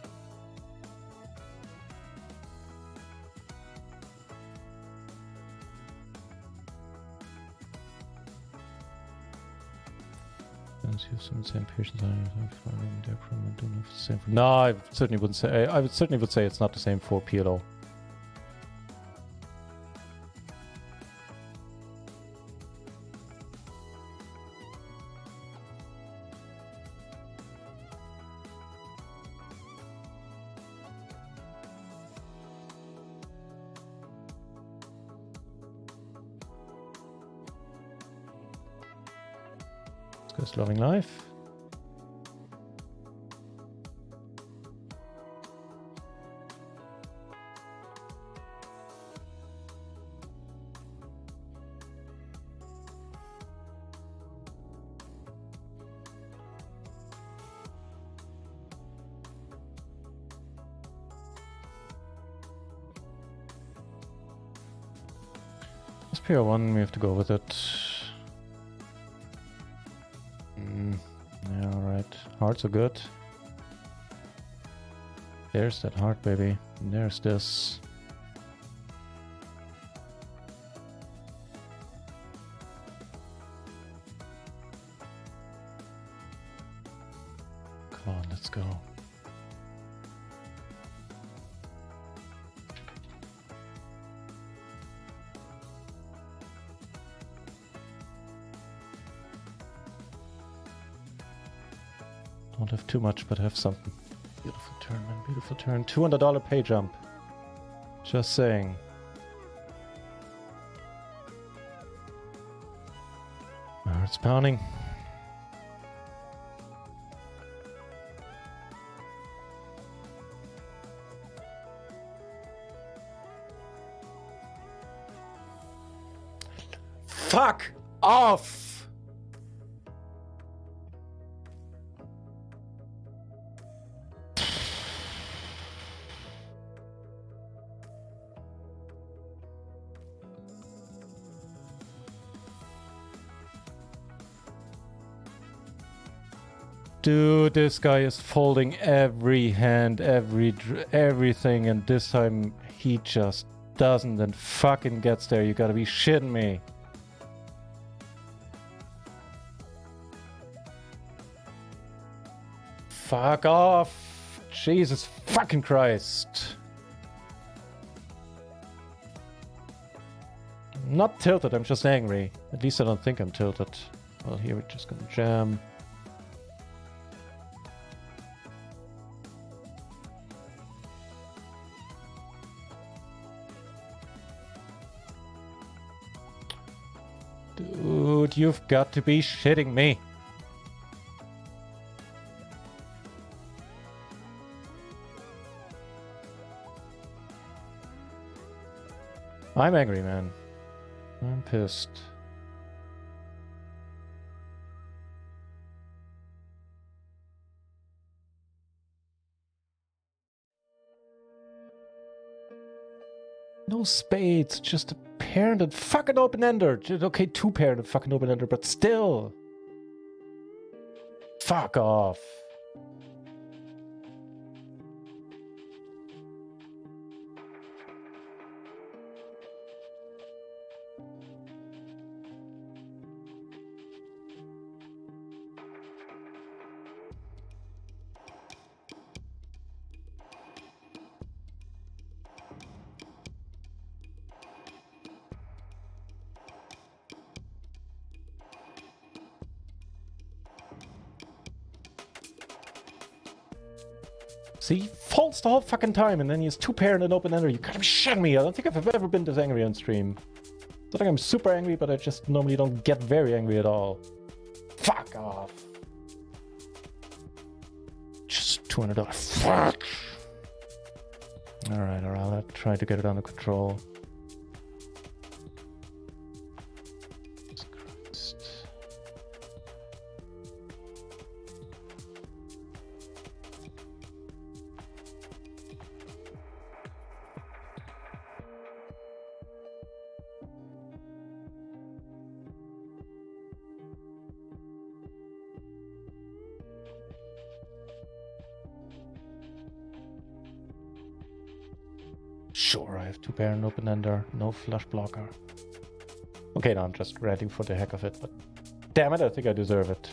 You have some same patience. No, I certainly wouldn't say. I certainly would say it's not the same for PLO. Just loving life. This PR1, we have to go with it. Yeah, alright. Hearts are good. There's that heart, baby. And there's this. Come on, let's go. Don't have too much, but have something. Beautiful turn, man. Beautiful turn. $200 pay jump. Just saying. My heart's pounding. Fuck off! Dude, this guy is folding every hand, everything, and this time he just doesn't and fucking gets there. You gotta be shitting me. Fuck off. Jesus fucking Christ. I'm not tilted, I'm just angry. At least I don't think I'm tilted. Well, here we're just gonna jam. Dude, you've got to be shitting me. I'm angry, man. I'm pissed. No spades, just a parented fucking open-ender. Okay, two parented fucking open-ender, but still. Fuck off. See, he folds the whole fucking time and then he has two pair and an open ender. You gotta be shitting me. I don't think I've ever been this angry on stream. It's not like I'm super angry, but I just normally don't get very angry at all. Fuck off. Just $200. Fuck. Alright, I'll try to get it under control. Jesus Christ. Sure, I have two pair and open ender, no flush blocker. Okay, now I'm just ready for the heck of it, but damn it, I think I deserve it.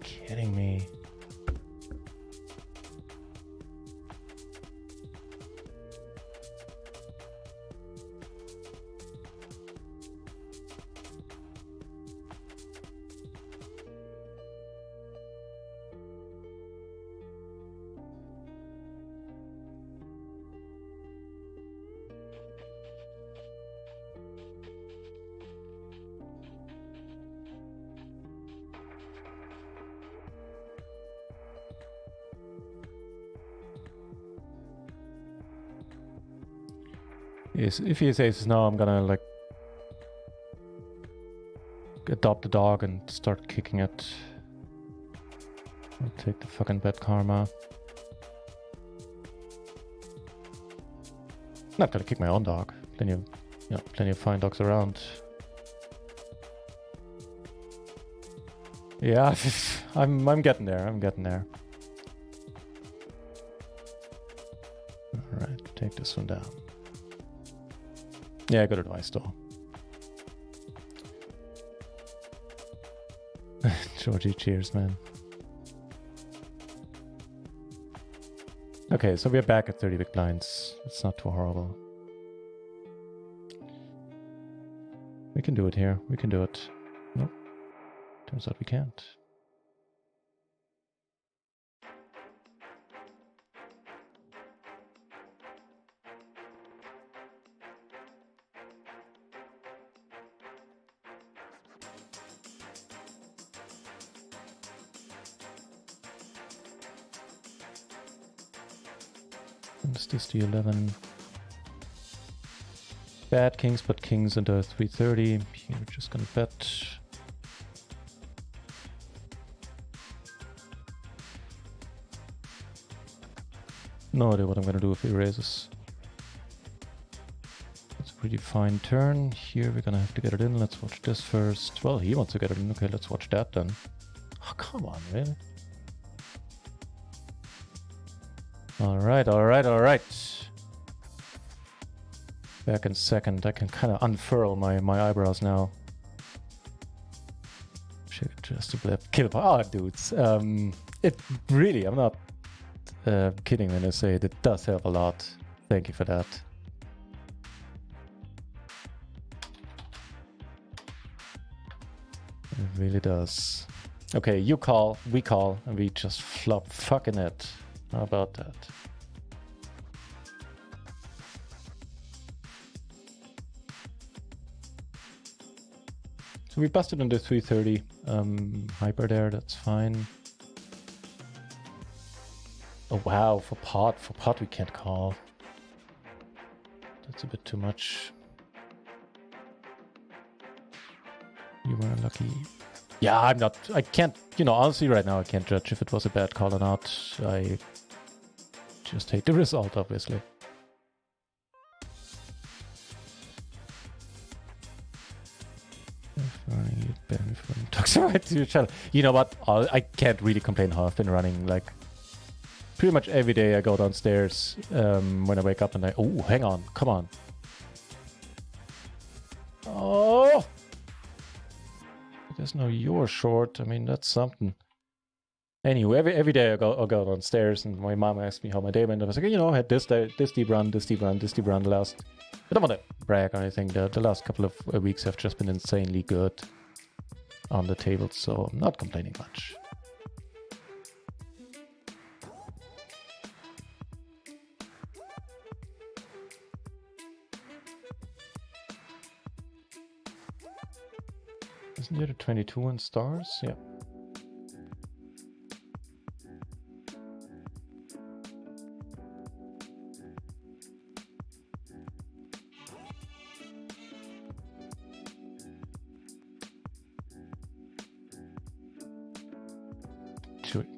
Kidding me. If he says no, I'm gonna like adopt the dog and start kicking it. I'll take the fucking bad karma. Not gonna kick my own dog. Plenty of fine dogs around. Yeah, I'm getting there. I'm getting there. All right, take this one down. Yeah, good advice, though. Georgie, cheers, man. Okay, so we're back at 30 big blinds. It's not too horrible. We can do it here. We can do it. Nope. Turns out we can't. Is this the 11? Bad kings, but kings under 330. Here we're just gonna bet. No idea what I'm gonna do if he raises. That's a pretty fine turn. Here we're gonna have to get it in. Let's watch this first. Well, he wants to get it in. Okay, let's watch that then. Oh, come on, really? Alright, alright, alright. Back in second. I can kind of unfurl my eyebrows now. Shit, just a blip. Kill. Oh, dudes. It really, I'm not kidding when I say it does help a lot. Thank you for that. It really does. Okay, you call, we call, and we just flop fucking it. How about that? So we busted into 330. Hyper there, that's fine. Oh wow, for pot we can't call. That's a bit too much. You were unlucky. Yeah, I can't, honestly right now I can't judge if it was a bad call or not. I just hate the result, obviously. You know what? I can't really complain how I've been running. Like, pretty much every day I go downstairs when I wake up and oh, hang on, come on. Oh! There's no you're short. I mean, that's something. Anyway, every day I go downstairs and my mom asked me how my day went. I was like, I had this deep run the last. I don't want to brag or anything. The last couple of weeks have just been insanely good on the table, so I'm not complaining much. Isn't there a 22 in stars? Yeah.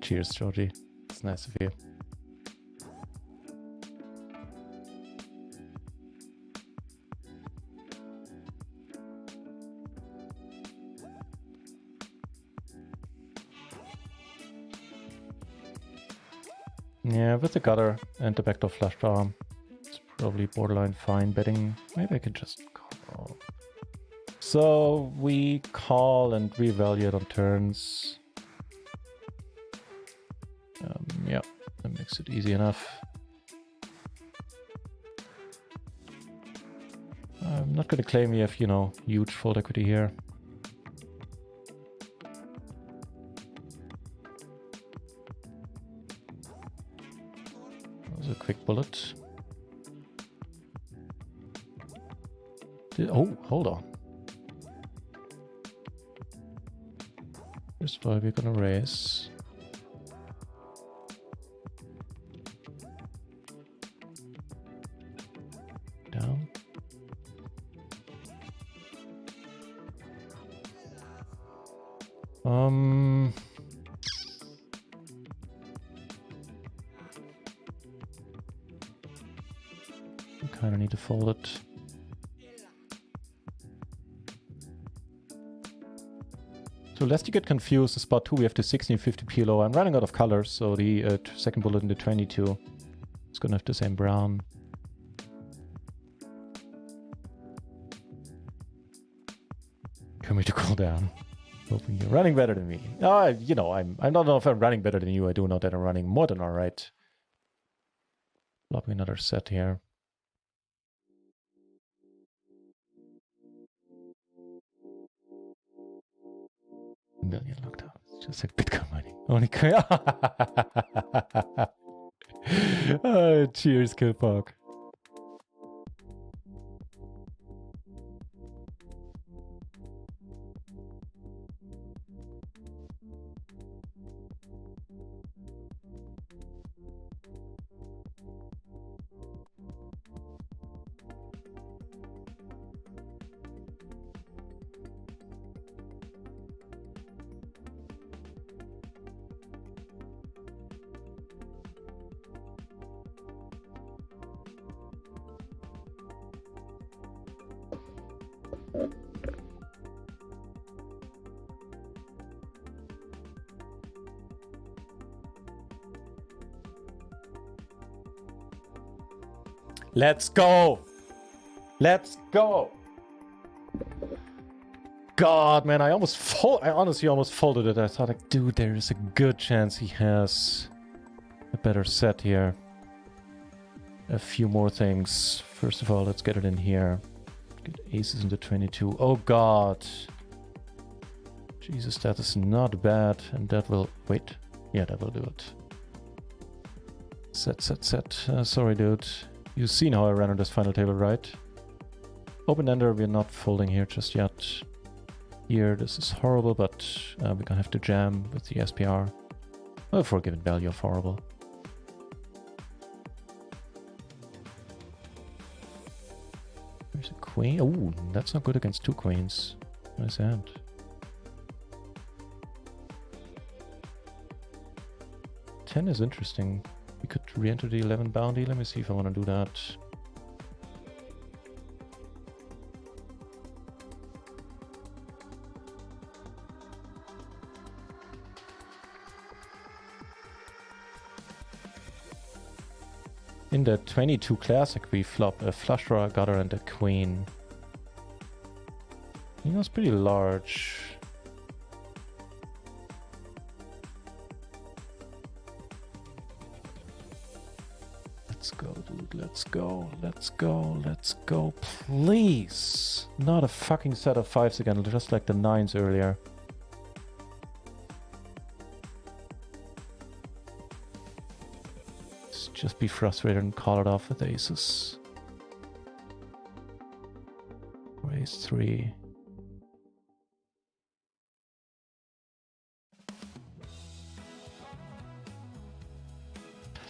Cheers, Georgie. It's nice of you. Yeah, with the gutter and the backdoor flush draw, it's probably borderline fine betting. Maybe I can just call. So we call and reevaluate on turns. Yeah, that makes it easy enough. I'm not going to claim we have, huge fold equity here. That was a quick bullet. Oh, hold on. First of all, we're going to raise. Down. Kind of need to fold it. So lest you get confused, the spot 2 we have to 1650 PLO. I'm running out of colors, so the second bullet in the 22 is gonna have the same brown. You want me to cool down? Hoping you're running better than me. You know, I don't know if I'm running better than you. I do know that I'm running more than alright. Flopping another set here. Million lockdown. It's just like Bitcoin mining. Only cheers, Killpog. Let's go! Let's go! God, man, I honestly almost folded it. I thought, like, dude, there is a good chance he has a better set here. A few more things. First of all, let's get it in here. Get aces into 22. Oh, God. Jesus, that is not bad. And that will... Wait. Yeah, that will do it. Set. Sorry, dude. You've seen how I ran on this final table, right? Open-ender, we're not folding here just yet. Here, this is horrible, but we're gonna have to jam with the SPR. Oh, for a given value of horrible. There's a queen. Oh, that's not good against two queens. Nice hand. Ten is interesting. We could re-enter the 11 bounty. Let me see if I want to do that. In the 22 classic, we flop a flush draw, a gutter, and a queen. He was pretty large. Let's go, dude. Let's go. Let's go. Let's go. Please. Not a fucking set of fives again, just like the nines earlier. Let's just be frustrated and call it off with aces. Or ace 3.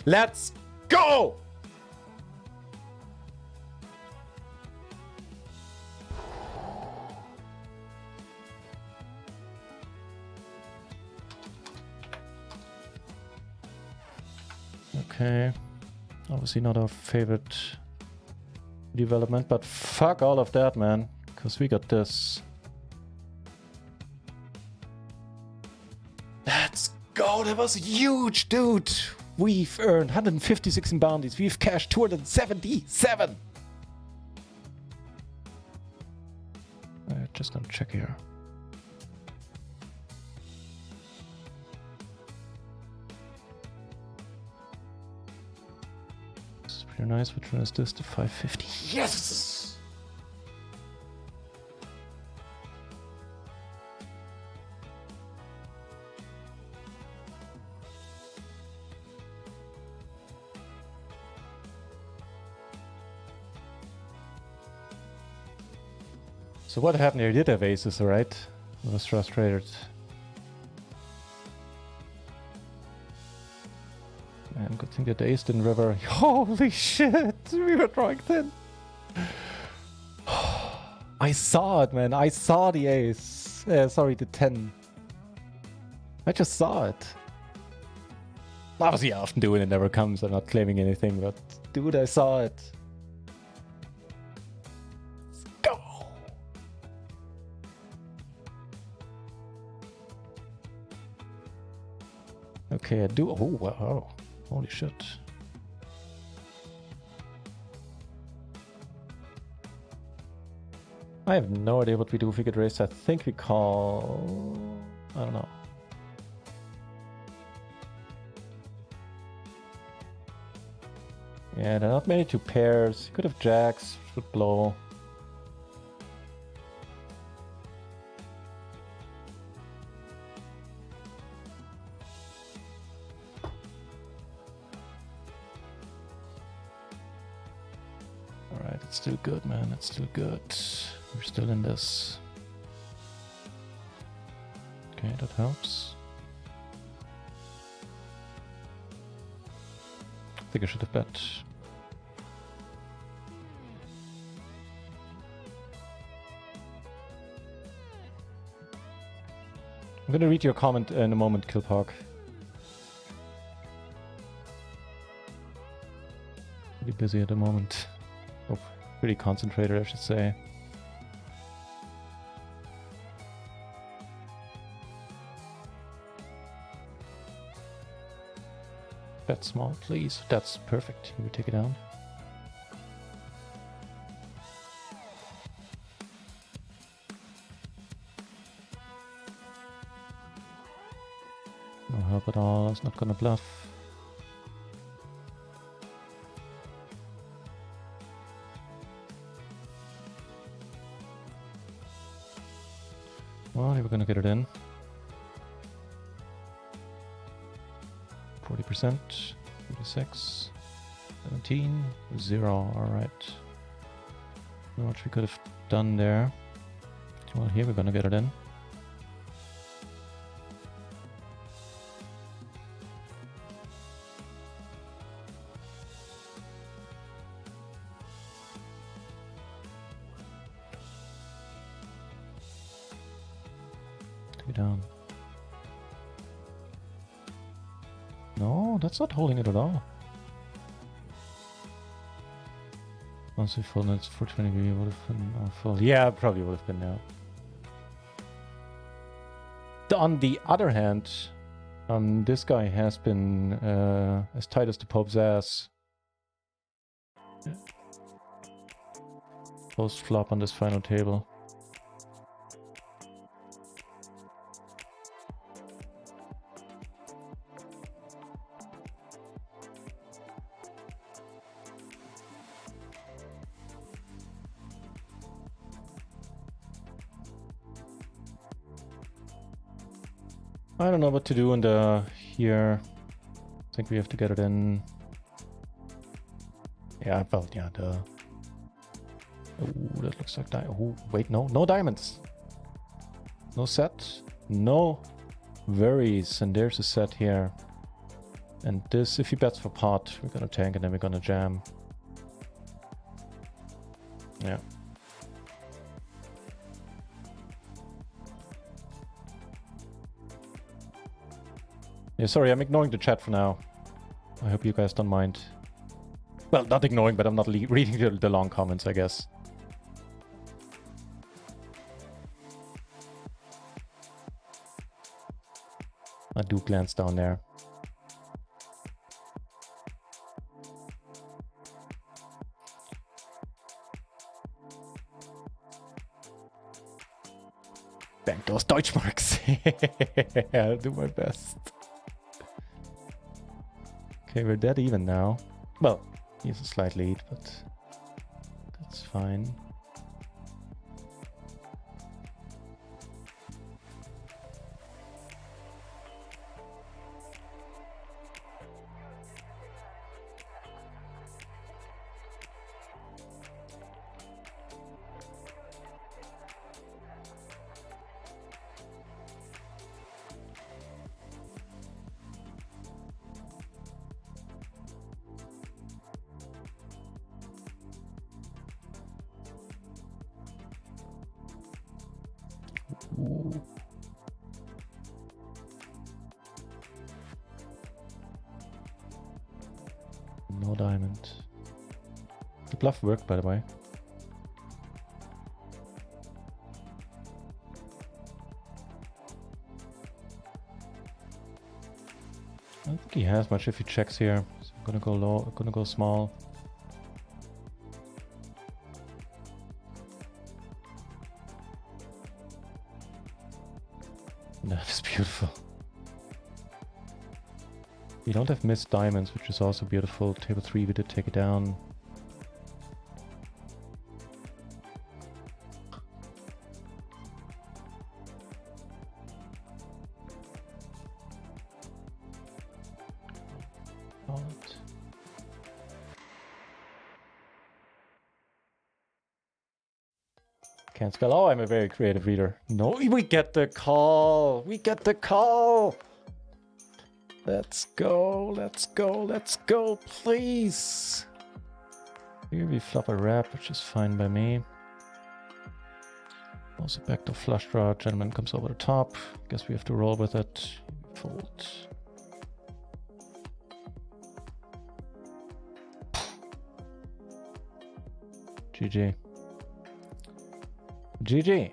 Let's go! Okay. Obviously not our favorite development, but fuck all of that, man. Because we got this. Let's go! That was huge, dude! We've earned 156 in bounties. We've cashed 277. Just gonna check here. This is pretty nice. Which one is this? The 550. Yes! So what happened here? You did have aces, right? I was frustrated. Man, good thing that the ace didn't river. Holy shit! We were drawing thin. I saw it, man. I saw the ace. Sorry, the 10. I just saw it. Obviously, I often do it, it never comes. I'm not claiming anything, but dude, I saw it. Let's go. Okay, I do. Oh, wow. Holy shit. I have no idea what we do if we get raised. I think we call... I don't know. Yeah, there are not many 2 pairs. You could have jacks, which would blow. Alright, it's still good, man. It's still good. We're still in this. Okay, that helps. I think I should have bet. I'm gonna read your comment in a moment, Killpog. Pretty busy at the moment. Oh, pretty concentrated, I should say. Bet small, please. That's perfect. We take it down. No help at all. I was not gonna bluff. Well, we're gonna get it in. 40%, 46, 17, 0. Alright. Not much we could have done there. Well, here we're gonna get it in. Take it down. No, that's not holding it at all. Once we full nets 420, we would have been full. Yeah, probably would have been now. On the other hand, this guy has been as tight as the Pope's ass. Yeah. Post flop on this final table. I don't know what to do in the here. I think we have to get it in. Yeah, well, yeah, the... Oh, that looks like oh, wait, no diamonds. No set, no worries, and there's a set here. And this, if he bets for pot, we're gonna tank and then we're gonna jam. Yeah. Yeah, sorry, I'm ignoring the chat for now. I hope you guys don't mind. Well, not ignoring, but I'm not reading the long comments, I guess. I do glance down there. Bank those Deutschmarks. I'll do my best. Okay, we're dead even now. Well, he has a slight lead, but that's fine. No diamond. The bluff worked, by the way. I don't think he has much if he checks here. So I'm gonna go low, I'm gonna go small. That is beautiful. We don't have missed diamonds, which is also beautiful. Table 3, we did take it down. Can't spell. Oh, I'm a very creative reader. No, we get the call. We get the call. Let's go. Let's go. Let's go, please. Here we flop a wrap, which is fine by me. Also back to flush draw. Gentleman comes over the top. Guess we have to roll with it. Fold. GG. GG.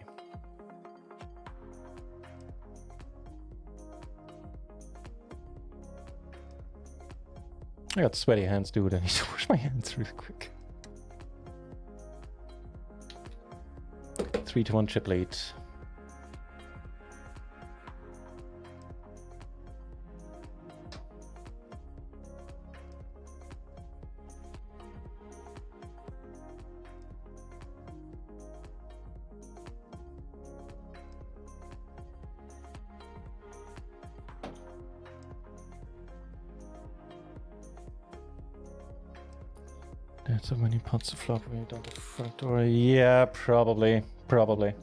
I got sweaty hands, dude. I need to wash my hands really quick. 3-1 chip lead. There's so many pots to flop when you don't have the front door. Yeah, probably. Probably.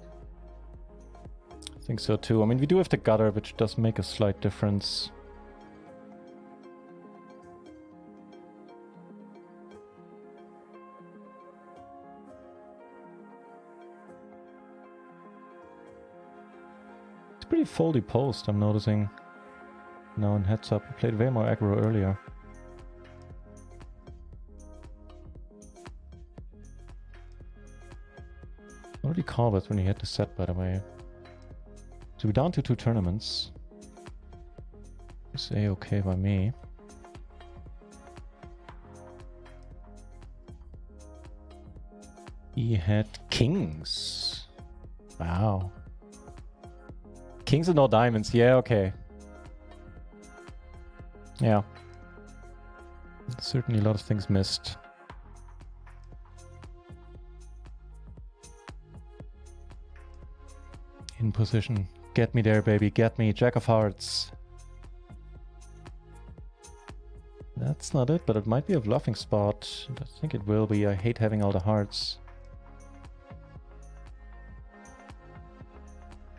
I think so too. I mean, we do have the gutter, which does make a slight difference. It's pretty foldy post, I'm noticing. Now in heads up, we played way more aggro earlier. What did he call with when he had the set, by the way? So we're down to 2 tournaments. It's A-okay by me. He had kings. Wow. Kings and no diamonds. Yeah, okay. Yeah. Certainly a lot of things missed. In position. Get me there, baby. Get me. Jack of hearts. That's not it, but it might be a bluffing spot. I think it will be. I hate having all the hearts.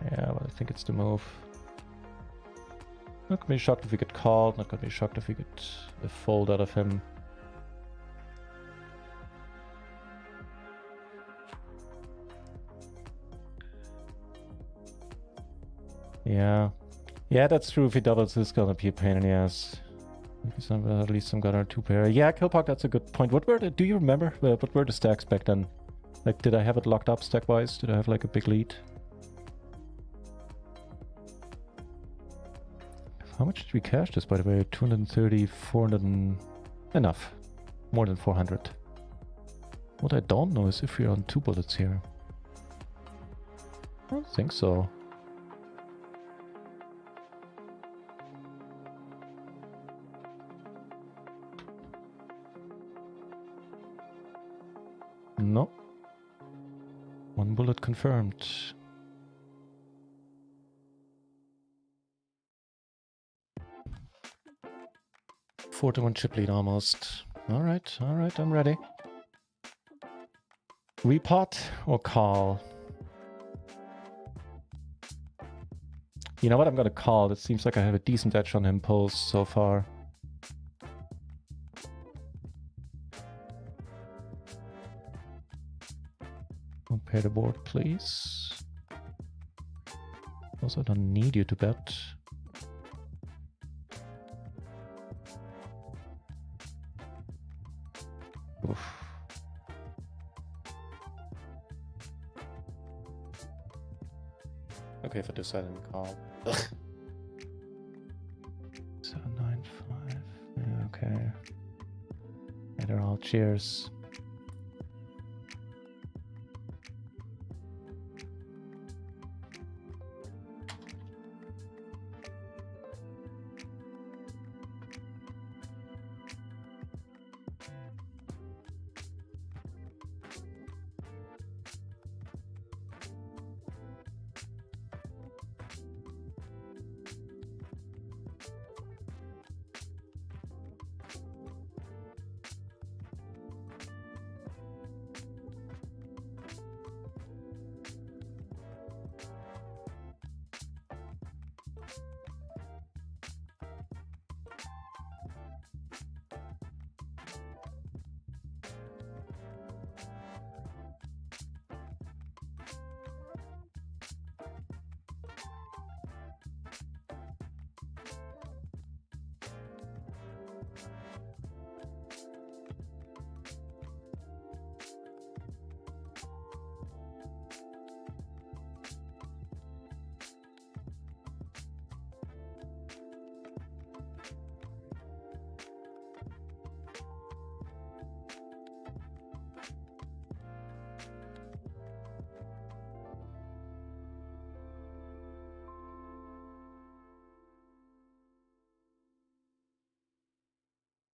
Yeah, but I think it's the move. Not gonna be shocked if we get called. Not gonna be shocked if we get a fold out of him. Yeah. Yeah, that's true. If he doubles, it's gonna be a pain in the ass. At least some got our 2 pair. Yeah, Killpark, that's a good point. What were the, do you remember what were the stacks back then? Like, did I have it locked up stack-wise? Did I have like a big lead? How much did we cash this, by the way? 230, 400 and... enough. More than 400. What I don't know is if we're on 2 bullets here. I don't think so. No. 1 bullet confirmed. Four to 1 chip lead almost. Alright, I'm ready. Repot or call? You know what, I'm gonna call. It seems like I have a decent edge on him post so far. Compare the board, please. Also, I don't need you to bet. Oof. Okay, for this side and call. 795. Yeah, okay. Yeah, they're all cheers.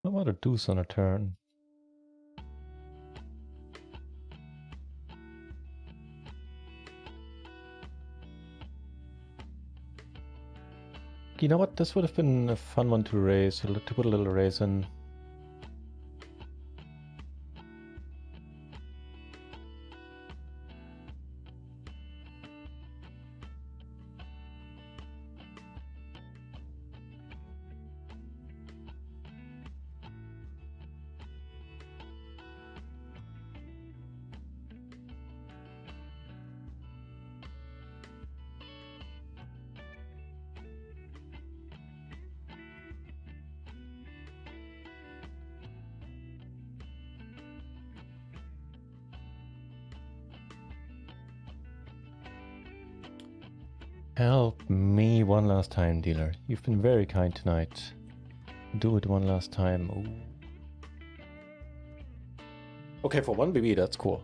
How about a deuce on a turn? You know what? This would have been a fun one to raise, to put a little raise in. Help me one last time, dealer. You've been very kind tonight. Do it one last time. Ooh. Okay, for one BB, that's cool.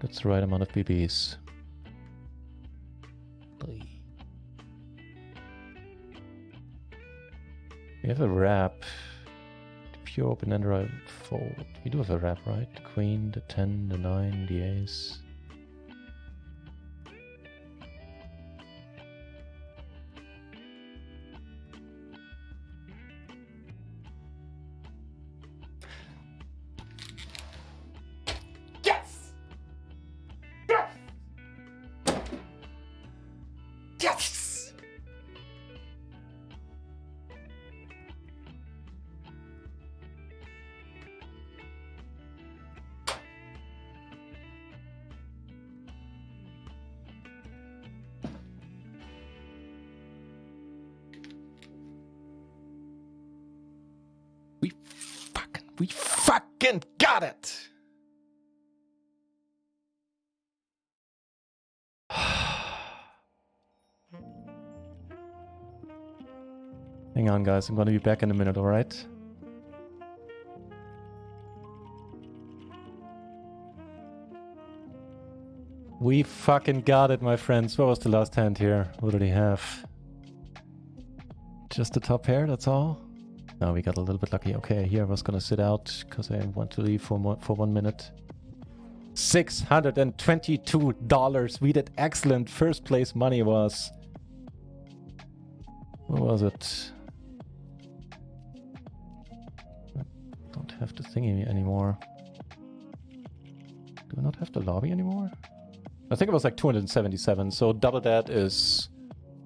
That's the right amount of BBs. We have a wrap. The pure open ender I fold. We do have a wrap, right? The queen, the 10, the 9, the ace. We fucking got it! Hang on, guys. I'm gonna be back in a minute, alright? We fucking got it, my friends. What was the last hand here? What did he have? Just the top pair, that's all? No, we got a little bit lucky. Okay, here I was gonna sit out because I want to leave for 1 minute. $622. We did excellent. First place money was... What was it? I don't have the thingy anymore. Do I not have the lobby anymore? I think it was like 277, so double that is...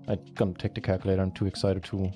I'm gonna take the calculator, I'm too excited to...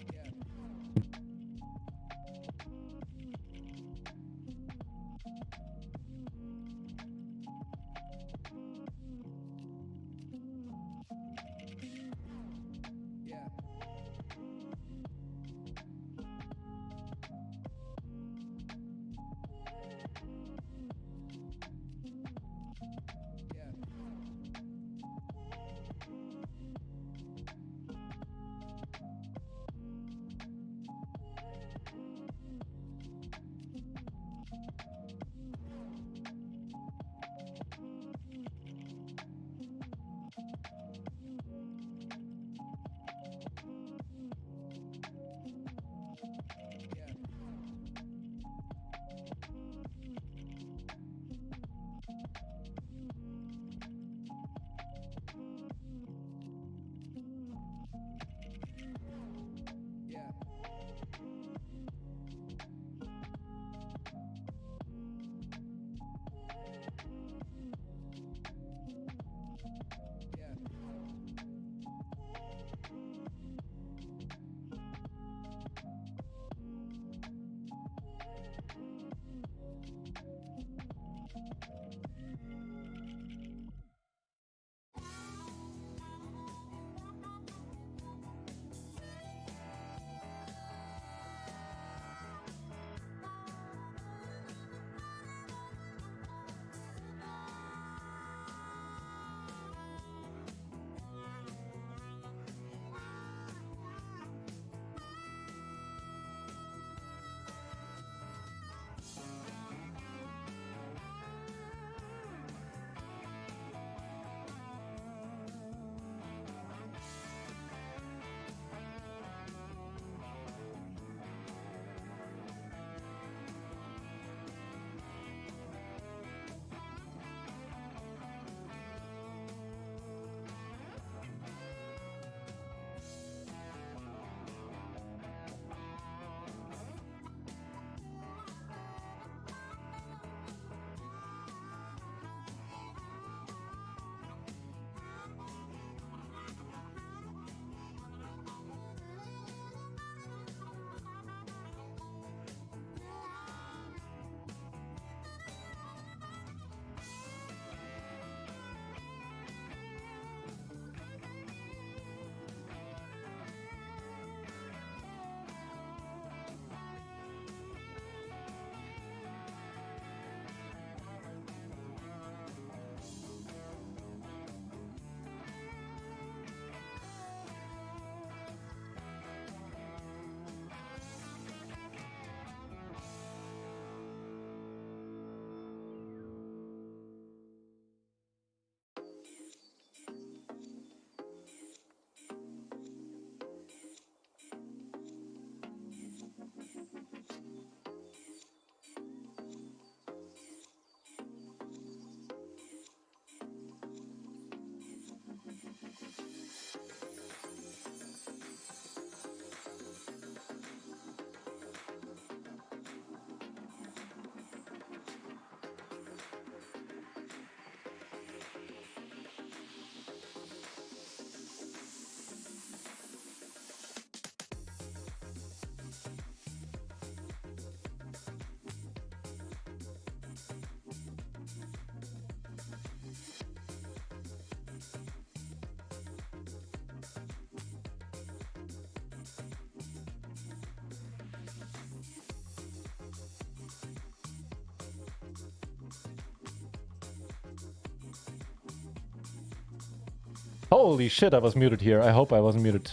Holy shit, I was muted here. I hope I wasn't muted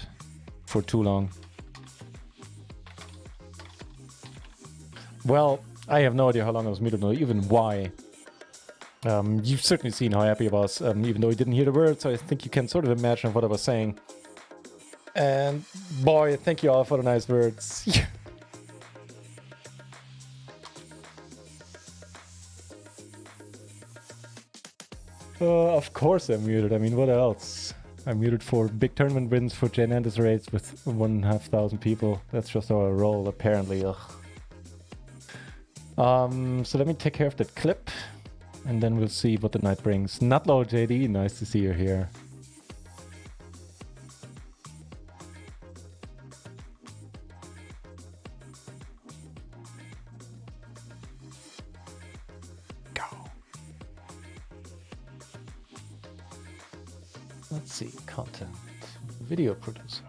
for too long. Well, I have no idea how long I was muted or even why. You've certainly seen how happy I was, even though you didn't hear the words, so I think you can sort of imagine what I was saying. And boy, thank you all for the nice words. Of course I'm muted. I mean, what else? I'm muted for big tournament wins for Janandis raids with 1,500 people. That's just how I roll, apparently. Ugh. So let me take care of that clip, and then we'll see what the night brings. Nutlow JD, nice to see you here. Go. Let's see, content, video producer.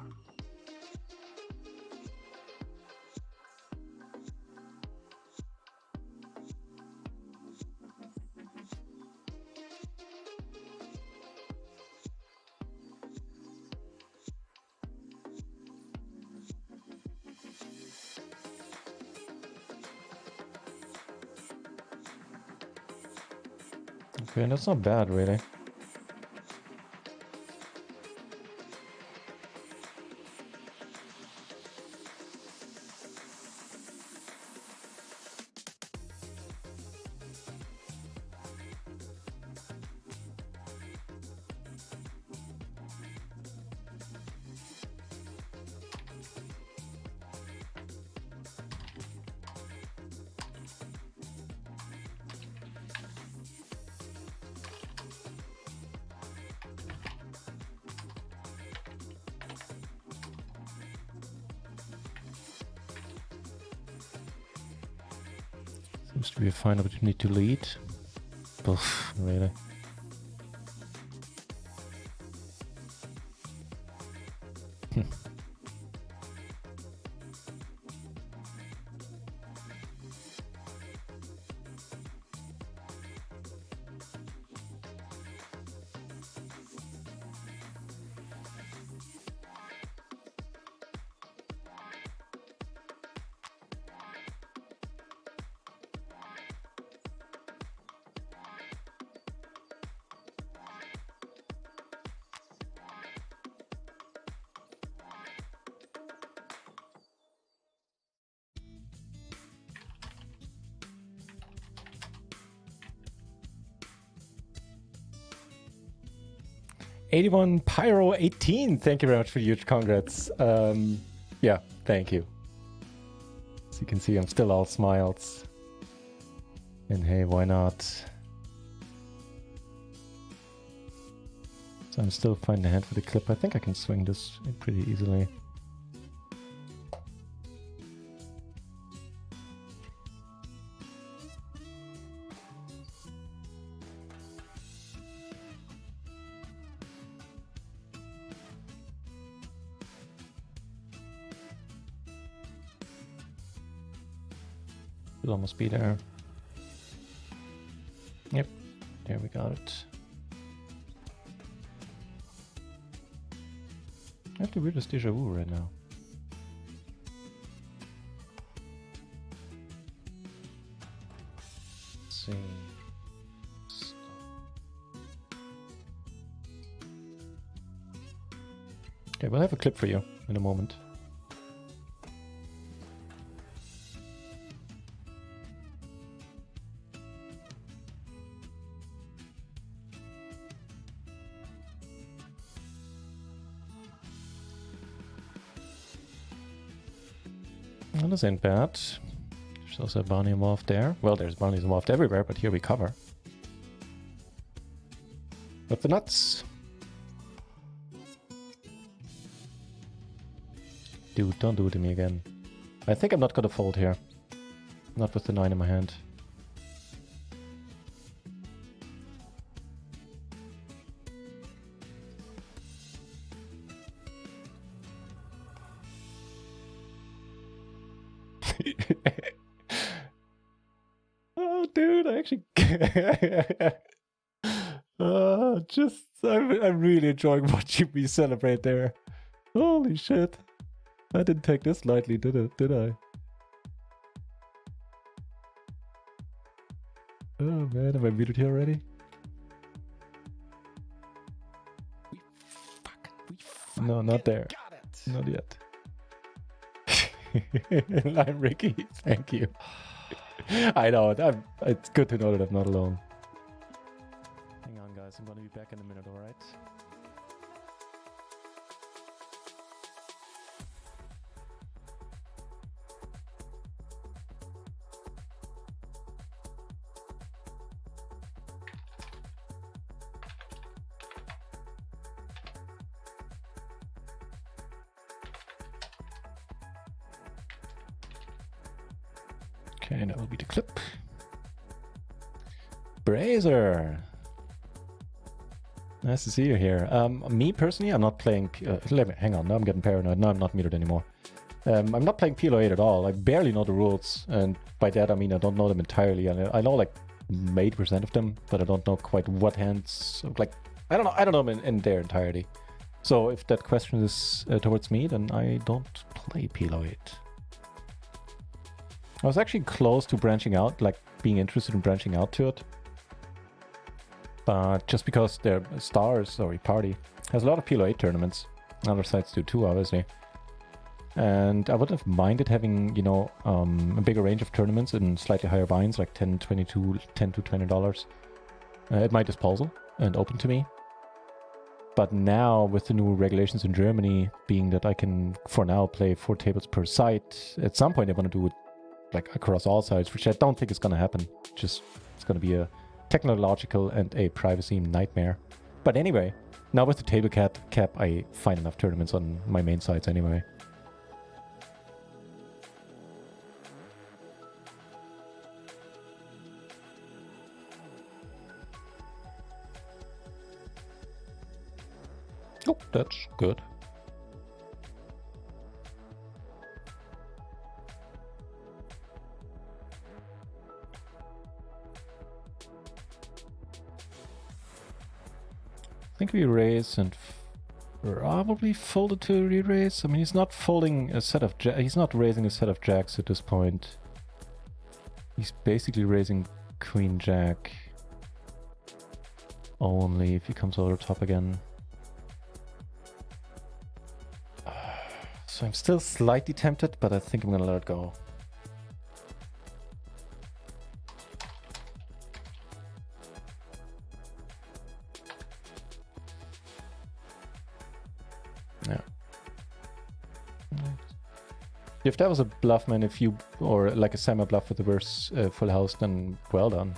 Okay, that's not bad, really. Seems to be a fine opportunity to lead. Oof, really. '81 Pyro 18, thank you very much for the huge congrats. Yeah, thank you. As you can see, I'm still all smiles. And hey, why not? So I'm still finding a hand for the clip. I think I can swing this pretty easily. Should almost be there. Yep, there we got it. I have the weirdest deja vu right now. Let's see. Okay, we'll have a clip for you in a moment. Well, this ain't bad. There's also a bounty involved there. Well, there's bounties involved everywhere, but here we cover. With the nuts. Dude, don't do it to me again. I think I'm not gonna fold here. Not with the 9 in my hand. Oh, dude, I actually... I'm really enjoying watching me celebrate there. Holy shit. I didn't take this lightly, did I? Oh man, am I muted here already? No, not there. Not yet. I'm Ricky, thank you. I know, it's good to know that I'm not alone. Hang on guys, I'm gonna be back in a minute, alright? Okay, that will be the clip. Brazer! Nice to see you here. Me personally, I'm not playing... hang on, now I'm getting paranoid. No, I'm not muted anymore. I'm not playing PLO 8 at all. I barely know the rules, and by that I mean I don't know them entirely. I know like 80% of them, but I don't know quite what hands... Like, I don't know them in their entirety. So if that question is towards me, then I don't play PLO 8. I was actually close to branching out, like being interested in branching out to it. But just because their party has a lot of PLO 8 tournaments. Other sites do too, obviously. And I wouldn't have minded having, you know, a bigger range of tournaments in slightly higher binds, like $10 to $20 at my disposal and open to me. But now, with the new regulations in Germany, being that I can, for now, play 4 tables per site, at some point I want to do it like across all sites, which I don't think is going to happen. Just, it's going to be a technological and a privacy nightmare. But anyway, now with the table cap, I find enough tournaments on my main sites anyway. Oh, that's good. I think we raise and probably folded to re-raise. I mean, he's not folding a set of he's not raising a set of jacks at this point. He's basically raising queen jack only if he comes over the top again. So I'm still slightly tempted, but I think I'm gonna let it go. Yeah. If that was a bluff, man, or like a semi-bluff with the reverse full house, then well done.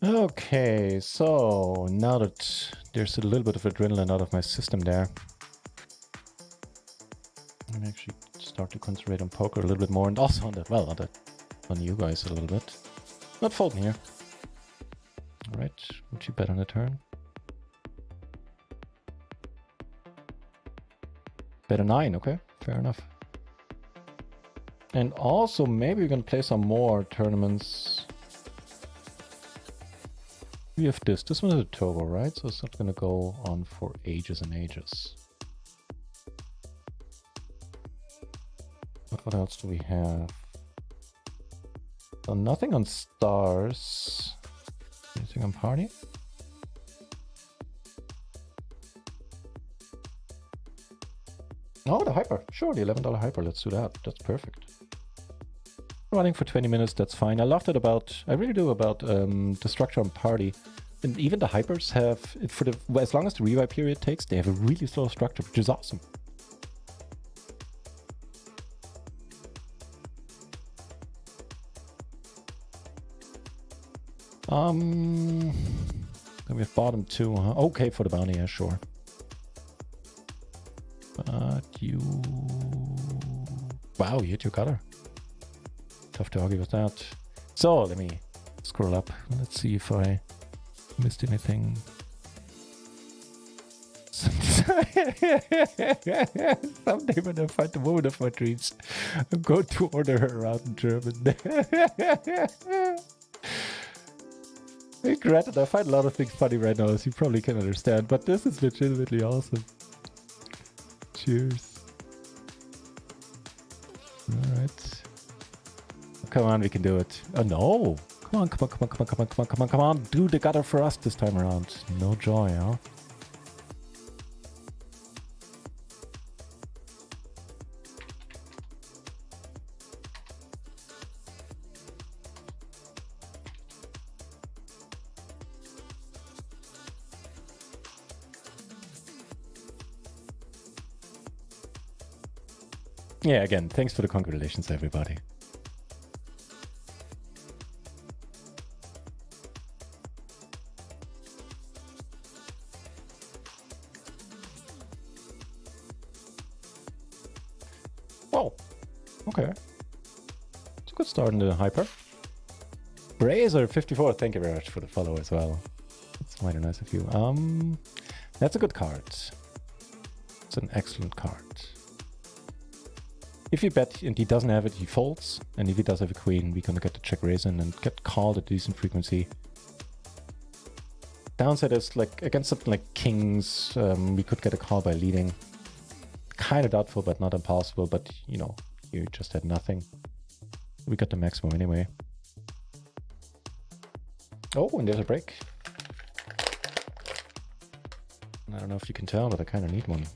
Okay, so now that there's a little bit of adrenaline out of my system there, I'm gonna actually start to concentrate on poker a little bit more, and also on you guys a little bit. Not folding here. Alright, would you bet on the turn? Bet a 9, okay, fair enough. And also, maybe we're gonna play some more tournaments. We have this. This one is a turbo, right? So it's not going to go on for ages and ages. What else do we have? So nothing on stars. Anything on party? Oh, the hyper. Sure, the $11 hyper. Let's do that. That's perfect. running for 20 minutes, that's fine. I loved it about, I really do, about the structure on party. And even the hypers have, for the as long as the revive period takes, they have a really slow structure, which is awesome. Then we have bottom 2, huh? Okay, for the bounty, yeah, sure. But you... Wow, you hit your cutter. Tough to argue with that. So, let me scroll up. Let's see if I missed anything. Someday when I find the woman of my dreams, I'm going to order her out in German. Granted, I find a lot of things funny right now, as you probably can understand, but this is legitimately awesome. Cheers. Alright. Come on, we can do it. Oh no! Come on, come on, come on, come on, come on, come on, come on, come on. Do the gutter for us this time around. No joy, huh? Yeah, again, thanks for the congratulations, everybody. Whoa. Okay. It's a good start in the hyper. Razor54, thank you very much for the follow as well. That's mighty nice of you. That's a good card. It's an excellent card. If you bet and he doesn't have it, he folds. And if he does have a queen, we're gonna get to check raisin and get called at decent frequency. Downside is, like, against something like kings, we could get a call by leading. Kind of doubtful, but not impossible. But, you know, you just had nothing. We got the maximum anyway. Oh, and there's a break. I don't know if you can tell, but I kind of need one.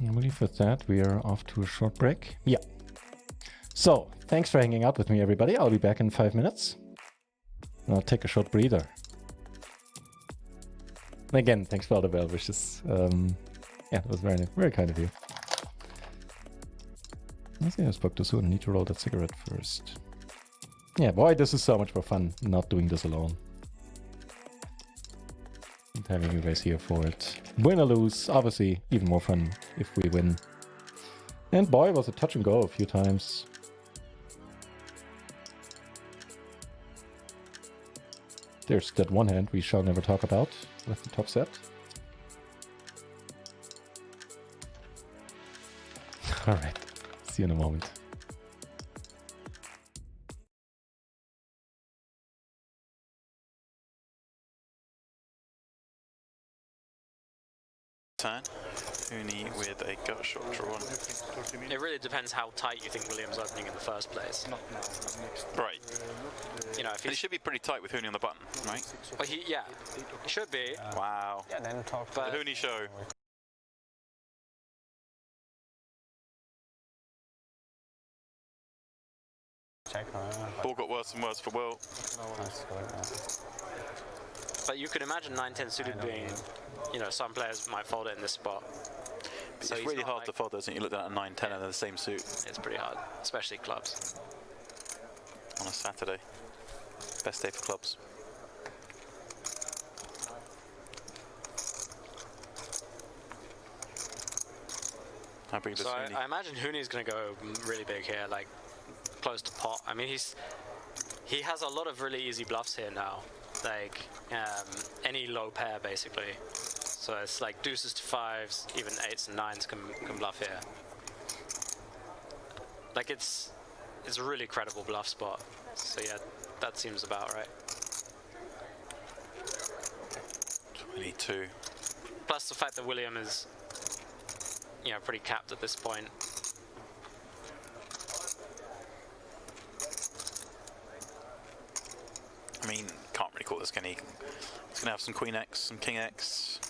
I believe with that we are off to a short break. Yeah. So, thanks for hanging out with me, everybody. I'll be back in 5 minutes. I'll take a short breather. And again, thanks for all the well wishes. Yeah, it was very, very kind of you. I think I spoke too soon. I need to roll that cigarette first. Yeah, boy, this is so much more fun not doing this alone. And having you guys here for it. Win or lose, obviously even more fun if we win. And boy, it was a touch and go a few times. There's that one hand we shall never talk about with the top set. Alright, see you in a moment. Turn. Uni with a gut shot drawn. It really depends how tight you think William's opening in the first place. Right. You know, if And it should be pretty tight with Hooney on the button, right? well, yeah, it should be. Wow. Yeah, then talk The Hooney show. check. Ball got worse and worse for Will. But you can imagine 9-10 suited being, you know, some players might fold it in this spot. So It's really hard to fold, isn't it? You look down at 9-10 and they're the same suit It's pretty hard, especially clubs. on a Saturday. Best day for clubs. How big does So Hooney? I imagine Hooney's going to go really big here, like close to pot. I mean, he has a lot of really easy bluffs here now, like any low pair basically. So it's like deuces to fives, even eights and nines can bluff here. Like it's a really credible bluff spot. So yeah, that seems about right. 22. Plus the fact that William is, you know, pretty capped at this point. I mean, can't really call this, can he? He's gonna have some Queen X, some King X.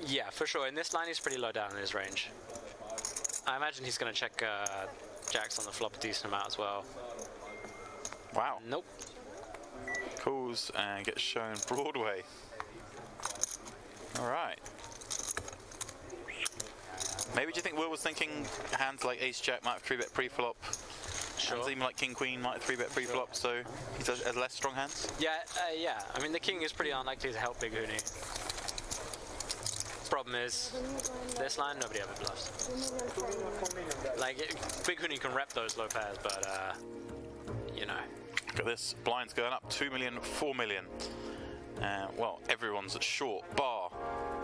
Yeah, for sure. In this line, he's pretty low down in his range. I imagine he's going to check jacks on the flop a decent amount as well. Wow. Nope. Calls and gets shown Broadway. All right. Maybe do you think Will was thinking hands like Ace Jack might have 3-bet pre-flop? Sure. Hands even like King Queen might have 3-bet pre-flop, so he has less strong hands? Yeah, yeah. I mean, the king is pretty unlikely to help Big Hooney. Problem is, this line, nobody ever bluffs. Like, Big Hooney can rep those low pairs, but, you know. Look at this. Blinds going up 2 million, 4 million. Well, everyone's short, bar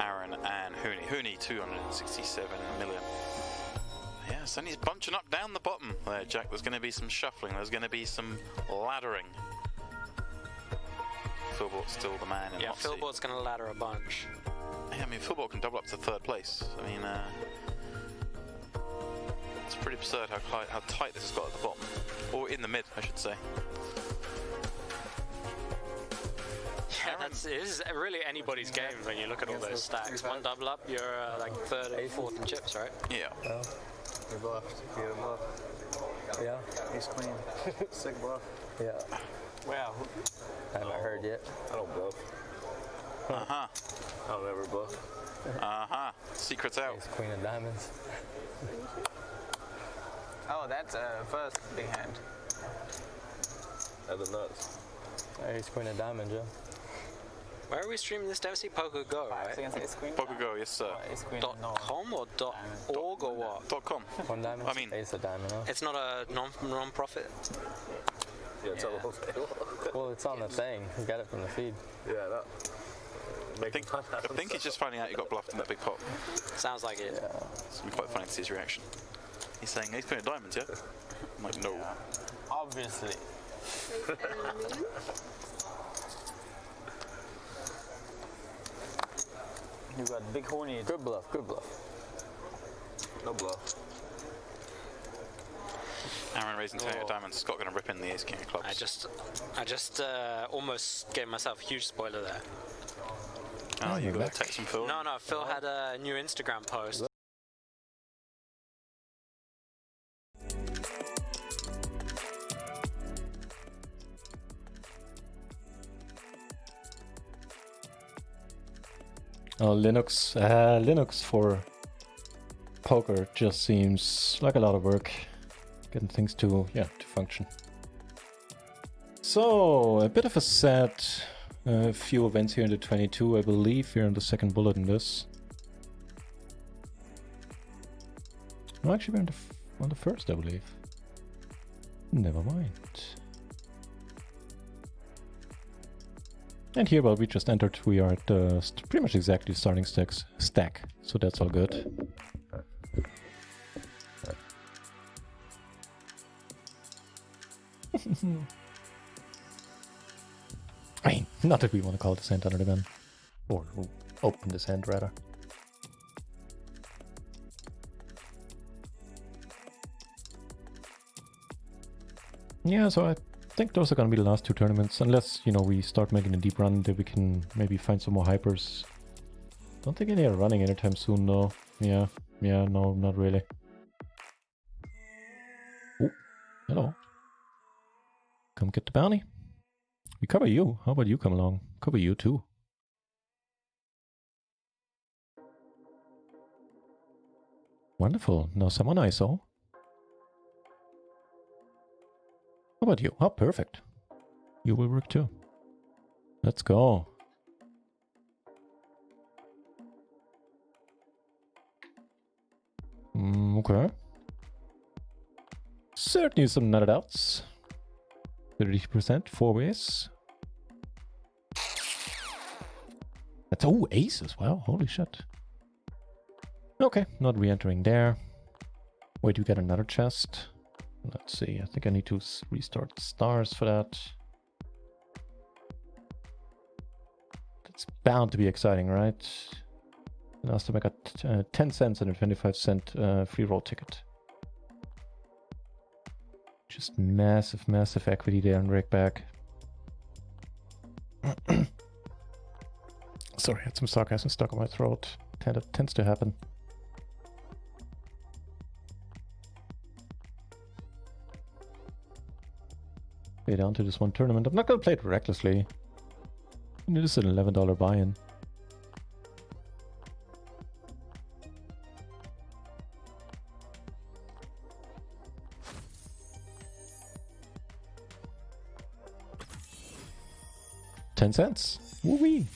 Aaron and Hooney. Hooney, 267 million. Yeah, so he's bunching up down the bottom there, Jack. There's going to be some shuffling. There's going to be some laddering. Philbort's still the man in Yeah, hot seat. Philbort's going to ladder a bunch. Yeah, I mean, Philbort can double up to 3rd place. I mean, it's pretty absurd how tight this has got at the bottom. Or in the mid, I should say. Yeah, it is really anybody's game when you look at all those stacks. One double up, you're like 3rd and 4th in chips, right? Yeah. Oh, you're bluffed. You're bluffed. Yeah. Ace queen. Sick bluff. Yeah. Wow. I haven't heard yet. I don't bluff. Uh-huh. I don't ever bluff. Uh-huh. Secret's out. Ace queen of diamonds. Oh, that's first big hand. That's the nuts. Ace queen of diamonds, yeah. Where are we streaming this, Dempsey? Poker Go, right? Poker Go, yes sir. .com or .org or what? .com. One diamond? I mean, Ace of diamond, huh? It's not a non-profit? Yeah, it's well, it's on the thing. You got it from the feed. Yeah, that. I think he's just finding out he got bluffed in that big pot. Sounds like it. Yeah. It's gonna be quite funny to see his reaction. He's saying, he's putting diamonds, yeah? I'm like, no. Obviously. You got big horny. Good bluff, good bluff. No bluff. Aaron raising 10 diamonds. Scott gonna rip in the ace king of clubs. I just almost gave myself a huge spoiler there. Oh, you got to text from Phil? No, Phil had a new Instagram post. Oh, Linux for poker just seems like a lot of work. Getting things to function. So, a bit of a sad few events here in the 22, I believe. We're on the second bullet in this. No, actually we're on the first, I believe. Never mind. And here, well, we just entered. We are at pretty much exactly starting stack, so that's all good. I mean, not that we want to call this hand under the gun. Or open this hand, rather. Yeah, so I think those are going to be the last two tournaments. Unless, you know, we start making a deep run, that we can maybe find some more hypers. Don't think any are running anytime soon, though. Yeah, no, not really. Oh, hello. Come get the bounty. We cover you. How about you come along? Cover you too. Wonderful. Now someone ISO. How about you? Oh, perfect. You will work too. Let's go. Okay. Certainly some nutted outs. 30%, 4 ways. That's, oh, aces. Wow, holy shit. Okay, not re-entering there. Wait, we get another chest. Let's see, I think I need to restart the stars for that. That's bound to be exciting, right? Last time I got 10 cents and a 25-cent free roll ticket. Just massive, massive equity there on Rakeback. Sorry, I had some sarcasm stuck in my throat. That tends to happen. Play down to this one tournament. I'm not going to play it recklessly. It is an $11 buy-in. $0.10. Woo-wee.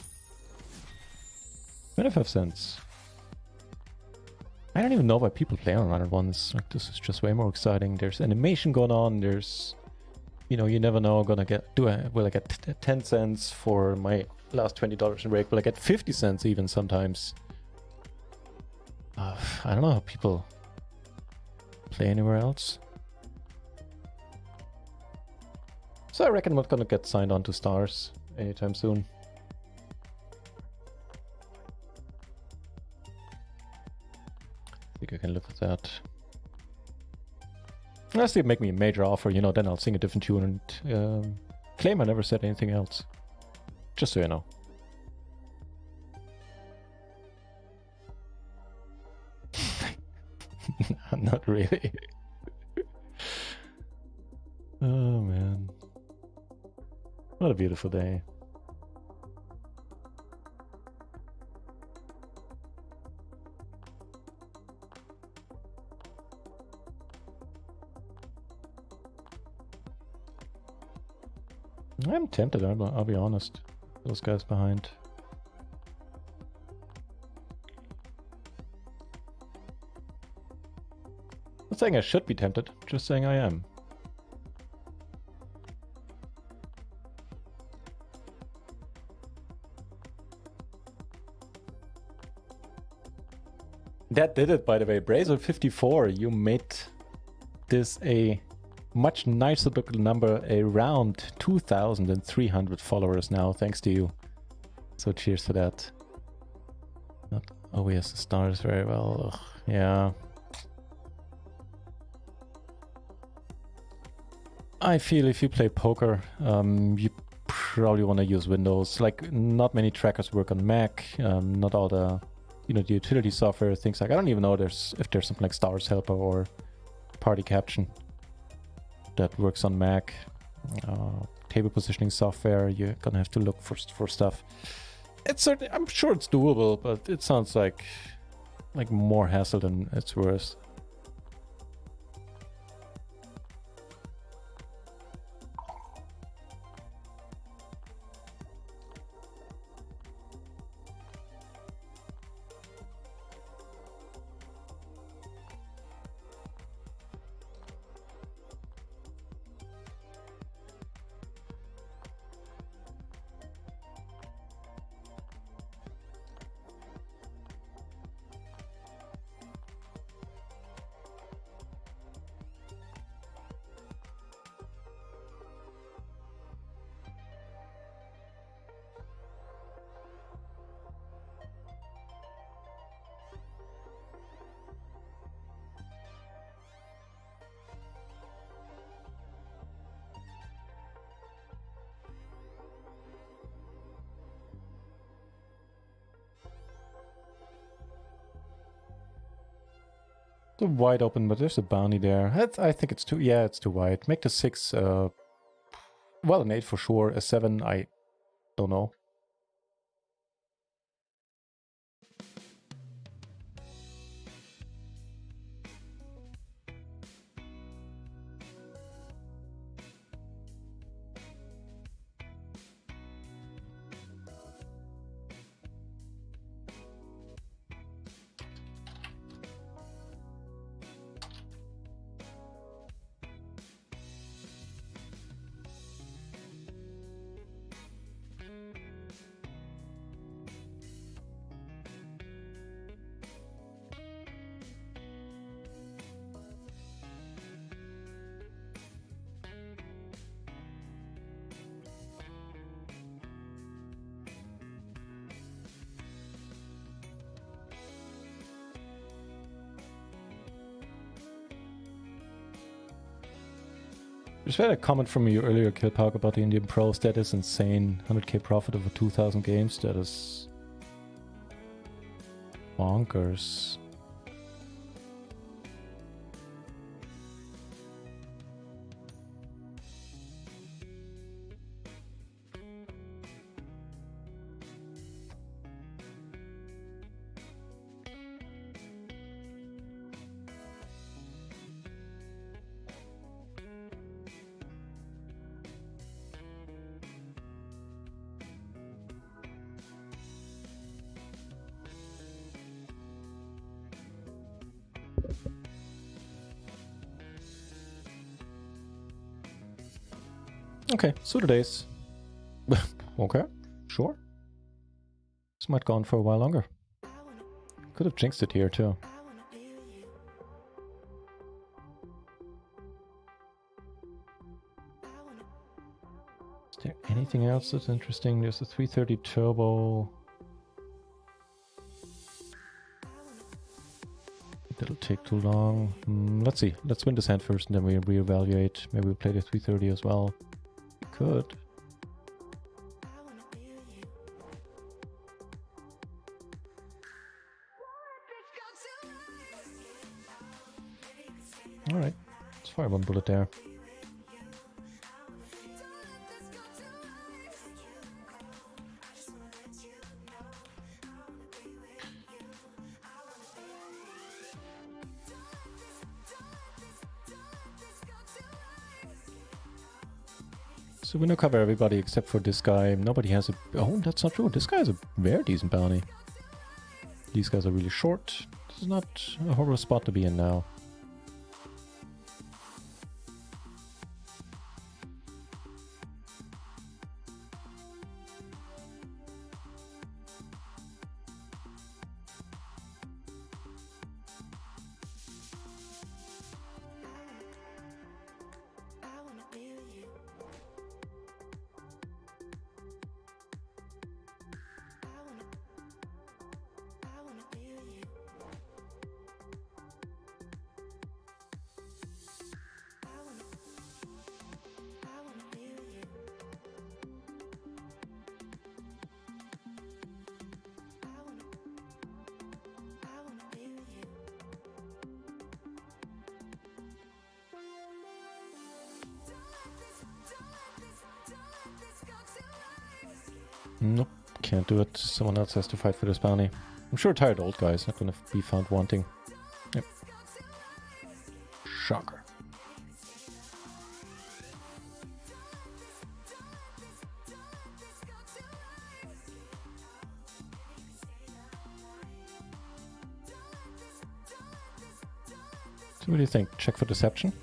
25 cents. I don't even know why people play on other ones. Like, this is just way more exciting. There's animation going on. There's, you know, you never know. Will I get 10 cents for my last $20 in Rake? Will I get 50 cents even sometimes? I don't know how people play anywhere else. So I reckon I'm not gonna get signed on to stars anytime soon. I think I can live with that. Unless they make me a major offer, you know, then I'll sing a different tune and claim I never said anything else. Just so you know. Not really. Oh man. What a beautiful day. I'm tempted, I'll be honest. Those guys behind. Not saying I should be tempted, just saying I am. That did it, by the way. Brazel54, you made this a much nicer looking number, around 2,300 followers now, thanks to you. So cheers for that. Oh yes, the stars very well. Ugh, yeah. I feel if you play poker, you probably want to use Windows. Like, not many trackers work on Mac. Not all the, you know, the utility software, things like, I don't even know if there's something like Stars Helper or Party Caption that works on Mac. Table positioning software, you're gonna have to look for stuff. It's certainly, I'm sure it's doable, but it sounds like more hassle than it's worth. It's wide open, but there's a bounty there. I think it's too, yeah, it's too wide. Make the 6, well, an 8 for sure. A 7, I don't know. Just had a comment from you earlier, Killpark, about the Indian pros. That is insane. 100k profit over 2,000 games. That is bonkers. Okay, Suda days. Okay, sure. This might go on for a while longer. Could have jinxed it here too. Is there anything else that's interesting? There's a 330 turbo. That'll take too long. Let's see. Let's win this hand first and then we reevaluate. Maybe we'll play the 330 as well. Could. Alright. Let's fire one bullet there. So we now cover everybody except for this guy. Nobody has a... Oh, that's not true. This guy has a very decent bounty. These guys are really short. This is not a horrible spot to be in now. Nope, can't do it. Someone else has to fight for this bounty. I'm sure a tired old guy is not going to be found wanting. Yep. Shocker. So what do you think? Check for deception?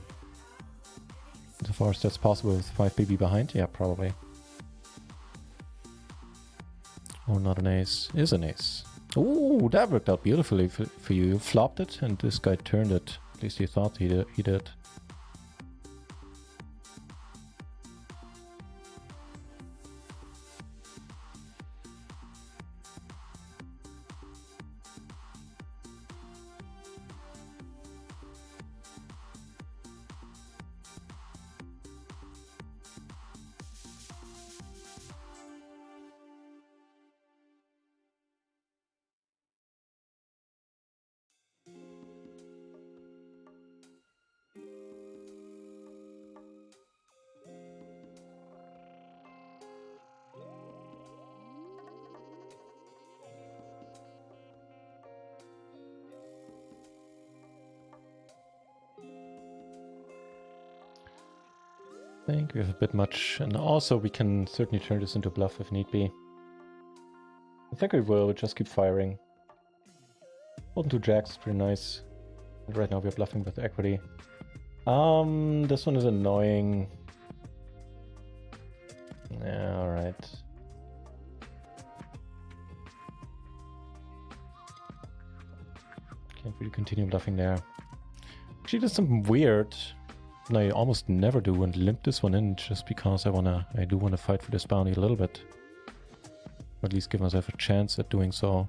So far as that's possible with 5 BB behind? Yeah, probably. Or not an ace. Is an ace. Ooh, that worked out beautifully for you. You flopped it and this guy turned it. At least he thought he did. I think we have a bit much, and also we can certainly turn this into a bluff if need be. I think we will just keep firing. Holding 2 jacks is pretty nice. And right now we're bluffing with equity. This one is annoying. Yeah, alright. Can't really continue bluffing there. Actually, there's something weird. And I almost never do and limp this one in just because I do wanna fight for this bounty a little bit. Or at least give myself a chance at doing so.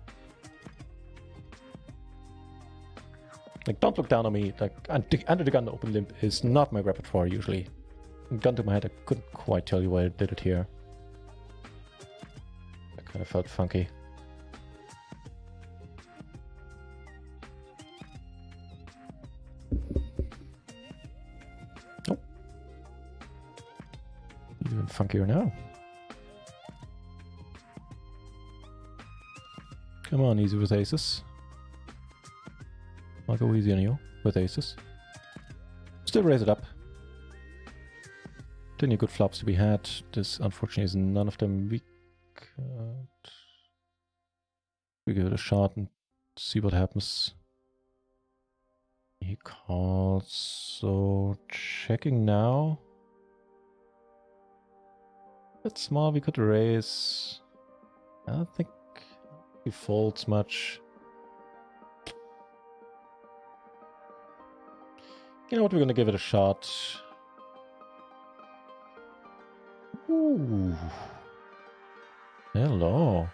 Like, don't look down on me. Like, under the gun open limp is not my repertoire usually. gun to my head, I couldn't quite tell you why I did it here. That kind of felt funky. Oh. Even funkier now. Come on, easy with aces. I'll go easy on you with aces. Still raise it up. Plenty of good flops to be had. This, unfortunately, is none of them weak. We give it a shot and see what happens. He calls, so checking now. That's small, we could raise. I don't think he folds much. You know what, we're gonna give it a shot. Ooh. Hello.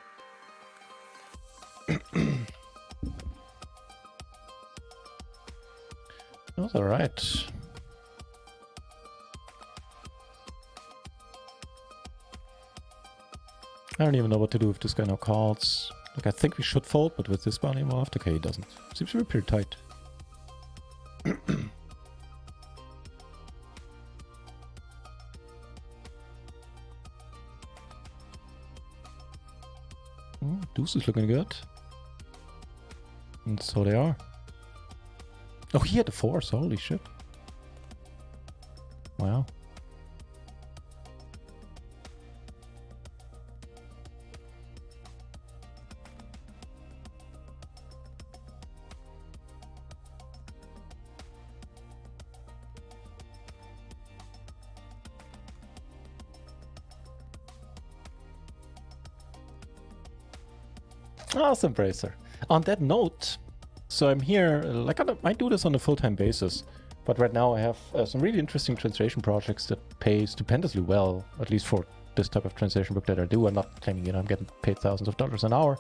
That's alright. I don't even know what to do if this guy now calls. Like, I think we should fold, but with this bounty involved, okay, he doesn't. Seems to be pretty tight. Deuce is looking good. And so they are. Oh, he had the force, holy shit. Wow. Awesome, Bracer. On that note, so I'm here, like I do this on a full-time basis, but right now I have some really interesting translation projects that pay stupendously well, at least for this type of translation work that I do. I'm not claiming, you know, I'm getting paid thousands of dollars an hour,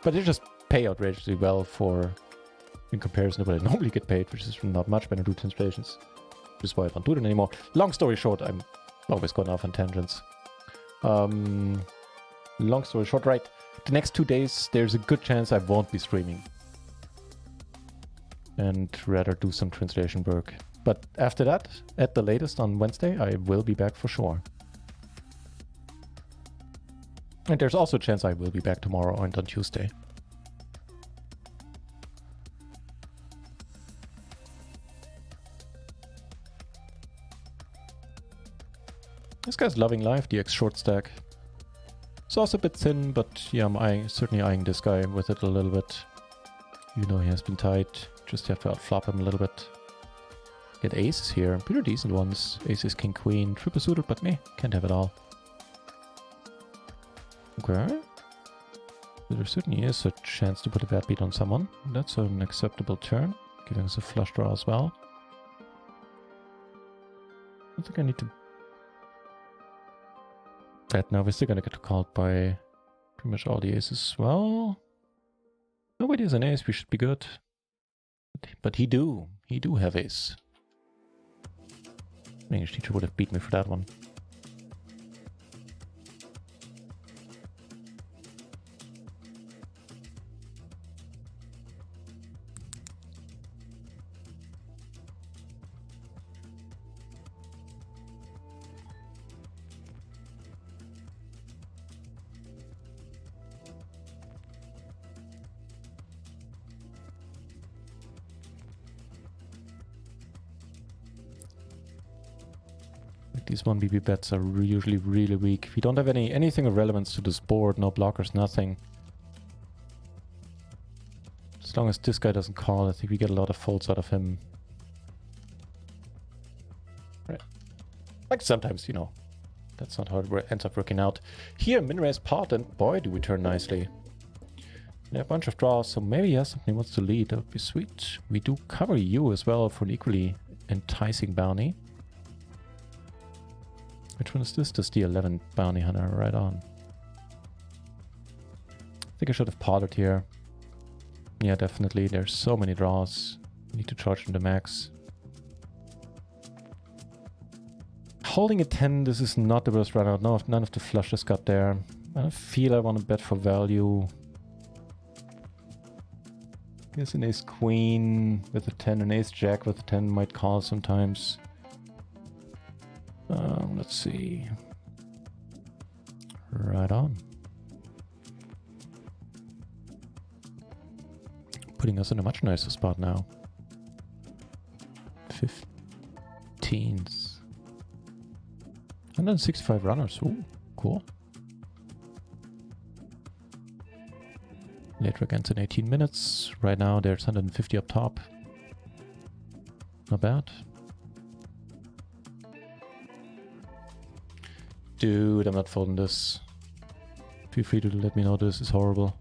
but they just pay outrageously well for, in comparison to what I normally get paid, which is not much when I do translations, which is why I don't do it anymore. Long story short, I'm always going off on tangents. Long story short, right? The next 2 days, there's a good chance I won't be streaming. And rather do some translation work. But after that, at the latest on Wednesday, I will be back for sure. And there's also a chance I will be back tomorrow and on Tuesday. This guy's loving life, the X short stack. It's also a bit thin, but yeah, I'm certainly eyeing this guy with it a little bit. You know he has been tight. Just have to outflop him a little bit. Get aces here, pretty decent ones. Aces, king, queen, triple suited, but meh, can't have it all. Okay. There certainly is a chance to put a bad beat on someone. That's an acceptable turn, giving us a flush draw as well. I think I need to bet now. We're still gonna get called by pretty much all the aces as well. Nobody has an ace, we should be good. But he do have ace. English teacher would have beat me for that one. These 1BB bets are usually really weak. We don't have anything of relevance to this board, no blockers, nothing. As long as this guy doesn't call, I think we get a lot of folds out of him. Right. Like sometimes, you know, that's not how it ends up working out. Here, min-raise pot, and boy, do we turn nicely. Yeah, a bunch of draws, so maybe he has something he wants to lead. That would be sweet. We do cover you as well for an equally enticing bounty. Which one is this? This is the 11th bounty hunter, right on. I think I should have potted here. Yeah, definitely. There's so many draws. I need to charge them to max. Holding a 10, this is not the worst run out. No, none of the flushes got there. I feel I want to bet for value. Here's an ace queen with a 10, an ace jack with a 10 might call sometimes. Let's see. Right on. Putting us in a much nicer spot now. 15s. 165 runners. Ooh, cool. Later against in 18 minutes. Right now there's 150 up top. Not bad. Dude, I'm not folding this. Feel free to let me know this is horrible.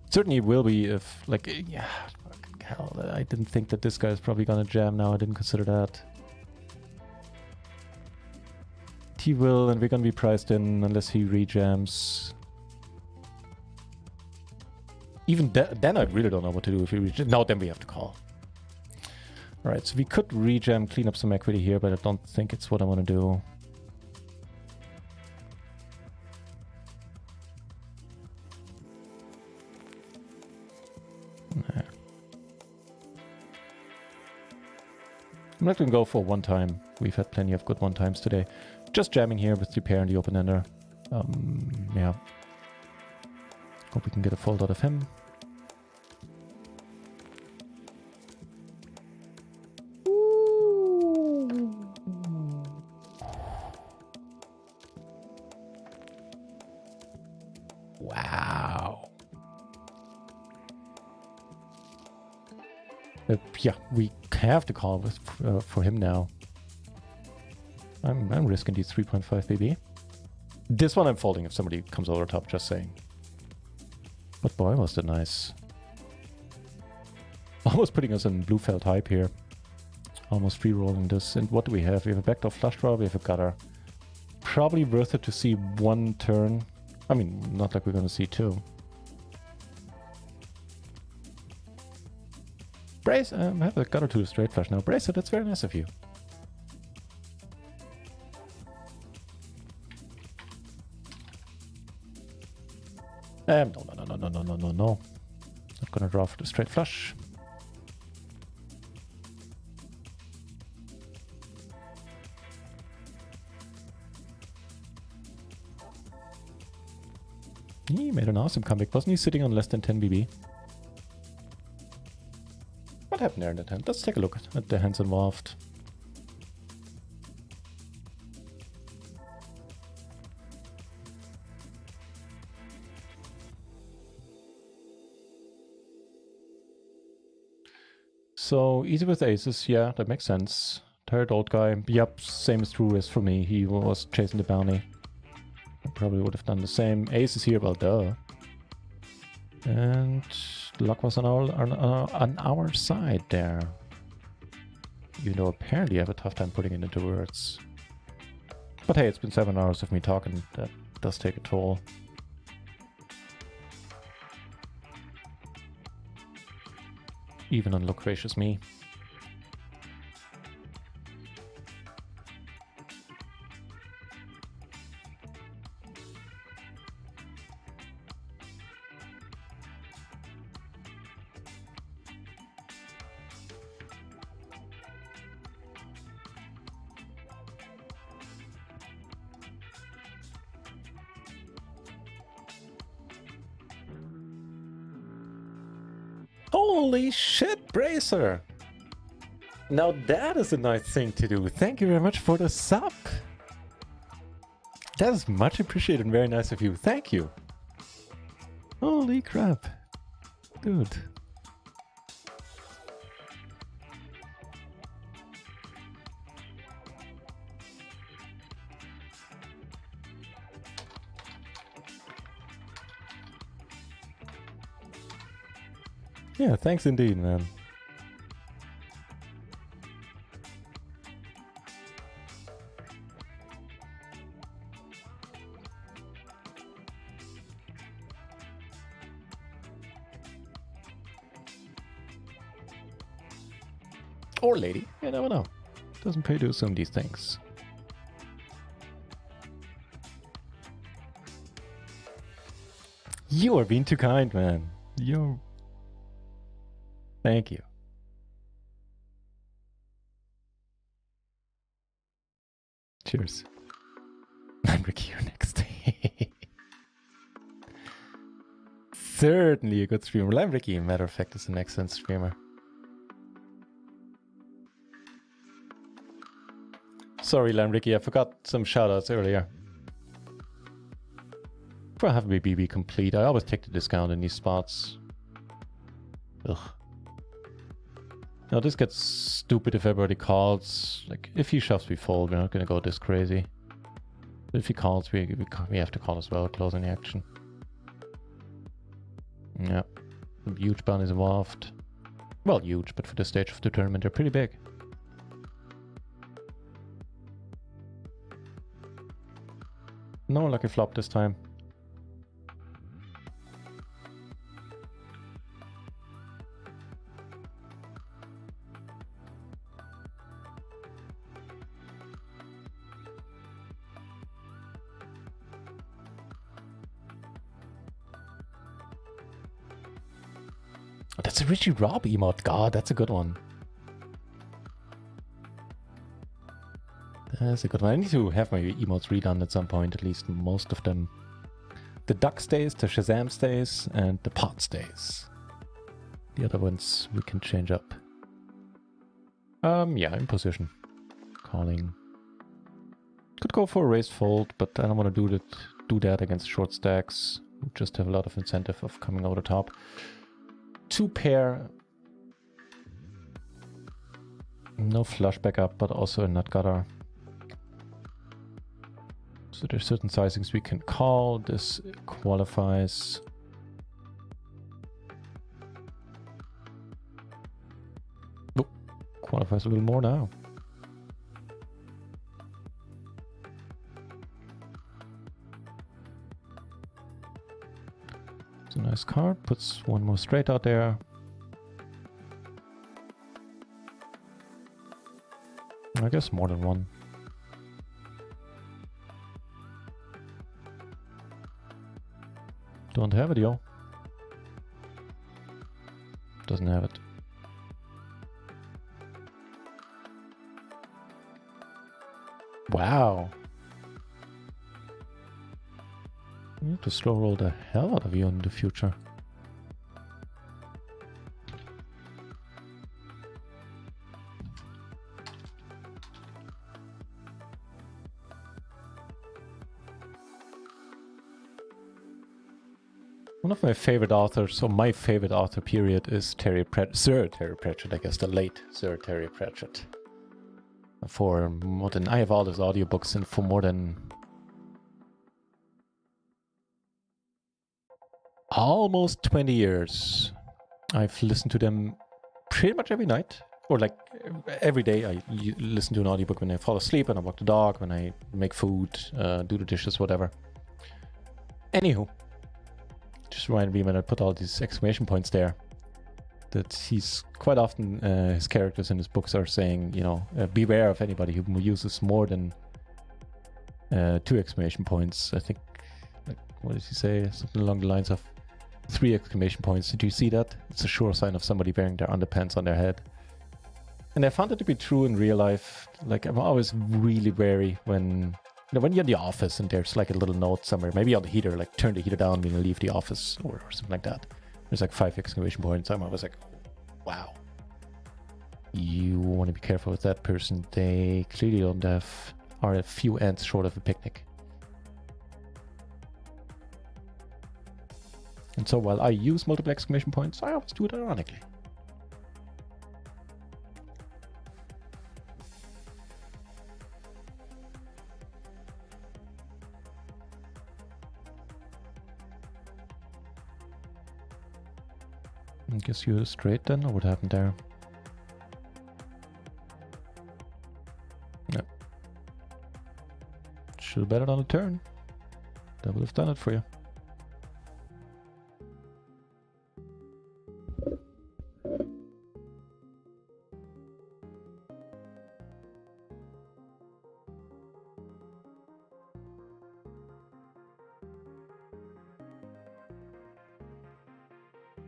Certainly will be if, like, yeah, fucking hell. I didn't think that this guy is probably gonna jam now. I didn't consider that. He will, and we're gonna be priced in unless he rejams. Even then I really don't know what to do if he rejams. No, then we have to call. Alright, so we could rejam, clean up some equity here, but I don't think it's what I want to do. Nah. I'm not going to go for one time. We've had plenty of good one times today. Just jamming here with the pair and the open ender. Yeah. Hope we can get a fold out of him. Wow. Yeah, we have to call with, for him now. I'm risking these 3.5 BB. This one I'm folding if somebody comes over top, just saying. But boy, was that nice. Almost putting us in blue felt hype here. Almost free rolling this. And what do we have? We have a backdoor flush draw, we have a gutter. Probably worth it to see one turn. I mean, not like we're gonna see two. Brace, I have a gutter to a straight flush now. Bracer, that's very nice of you. No. Not gonna draw for the straight flush. He made an awesome comeback. Wasn't he sitting on less than 10 BB? What happened there in that hand? Let's take a look at the hands involved. So easy with aces, yeah, that makes sense. Tired old guy. Yep, same is true as for me. He was chasing the bounty. I probably would have done the same. Ace is here, well, duh. And luck was on our side there. Even though apparently I have a tough time putting it into words. But hey, it's been 7 hours of me talking. That does take a toll. Even on loquacious me. Holy shit, Bracer! Now that is a nice thing to do. Thank you very much for the sub. That is much appreciated and very nice of you. Thank you. Holy crap. Dude. Yeah, thanks indeed, man. Or lady, you never know. Doesn't pay to assume these things. You are being too kind, man. You. Thank you. Cheers. I'm Ricky, you're next. Certainly a good streamer. I'm Ricky, matter of fact, is an excellent streamer. Sorry, Ricky, I forgot some shoutouts earlier. For have my BB complete, I always take the discount in these spots. Ugh. Now this gets stupid if everybody calls. Like, if he shoves, we fold. We're not gonna go this crazy. But if he calls, we have to call as well, closing the action. Yeah. Huge bounties involved. Well, huge, but for the stage of the tournament, they're pretty big. No lucky flop this time. That's a Richie Rob emote. God, that's a good one. That's a good one. I need to have my emotes redone at some point, at least most of them. The duck stays, the Shazam stays, and the pot stays. The other ones we can change up. Yeah, in position. Calling. Could go for a raised fold, but I don't want to do that against short stacks. We just have a lot of incentive of coming over the top. Two pair. No flush backup, but also a nut gutter. So there's certain sizings we can call. This qualifies. Oh, qualifies a little more now. It's a nice card. Puts one more straight out there. I guess more than one. Don't have it, yo. Doesn't have it. Wow. I need to slow roll the hell out of you in the future. One of my favorite authors, or my favorite author period, is Sir Terry Pratchett, I guess, the late Sir Terry Pratchett. For more than, I have all his audiobooks, and for more than almost 20 years, I've listened to them pretty much every night, or like every day. I listen to an audiobook when I fall asleep, when I walk the dog, when I make food, do the dishes, whatever. Anywho. Just reminded me when I put all these exclamation points there that he's quite often, his characters in his books are saying, you know, beware of anybody who uses more than 2 exclamation points. I think, like, what does he say? Something along the lines of 3 exclamation points. Did you see that? It's a sure sign of somebody wearing their underpants on their head. And I found it to be true in real life. Like, I'm always really wary when... You know, when you're in the office and there's like a little note somewhere, maybe on the heater, like turn the heater down when you leave the office or something like that. There's like 5 exclamation points. I'm always like, wow. You want to be careful with that person. They clearly are a few ants short of a picnic. And so while I use multiple exclamation points, I always do it ironically. I guess you're straight then, or what happened there? No. Should have bet it on a turn. That would have done it for you.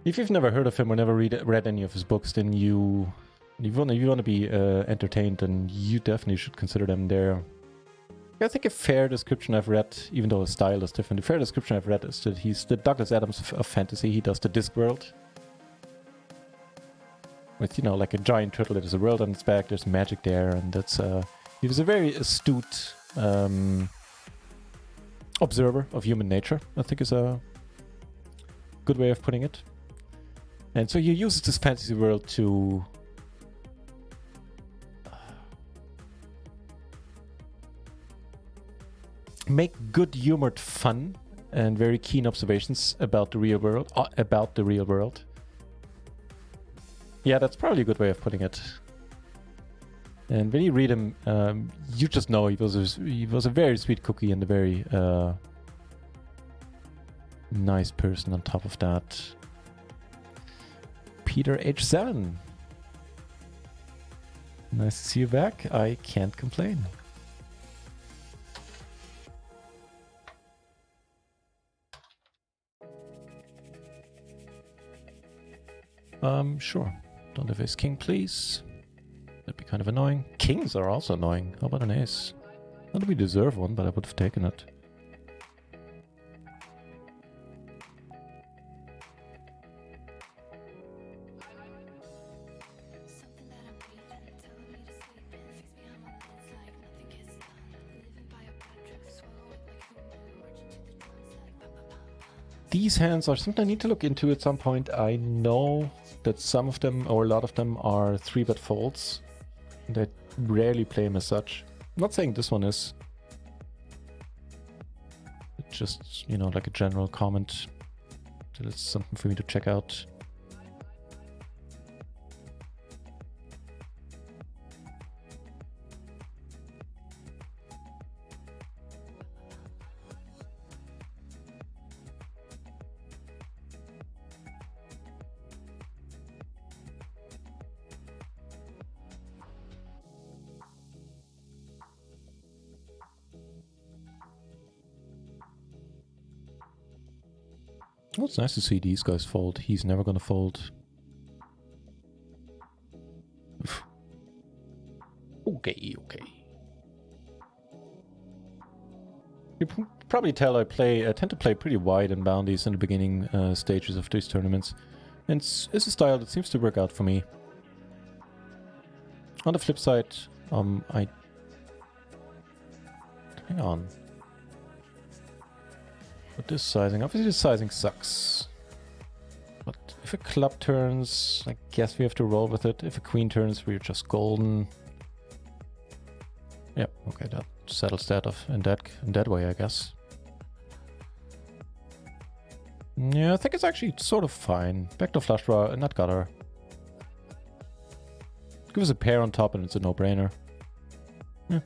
If you've never heard of him or never read any of his books, then if you want to be entertained, then you definitely should consider them there. I think a fair description I've read, even though his style is different, a fair description I've read is that he's the Douglas Adams of fantasy. He does the Discworld. With, you know, like a giant turtle that has a world on its back, there's magic there, and that's, he was a very astute observer of human nature, I think is a good way of putting it. And so he uses this fantasy world to make good humored fun and very keen observations about the real world. Yeah, that's probably a good way of putting it. And when you read him, you just know he was a very sweet cookie and a very nice person on top of that. Peter H7. Nice to see you back. I can't complain. Sure. Don't have ace king, please. That'd be kind of annoying. Kings are also annoying. How about an ace? Not that we deserve one, but I would have taken it. These hands are something I need to look into at some point. I know that some of them, or a lot of them, are 3-bet folds. They rarely play them as such. I'm not saying this one is. It's just, you know, like a general comment. That it's something for me to check out. Well, it's nice to see these guys fold. He's never gonna fold. Okay. You can probably tell I tend to play pretty wide in bounties in the beginning stages of these tournaments. And it's a style that seems to work out for me. On the flip side, hang on. But this sizing, obviously this sizing sucks. But if a club turns, I guess we have to roll with it. If a queen turns, we're just golden. Yep, okay, that settles that off in that way, I guess. Yeah, I think it's actually sort of fine. Backdoor flush draw, not gutter. Give us a pair on top and it's a no-brainer. Yeah.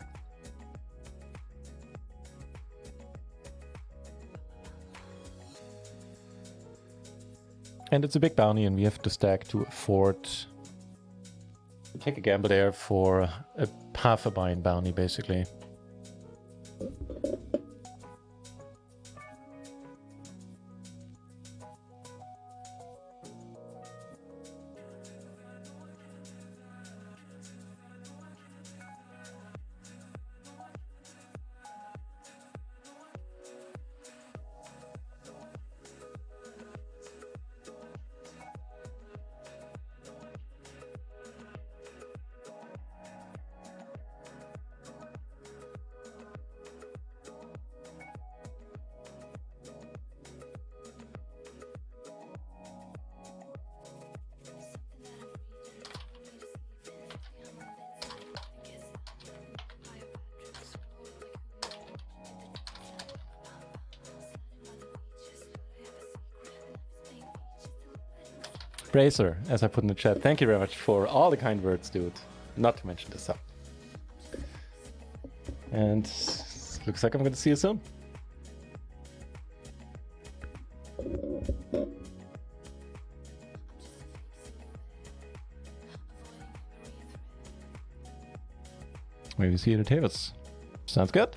And it's a big bounty and we have to stack to afford to take a gamble there for a half a bind bounty, basically. Bracer, as I put in the chat, thank you very much for all the kind words, dude. Not to mention the sub. And looks like I'm going to see you soon. Maybe see you at the tables. Sounds good.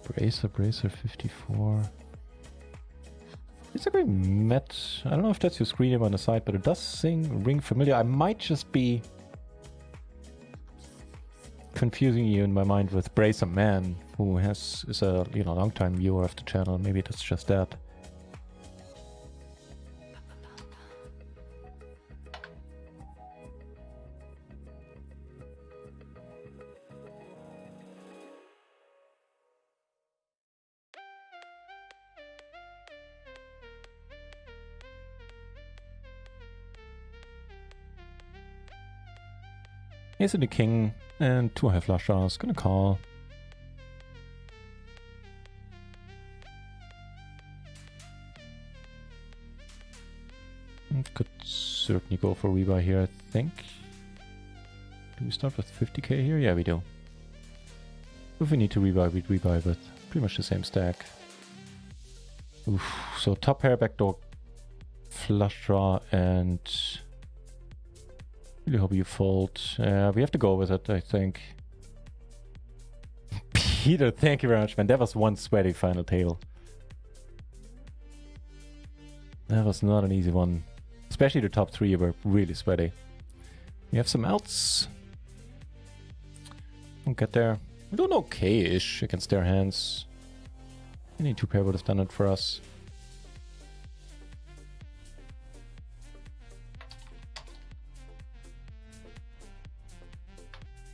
Bracer 54. It's like we met. I don't know if that's your screen name on the side, but it does ring familiar. I might just be confusing you in my mind with Bracer Man, who is a long-time viewer of the channel. Maybe that's just that. He's in the king and 2 high flush draws. Gonna call. Could certainly go for rebuy here, I think. Do we start with 50k here? Yeah, we do. If we need to rebuy, we'd rebuy with pretty much the same stack. Oof. So top pair, backdoor, flush draw, and really hope you fold. We have to go with it, I think. Peter, thank you very much, man. That was one sweaty final table. That was not an easy one. Especially the top 3 were really sweaty. We have some outs. We'll get there. We're doing okay-ish against their hands. Any 2 pair would have done it for us.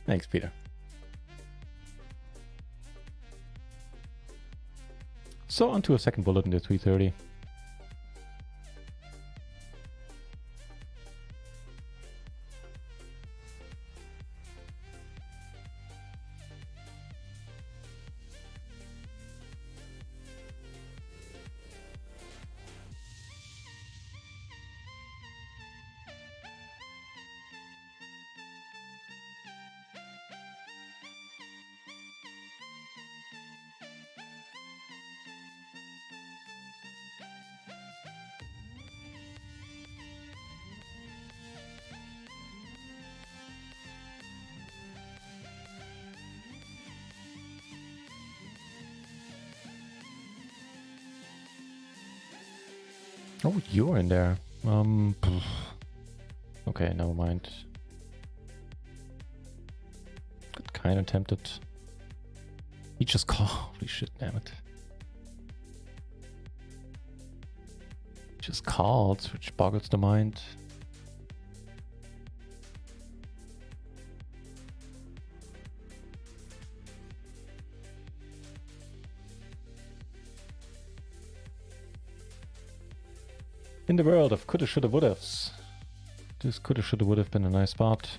Thanks, Peter. So onto a second bullet in the 330. Oh, you're in there. Okay, never mind. Got kind of tempted. He just called. Holy shit, damn it. Just called, which boggles the mind. In the world of coulda, shoulda, wouldas. This coulda, shoulda, would have been a nice spot.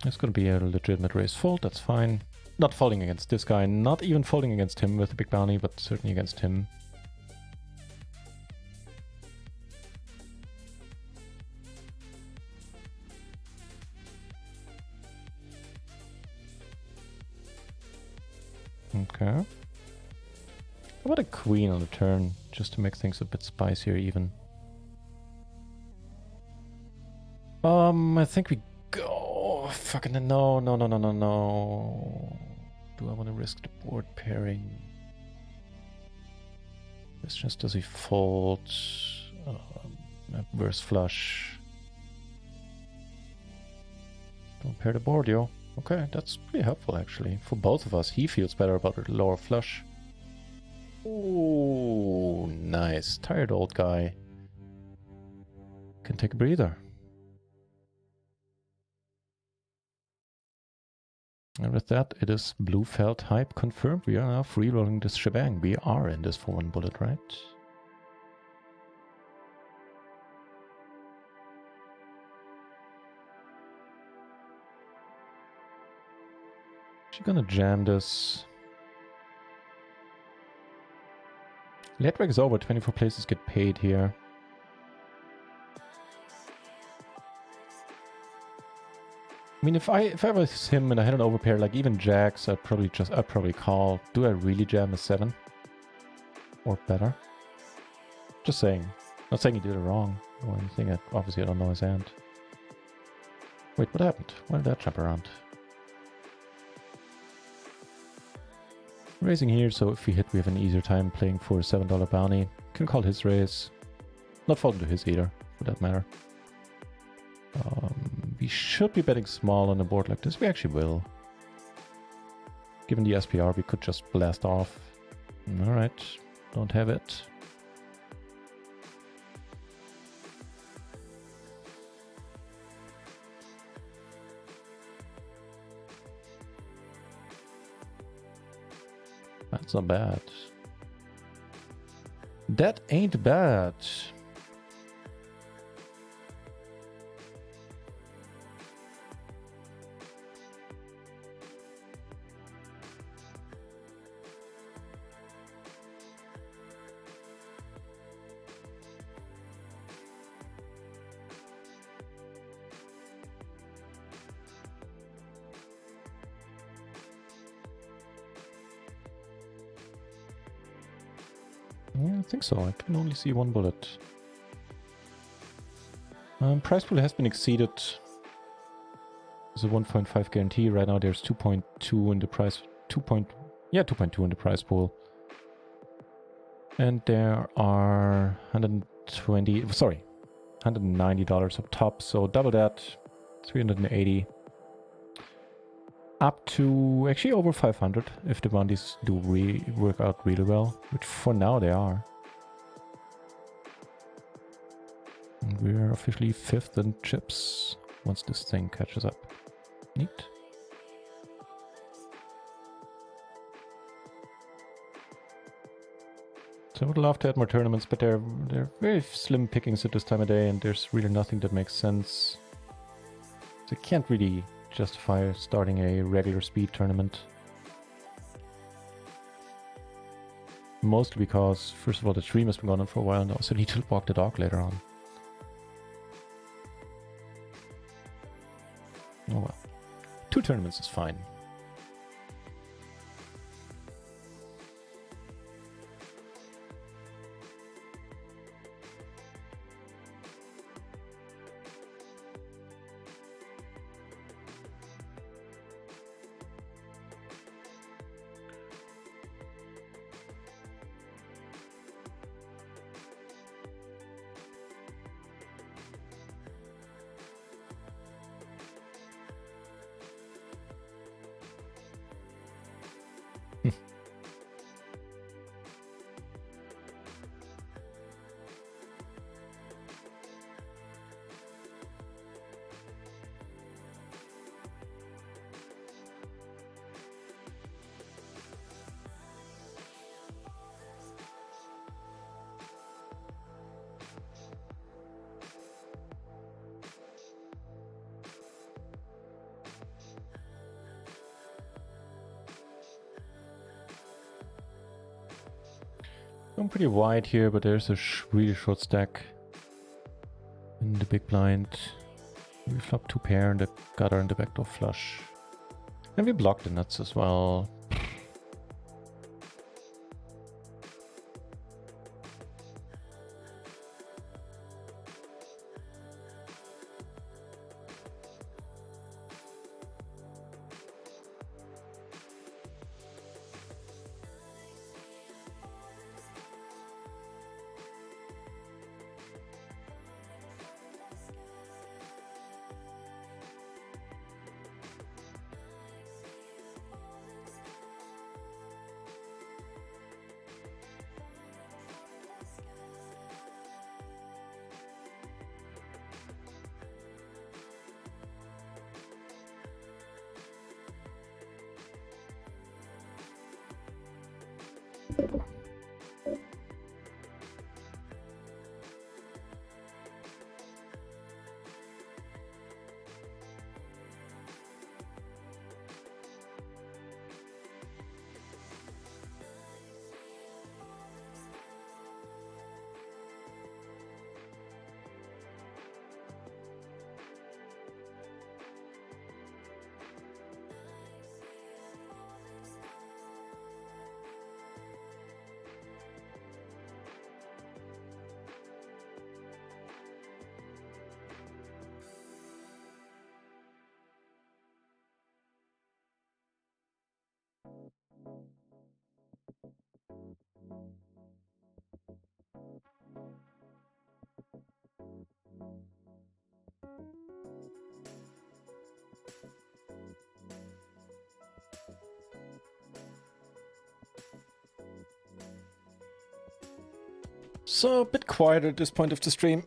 It's gonna be a legitimate raise fold, that's fine. Not folding against this guy, not even folding against him with the big bounty, but certainly against him. Okay. How about a queen on the turn, just to make things a bit spicier even? I think we go... Fucking no. Do I want to risk the board pairing? This just does he fold? Reverse flush. Don't pair the board, yo. Okay, that's pretty helpful actually. For both of us, he feels better about a lower flush. Ooh, nice. Tired old guy. Can take a breather. And with that, it is blue felt hype confirmed. We are now free rolling this shebang. We are in this for 1 bullet, right? She's gonna jam this. Late reg is over, 24 places get paid here. I mean, if I was him and I had an overpair, like even jacks, I'd probably call. Do I really jam a 7? Or better? Just saying. Not saying he did it wrong or anything. Obviously I don't know his hand. Wait, what happened? Why did that jump around? Raising here, so if we hit, we have an easier time playing for a $7 bounty. Can call his raise. Not fall into his either, for that matter. We should be betting small on a board like this. We actually will. Given the SPR, we could just blast off. Alright, don't have it. That's not bad. That ain't bad. Yeah, I think so. I can only see one bullet. Price pool has been exceeded. There's a 1.5 guarantee. Right now there's 2.2 in the price. 2.2 in the price pool. And there are $190 up top. So double that. 380. Up to actually over 500 if the bounties do work out really well, which for now they are. And we're officially 5th in chips once this thing catches up. Neat. So I would love to add more tournaments, but they're very slim pickings at this time of day, and there's really nothing that makes sense. So I can't really justify starting a regular speed tournament. Mostly because, first of all, the stream has been going on for a while, and I also need to walk the dog later on. Oh well. 2 tournaments is fine. I'm pretty wide here, but there's a really short stack in the big blind. We flop 2 pair and the gutter and the backdoor flush. And we block the nuts as well. So a bit quieter at this point of the stream.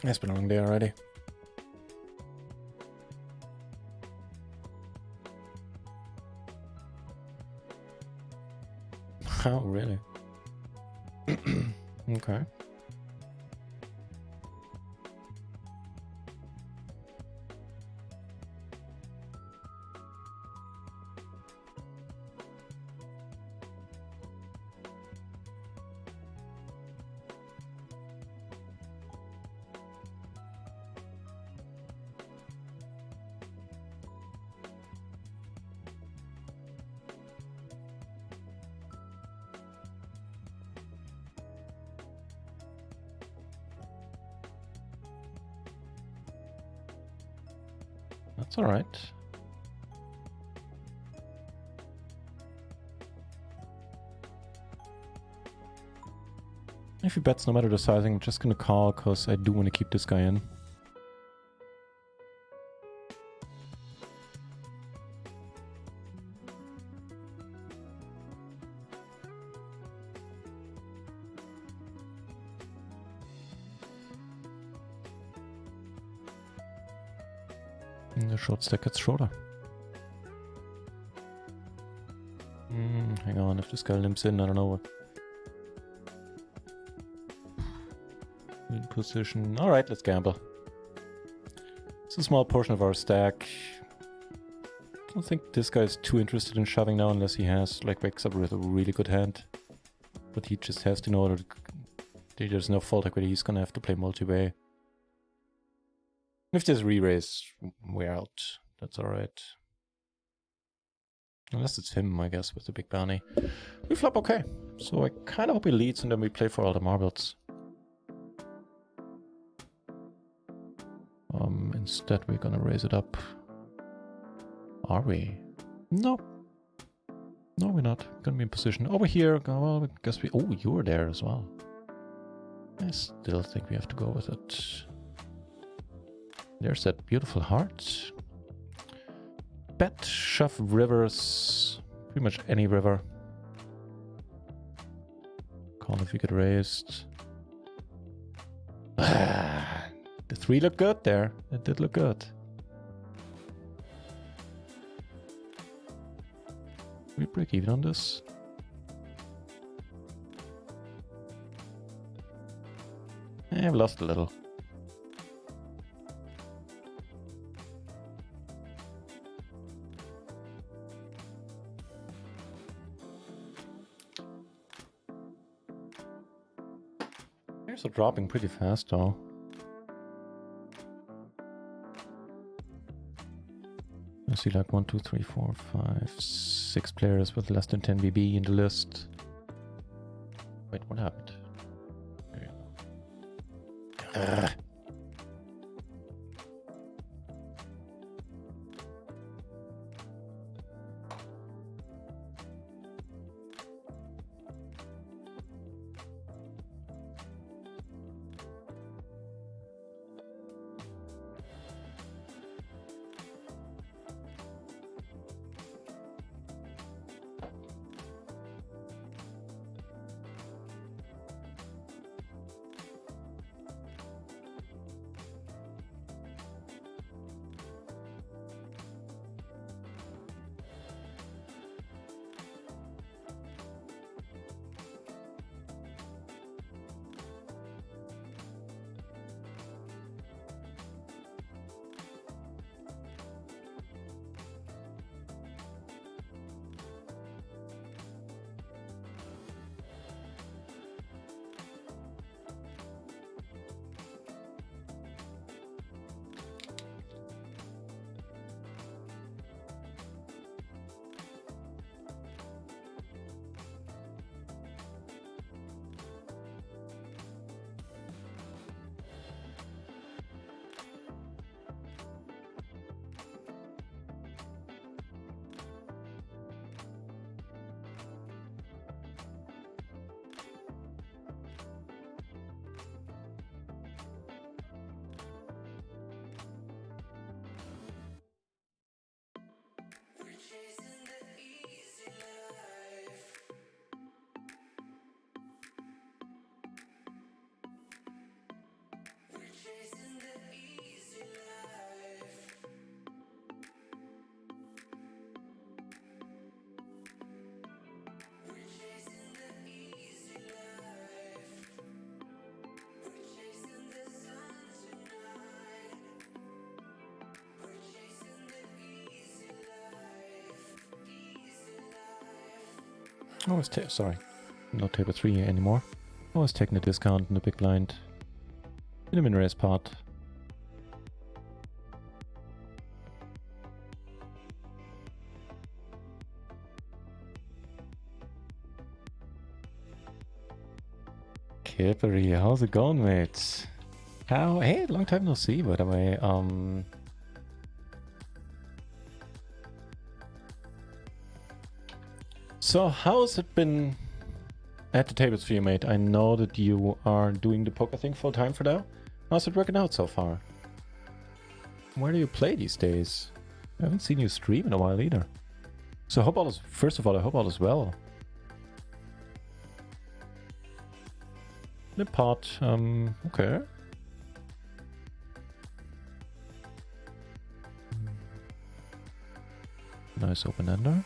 It's been a long day already. Oh, really? Okay. That's all right. If he bets no matter the sizing, I'm just gonna call because I do want to keep this guy in. And the short stack gets shorter. Hang on, if this guy limps in, I don't know what. In position. Alright, let's gamble. It's a small portion of our stack. I don't think this guy is too interested in shoving now unless he has, like, wakes up with a really good hand. But he just has to know that there's no fault equity, he's gonna have to play multi-way. If there's re-raise, we're out. That's alright. Unless it's him, I guess, with the big bounty. We flop okay. So I kind of hope he leads and then we play for all the marbles. Instead we're gonna raise it up. Are we? No. No, we're not. Gonna be in position over here. Well, I guess we... Oh, you're there as well. I still think we have to go with it. There's that beautiful heart. Bet, shove rivers. Pretty much any river. Call if you get raised. The 3 looked good there. It did look good. We break even on this. I've lost a little. They're dropping pretty fast though. I see like 1, 2, 3, 4, 5, 6 players with less than 10 BB in the list. Wait, what happened? There you go. Always sorry, not table 3 anymore. Always taking a discount in the big blind. In the min raise part. Kippery, how's it going, mate? How? Hey, long time no see, by the way. So how's it been at the tables for you, mate? I know that you are doing the poker thing full time for now. How's it working out so far? Where do you play these days? I haven't seen you stream in a while either. So I hope all is, first of all, I hope all is well. The pot, okay. Nice open ender.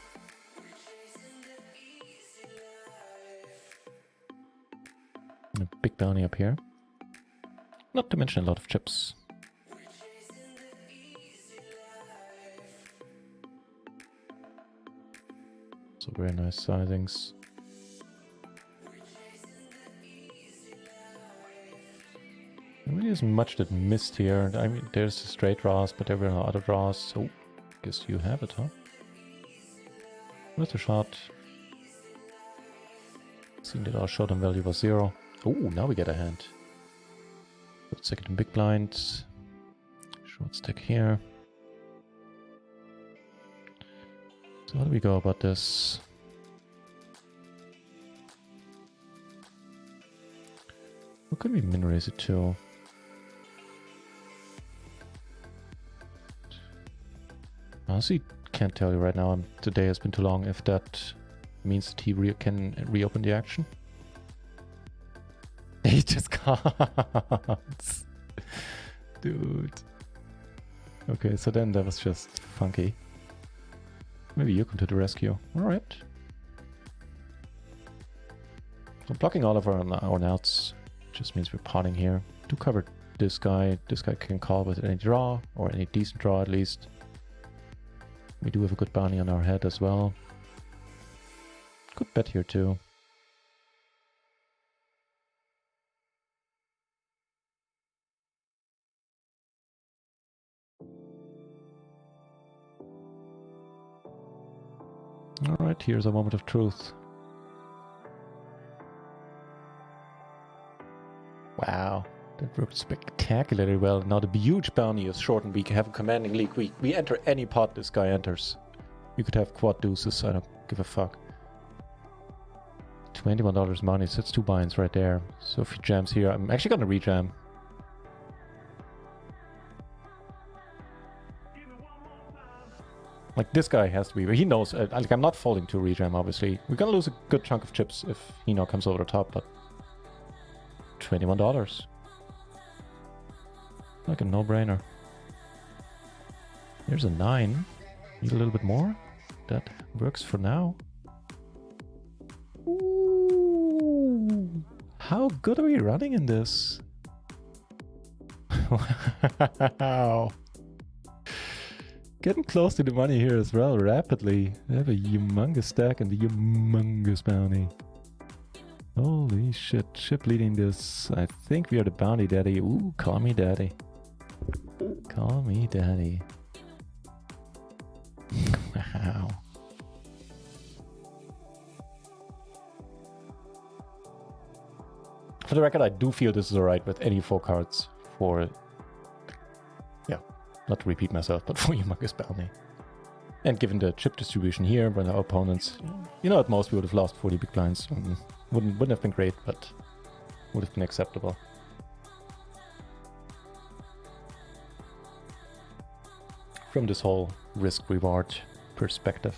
A big bounty up here. Not to mention a lot of chips. So very nice sizings. There really isn't much that missed here. I mean, there's the straight draws, but there were no other draws, so guess you have it, huh? With a shot. Seeing that our showdown value was 0. Oh, now we get a hand. Second in big blind. Short stack here. So how do we go about this? What could we min raise it to? Honestly, can't tell you right now. Today has been too long. If that means that he can reopen the action. He just can't. Dude. Okay, so then that was just funky. Maybe you come to the rescue. Alright. So blocking all of our outs just means we're potting here. Do cover this guy. This guy can call with any draw, or any decent draw at least. We do have a good bounty on our head as well. Good bet here too. Alright, here's a moment of truth. Wow, that worked spectacularly well. Now the huge bounty is short and we have a commanding lead. We enter any pot this guy enters. You could have quad deuces, I don't give a fuck. $21 money, so that's 2 binds right there. So if he jams here, I'm actually gonna rejam. Like, this guy has to be, but he knows, like, I'm not folding to rejam, obviously. We're gonna lose a good chunk of chips if he now comes over the top, but $21. Like a no-brainer. Here's a 9. Need a little bit more? That works for now. Ooh, how good are we running in this? Wow. Getting close to the money here as well, rapidly. They have a humongous stack and a humongous bounty. Holy shit, chip leading this. I think we are the bounty daddy. Ooh, call me daddy. Call me daddy. Wow. For the record, I do feel this is alright with any 4 cards for, yeah, not to repeat myself, but for humongous bounty. And given the chip distribution here, when our opponents, you know, at most we would have lost 40 big blinds. Wouldn't have been great, but would have been acceptable. From this whole risk-reward perspective.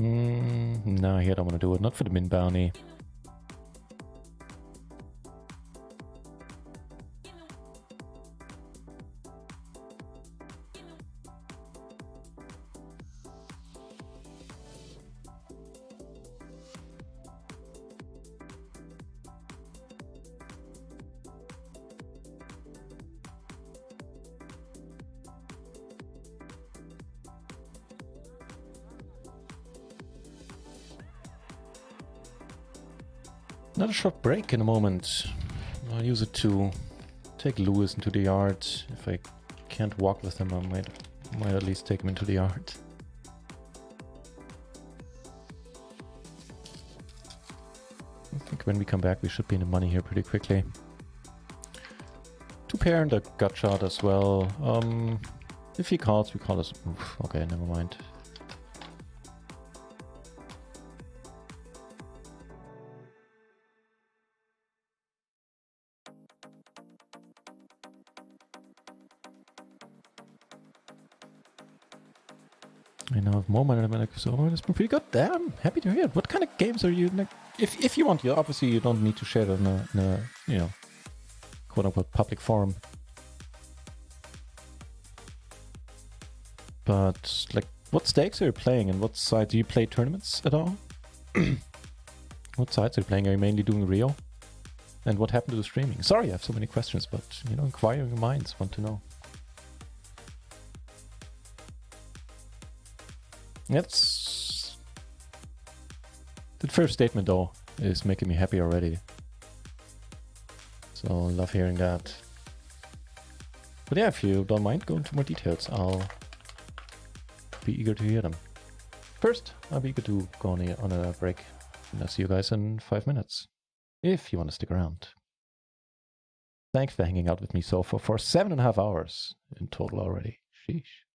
No, here I don't want to do it. Not for the min bounty. Another short break in a moment. I'll use it to take Lewis into the yard. If I can't walk with him, I might at least take him into the yard. I think when we come back, we should be in the money here pretty quickly. 2 pair and a gut shot as well. If he calls, we call us. Oof, okay, never mind. I now have more money than so it's been pretty good. Damn, happy to hear it. What kind of games are you like? If you want, obviously you don't need to share it in a you know, quote unquote public forum. But like, what stakes are you playing and what side do you play tournaments at all? What sides are you playing? Are you mainly doing Rio? And what happened to the streaming? Sorry, I have so many questions, but you know, inquiring minds want to know. That's the first statement though is making me happy already. So I love hearing that. But yeah, if you don't mind, go into more details. I'll be eager to hear them. First, I'll be eager to go on a break. And I'll see you guys in 5 minutes. If you want to stick around. Thanks for hanging out with me so far for 7.5 hours in total already. Sheesh.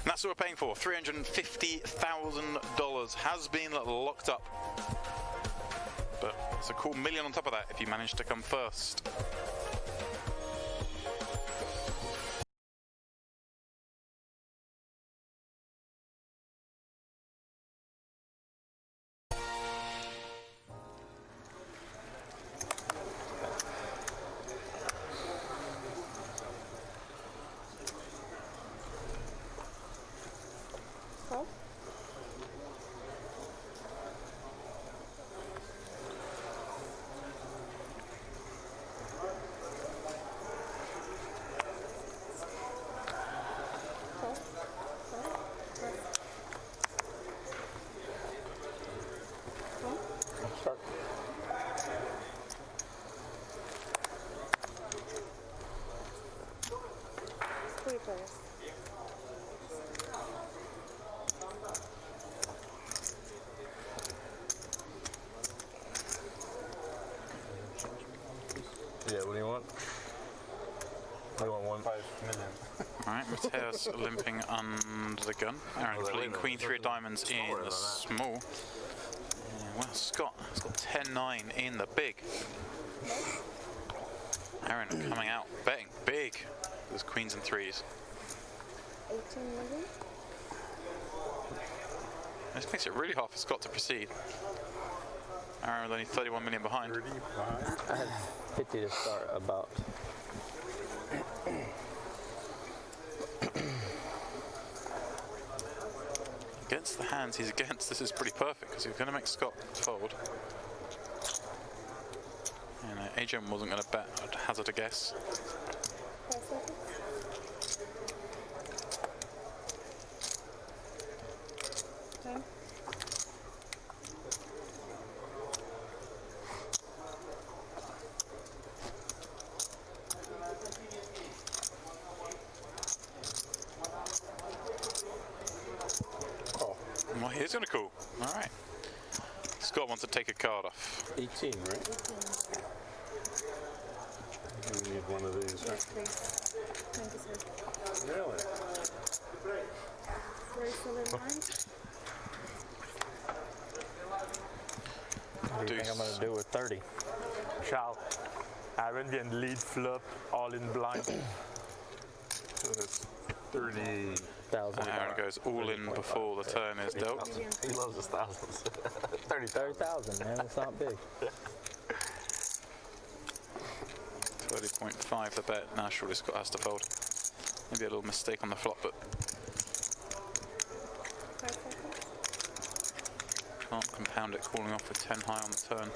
And that's what we're paying for. $350,000 has been locked up. But it's a cool million on top of that if you manage to come first. Yeah, what do you want? I want 1.5 million. Alright, Mateus limping under the gun. Aaron playing Queen 3 of diamonds in the small. Yeah, well, Scott has got 10-9 in the big. Aaron coming out, betting big. There's queens and threes. 18 million. This makes it really hard for Scott to proceed. Aaron with only 31 million behind. I had 50 to start about. Against the hands he's against, this is pretty perfect because he's going to make Scott fold. And Adrian wasn't going to bet, I'd hazard a guess. 5 seconds. Time. Well, he's going to call. All right. Scott wants to take a card off. 18, right? We need one of these, right? Yes, please. 27. Really? Very solid line. What do you think I'm going to do with 30? Ciao. Aaron can lead flop, all in blind. So that's 30,000. Aaron goes all in before the turn is dealt. He loves his thousands. 30,000, man. It's not big. 30.5 the bet. Now surely Scott has to fold. Maybe a little mistake on the flop, but 5 seconds. can't compound it calling off with 10 high on the turn.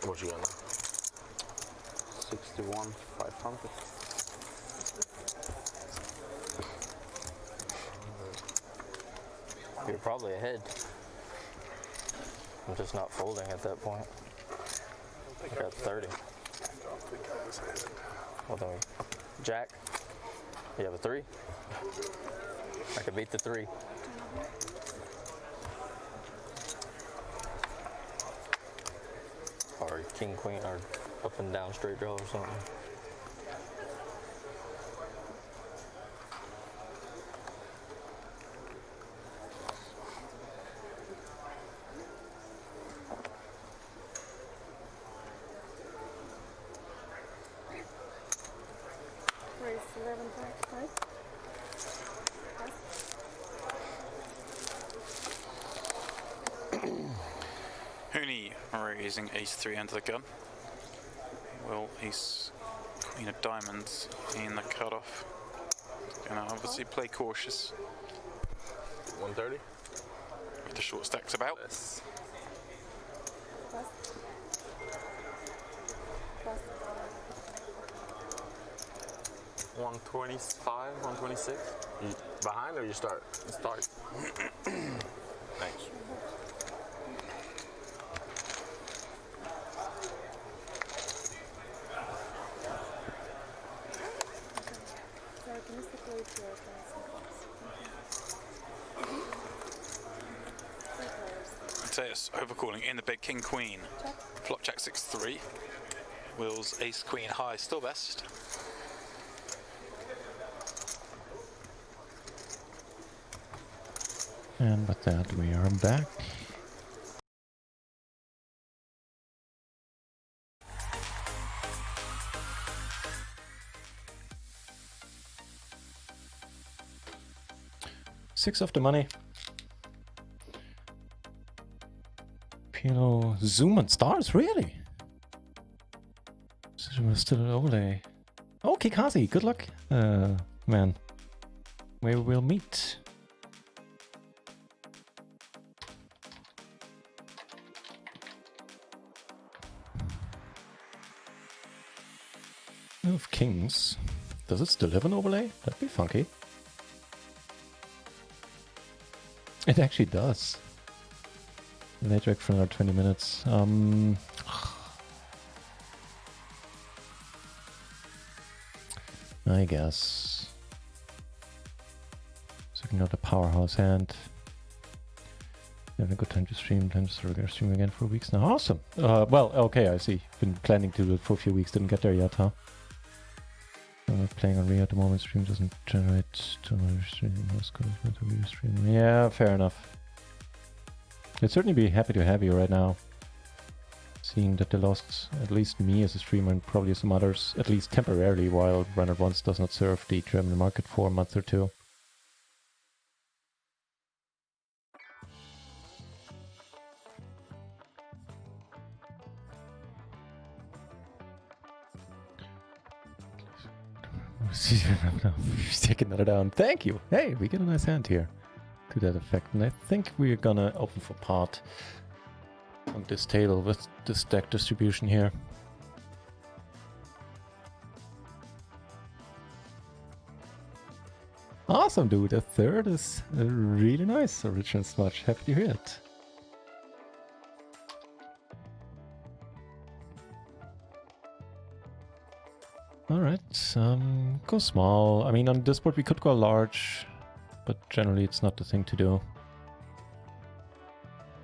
What you got now? 61, 5. 500. You're probably ahead. I'm just not folding at that point. I got 30. Well, then Jack. You have a 3? I could beat the 3. Or king, queen, or up and down straight draw or something. Raise 11 back, right? Hooney raising ace-3 under the gun. Will ace queen of diamonds in the cutoff. Gonna obviously play cautious. 130. With the short stacks about. Plus. 125, 126. You behind or you start? Start. Thanks. So optimistically to your Mateus overcalling in the big king queen. Flop jack 6-3. Will's ace queen high, still best. And with that, we are back. Six of the money. PLO zoom and stars, really? Still an overlay. Oh, Kikazi, good luck, man. Where we'll meet. Of kings. Does it still have an overlay? That'd be funky. It actually does. Late rec for another 20 minutes. I guess. So not a powerhouse hand. Having a good time to stream. Time to start streaming again for weeks now. Awesome. Well, okay, I see. Been planning to do it for a few weeks. Didn't get there yet, huh? I'm not playing on Rio at the moment. Stream doesn't generate too much streaming. Yeah, fair enough. I'd certainly be happy to have you right now. Seeing that they lost at least me as a streamer and probably some others, at least temporarily, while Runner Once does not serve the German market for a month or two. He's taking another down. Thank you. Hey, we get a nice hand here to that effect. And I think we're gonna open for pot on this table with this deck distribution here. Awesome, dude. A third is really nice. Original Smudge. Happy to hear it. Alright, go small. I mean, on this board we could go large, but generally it's not the thing to do.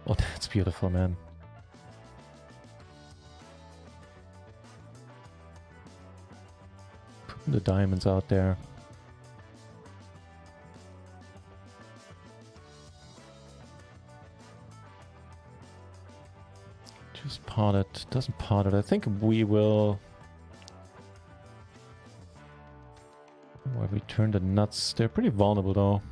Oh, that's beautiful, man. Putting the diamonds out there. Just pot it. Doesn't pot it. I think we will... Where we turn the nuts. They're pretty vulnerable though.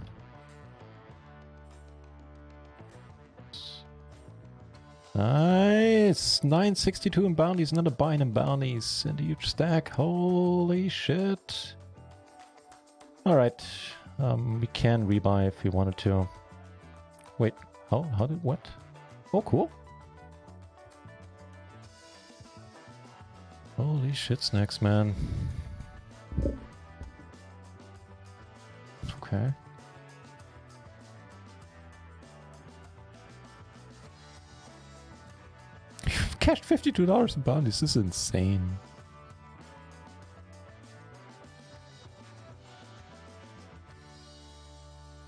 Nice! 962 in bounties, another bind in bounties, and a huge stack. Holy shit. Alright. We can rebuy if we wanted to. Wait, how did, what? Oh, cool. Holy shit snacks, man. Okay. You've cashed $52 in bounties. This is insane.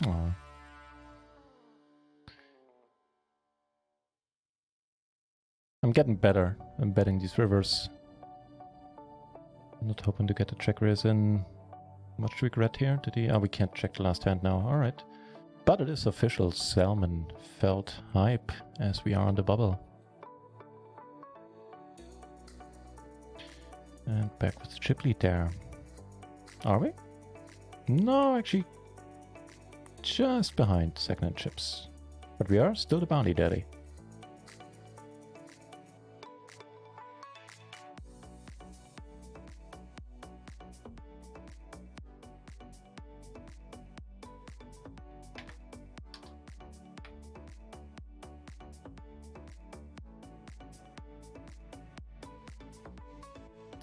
Oh. I'm getting better. I'm betting these rivers. I'm not hoping to get a check raise in. Much regret here. Did he? Oh, we can't check the last hand now. Alright. But it is official salmon felt hype as we are on the bubble. And back with chip lead there. Are we? No, actually just behind second-hand chips. But we are still the bounty daddy.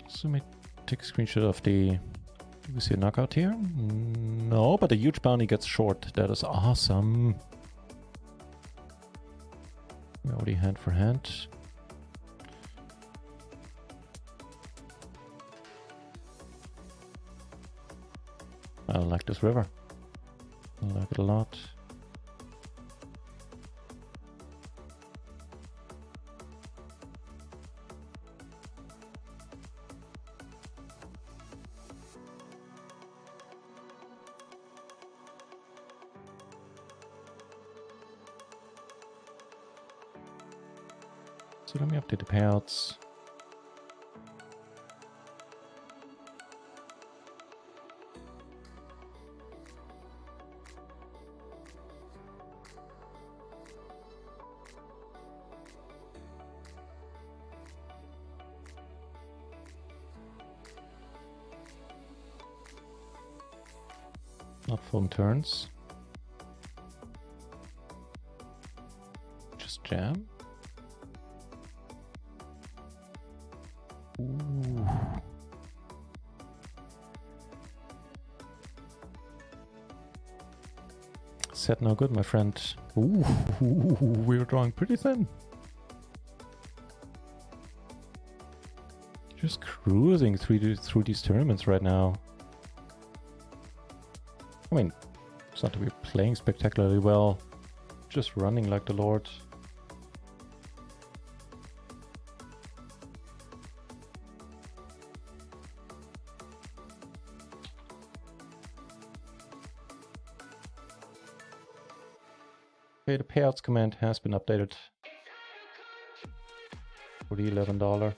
So let me take a screenshot of the... Do we see a knockout here? No, but a huge bounty gets short. That is awesome. We already hand for hand. I like this river. I like it a lot. So let me update the payouts. Not phone turns. Just jam. Ooh. Set no good, my friend. Ooh, we're drawing pretty thin. Just cruising through these tournaments right now. I mean, it's not that we're playing spectacularly well, just running like the Lord. Okay, the payouts command has been updated for the $11.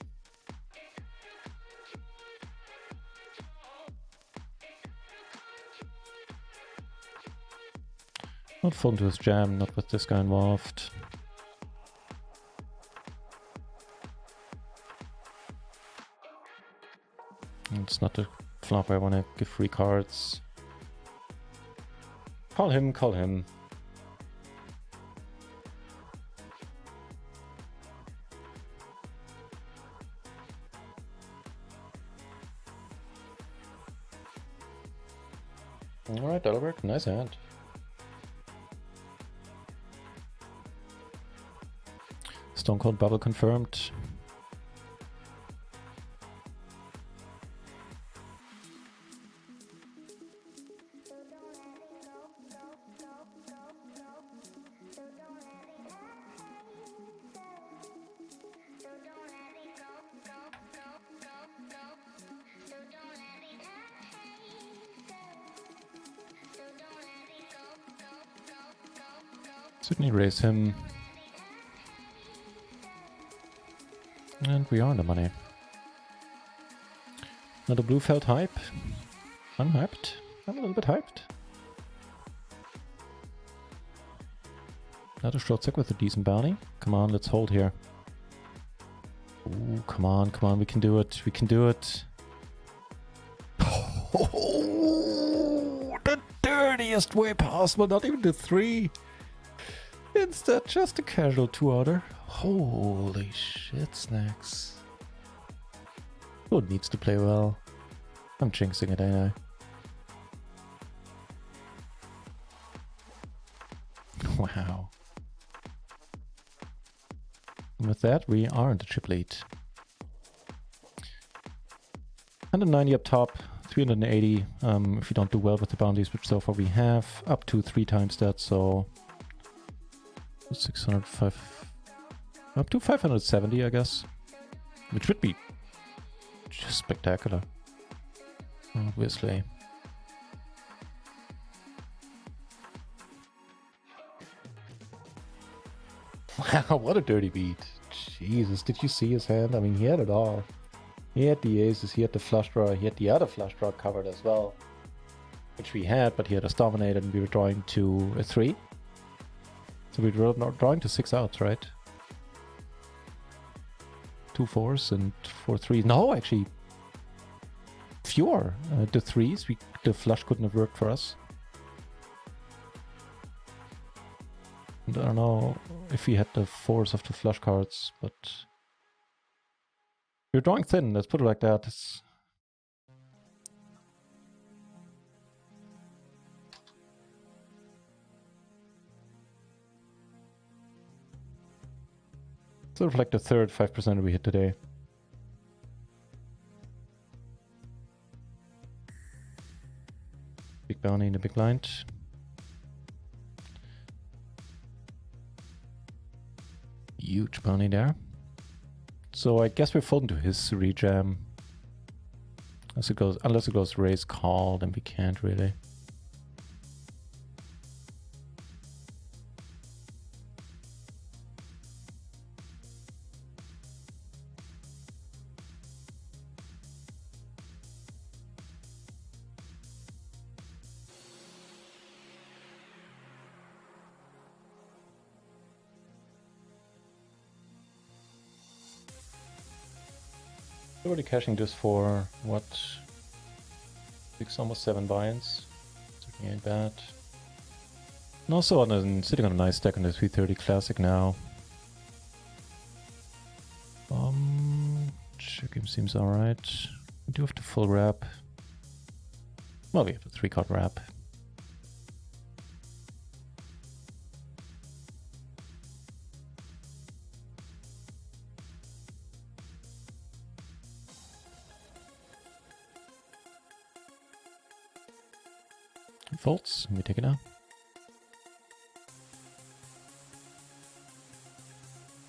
Not fun to his jam, not with this guy involved. It's not the flop I want to give free cards. Call him, call him. Alright, Delbert, nice hand. Stone Cold Bubble confirmed. Certainly raise him. And we are on the money. Another blue felt hype. I'm hyped. I'm a little bit hyped. Another short sec with a decent bounty. Come on, let's hold here. Ooh, come on, come on, we can do it. We can do it. Oh, the dirtiest way possible. Not even the 3. Instead, just a casual 2-outer. Holy shit, snacks. Lord needs to play well. I'm jinxing it, ain't I? Wow. And with that, we are in the chip lead. 190 up top, 380 if you don't do well with the bounties, which so far we have, up to 3 times that, so 605, up to 570, I guess, which would be just spectacular, obviously. Wow, what a dirty beat. Jesus, did you see his hand? I mean, he had it all. He had the aces, he had the flush draw, he had the other flush draw covered as well, which we had, but he had us dominated and we were drawing to a 3. So we were drawing to 6 outs, right? 2 4s and 4 3s. No, actually, fewer. The 3s, the flush couldn't have worked for us. And I don't know if we had the 4s of the flush cards, but we're drawing thin, let's put it like that. It's sort of like the third 5% we hit today. Big bounty in the big blind. Huge bounty there. So I guess we're folding to his rejam. Unless it goes raise call, then we can't really. Already cashing this for what? 6, almost 7 buy-ins. Certainly ain't bad. And also sitting on a nice stack on the 330 Classic now. Check game seems alright. We do have the full wrap. Well, we have a 3-card wrap. Folds, we take it out.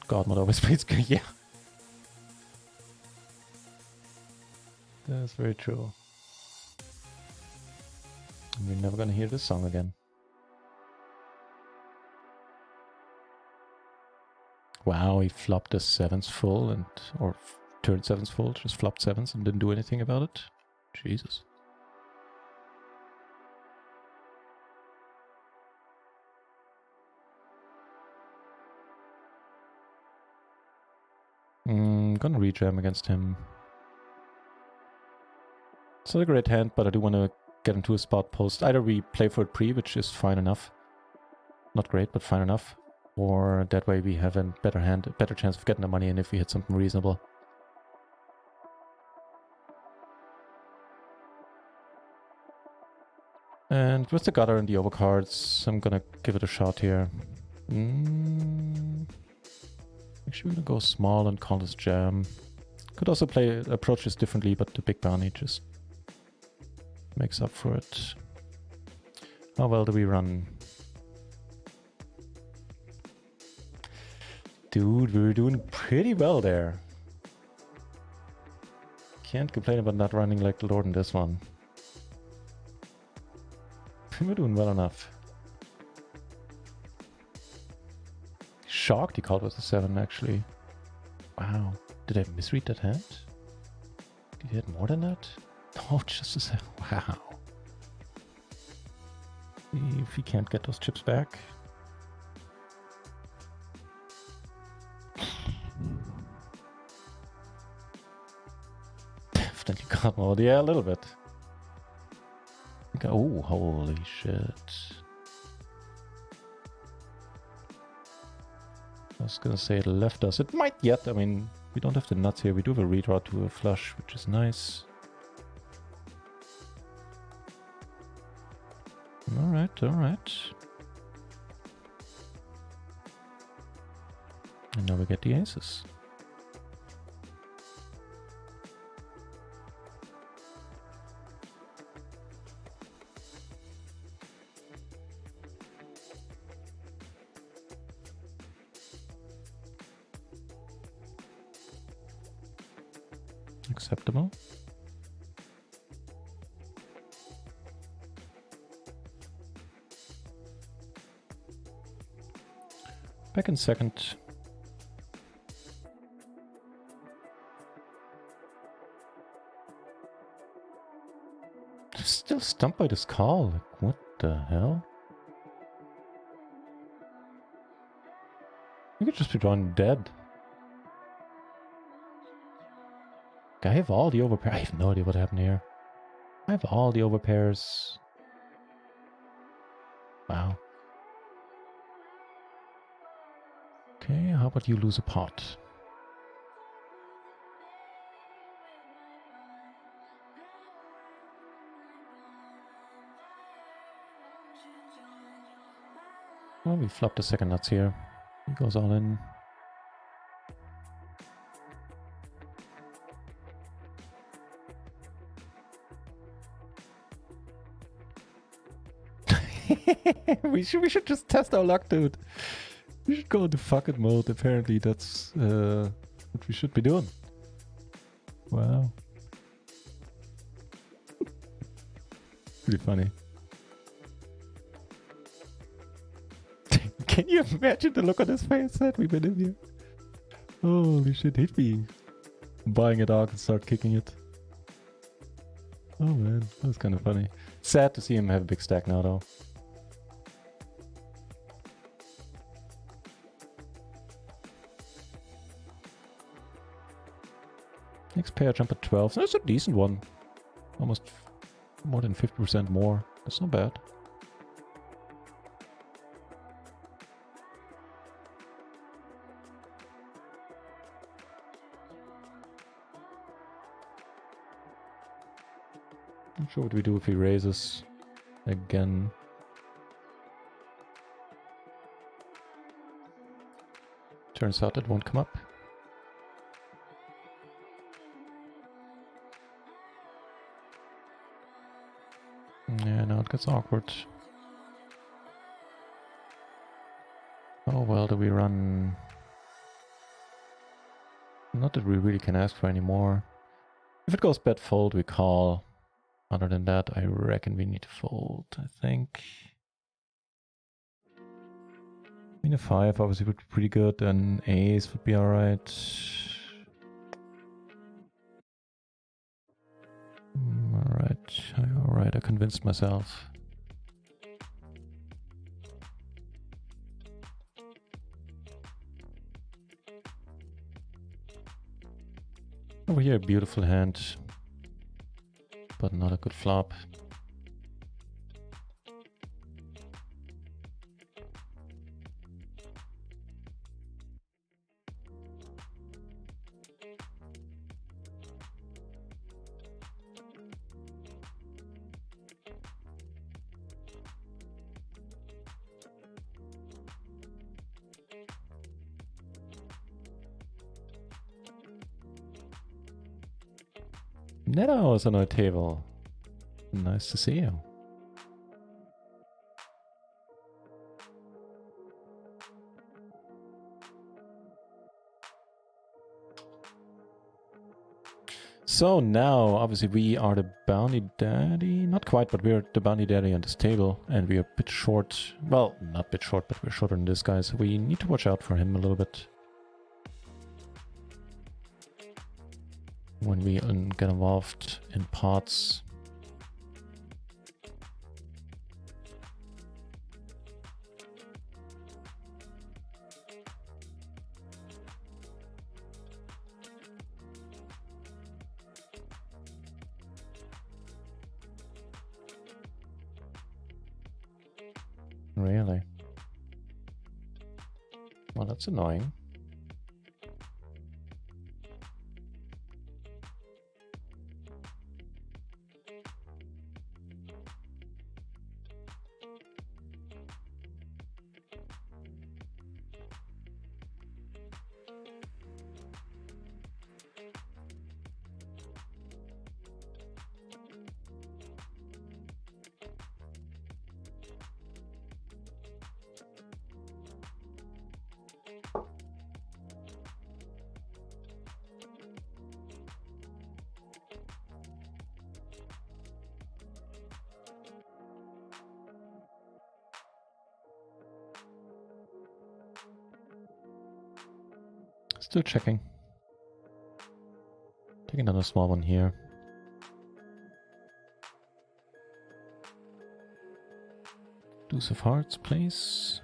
God mode always plays good, yeah. That's very true. We're never gonna hear this song again. Wow, he flopped the 7s full or turned 7s full, just flopped 7s and didn't do anything about it. Jesus. Gonna rejam against him. It's not a great hand, but I do want to get into a spot post. Either we play for it pre, which is fine enough. Not great, but fine enough. Or that way we have a better hand, a better chance of getting the money in if we hit something reasonable. And with the gutter and the overcards, I'm gonna give it a shot here. Actually, we're gonna go small and call this jam. Could also approach this differently, but the big bounty just makes up for it. How well do we run? Dude, we were doing pretty well there. Can't complain about not running like the Lord in this one. We're doing well enough. Shocked he called with a 7 actually. Wow. Did I misread that hand? Did he hit more than that? Oh, just a 7. Wow. If he can't get those chips back. Definitely got more. Yeah, a little bit. Oh, holy shit. I was gonna say it left us. It might yet. I mean, we don't have the nuts here. We do have a redraw to a flush, which is nice. Alright, alright. And now we get the aces. Acceptable. Back in second. I'm still stumped by this call. Like, what the hell? You could just be drawn dead. I have all the overpairs. I have no idea what happened here. I have all the overpairs. Wow. Okay, how about you lose a pot? Well, we flopped the second nuts here. He goes all in. we should just test our luck, dude. We should go into fuck it mode. Apparently that's what we should be doing. Wow. Pretty funny. Can you imagine the look on his face that we've been in here? Holy shit, hit me. I'm buying a dog and start kicking it. Oh man, that was kind of funny. Sad to see him have a big stack now though. Next pair jump at 12. That's a decent one. Almost more than 50% more. That's not bad. Not sure what we do if he raises again. Turns out it won't come up. Yeah, now it gets awkward. Oh well, do we run? Not that we really can ask for any more. If it goes bet fold, we call. Other than that, I reckon we need to fold, I think. I mean, a 5 obviously would be pretty good, and ace would be alright. Alright, I convinced myself. Over here, beautiful hand, but not a good flop. Neto is on our table. Nice to see you. So now, obviously, we are the bounty daddy. Not quite, but we're the bounty daddy on this table. And we are a bit short. Well, not a bit short, but we're shorter than this guy. So we need to watch out for him a little bit. When we get involved in pots. Really? Well, that's annoying. Still checking. Take another small one here. Deuce of hearts, please.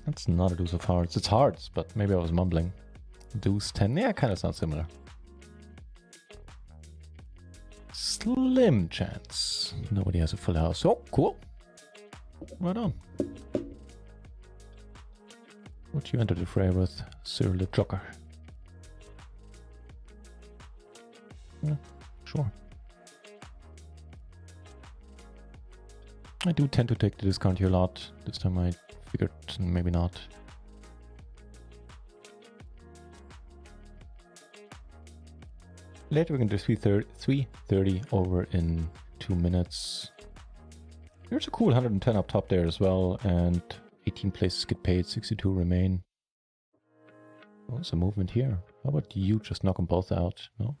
That's not a deuce of hearts. It's hearts, but maybe I was mumbling. Deuce 10. Yeah, kind of sounds similar. Slim chance. Nobody has a full house. Oh, cool. Right on. What you enter the fray with, Cyril the Joker? Yeah, sure. I do tend to take the discount here a lot. This time I figured maybe not. Later we can do 330 over in 2 minutes. There's a cool 110 up top there as well, and 18 places get paid, 62 remain. Oh, there's a movement here. How about you just knock them both out? No?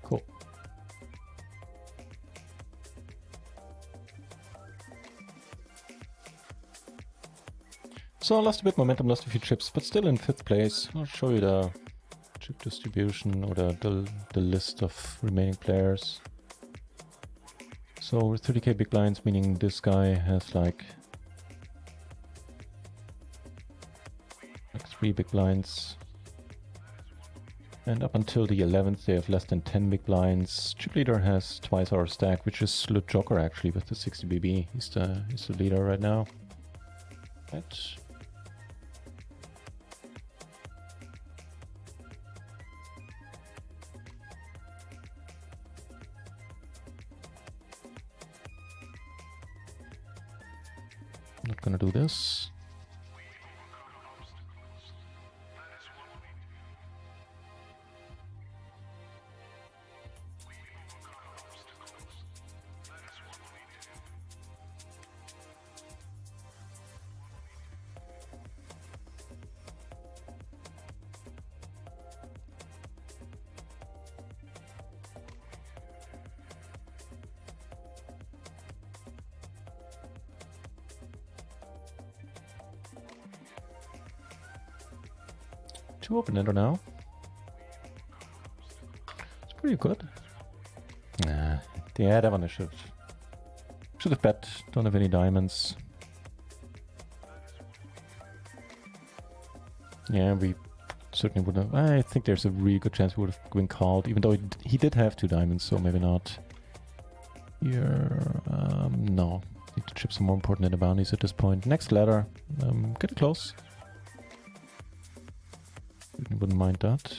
Cool. So I lost a bit momentum, lost a few chips, but still in 5th place. I'll show you the chip distribution or the list of remaining players. So with 30k big blinds, meaning this guy has like 3 big blinds. And up until the 11th, they have less than 10 big blinds. Chip leader has twice our stack, which is Le Joker actually with the 60 BB. He's the leader right now. Right. Not gonna do this. Two open-ender now. It's pretty good. Nah, yeah, that one I should have bet. Don't have any diamonds. Yeah, we certainly would have. I think there's a really good chance we would have been called, even though he did have 2 diamonds, so maybe not. Here, no. I think the chips are more important than the bounties at this point. Next ladder, get close. I wouldn't mind that.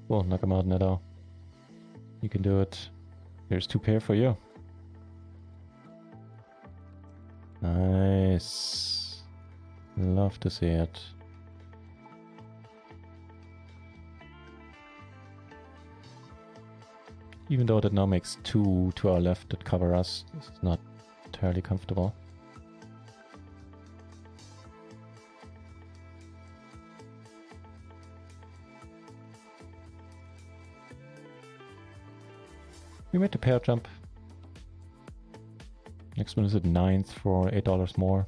Well, knock him out, Neto. You can do it. Here's 2 pair for you. Nice. Love to see it. Even though that now makes 2 to our left that cover us, this is not entirely comfortable. We made the pair jump. Next one is at 9th for $8 more.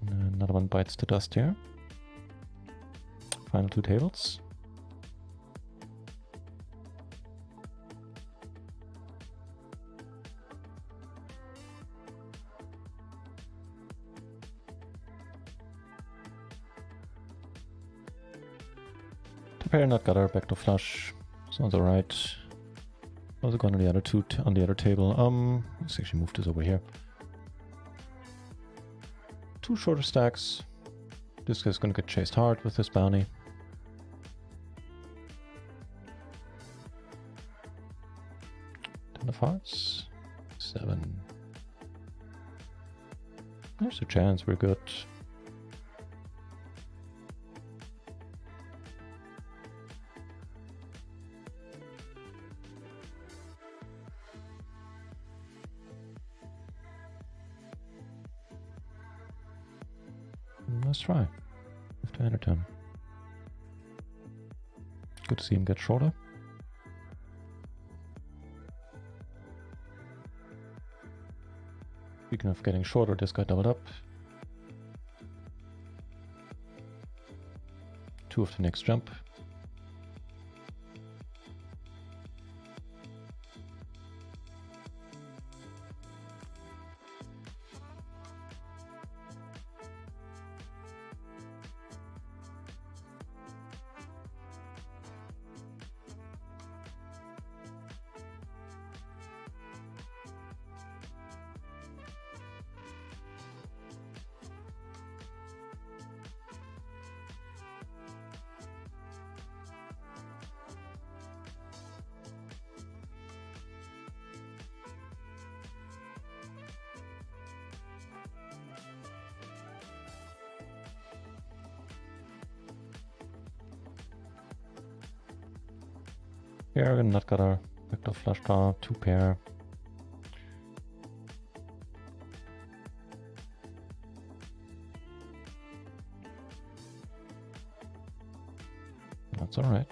Another one bites the dust here. Final 2 tables. The pair not got our backdoor flush. Sounds alright. Also gone on the other on the other table. Let's actually move this over here. 2 shorter stacks. This guy's gonna get chased hard with this bounty. Ten of hearts. 7. There's a chance we're good. Let's try. Have to enter him. Good to see him get shorter. Speaking of getting shorter, this guy doubled up. 2 of the next jump. Pair and not got our backdoor flush draw, 2 pair. That's alright.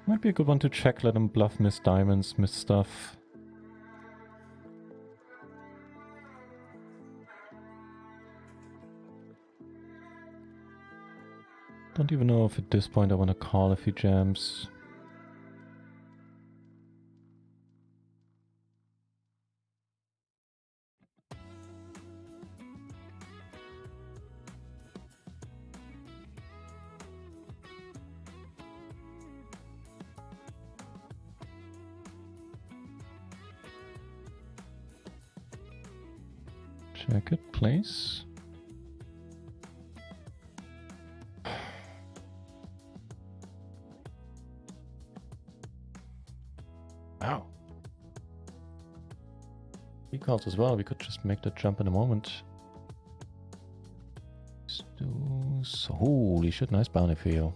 Might be a good one to check, let him bluff, miss diamonds, miss stuff. Don't even know if at this point I want to call if he jams. Check it, please. Ow. He calls as well. We could just make that jump in a moment. Holy shit, nice bounty for you.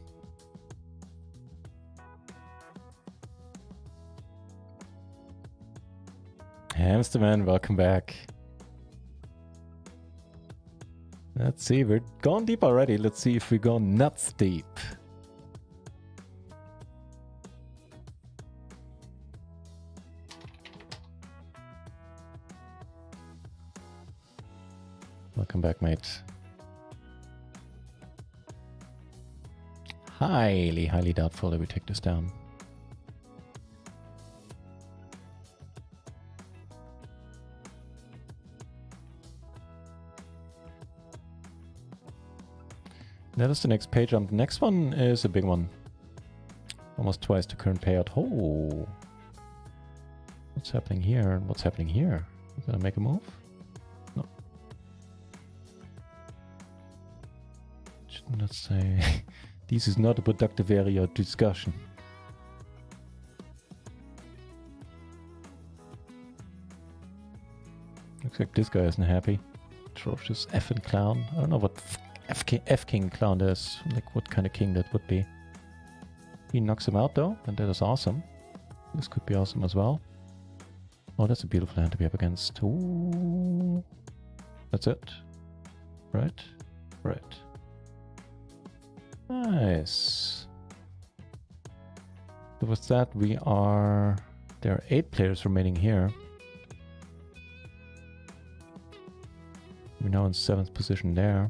Hamsterman, welcome back. Let's see, we're gone deep already. Let's see if we go nuts deep. Welcome back, mate. Highly, highly doubtful that we take this down. That is the next pay jump. The next one is a big one. Almost twice the current payout. Oh. What's happening here? What's happening here? You gonna make a move? No. let's say, this is not a productive area of discussion. Looks like this guy isn't happy. Atrocious effing clown. I don't know what F-King clown is. Like what kind of king that would be. He knocks him out though, and that is awesome. This could be awesome as well. Oh, that's a beautiful hand to be up against. Ooh. That's it. Right. Right. Nice. So with that, there are 8 players remaining here. We're now in 7th position there.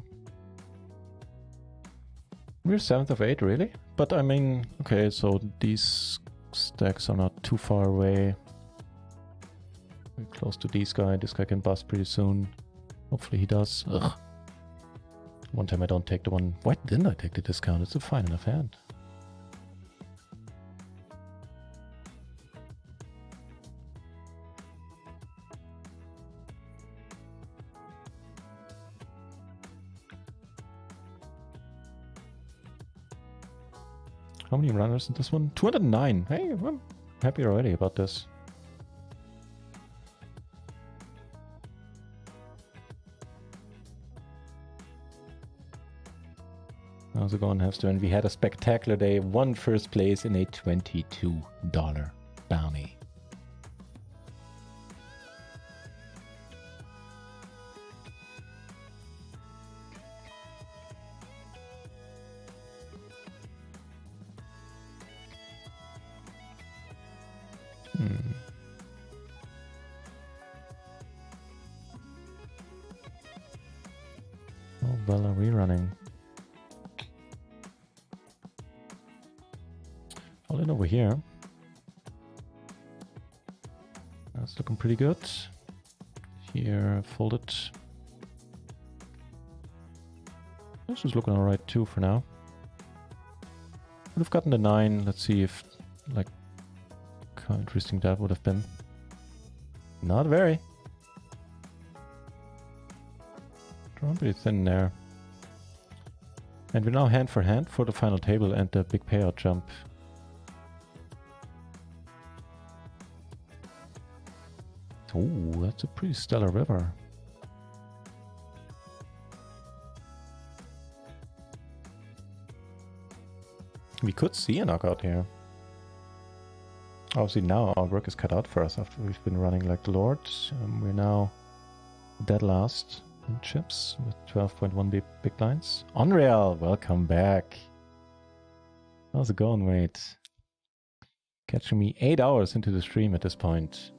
We're 7th of 8, really? But I mean, okay, so these stacks are not too far away. We're close to this guy. This guy can bust pretty soon. Hopefully he does. Ugh. One time I don't take the one. Why didn't I take the discount? It's a fine enough hand. How many runners in this one? 209. Hey, I'm happy already about this. How's it going, Hamster? And we had a spectacular day. Won first place in a $22 bounty. Oh, well, are we running? All in over here. That's looking pretty good. Here, folded. This is looking alright too for now. Would have gotten the 9. Let's see if, like, how interesting that would have been. Not very. Drawn pretty thin there. And we're now hand for hand for the final table and the big payout jump. Oh, that's a pretty stellar river. We could see a knockout here. Obviously now our work is cut out for us after we've been running like the Lord. We're now dead last in chips with 12.1 big blinds. Unreal, welcome back. How's it going, mate? Catching me 8 hours into the stream at this point.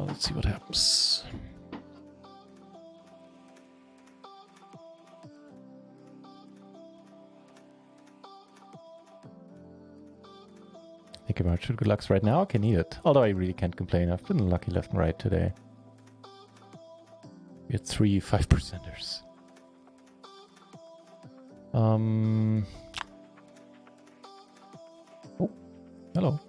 Let's see what happens. Thank you very much. Good luck right now. I can eat it. Although I really can't complain. I've been lucky left and right today. We had 3 5%ers. Oh, hello.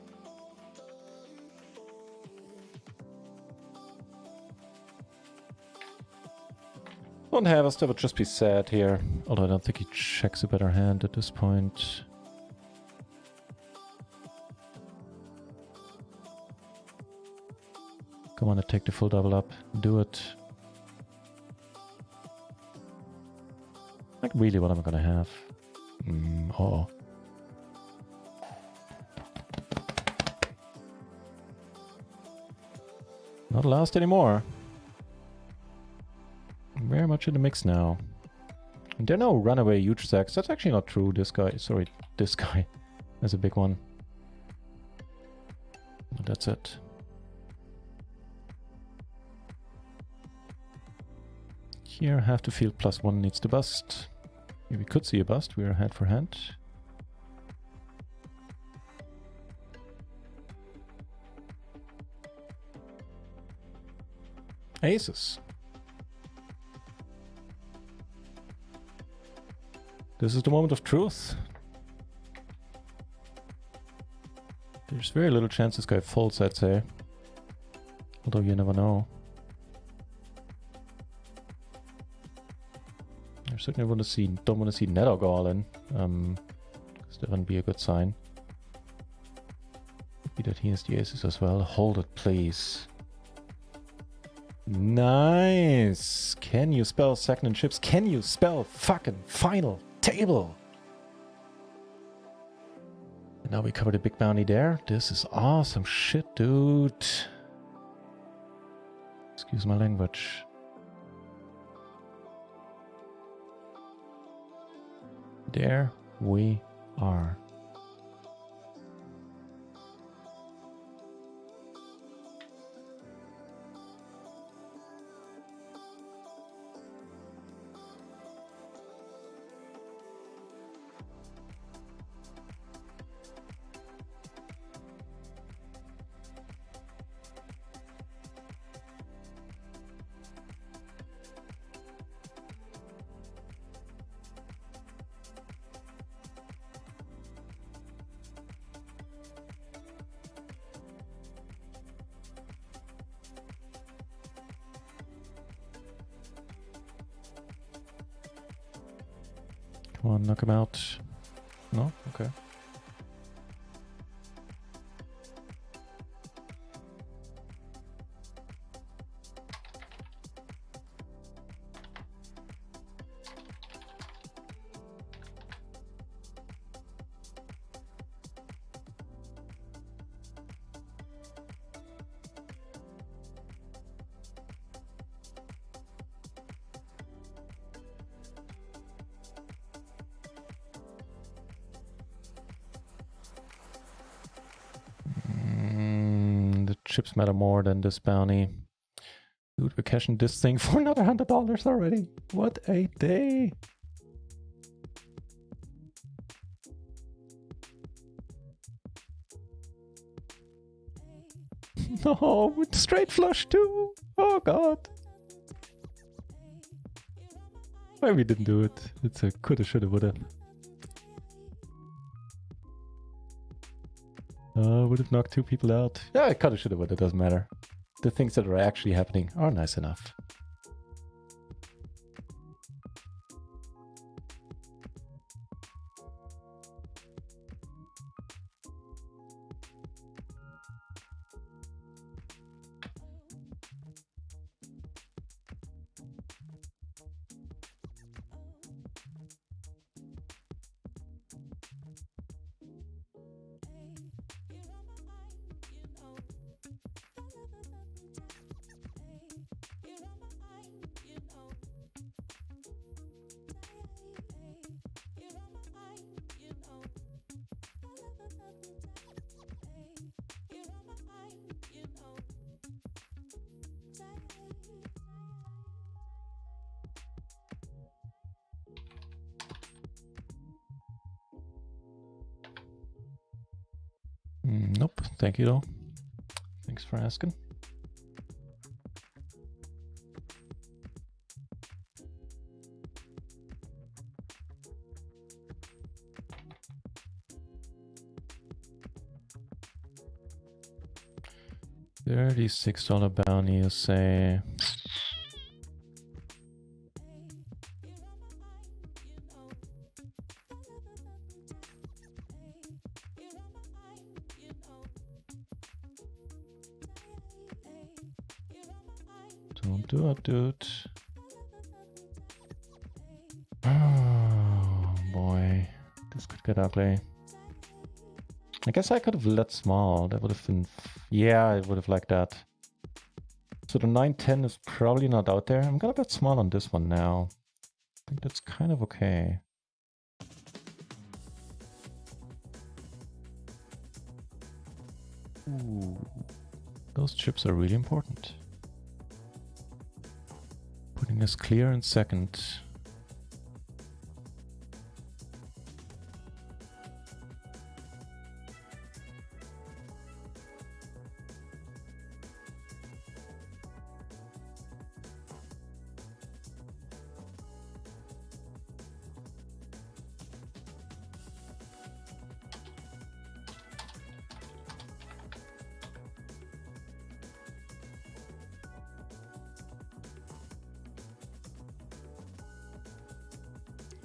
One Harvester would just be sad here. Although I don't think he checks a better hand at this point. Come on, take the full double up. Do it. Like, really, what am I gonna have? Oh. Not last anymore. Very much in the mix now. And there are no runaway huge stacks. That's actually not true. This guy, sorry, this guy has a big one. But that's it. Here, half the field plus 1 needs to bust. Here we could see a bust. We are hand for hand. Aces. This is the moment of truth. There's very little chance this guy folds, I'd say. Although you never know. I certainly don't want to see Netto go all in. Because that wouldn't be a good sign. Could be that he has the aces as well. Hold it, please. Nice! Can you spell second in chips? Can you spell fucking final table? And now we cover the big bounty there. This is awesome shit, dude. Excuse my language. There we are. Come on, knock him out. No? Okay. Chips matter more than this bounty. Dude, we're cashing this thing for another $100 already. What a day. No, with the straight flush too. Oh god. Why we didn't do it. It's a coulda, shoulda, woulda. Would have knocked two people out. Yeah, I coulda, shoulda, woulda, doesn't matter. The things that are actually happening are nice enough. Nope, thank you though. Thanks for asking. $36 bounty, you say. Don't do it, dude. Oh boy, this could get ugly. I guess I could have led small. That would have been, yeah, I would have liked that. So the 9-10 is probably not out there. I'm gonna bet small on this one now. I think that's kind of okay. Ooh, those chips are really important. Putting us clear in second.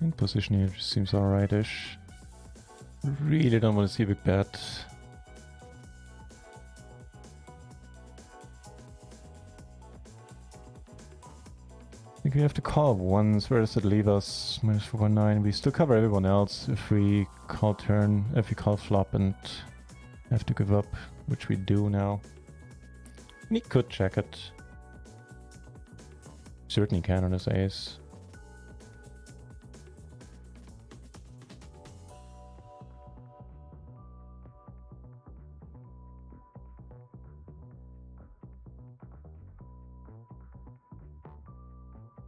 In position here seems alright-ish. Really don't want to see a big bet. I think we have to call once. Where does it leave us? -419. We still cover everyone else if we call turn, if we call flop and have to give up, which we do now. And he could check it. Certainly can on his ace.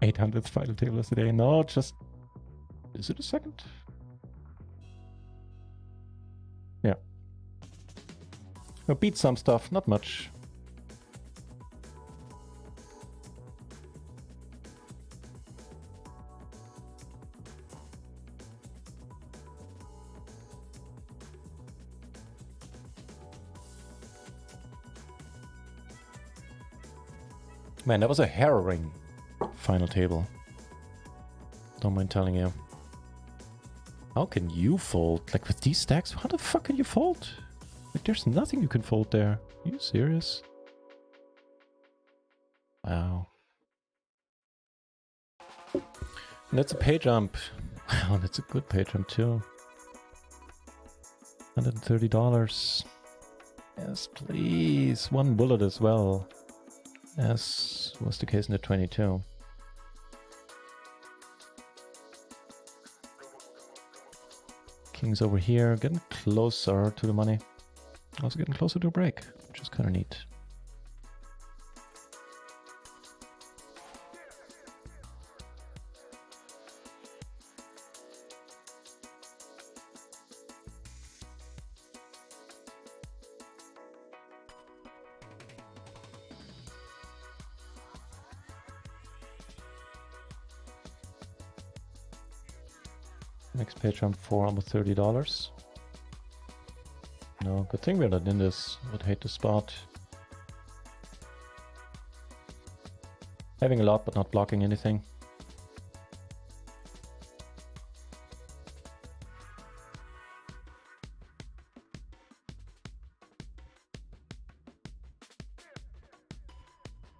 $800th final table of the day. No, just... Is it a second? Yeah. We'll beat some stuff, not much. Man, that was a harrowing final table. Don't mind telling you. How can you fold? Like with these stacks, how the fuck can you fold? Like there's nothing you can fold there. Are you serious? Wow. And that's a pay jump. Wow, that's a good pay jump too. $130. Yes, please. One bullet as well. As was the case in the 22. King's over here, getting closer to the money. Also getting closer to a break, which is kind of neat. Next page jump for almost $30. No, good thing we're not in this. Would hate the spot. Having a lot but not blocking anything.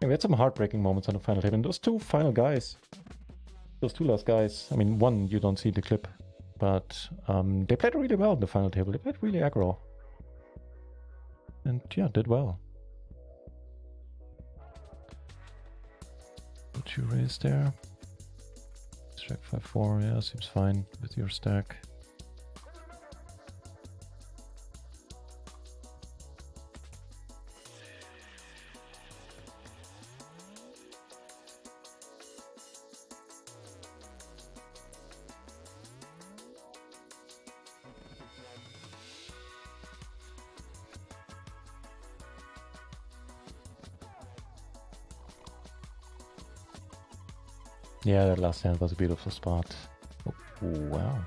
Yeah, we had some heartbreaking moments on the final table. And those two final guys. Those two last guys. I mean, one you don't see the clip. But they played really well in the final table. They played really aggro. And yeah, did well. What you raise there? Stack 5-4, yeah, seems fine with your stack. Yeah, that last hand was a beautiful spot. Oh, wow.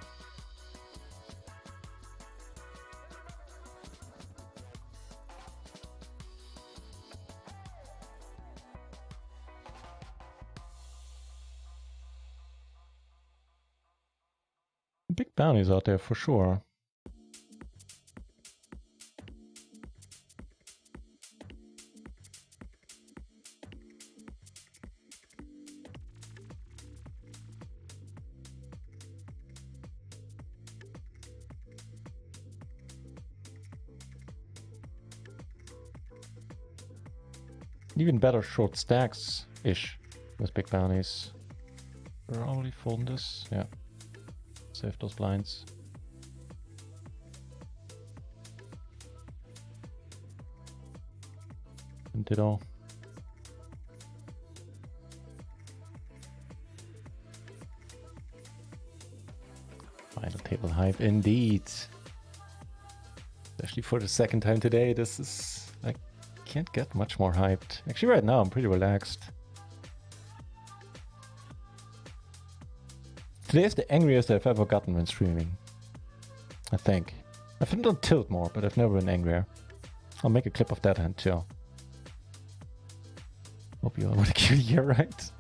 Big bounties out there for sure. Even better short stacks-ish with big bounties. We're already folding this. Yeah. Save those blinds. And ditto. Final table hype indeed. Especially for the second time today. This is like can't get much more hyped. Actually right now I'm pretty relaxed. Today is the angriest I've ever gotten when streaming. I think. I've been on tilt more, but I've never been angrier. I'll make a clip of that hand too. Hope you all want to kill here, right?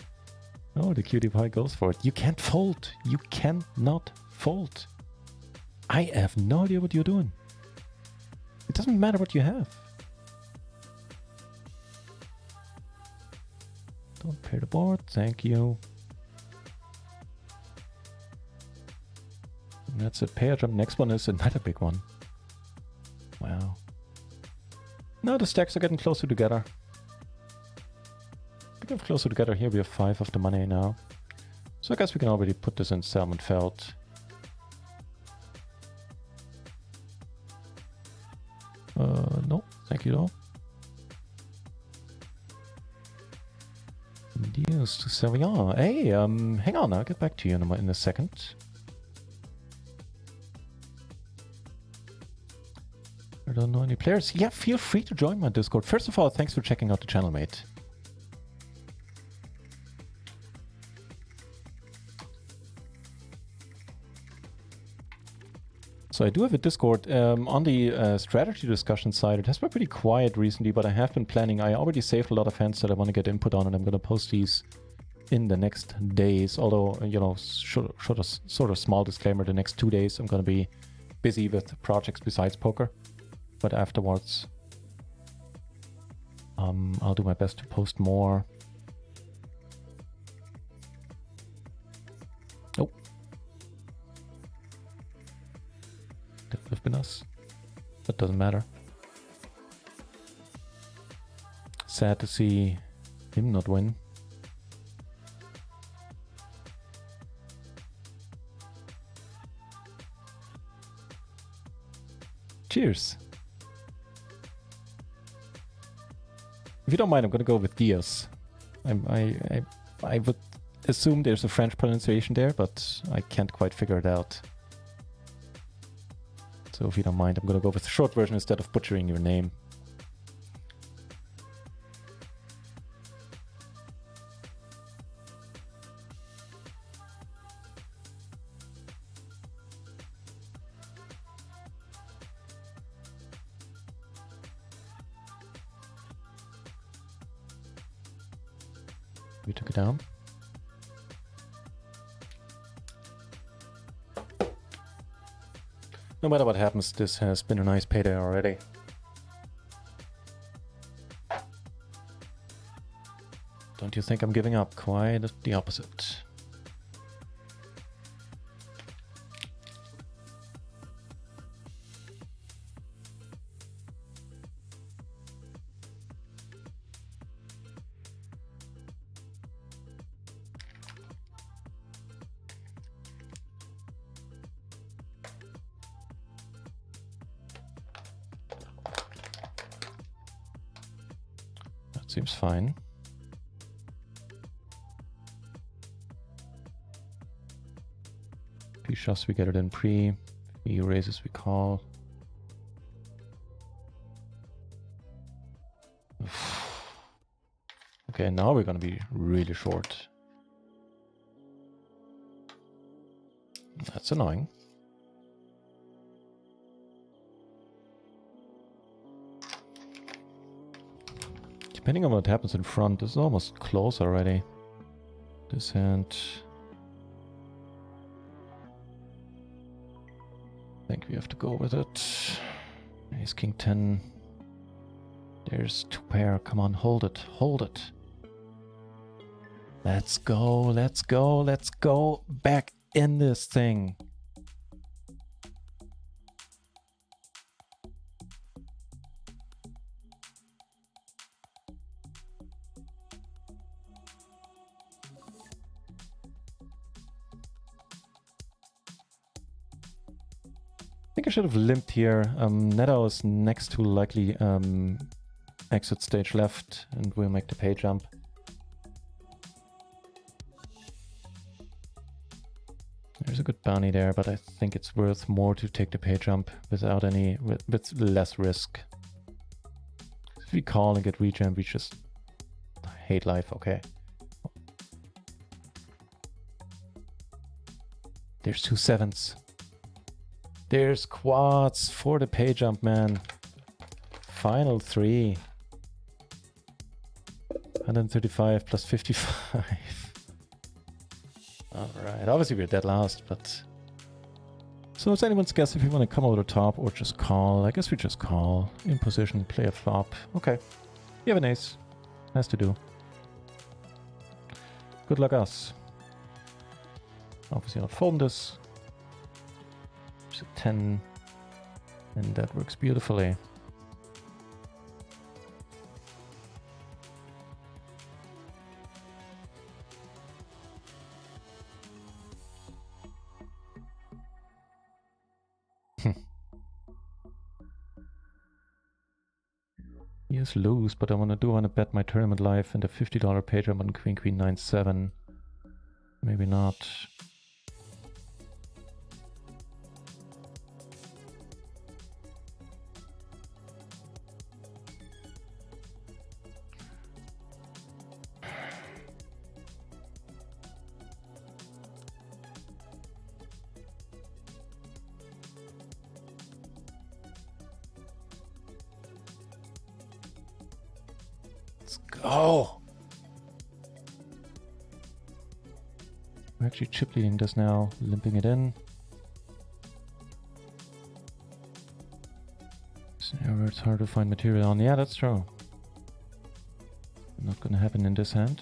Oh, the cutie pie goes for it. You can't fold. You cannot fold. I have no idea what you're doing. It doesn't matter what you have. Don't pair the board. Thank you. And that's a pair jump. Next one is another big one. Wow. Now the stacks are getting closer together. Getting closer together. Here we have 5 of the money now. So I guess we can already put this in salmon felt. No, thank you though. Deals to Sauvignon. Hey, hang on, I'll get back to you in a second. I don't know any players. Yeah, feel free to join my Discord. First of all, thanks for checking out the channel, mate. So I do have a Discord on the strategy discussion side. It has been pretty quiet recently, but I have been planning. I already saved a lot of hands that I want to get input on, and I'm going to post these in the next days. Although, you know, sort of small disclaimer, the next 2 days I'm going to be busy with projects besides poker. But afterwards, I'll do my best to post more. Nope. That would have been us. That doesn't matter. Sad to see him not win. Cheers. If you don't mind, I'm gonna go with Diaz. I would assume there's a French pronunciation there, but I can't quite figure it out. So if you don't mind, I'm gonna go with the short version instead of butchering your name. We took it down. No matter what happens, this has been a nice payday already. Don't you think I'm giving up? Quite the opposite. Seems fine. If he shoves, we get it in pre. If he raises, we call. Okay, now we're gonna be really short. That's annoying. Depending on what happens in front, this is almost close already. This hand. I think we have to go with it. Ace King 10. There's 2 pair. Come on, hold it. Hold it. Let's go. Let's go. Let's go back in this thing. I think I should have limped here. Neto is next to likely exit stage left, and we'll make the pay jump. There's a good bounty there, but I think it's worth more to take the pay jump without any, with less risk. If we call and get rejam, we just hate life. Okay. There's 2 sevens. There's quads for the pay jump, man. Final 3. 135 plus 55. Alright, obviously we're dead last, but... So it's anyone's guess if you want to come over the top or just call. I guess we just call. In position, play a flop. Okay. You have an ace. Has to do. Good luck us. Obviously not folding this. There's a 10. And that works beautifully. Yes, lose, but I want to bet my tournament life and a $50 paydraw on Queen Queen 9-7. Maybe not. Oh! We're actually chip leading this now, limping it in. Where it's hard to find material on. Yeah, that's true. Not gonna happen in this hand.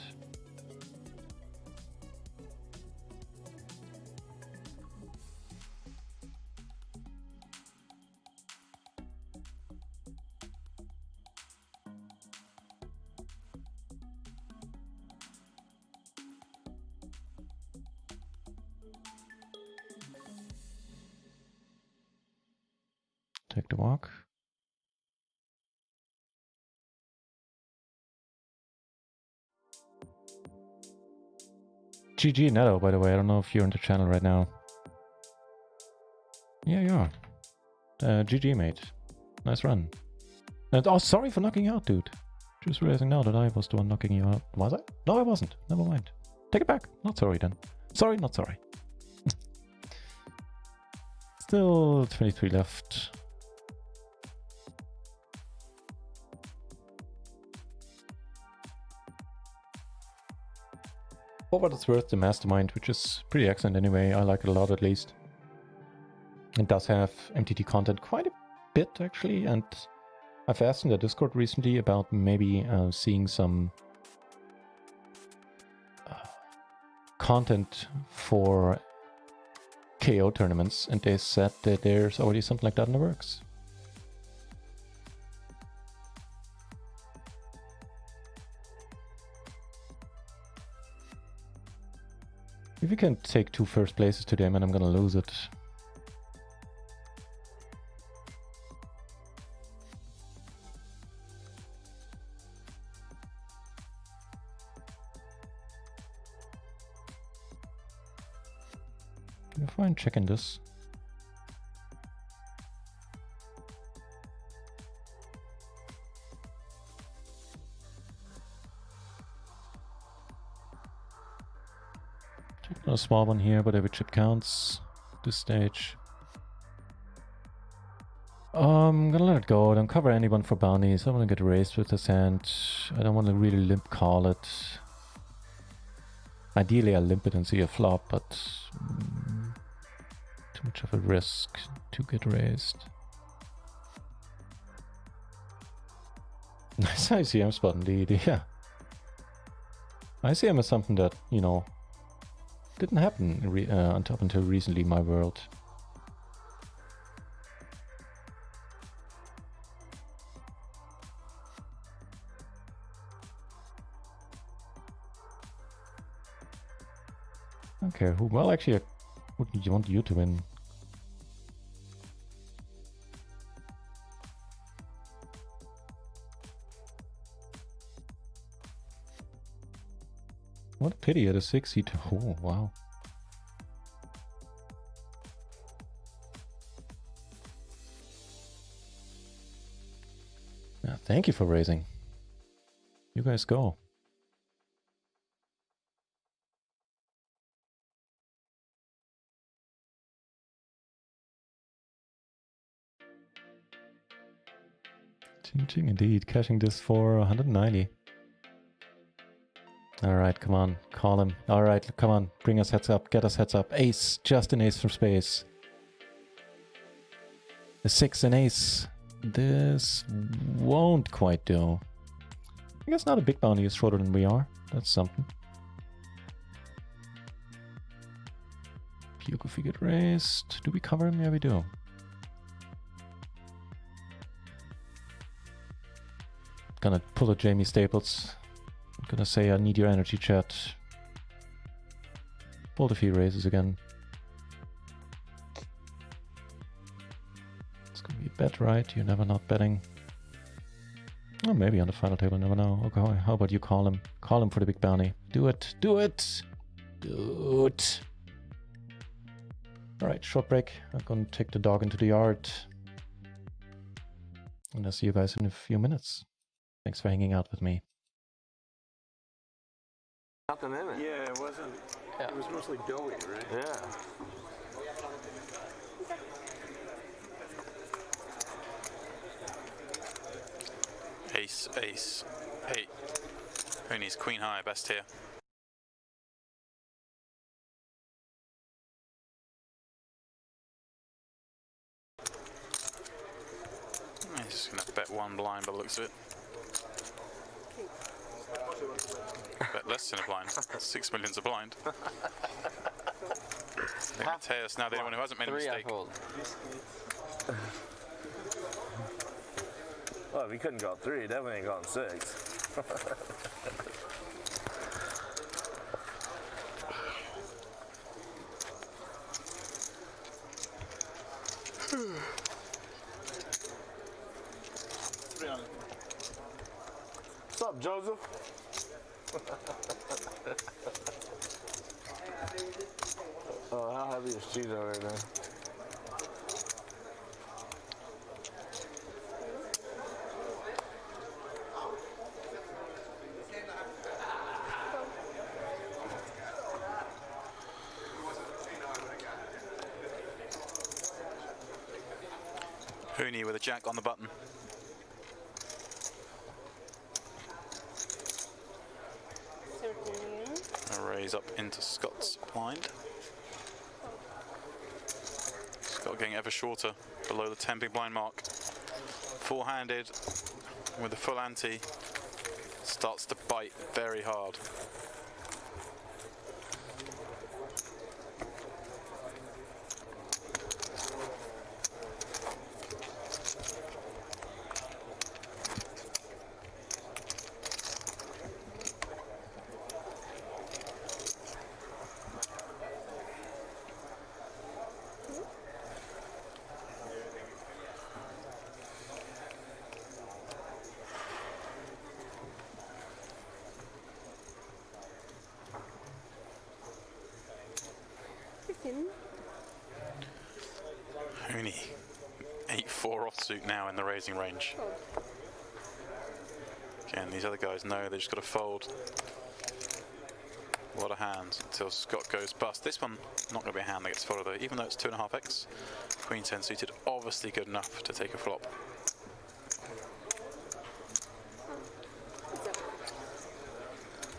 Take the walk. GG Netto, by the way. I don't know if you're on the channel right now. Yeah, you are. GG, mate. Nice run. And, oh, sorry for knocking you out, dude. Just realizing now that I was the one knocking you out. Was I? No, I wasn't. Never mind. Take it back. Not sorry then. Sorry, not sorry. Still 23 left. For what it's worth, the Mastermind, which is pretty excellent anyway. I like it a lot, at least. It does have MTT content quite a bit, actually, and I've asked in the Discord recently about maybe seeing some content for KO tournaments, and they said that there's already something like that in the works. If we can take 2 first places today, man, I'm gonna lose it. You're fine checking this. A small one here, but every chip counts. This stage. I'm gonna let it go. I don't cover anyone for bounties. I want to get raised with this hand. I don't want to really limp call it. Ideally, I limp it and see a flop, but too much of a risk to get raised. Nice ICM spot indeed, yeah. ICM is something that, you know, didn't happen up until recently in my world. Okay, well, actually, I wouldn't want you to win. What a pity at a 6-seat. Oh, wow. Yeah, thank you for raising. You guys go. Ching ching indeed. Cashing this for 190. Alright, come on. Call him. Alright, come on. Bring us heads up. Get us heads up. Ace. Just an ace from space. A 6 and ace. This won't quite do. I guess not a big bounty is shorter than we are. That's something. Puke if we get raised. Do we cover him? Yeah, we do. Gonna pull a Jamie Staples. Gonna say I need your energy, chat. Bold if he raises again. It's gonna be a bet, right? You're never not betting. Or maybe on the final table, never know. Okay, how about you call him? Call him for the big bounty. Do it! Do it! Do it! Alright, short break. I'm gonna take the dog into the yard. And I'll see you guys in a few minutes. Thanks for hanging out with me. Nothing in it. Yeah, it wasn't. Yeah. It was mostly doughy, right? Yeah. Ace, ace, 8. Hooney's queen high, best here. He's just gonna bet one blind by the looks of it. Bet less than a blind. 6 million's a blind. I think Mateus now the only one who hasn't made a mistake. Well, if he couldn't go 3, definitely ain't gone 6. What's up, Joseph? Oh, how heavy is Cheeto right now? Hooney with a jack on the button. A raise up into Scott's blind. Scott getting ever shorter, below the 10 big blind mark. Four-handed with the full ante, starts to bite very hard. Hooney, 8-4 offsuit now in the raising range. Again, these other guys know they just got to fold a lot of hands until Scott goes bust. This one, not going to be a hand that gets folded though, even though it's 2.5x. Queen 10 suited, obviously good enough to take a flop.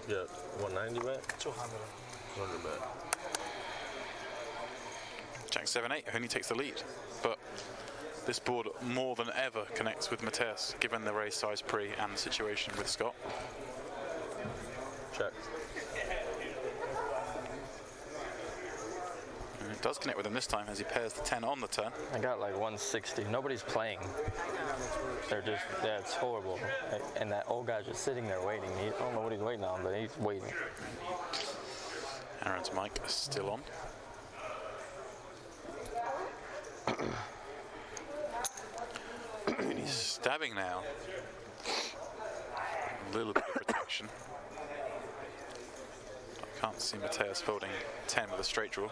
Yeah, 190 bet? 200. 200 bet. Jack 7-8, Hooney takes the lead, but this board more than ever connects with Mateus, given the raise size pre and the situation with Scott. Check. And it does connect with him this time as he pairs the 10 on the turn. I got like 160. Nobody's playing. They're just, yeah, it's horrible. And that old guy's just sitting there waiting. I don't know what he's waiting on, but he's waiting. Aaron's mic is still on. And he's stabbing now. A little bit of protection. I can't see Mateus folding 10 with a straight draw.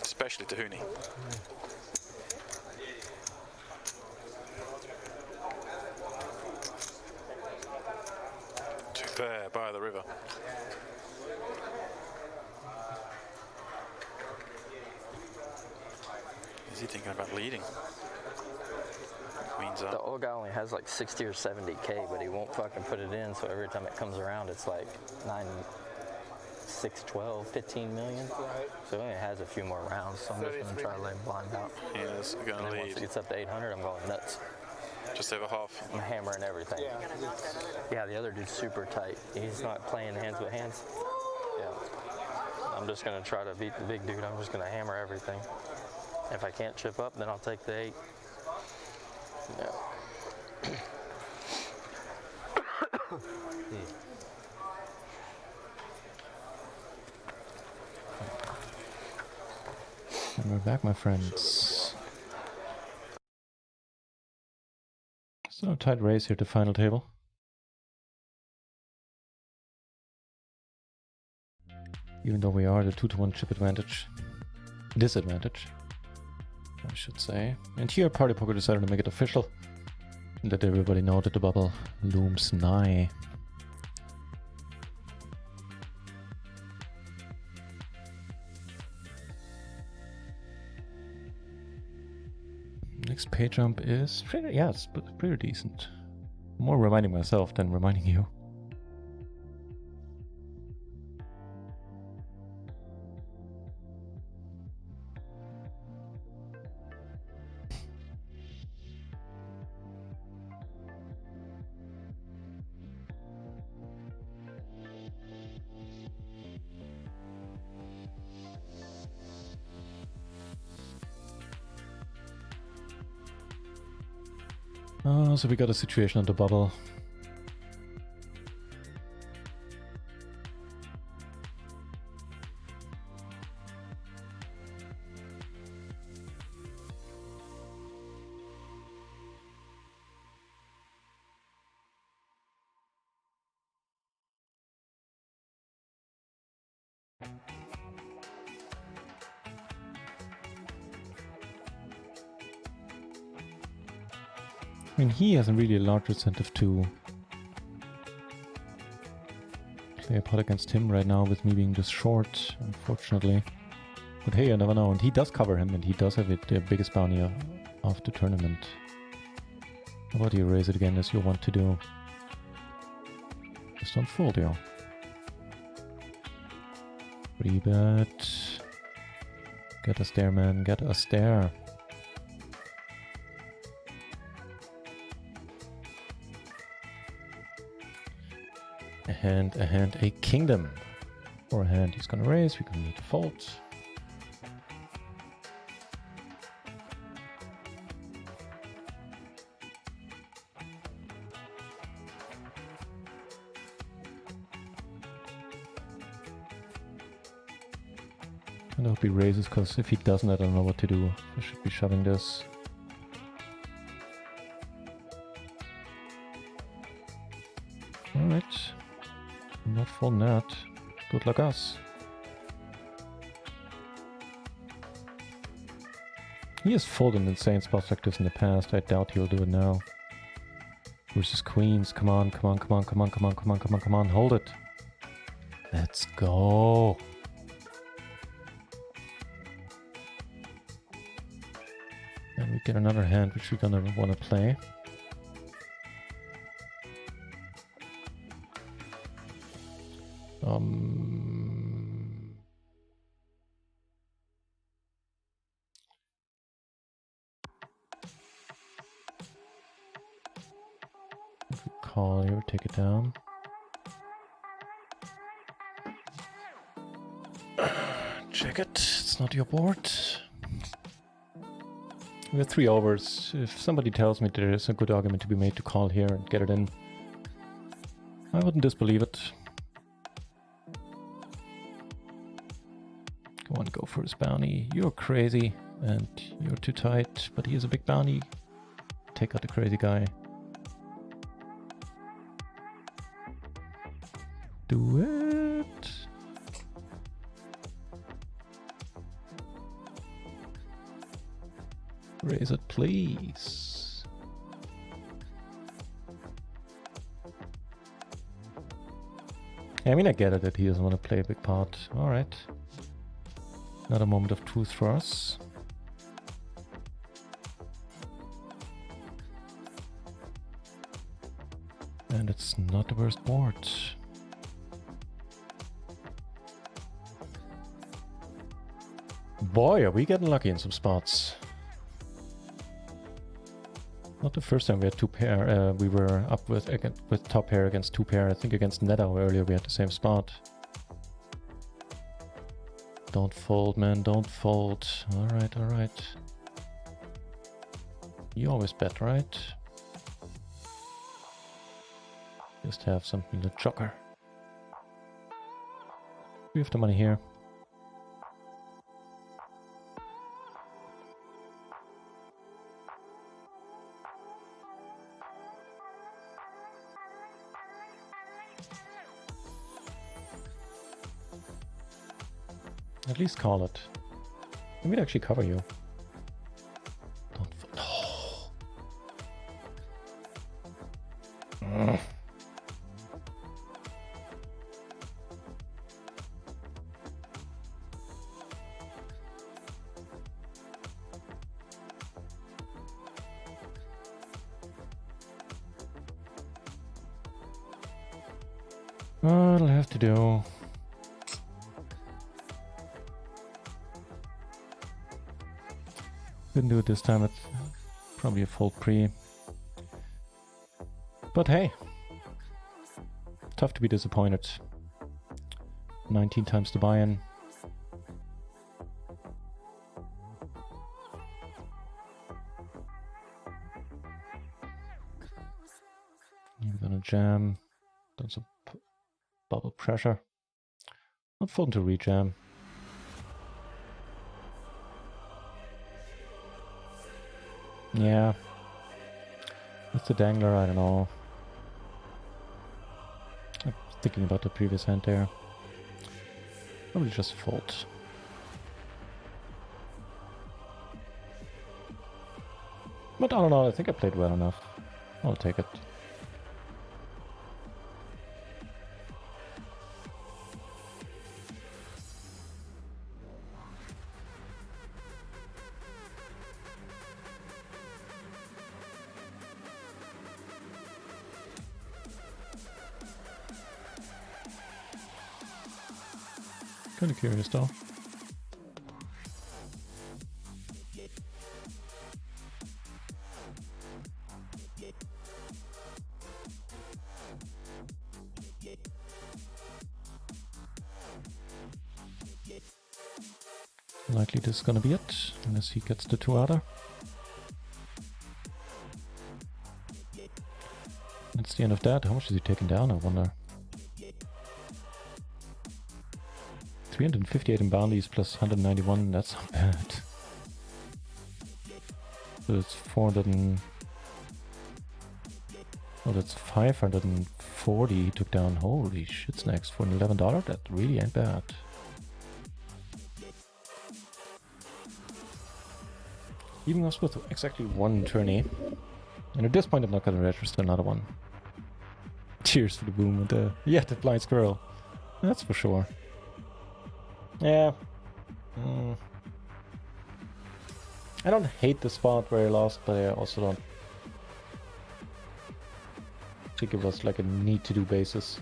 Especially to Hooney. Two pair by the river. Is he thinking about leading? Queen's The up. old guy only has like 60 or 70K, but he won't fucking put it in, so every time it comes around, it's like 9, 6, 12, 15 million. Right. So he only has a few more rounds, so I'm just going to try to lay blind out. He is going And to then once lead. it gets up to 800, I'm going nuts. Just over half. I'm hammering everything. Yeah. Yeah, the other dude's super tight. He's not playing hands with hands. Yeah. I'm just going to try to beat the big dude. I'm just going to hammer everything. If I can't chip up, then I'll take the 8. Yeah. And we're back, my friends. Still a tight race here to final table. Even though we are the 2-to-1 chip disadvantage, I should say. And here Party Poker decided to make it official. And let everybody know that the bubble looms nigh. Next pay jump is pretty, yeah, it's pretty decent. More reminding myself than reminding you. So we got a situation on the bubble. I mean, he has a really large incentive to play a pot against him right now with me being just short, unfortunately. But hey, I never know. And he does cover him, and he does have the biggest bounty of the tournament. How about you raise it again as you want to do? Just don't fold, yo. Free bet. Get us there, man. Get us there. A hand, a kingdom. For a hand he's gonna raise, we're gonna need to fold. I hope he raises, because if he doesn't, I don't know what to do. I should be shoving this. Alright. Not folding that. Good luck us. He has folded insane spots like this in the past. I doubt he'll do it now. Versus queens. Come on, come on, come on, come on, come on, come on, come on, come on. Hold it. Let's go. And we get another hand which we're gonna want to play. If we call here, take it down. Check it, it's not your board. We have 3 overs. If somebody tells me there is a good argument to be made to call here and get it in, I wouldn't disbelieve it. Go on, go for his bounty. You're crazy and you're too tight, but he has a big bounty. Take out the crazy guy. Do it. Raise it, please. Yeah, I mean, I get it that he doesn't want to play a big part. Alright. Another moment of truth for us. And it's not the worst board. Boy, are we getting lucky in some spots. Not the first time we had two pair. We were up with top pair against two pair. I think against Netto earlier we had the same spot. Don't fold, man. Don't fold. All right, all right. You always bet, right? Just have something to joker. We have the money here. At least call it. I would actually cover you. Don't. No. What'll have to do? Didn't do it this time. It's probably a fold pre. But hey, tough to be disappointed. 19 times the buy-in. You're gonna jam. Done some bubble pressure. Not folding to rejam. Yeah. With the dangler, I don't know. I'm thinking about the previous hand there. Probably just fold. But I don't know, I think I played well enough. I'll take it. Kind of curious though. Likely this is gonna be it, unless he gets the two other. That's the end of that. How much is he taking down, I wonder? 358 in bounties plus 191, that's not bad. So it's 400 and... Oh, that's 540 he took down. Holy shit snacks, for an $11, that really ain't bad. Leaving us with exactly one tourney. And at this point I'm not gonna register another one. Cheers for the boom and the... Yeah, the blind squirrel. That's for sure. Yeah. I don't hate the spot where I lost, but I also don't think it was like a need to do basis.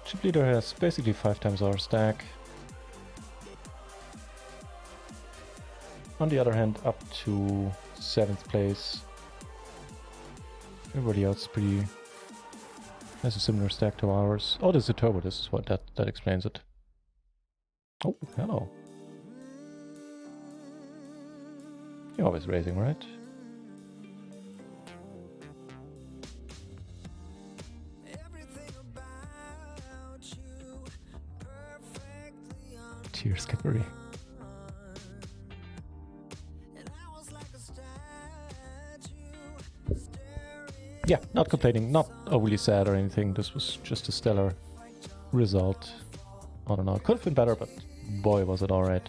Chip leader has basically 5 times our stack. On the other hand, up to 7th place. Everybody else pretty has a similar stack to ours. Oh, this is a turbo. This is what that explains it. Oh, hello. You're always raising, right? Cheers, Cadbury. Yeah, not complaining, not overly sad or anything. This was just a stellar result. I don't know. Could have been better, but boy, was it alright.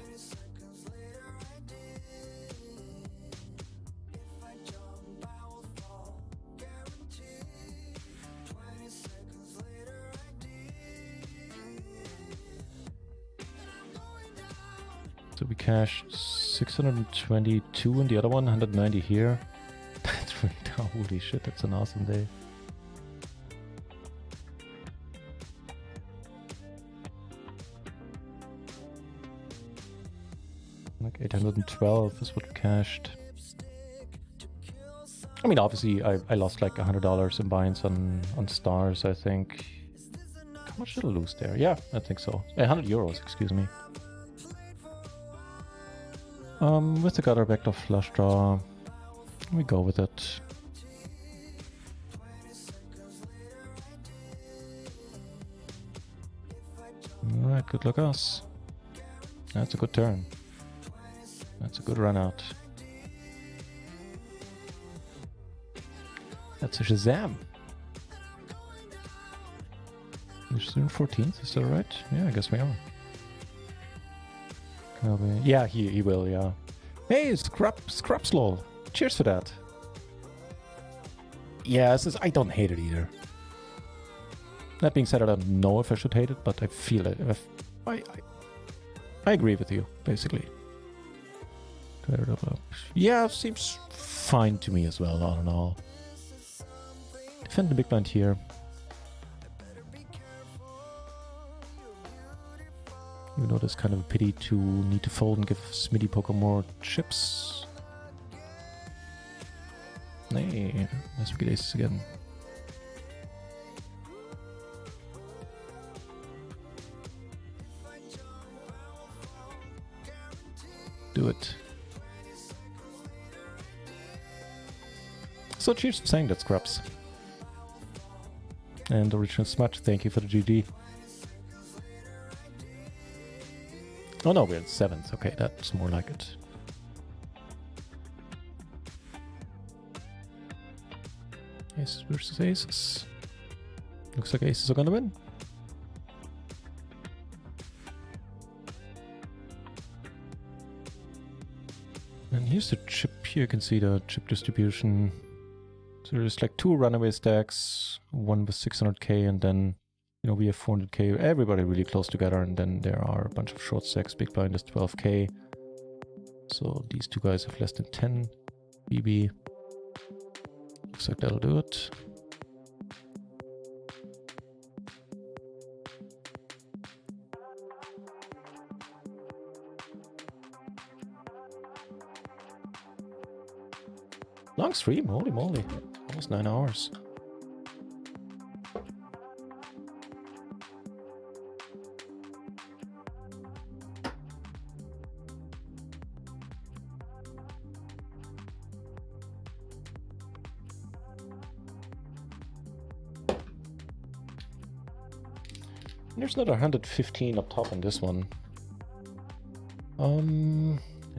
So we cashed 622 in the other one, 190 here. That's really holy shit, that's an awesome day. Like 812 is what we cashed. I mean, obviously, I lost like $100 in buy-ins on stars, I think. How much did I lose there? Yeah, I think so. 100 euros, excuse me. With the gutter backdoor flush draw, we go with it. Alright, good luck us. That's a good turn. That's a good run out. That's a Shazam. We're soon 14th, is that right? Yeah, I guess we are. Yeah, he will, yeah. Hey, Scrapslol. Cheers for that. Yeah, I don't hate it either. That being said, I don't know if I should hate it, but I feel it. I agree with you, basically. Yeah, seems fine to me as well, all in all. Defend the big blind here. Even though there's kind of a pity to need to fold and give Smitty Poker more chips. Hey, let's get aces again. Do it. So cheers for saying that, Scraps. And Original Smudge, thank you for the GG. Oh no, we're in 7th. Okay, that's more like it. Aces versus aces. Looks like aces are gonna win. And here's the chip. Here you can see the chip distribution. So there's like 2 runaway stacks, one with 600k, and then, you know, we have 400k, everybody really close together, and then there are a bunch of short stacks. Big blind is 12k. So these two guys have less than 10 BB. Looks like that'll do it. Long stream, holy moly. Almost 9 hours. There's another 115 up top on this one.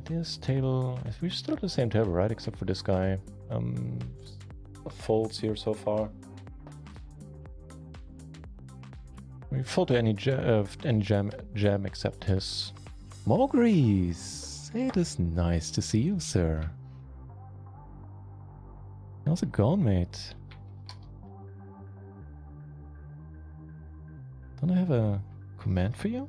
This table, we're still at the same table, right? Except for this guy. Folds here so far. We fold to any jam except his. Mogris! It is nice to see you, sir. How's it going, mate? Don't I have a command for you?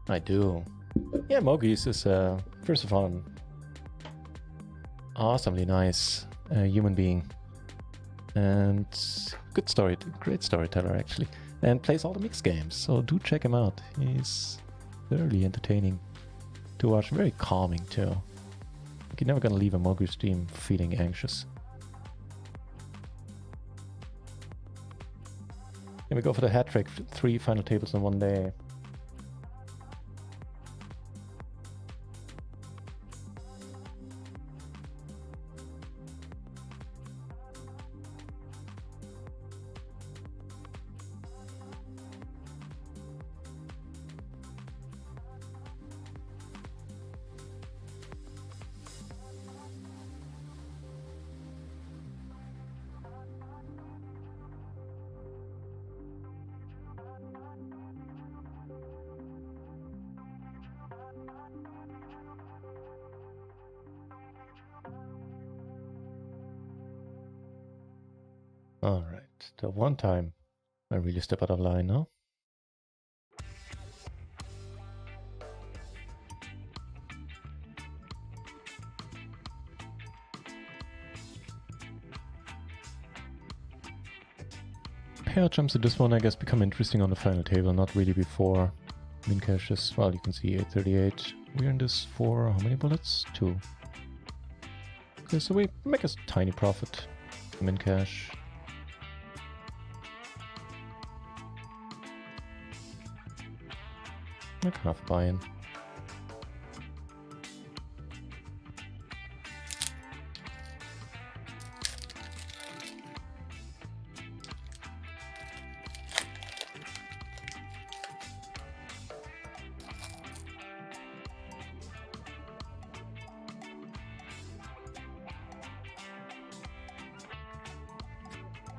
I do. Yeah, Mogis is, first of all, an awesomely nice human being. And good story, great storyteller actually. And plays all the mixed games, so do check him out. He's thoroughly entertaining to watch, very calming too. Like you're never gonna leave a Mogu stream feeling anxious. And we go for the hat trick, 3 final tables in one day. Alright, the one time I really step out of line now. Pair jumps at this one, I guess, become interesting on the final table, not really before. Min cash is, well, you can see 838. We're in this for how many bullets? 2. Okay, so we make a tiny profit. Min cash. Like half a buy-in.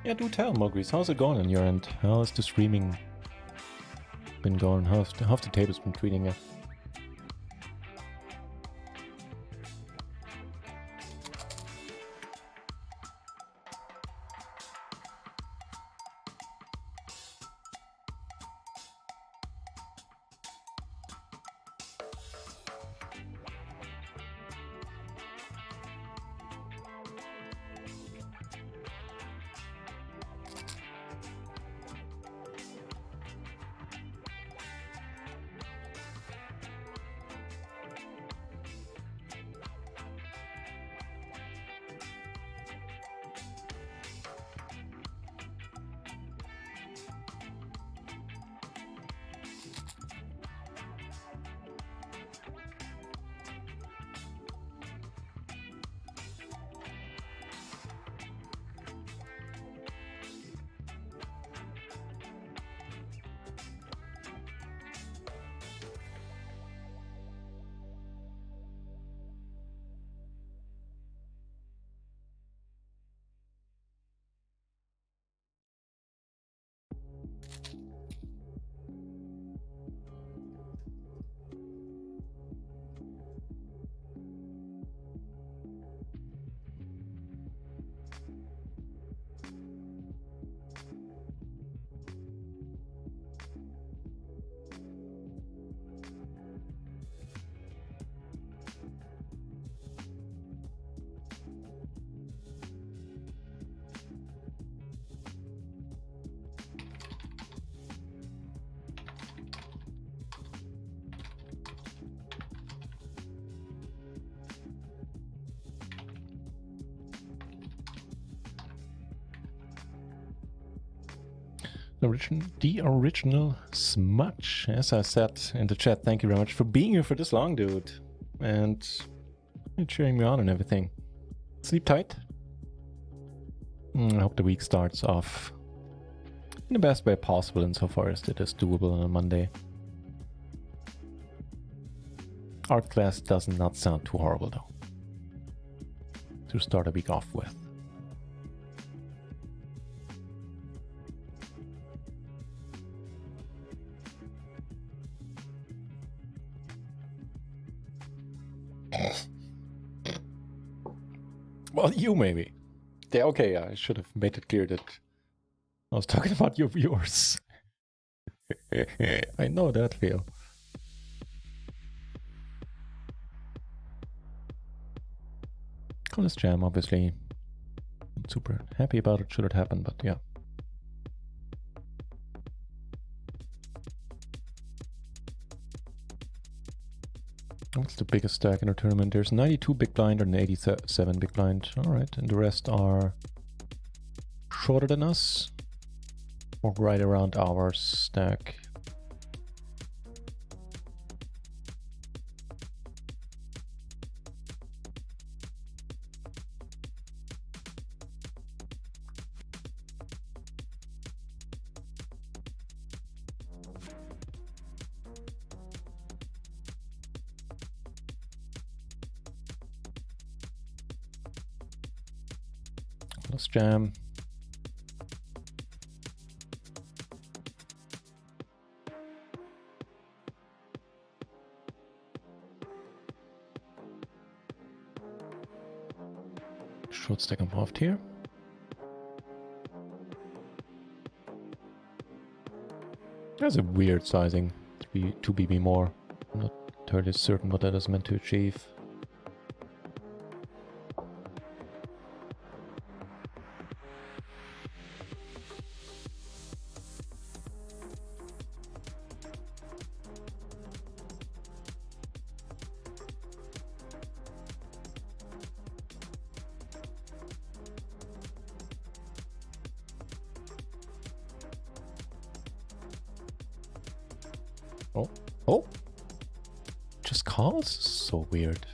Yeah, do tell, Mogris, how's it going on your end? How has the streaming been going? How's the tables been treating you? The original smudge, as I said in the chat. Thank you very much for being here for this long, dude, and cheering me on and everything. Sleep tight. I hope the week starts off in the best way possible, insofar as it is doable on a Monday. Art class does not sound too horrible, though, to start a week off with. Well, you maybe. Yeah, okay, I should have made it clear that I was talking about your viewers. I know that feel. Coolest jam, obviously. I'm super happy about it, should it happen, but yeah. What's the biggest stack in the tournament? There's 92 big blind and 87 big blind. Alright, and the rest are shorter than us, or right around our stack. Let's jam. Short stack involved here. That's a weird sizing. 2 BB more. I'm not entirely certain what that is meant to achieve. Oh, oh! Just calls? So weird.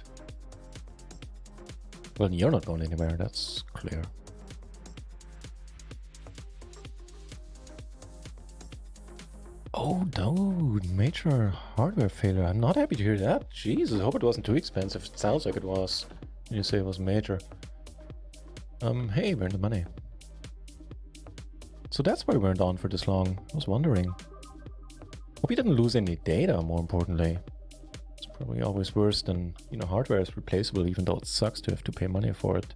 Well, you're not going anywhere, that's clear. Oh, dude, major hardware failure. I'm not happy to hear that. Jesus, I hope it wasn't too expensive. It sounds like it was. You say it was major. Hey, we earned the money. So that's why we weren't on for this long. I was wondering. Hope you didn't lose any data, more importantly. It's probably always worse than, you know, hardware is replaceable, even though it sucks to have to pay money for it.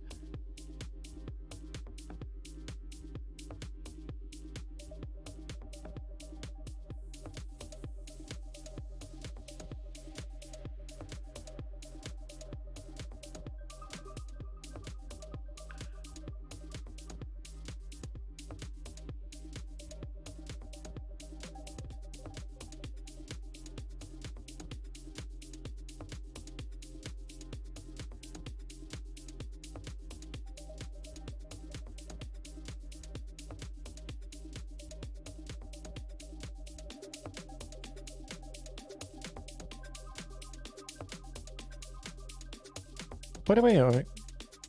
By the way,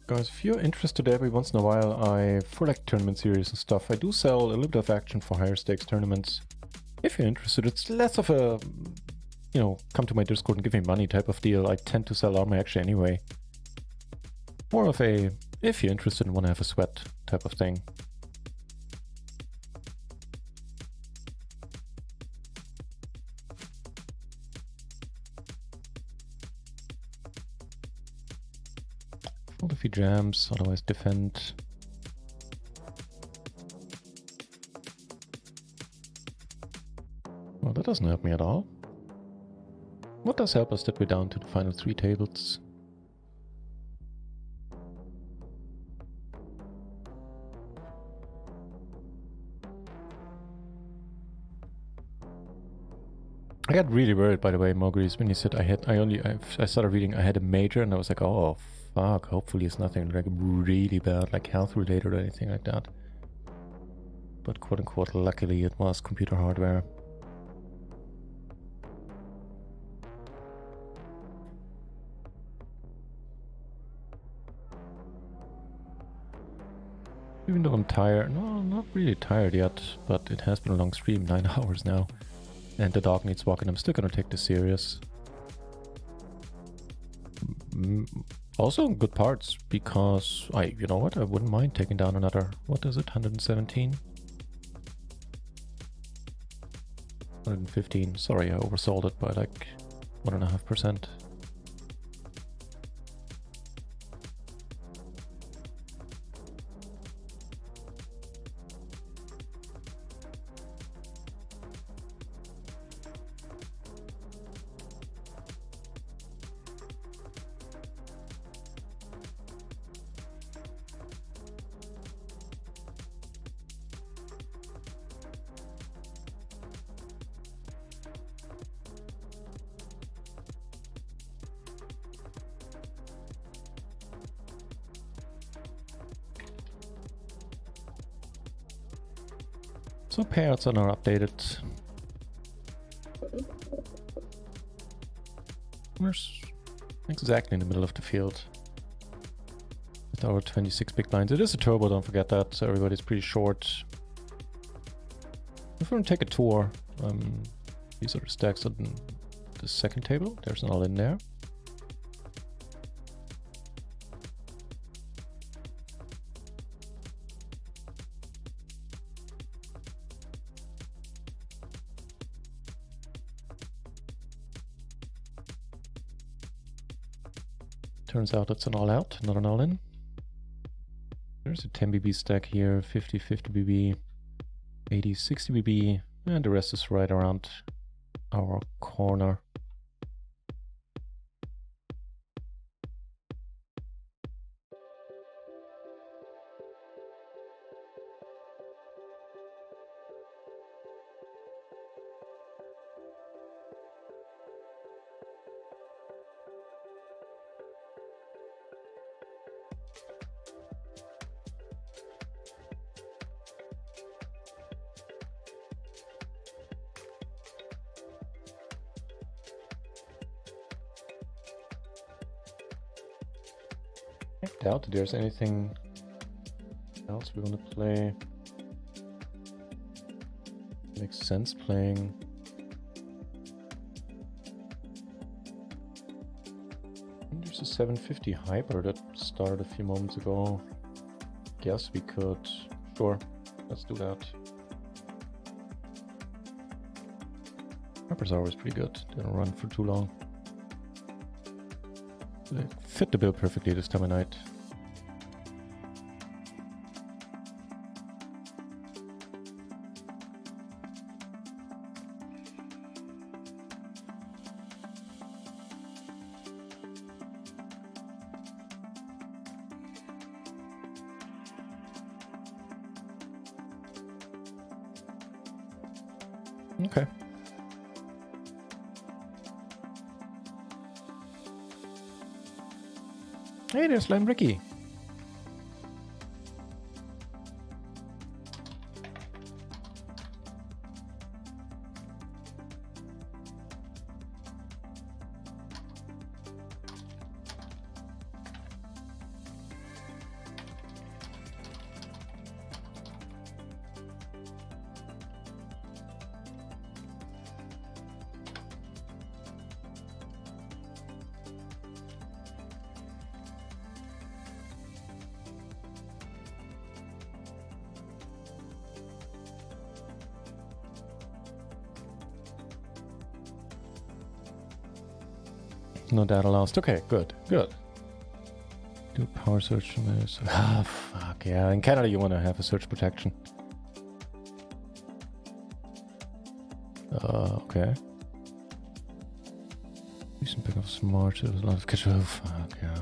guys, if you're interested every once in a while, for like tournament series and stuff, I do sell a little bit of action for higher stakes tournaments. If you're interested, it's less of a, you know, come to my Discord and give me money type of deal. I tend to sell armor action anyway. More of a, if you're interested and want to have a sweat type of thing. Fold a few jams, otherwise defend. Well, that doesn't help me at all. What does help us that we're down to the final 3 tables? I got really worried, by the way, Mogris, when you said I started reading I had a major, and I was like, oh fuck, hopefully it's nothing like really bad, like health related or anything like that. But quote unquote, luckily it was computer hardware. Even though I'm tired, no, not really tired yet, but it has been a long stream, 9 hours now. And the dog needs walking. I'm still gonna take this serious. Also good parts, because you know what, I wouldn't mind taking down another, what is it, 117? 115, sorry, I oversold it by like 1.5%. So pairs are now updated. We're exactly in the middle of the field with our 26 big blinds. It is a turbo, don't forget that, so everybody's pretty short. If we're gonna take a tour, these are the stacks on the second table. There's an all in there. Turns out it's an all out, not an all in. There's a 10 BB stack here, 50, 50 BB, 80, 60 BB, And the rest is right around our corner. I doubt there's anything else we want to play. Makes sense playing. There's a 750 hyper that started a few moments ago. Guess we could. Sure, let's do that. Hypers are always pretty good. They don't run for too long. They fit the build perfectly this time of night. Okay. Hey, there's Lime Ricky. No data lost. Okay, good, good. Do power search on this. Ah, fuck yeah. In Canada, you want to have a search protection. Okay. Recent pick of smart. There's a lot of catch. Oh, fuck yeah.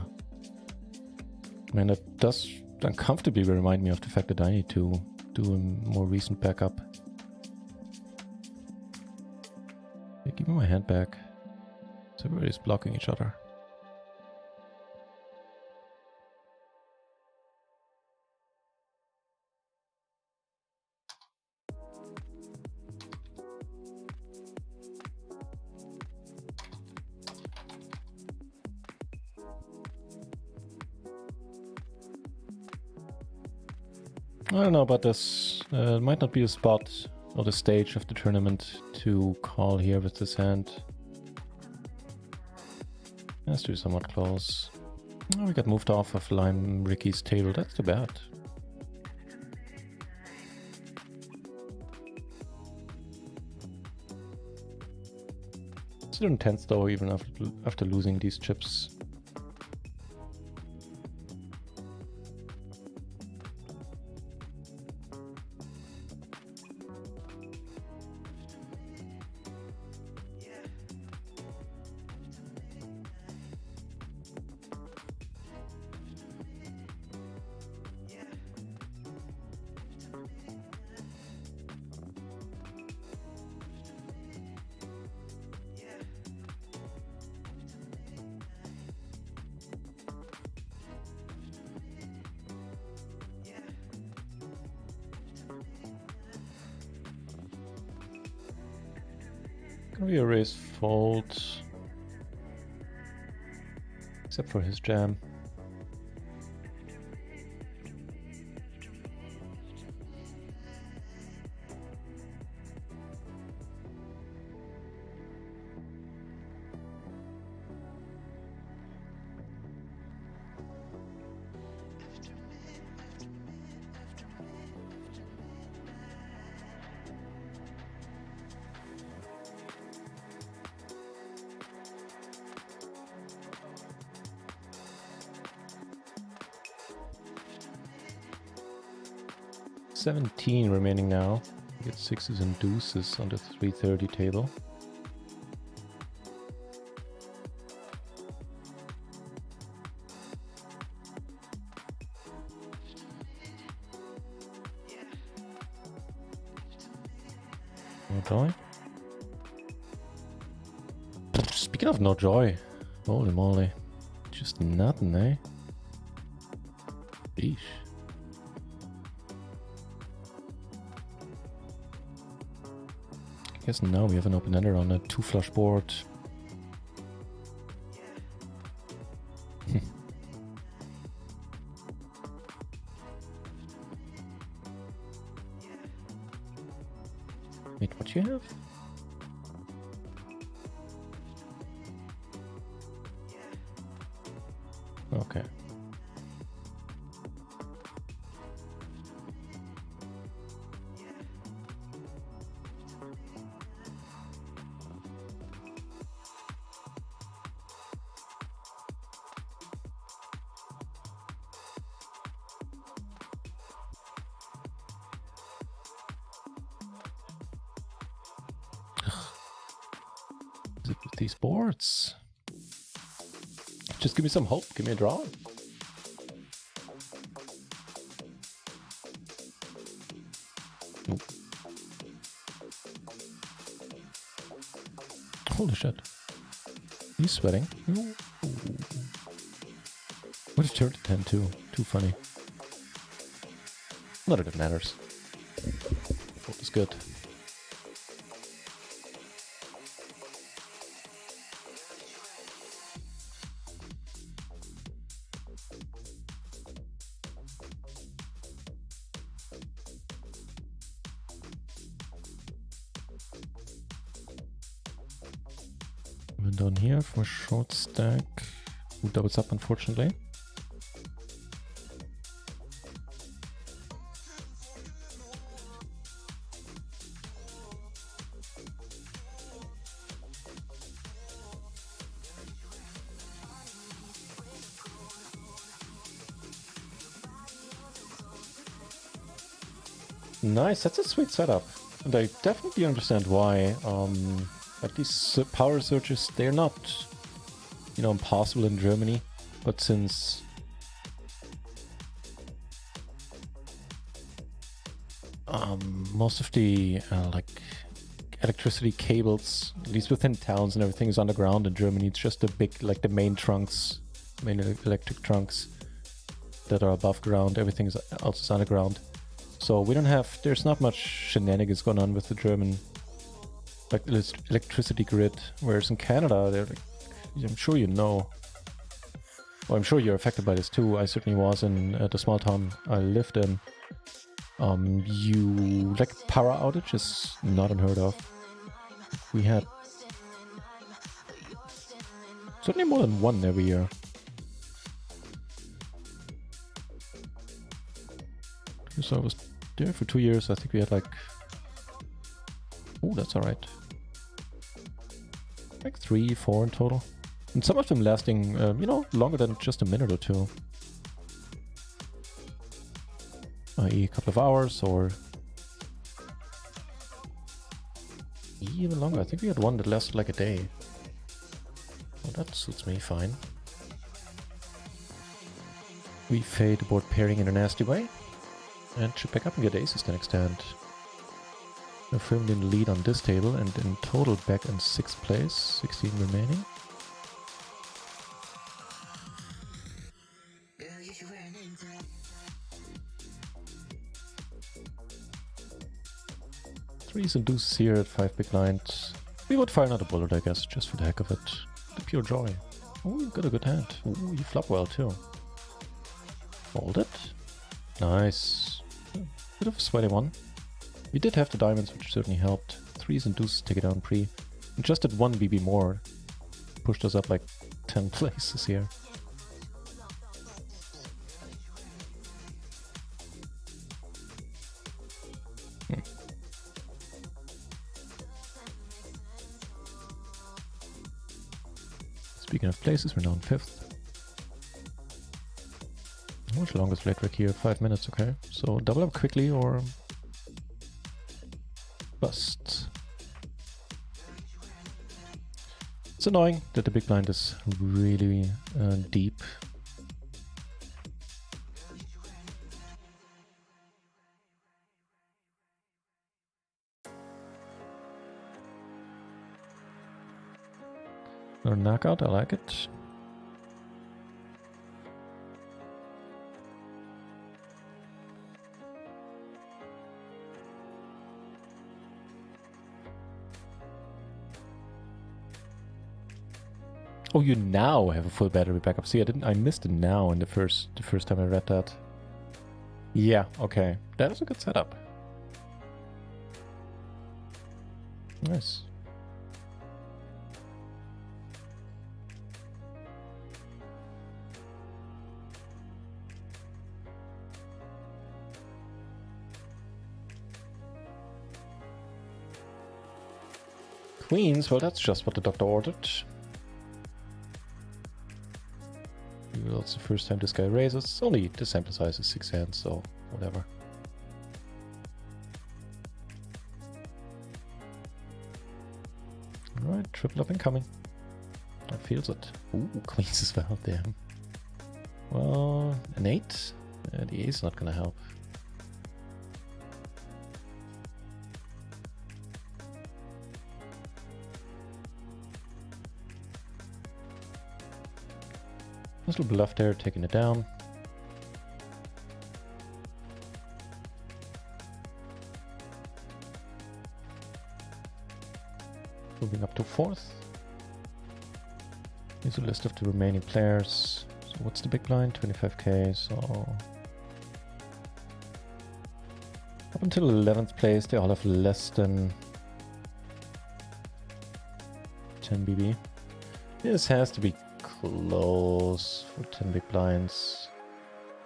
Man, that does uncomfortably remind me of the fact that I need to do a more recent backup. Yeah, give me my hand back. So everybody's blocking each other. I don't know about this. It might not be the spot or the stage of the tournament to call here with this hand. Let's do somewhat close. Oh, we got moved off of Lime Ricky's table. That's too bad. Still intense though, even after losing these chips. Gonna be a raise fold. Except for his jam. $17 remaining now. Get sixes and deuces on the 330 table. No joy. Speaking of no joy, holy moly, just nothing, eh? Sheesh. I guess now we have an open ender on a 2 flush board. Wait, what you have? Okay. With these boards. Just give me some hope, give me a draw. Nope. Holy shit. He's sweating. Ooh. What if turned to 10 too? Too funny. Not that it matters. Hope is good. Went down here for a short stack. Who doubles up, unfortunately. Nice, that's a sweet setup. And I definitely understand why. Like these power searches, they're not, you know, impossible in Germany. But since most of the like electricity cables, at least within towns and everything, is underground in Germany, it's just the big, like the main trunks, main electric trunks that are above ground. Everything is also underground. So we don't have, there's not much shenanigans going on with the German like electricity grid, whereas in Canada, they're like, I'm sure you know, well, I'm sure you're affected by this too. I certainly was in the small town I lived in. You like power outage is not unheard of. We had certainly more than one every year. So I was there for 2 years. I think we had like, oh, that's all right. Like 3, 4 in total. And some of them lasting, you know, longer than just a minute or two. I.e. a couple of hours or even longer. I think we had one that lasted like a day. Well, that suits me fine. We fade aboard pairing in a nasty way. And should pick up and get aces to an extent. We're firmly in the lead on this table and in total back in 6th place, 16 remaining. Threes and deuces here at 5 big blinds. We would fire another bullet, I guess, just for the heck of it. The pure joy. Oh, you got a good hand. Oh, you flop well too. Fold it. Nice. Bit of a sweaty one. We did have the diamonds, which certainly helped. Threes and deuces take it down pre. And just at 1 BB more, pushed us up like 10 places here. Speaking of places, we're now in 5th. How much longer is late rec here? 5 minutes, okay. So double up quickly or Bust. It's annoying that the big blind is really deep. Another knockout, I like it. Oh, you now have a full battery backup. See, I missed it now in the first time I read that. Yeah, okay. That is a good setup. Nice. Queens, well, that's just what the doctor ordered. Well, it's the first time this guy raises. Only the sample size is 6 hands, so whatever. Alright, triple up incoming. That feels it. Ooh, queens as well, damn. Well, an 8? The ace is not gonna help. Little bluff there, taking it down. Moving up to 4th. Here's a list of the remaining players. So what's the big blind? 25k, so... Up until 11th place, they all have less than 10 BB. This has to be close for 10 big blinds.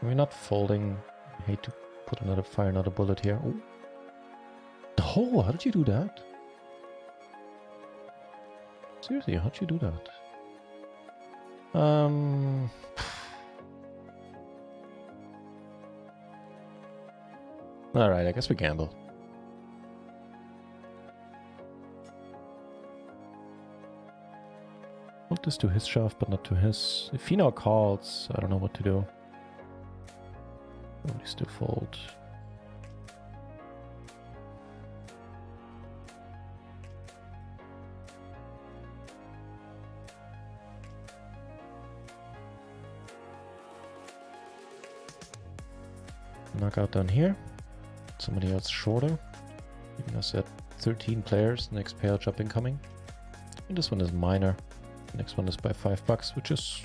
We're not folding. I hate to fire another bullet here. Ooh. Oh, how did you do that? Seriously, how'd you do that? Alright, I guess we gamble. Hold this to his shove, but not to his. If he now calls, I don't know what to do. Probably still fold. Knockout down here. Somebody else shorter. Giving us at 13 players. Next payout jump incoming. And this one is minor. Next one is by $5, which is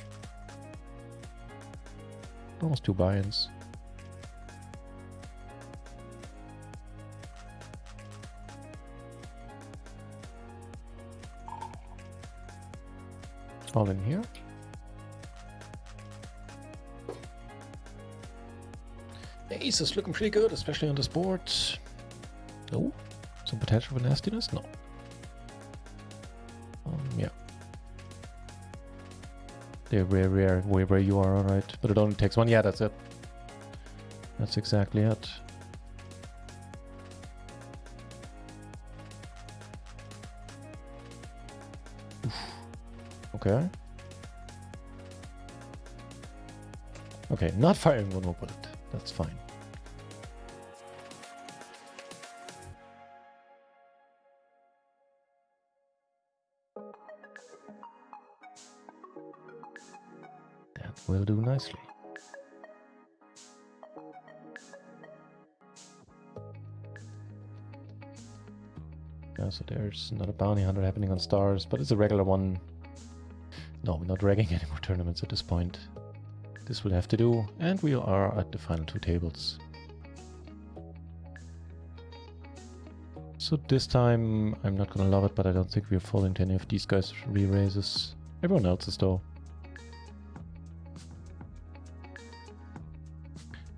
almost 2 buy-ins. All in here. Ace is looking pretty good, especially on this board. Oh, some potential for nastiness? No. Yeah. They're rare where you are, alright. But it only takes one. Yeah, that's it. That's exactly it. Oof. Okay. Okay, not firing one more bullet. That's fine. That will do nicely. Yeah, so there's another bounty hunter happening on stars, but it's a regular one. No, we're not dragging any more tournaments at this point. This will have to do, and we are at the final 2 tables. So this time, I'm not gonna love it, but I don't think we're falling to any of these guys' re-raises. Everyone else is though.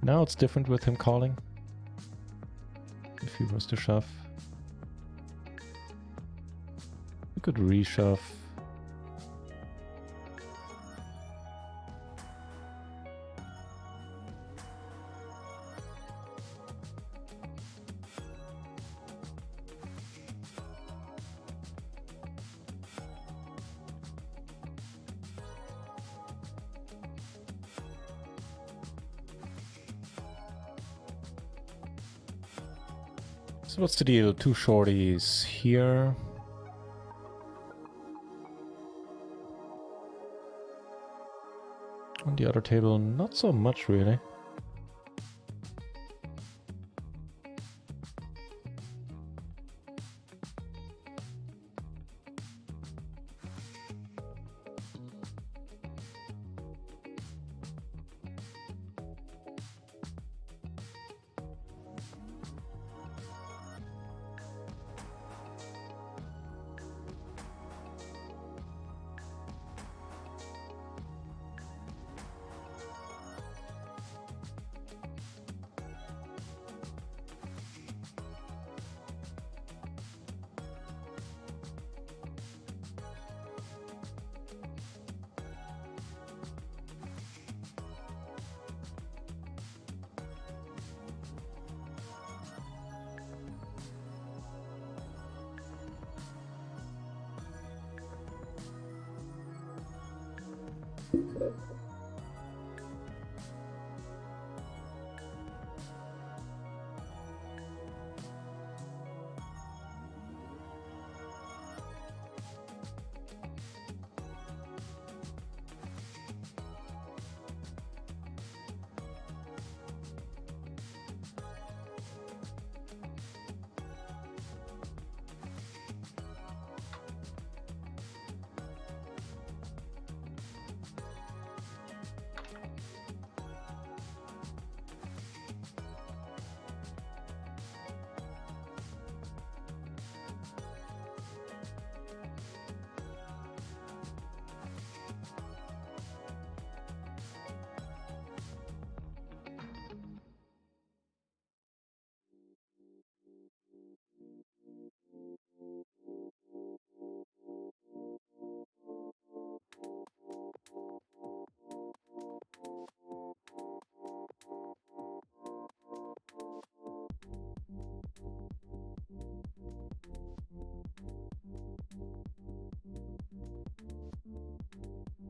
Now it's different with him calling. If he was to shove. We could re-shove. So what's the deal? 2 shorties here. On the other table, not so much really.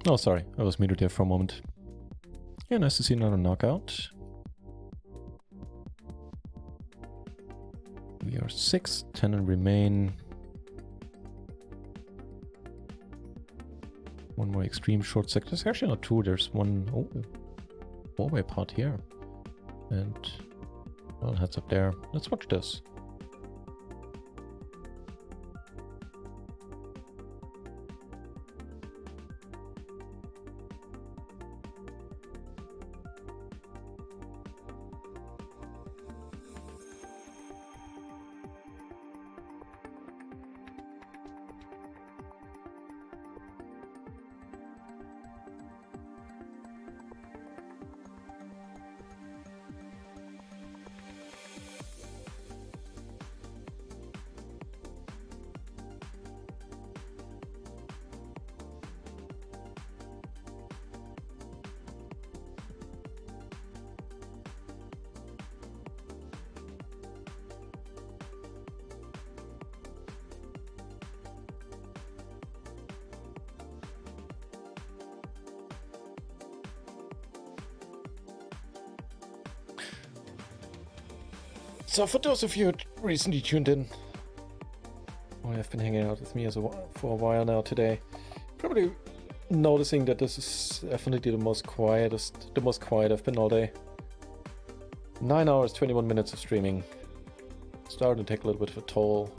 Oh, sorry, I was muted there for a moment. Yeah, nice to see another knockout. We are 6, 10 and remain. One more extreme short sector. There's actually not 2, there's one. Oh, 4-way pot here. And, well, heads up there. Let's watch this. So for those of you who recently tuned in, or have been hanging out with me for a while now today, probably noticing that this is definitely the most quiet I've been all day. 9 hours, 21 minutes of streaming. Starting to take a little bit of a toll.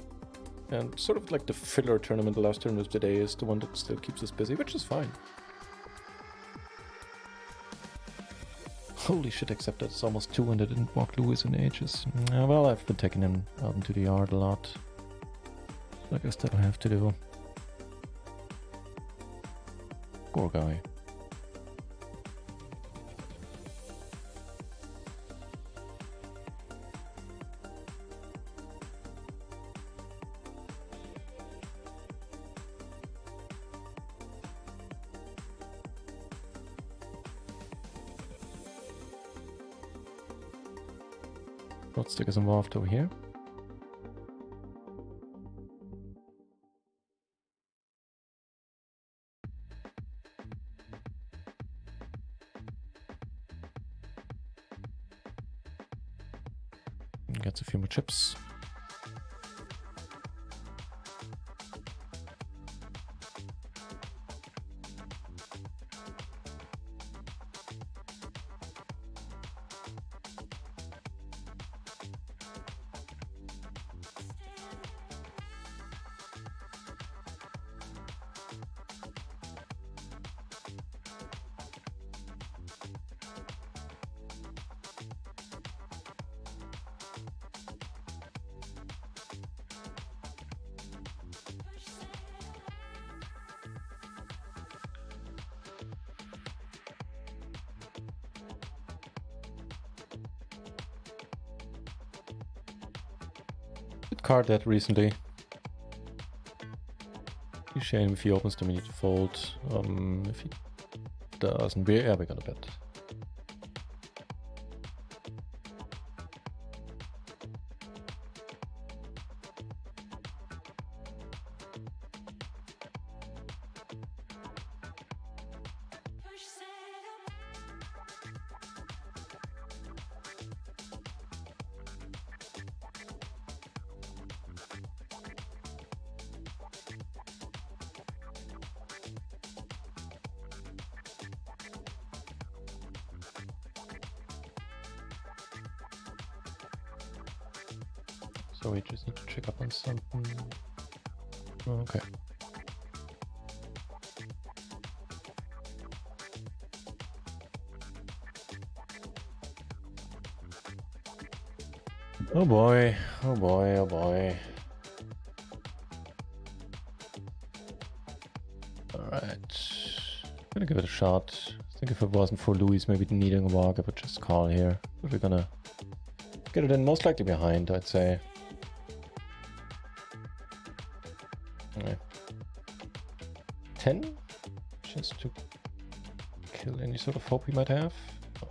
And sort of like the filler tournament, the last tournament of the day is the one that still keeps us busy, which is fine. Holy shit, except that it's almost 2 and I didn't walk Lewis in ages. Well, I've been taking him out into the yard a lot. I guess that'll have to do. Poor guy. Stick is involved over here. Gets a few more chips. card that recently. Shame if he opens them, we need to fold. If he doesn't, we're gonna bet. So we just need to check up on something. Okay. Oh boy, oh boy, oh boy. Alright. Gonna give it a shot. I think if it wasn't for Louis maybe needing a walk, I would just call here. But we're gonna get it in most likely behind, I'd say. Alright. 10? Just to kill any sort of hope he might have. Oh.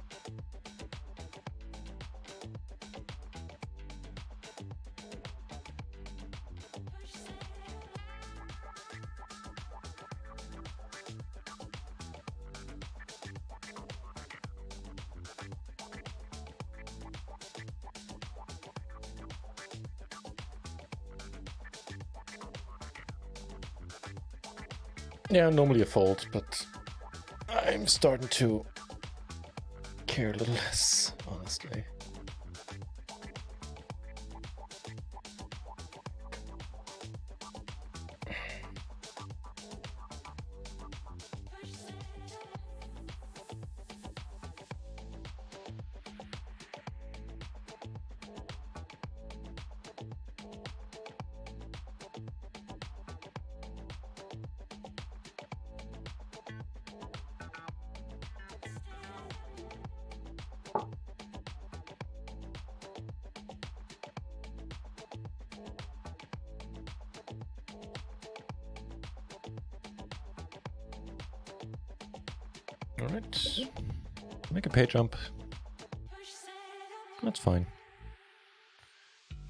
Yeah, normally a fold, but I'm starting to care a little less, honestly. Alright, make a pay jump. That's fine.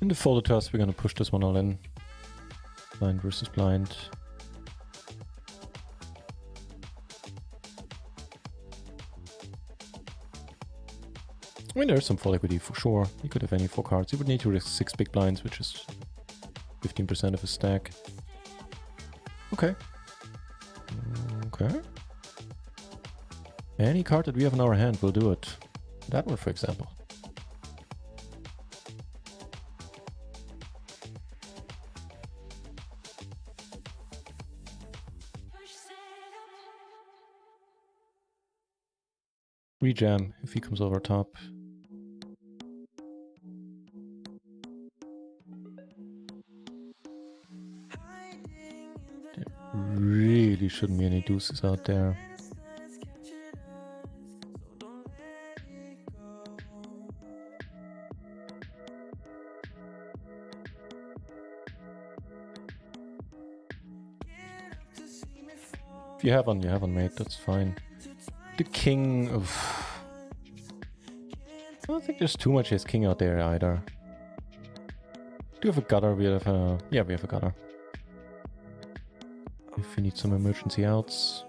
In the folded toss, we're gonna push this one all in. Blind versus blind. I mean, there's some fold equity for sure. He could have any 4 cards. He would need to risk 6 big blinds, which is 15% of his stack. Okay. Okay. Any card that we have in our hand will do it. That one, for example. Rejam if he comes over top. There really shouldn't be any deuces out there. If you have one, mate, that's fine. The king of... I don't think there's too much ace king out there either. Do you have a gutter? We have a... Yeah, we have a gutter. If we need some emergency outs.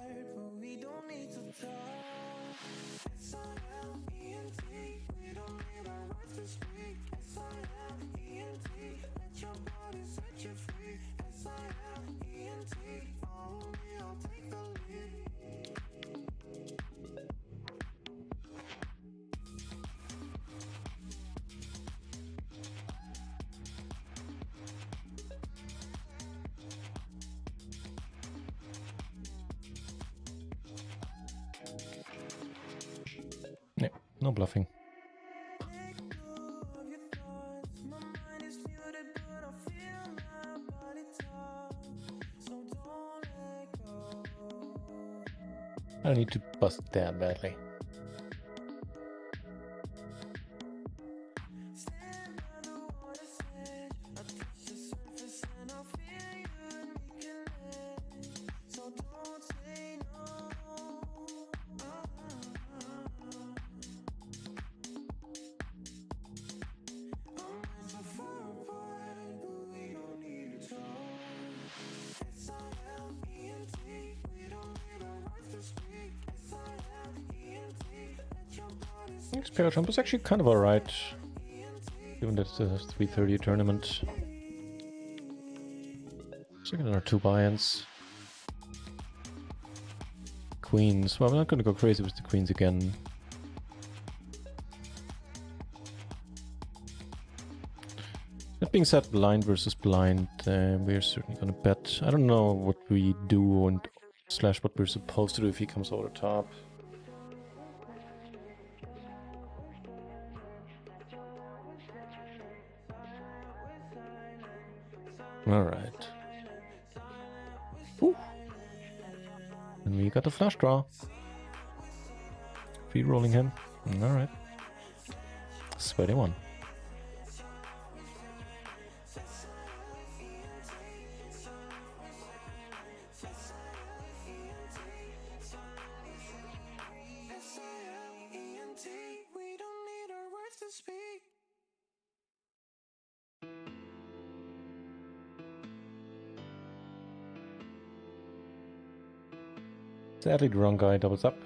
Yeah, no bluffing. I don't need to bust that badly. This pair jump is actually kind of alright, given that it's a 3:30 tournament. Second or 2 buy-ins. Queens. Well, I'm not gonna go crazy with the queens again. That being said, blind versus blind, we're certainly gonna bet. I don't know what we do and slash what we're supposed to do if he comes over the top. Alright. And we got the flush draw. Free rolling him. Alright. Sweaty one. Sadly, the wrong guy doubles up.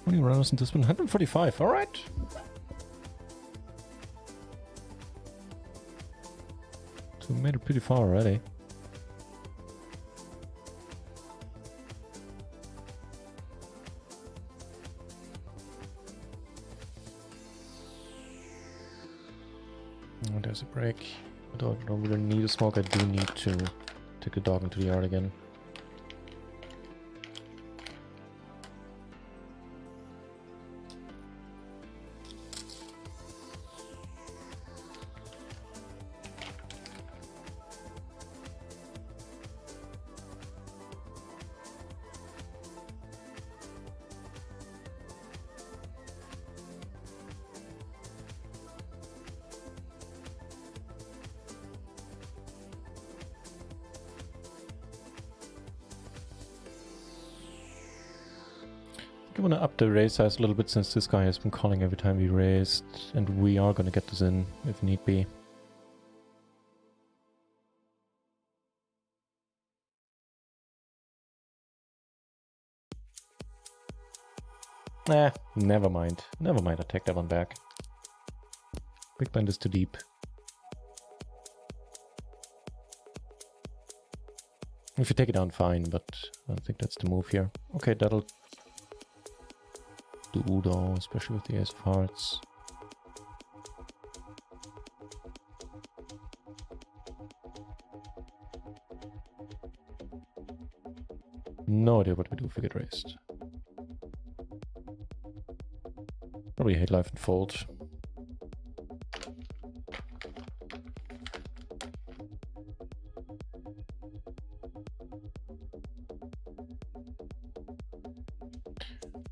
How many runners in this one? 145, alright. So we made it pretty far already. Oh, there's a break. I don't really need a smoke. I do need to take the dog into the yard again. I want to up the raise size a little bit since this guy has been calling every time we raised, and we are going to get this in if need be. Nah, never mind. Never mind, I take that one back. Big blind is too deep. If you take it down, fine, but I don't think that's the move here. Okay, that'll do though, especially with the ace of hearts. No idea what we do if we get raised. Probably hate life and fold.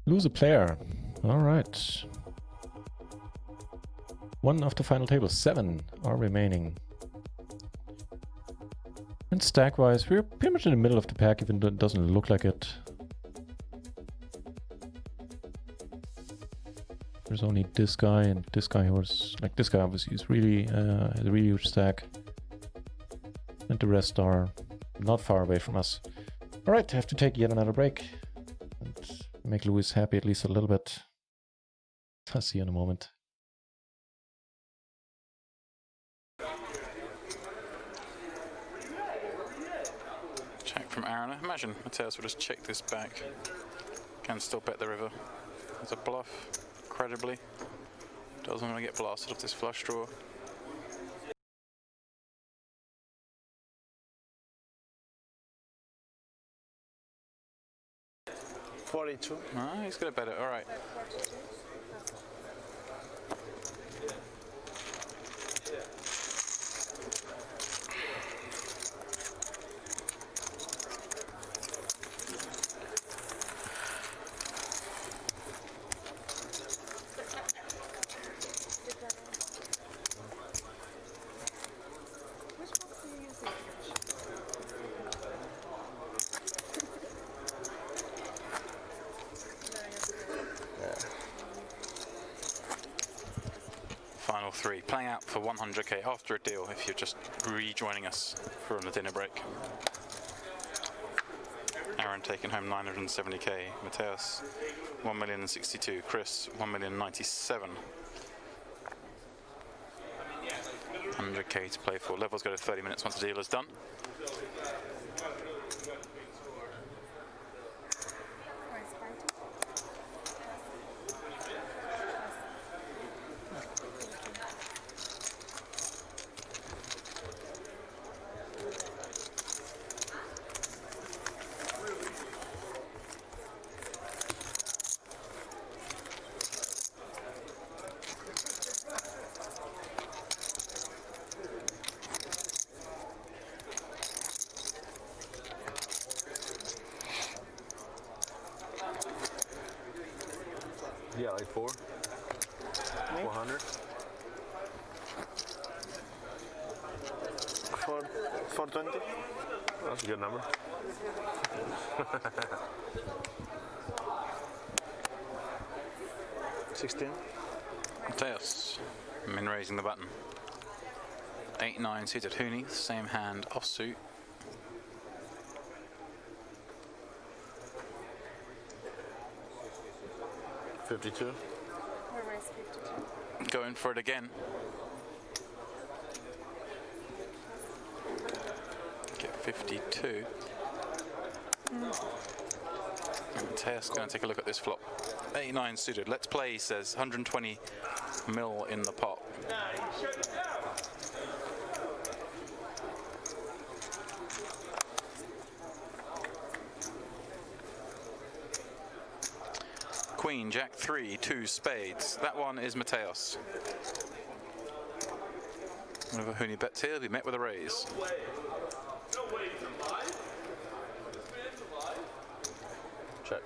Lose a player. Alright. 1 of the final table. 7 are remaining. And stack-wise, we're pretty much in the middle of the pack, even though it doesn't look like it. There's only this guy and this guy who is... Like, this guy obviously is really a really huge stack. And the rest are not far away from us. Alright, have to take yet another break. And make Lewis happy at least a little bit. I'll see you in a moment. Check from Aaron. Imagine Mateus will just check this back. Can still bet the river. There's a bluff, incredibly. Doesn't want to get blasted off this flush draw. No, he's going to bet it. All right. 3, playing out for 100k after a deal if you're just rejoining us for on a dinner break. Aaron taking home 970k, Mateus 1,062,000, Chris 1,097,000. 100k to play for. Levels go to 30 minutes once the deal is done. Yeah, like 4. 400. 420. That's a good number. $16. Mateus, min raising the button. 8-9 suited Hooney, same hand offsuit. $52. We're raised 52. Going for it again. Get 52. Mateus going to take a look at this flop. 8-9 suited. Let's play, he says. 120 mil in the pot. Queen, Jack 3, 2 spades. That one is Mateus. Whenever Hooney bets here, he'll be met with a raise. Check.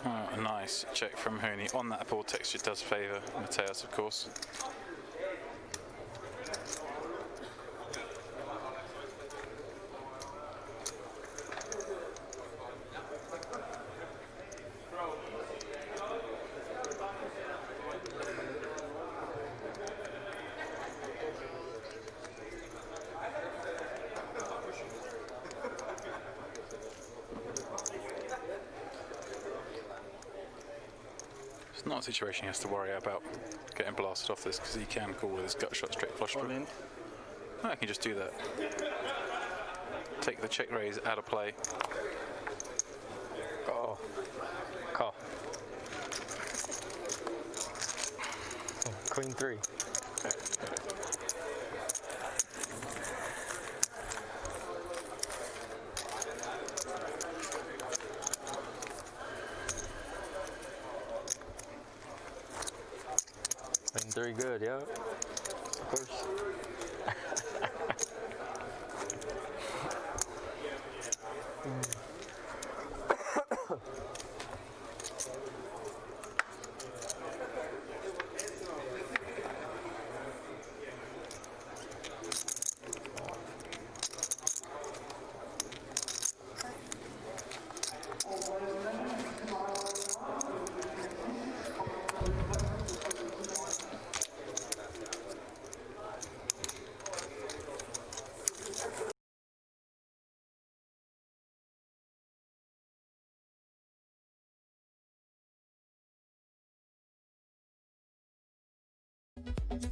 Oh, a nice check from Hooney. On that board texture does favour Mateus, of course. It's not a situation he has to worry about getting blasted off this because he can call with his gut shot straight flush draw. I can just do that. Take the check raise out of play. Oh. Call. Oh, Queen 3. Queen 3 good, yeah. Of course.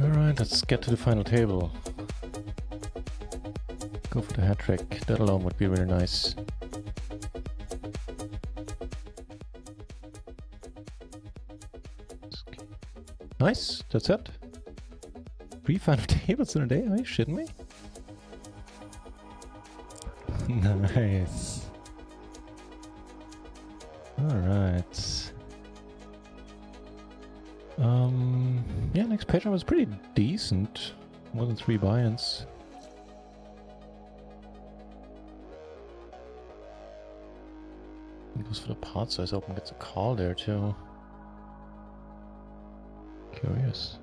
Alright, let's get to the final table. Go for the hat trick. That alone would be really nice. Nice, that's it. 3 final tables in a day? Are you shitting me? Nice. Alright. Yeah, next page was pretty decent. More than 3 buy-ins. Goes for the pot size open, gets a call there too. Curious.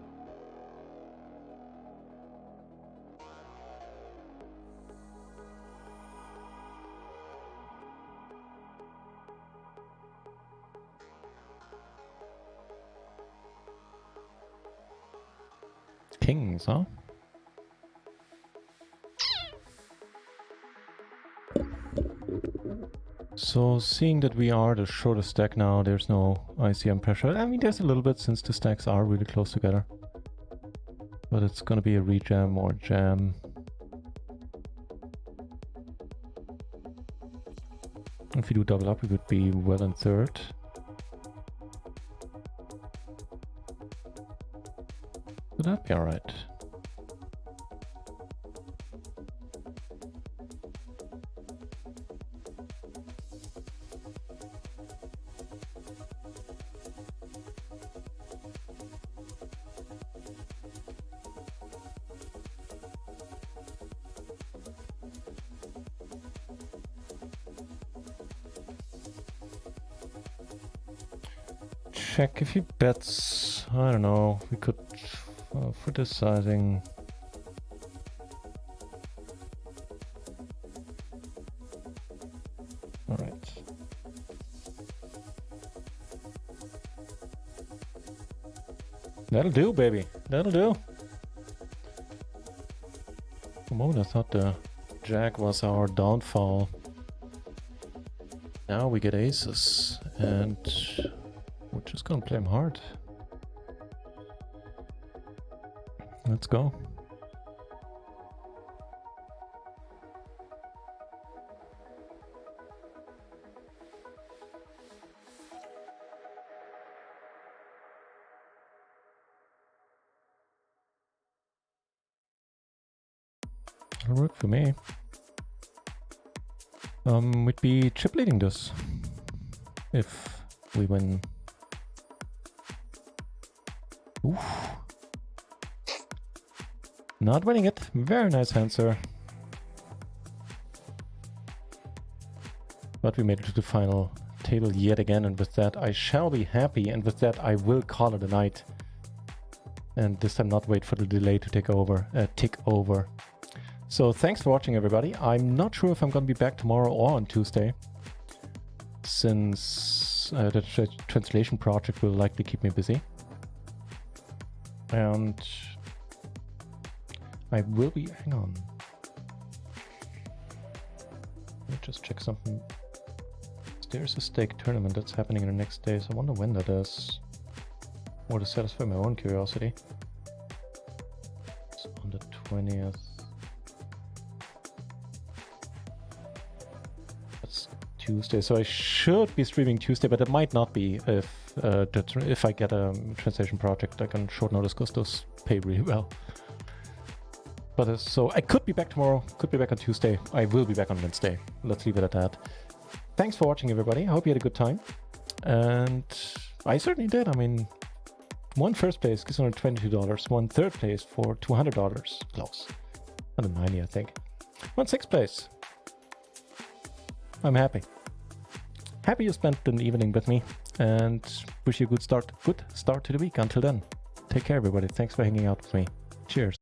kings, huh? So, seeing that we are the shortest stack now, there's no ICM pressure. I mean, there's a little bit since the stacks are really close together. But it's gonna be a rejam or jam. If we do double up, we would be well in third. Would that be alright? Check if he bets. I don't know. We could for this sizing. All right. That'll do, baby. That'll do. For a moment, I thought the jack was our downfall. Now we get aces, and we're just gonna play him hard. Let's go. It'll work for me. We'd be chip leading this if we win. Oof. Not winning it. Very nice hand, sir. But we made it to the final table yet again, and with that I shall be happy, and with that I will call it a night. And this time not wait for the delay to tick over. So thanks for watching, everybody. I'm not sure if I'm going to be back tomorrow or on Tuesday, since the translation project will likely keep me busy. And I will be... hang on. Let me just check something. There's a stake tournament that's happening in the next days. I wonder when that is. Or to satisfy my own curiosity. It's on the 20th. That's Tuesday, so I should be streaming Tuesday, but it might not be if I get a translation project. I can short notice because those pay really well. But so I could be back tomorrow, could be back on Tuesday. I will be back on Wednesday. Let's leave it at that. Thanks for watching, everybody. I hope you had a good time. And I certainly did. I mean, one first place gets $122, one third place for $200. Close. 190, I think. One sixth place. I'm happy. Happy you spent an evening with me, and wish you a good start to the week. Until then, take care, everybody. Thanks for hanging out with me. Cheers.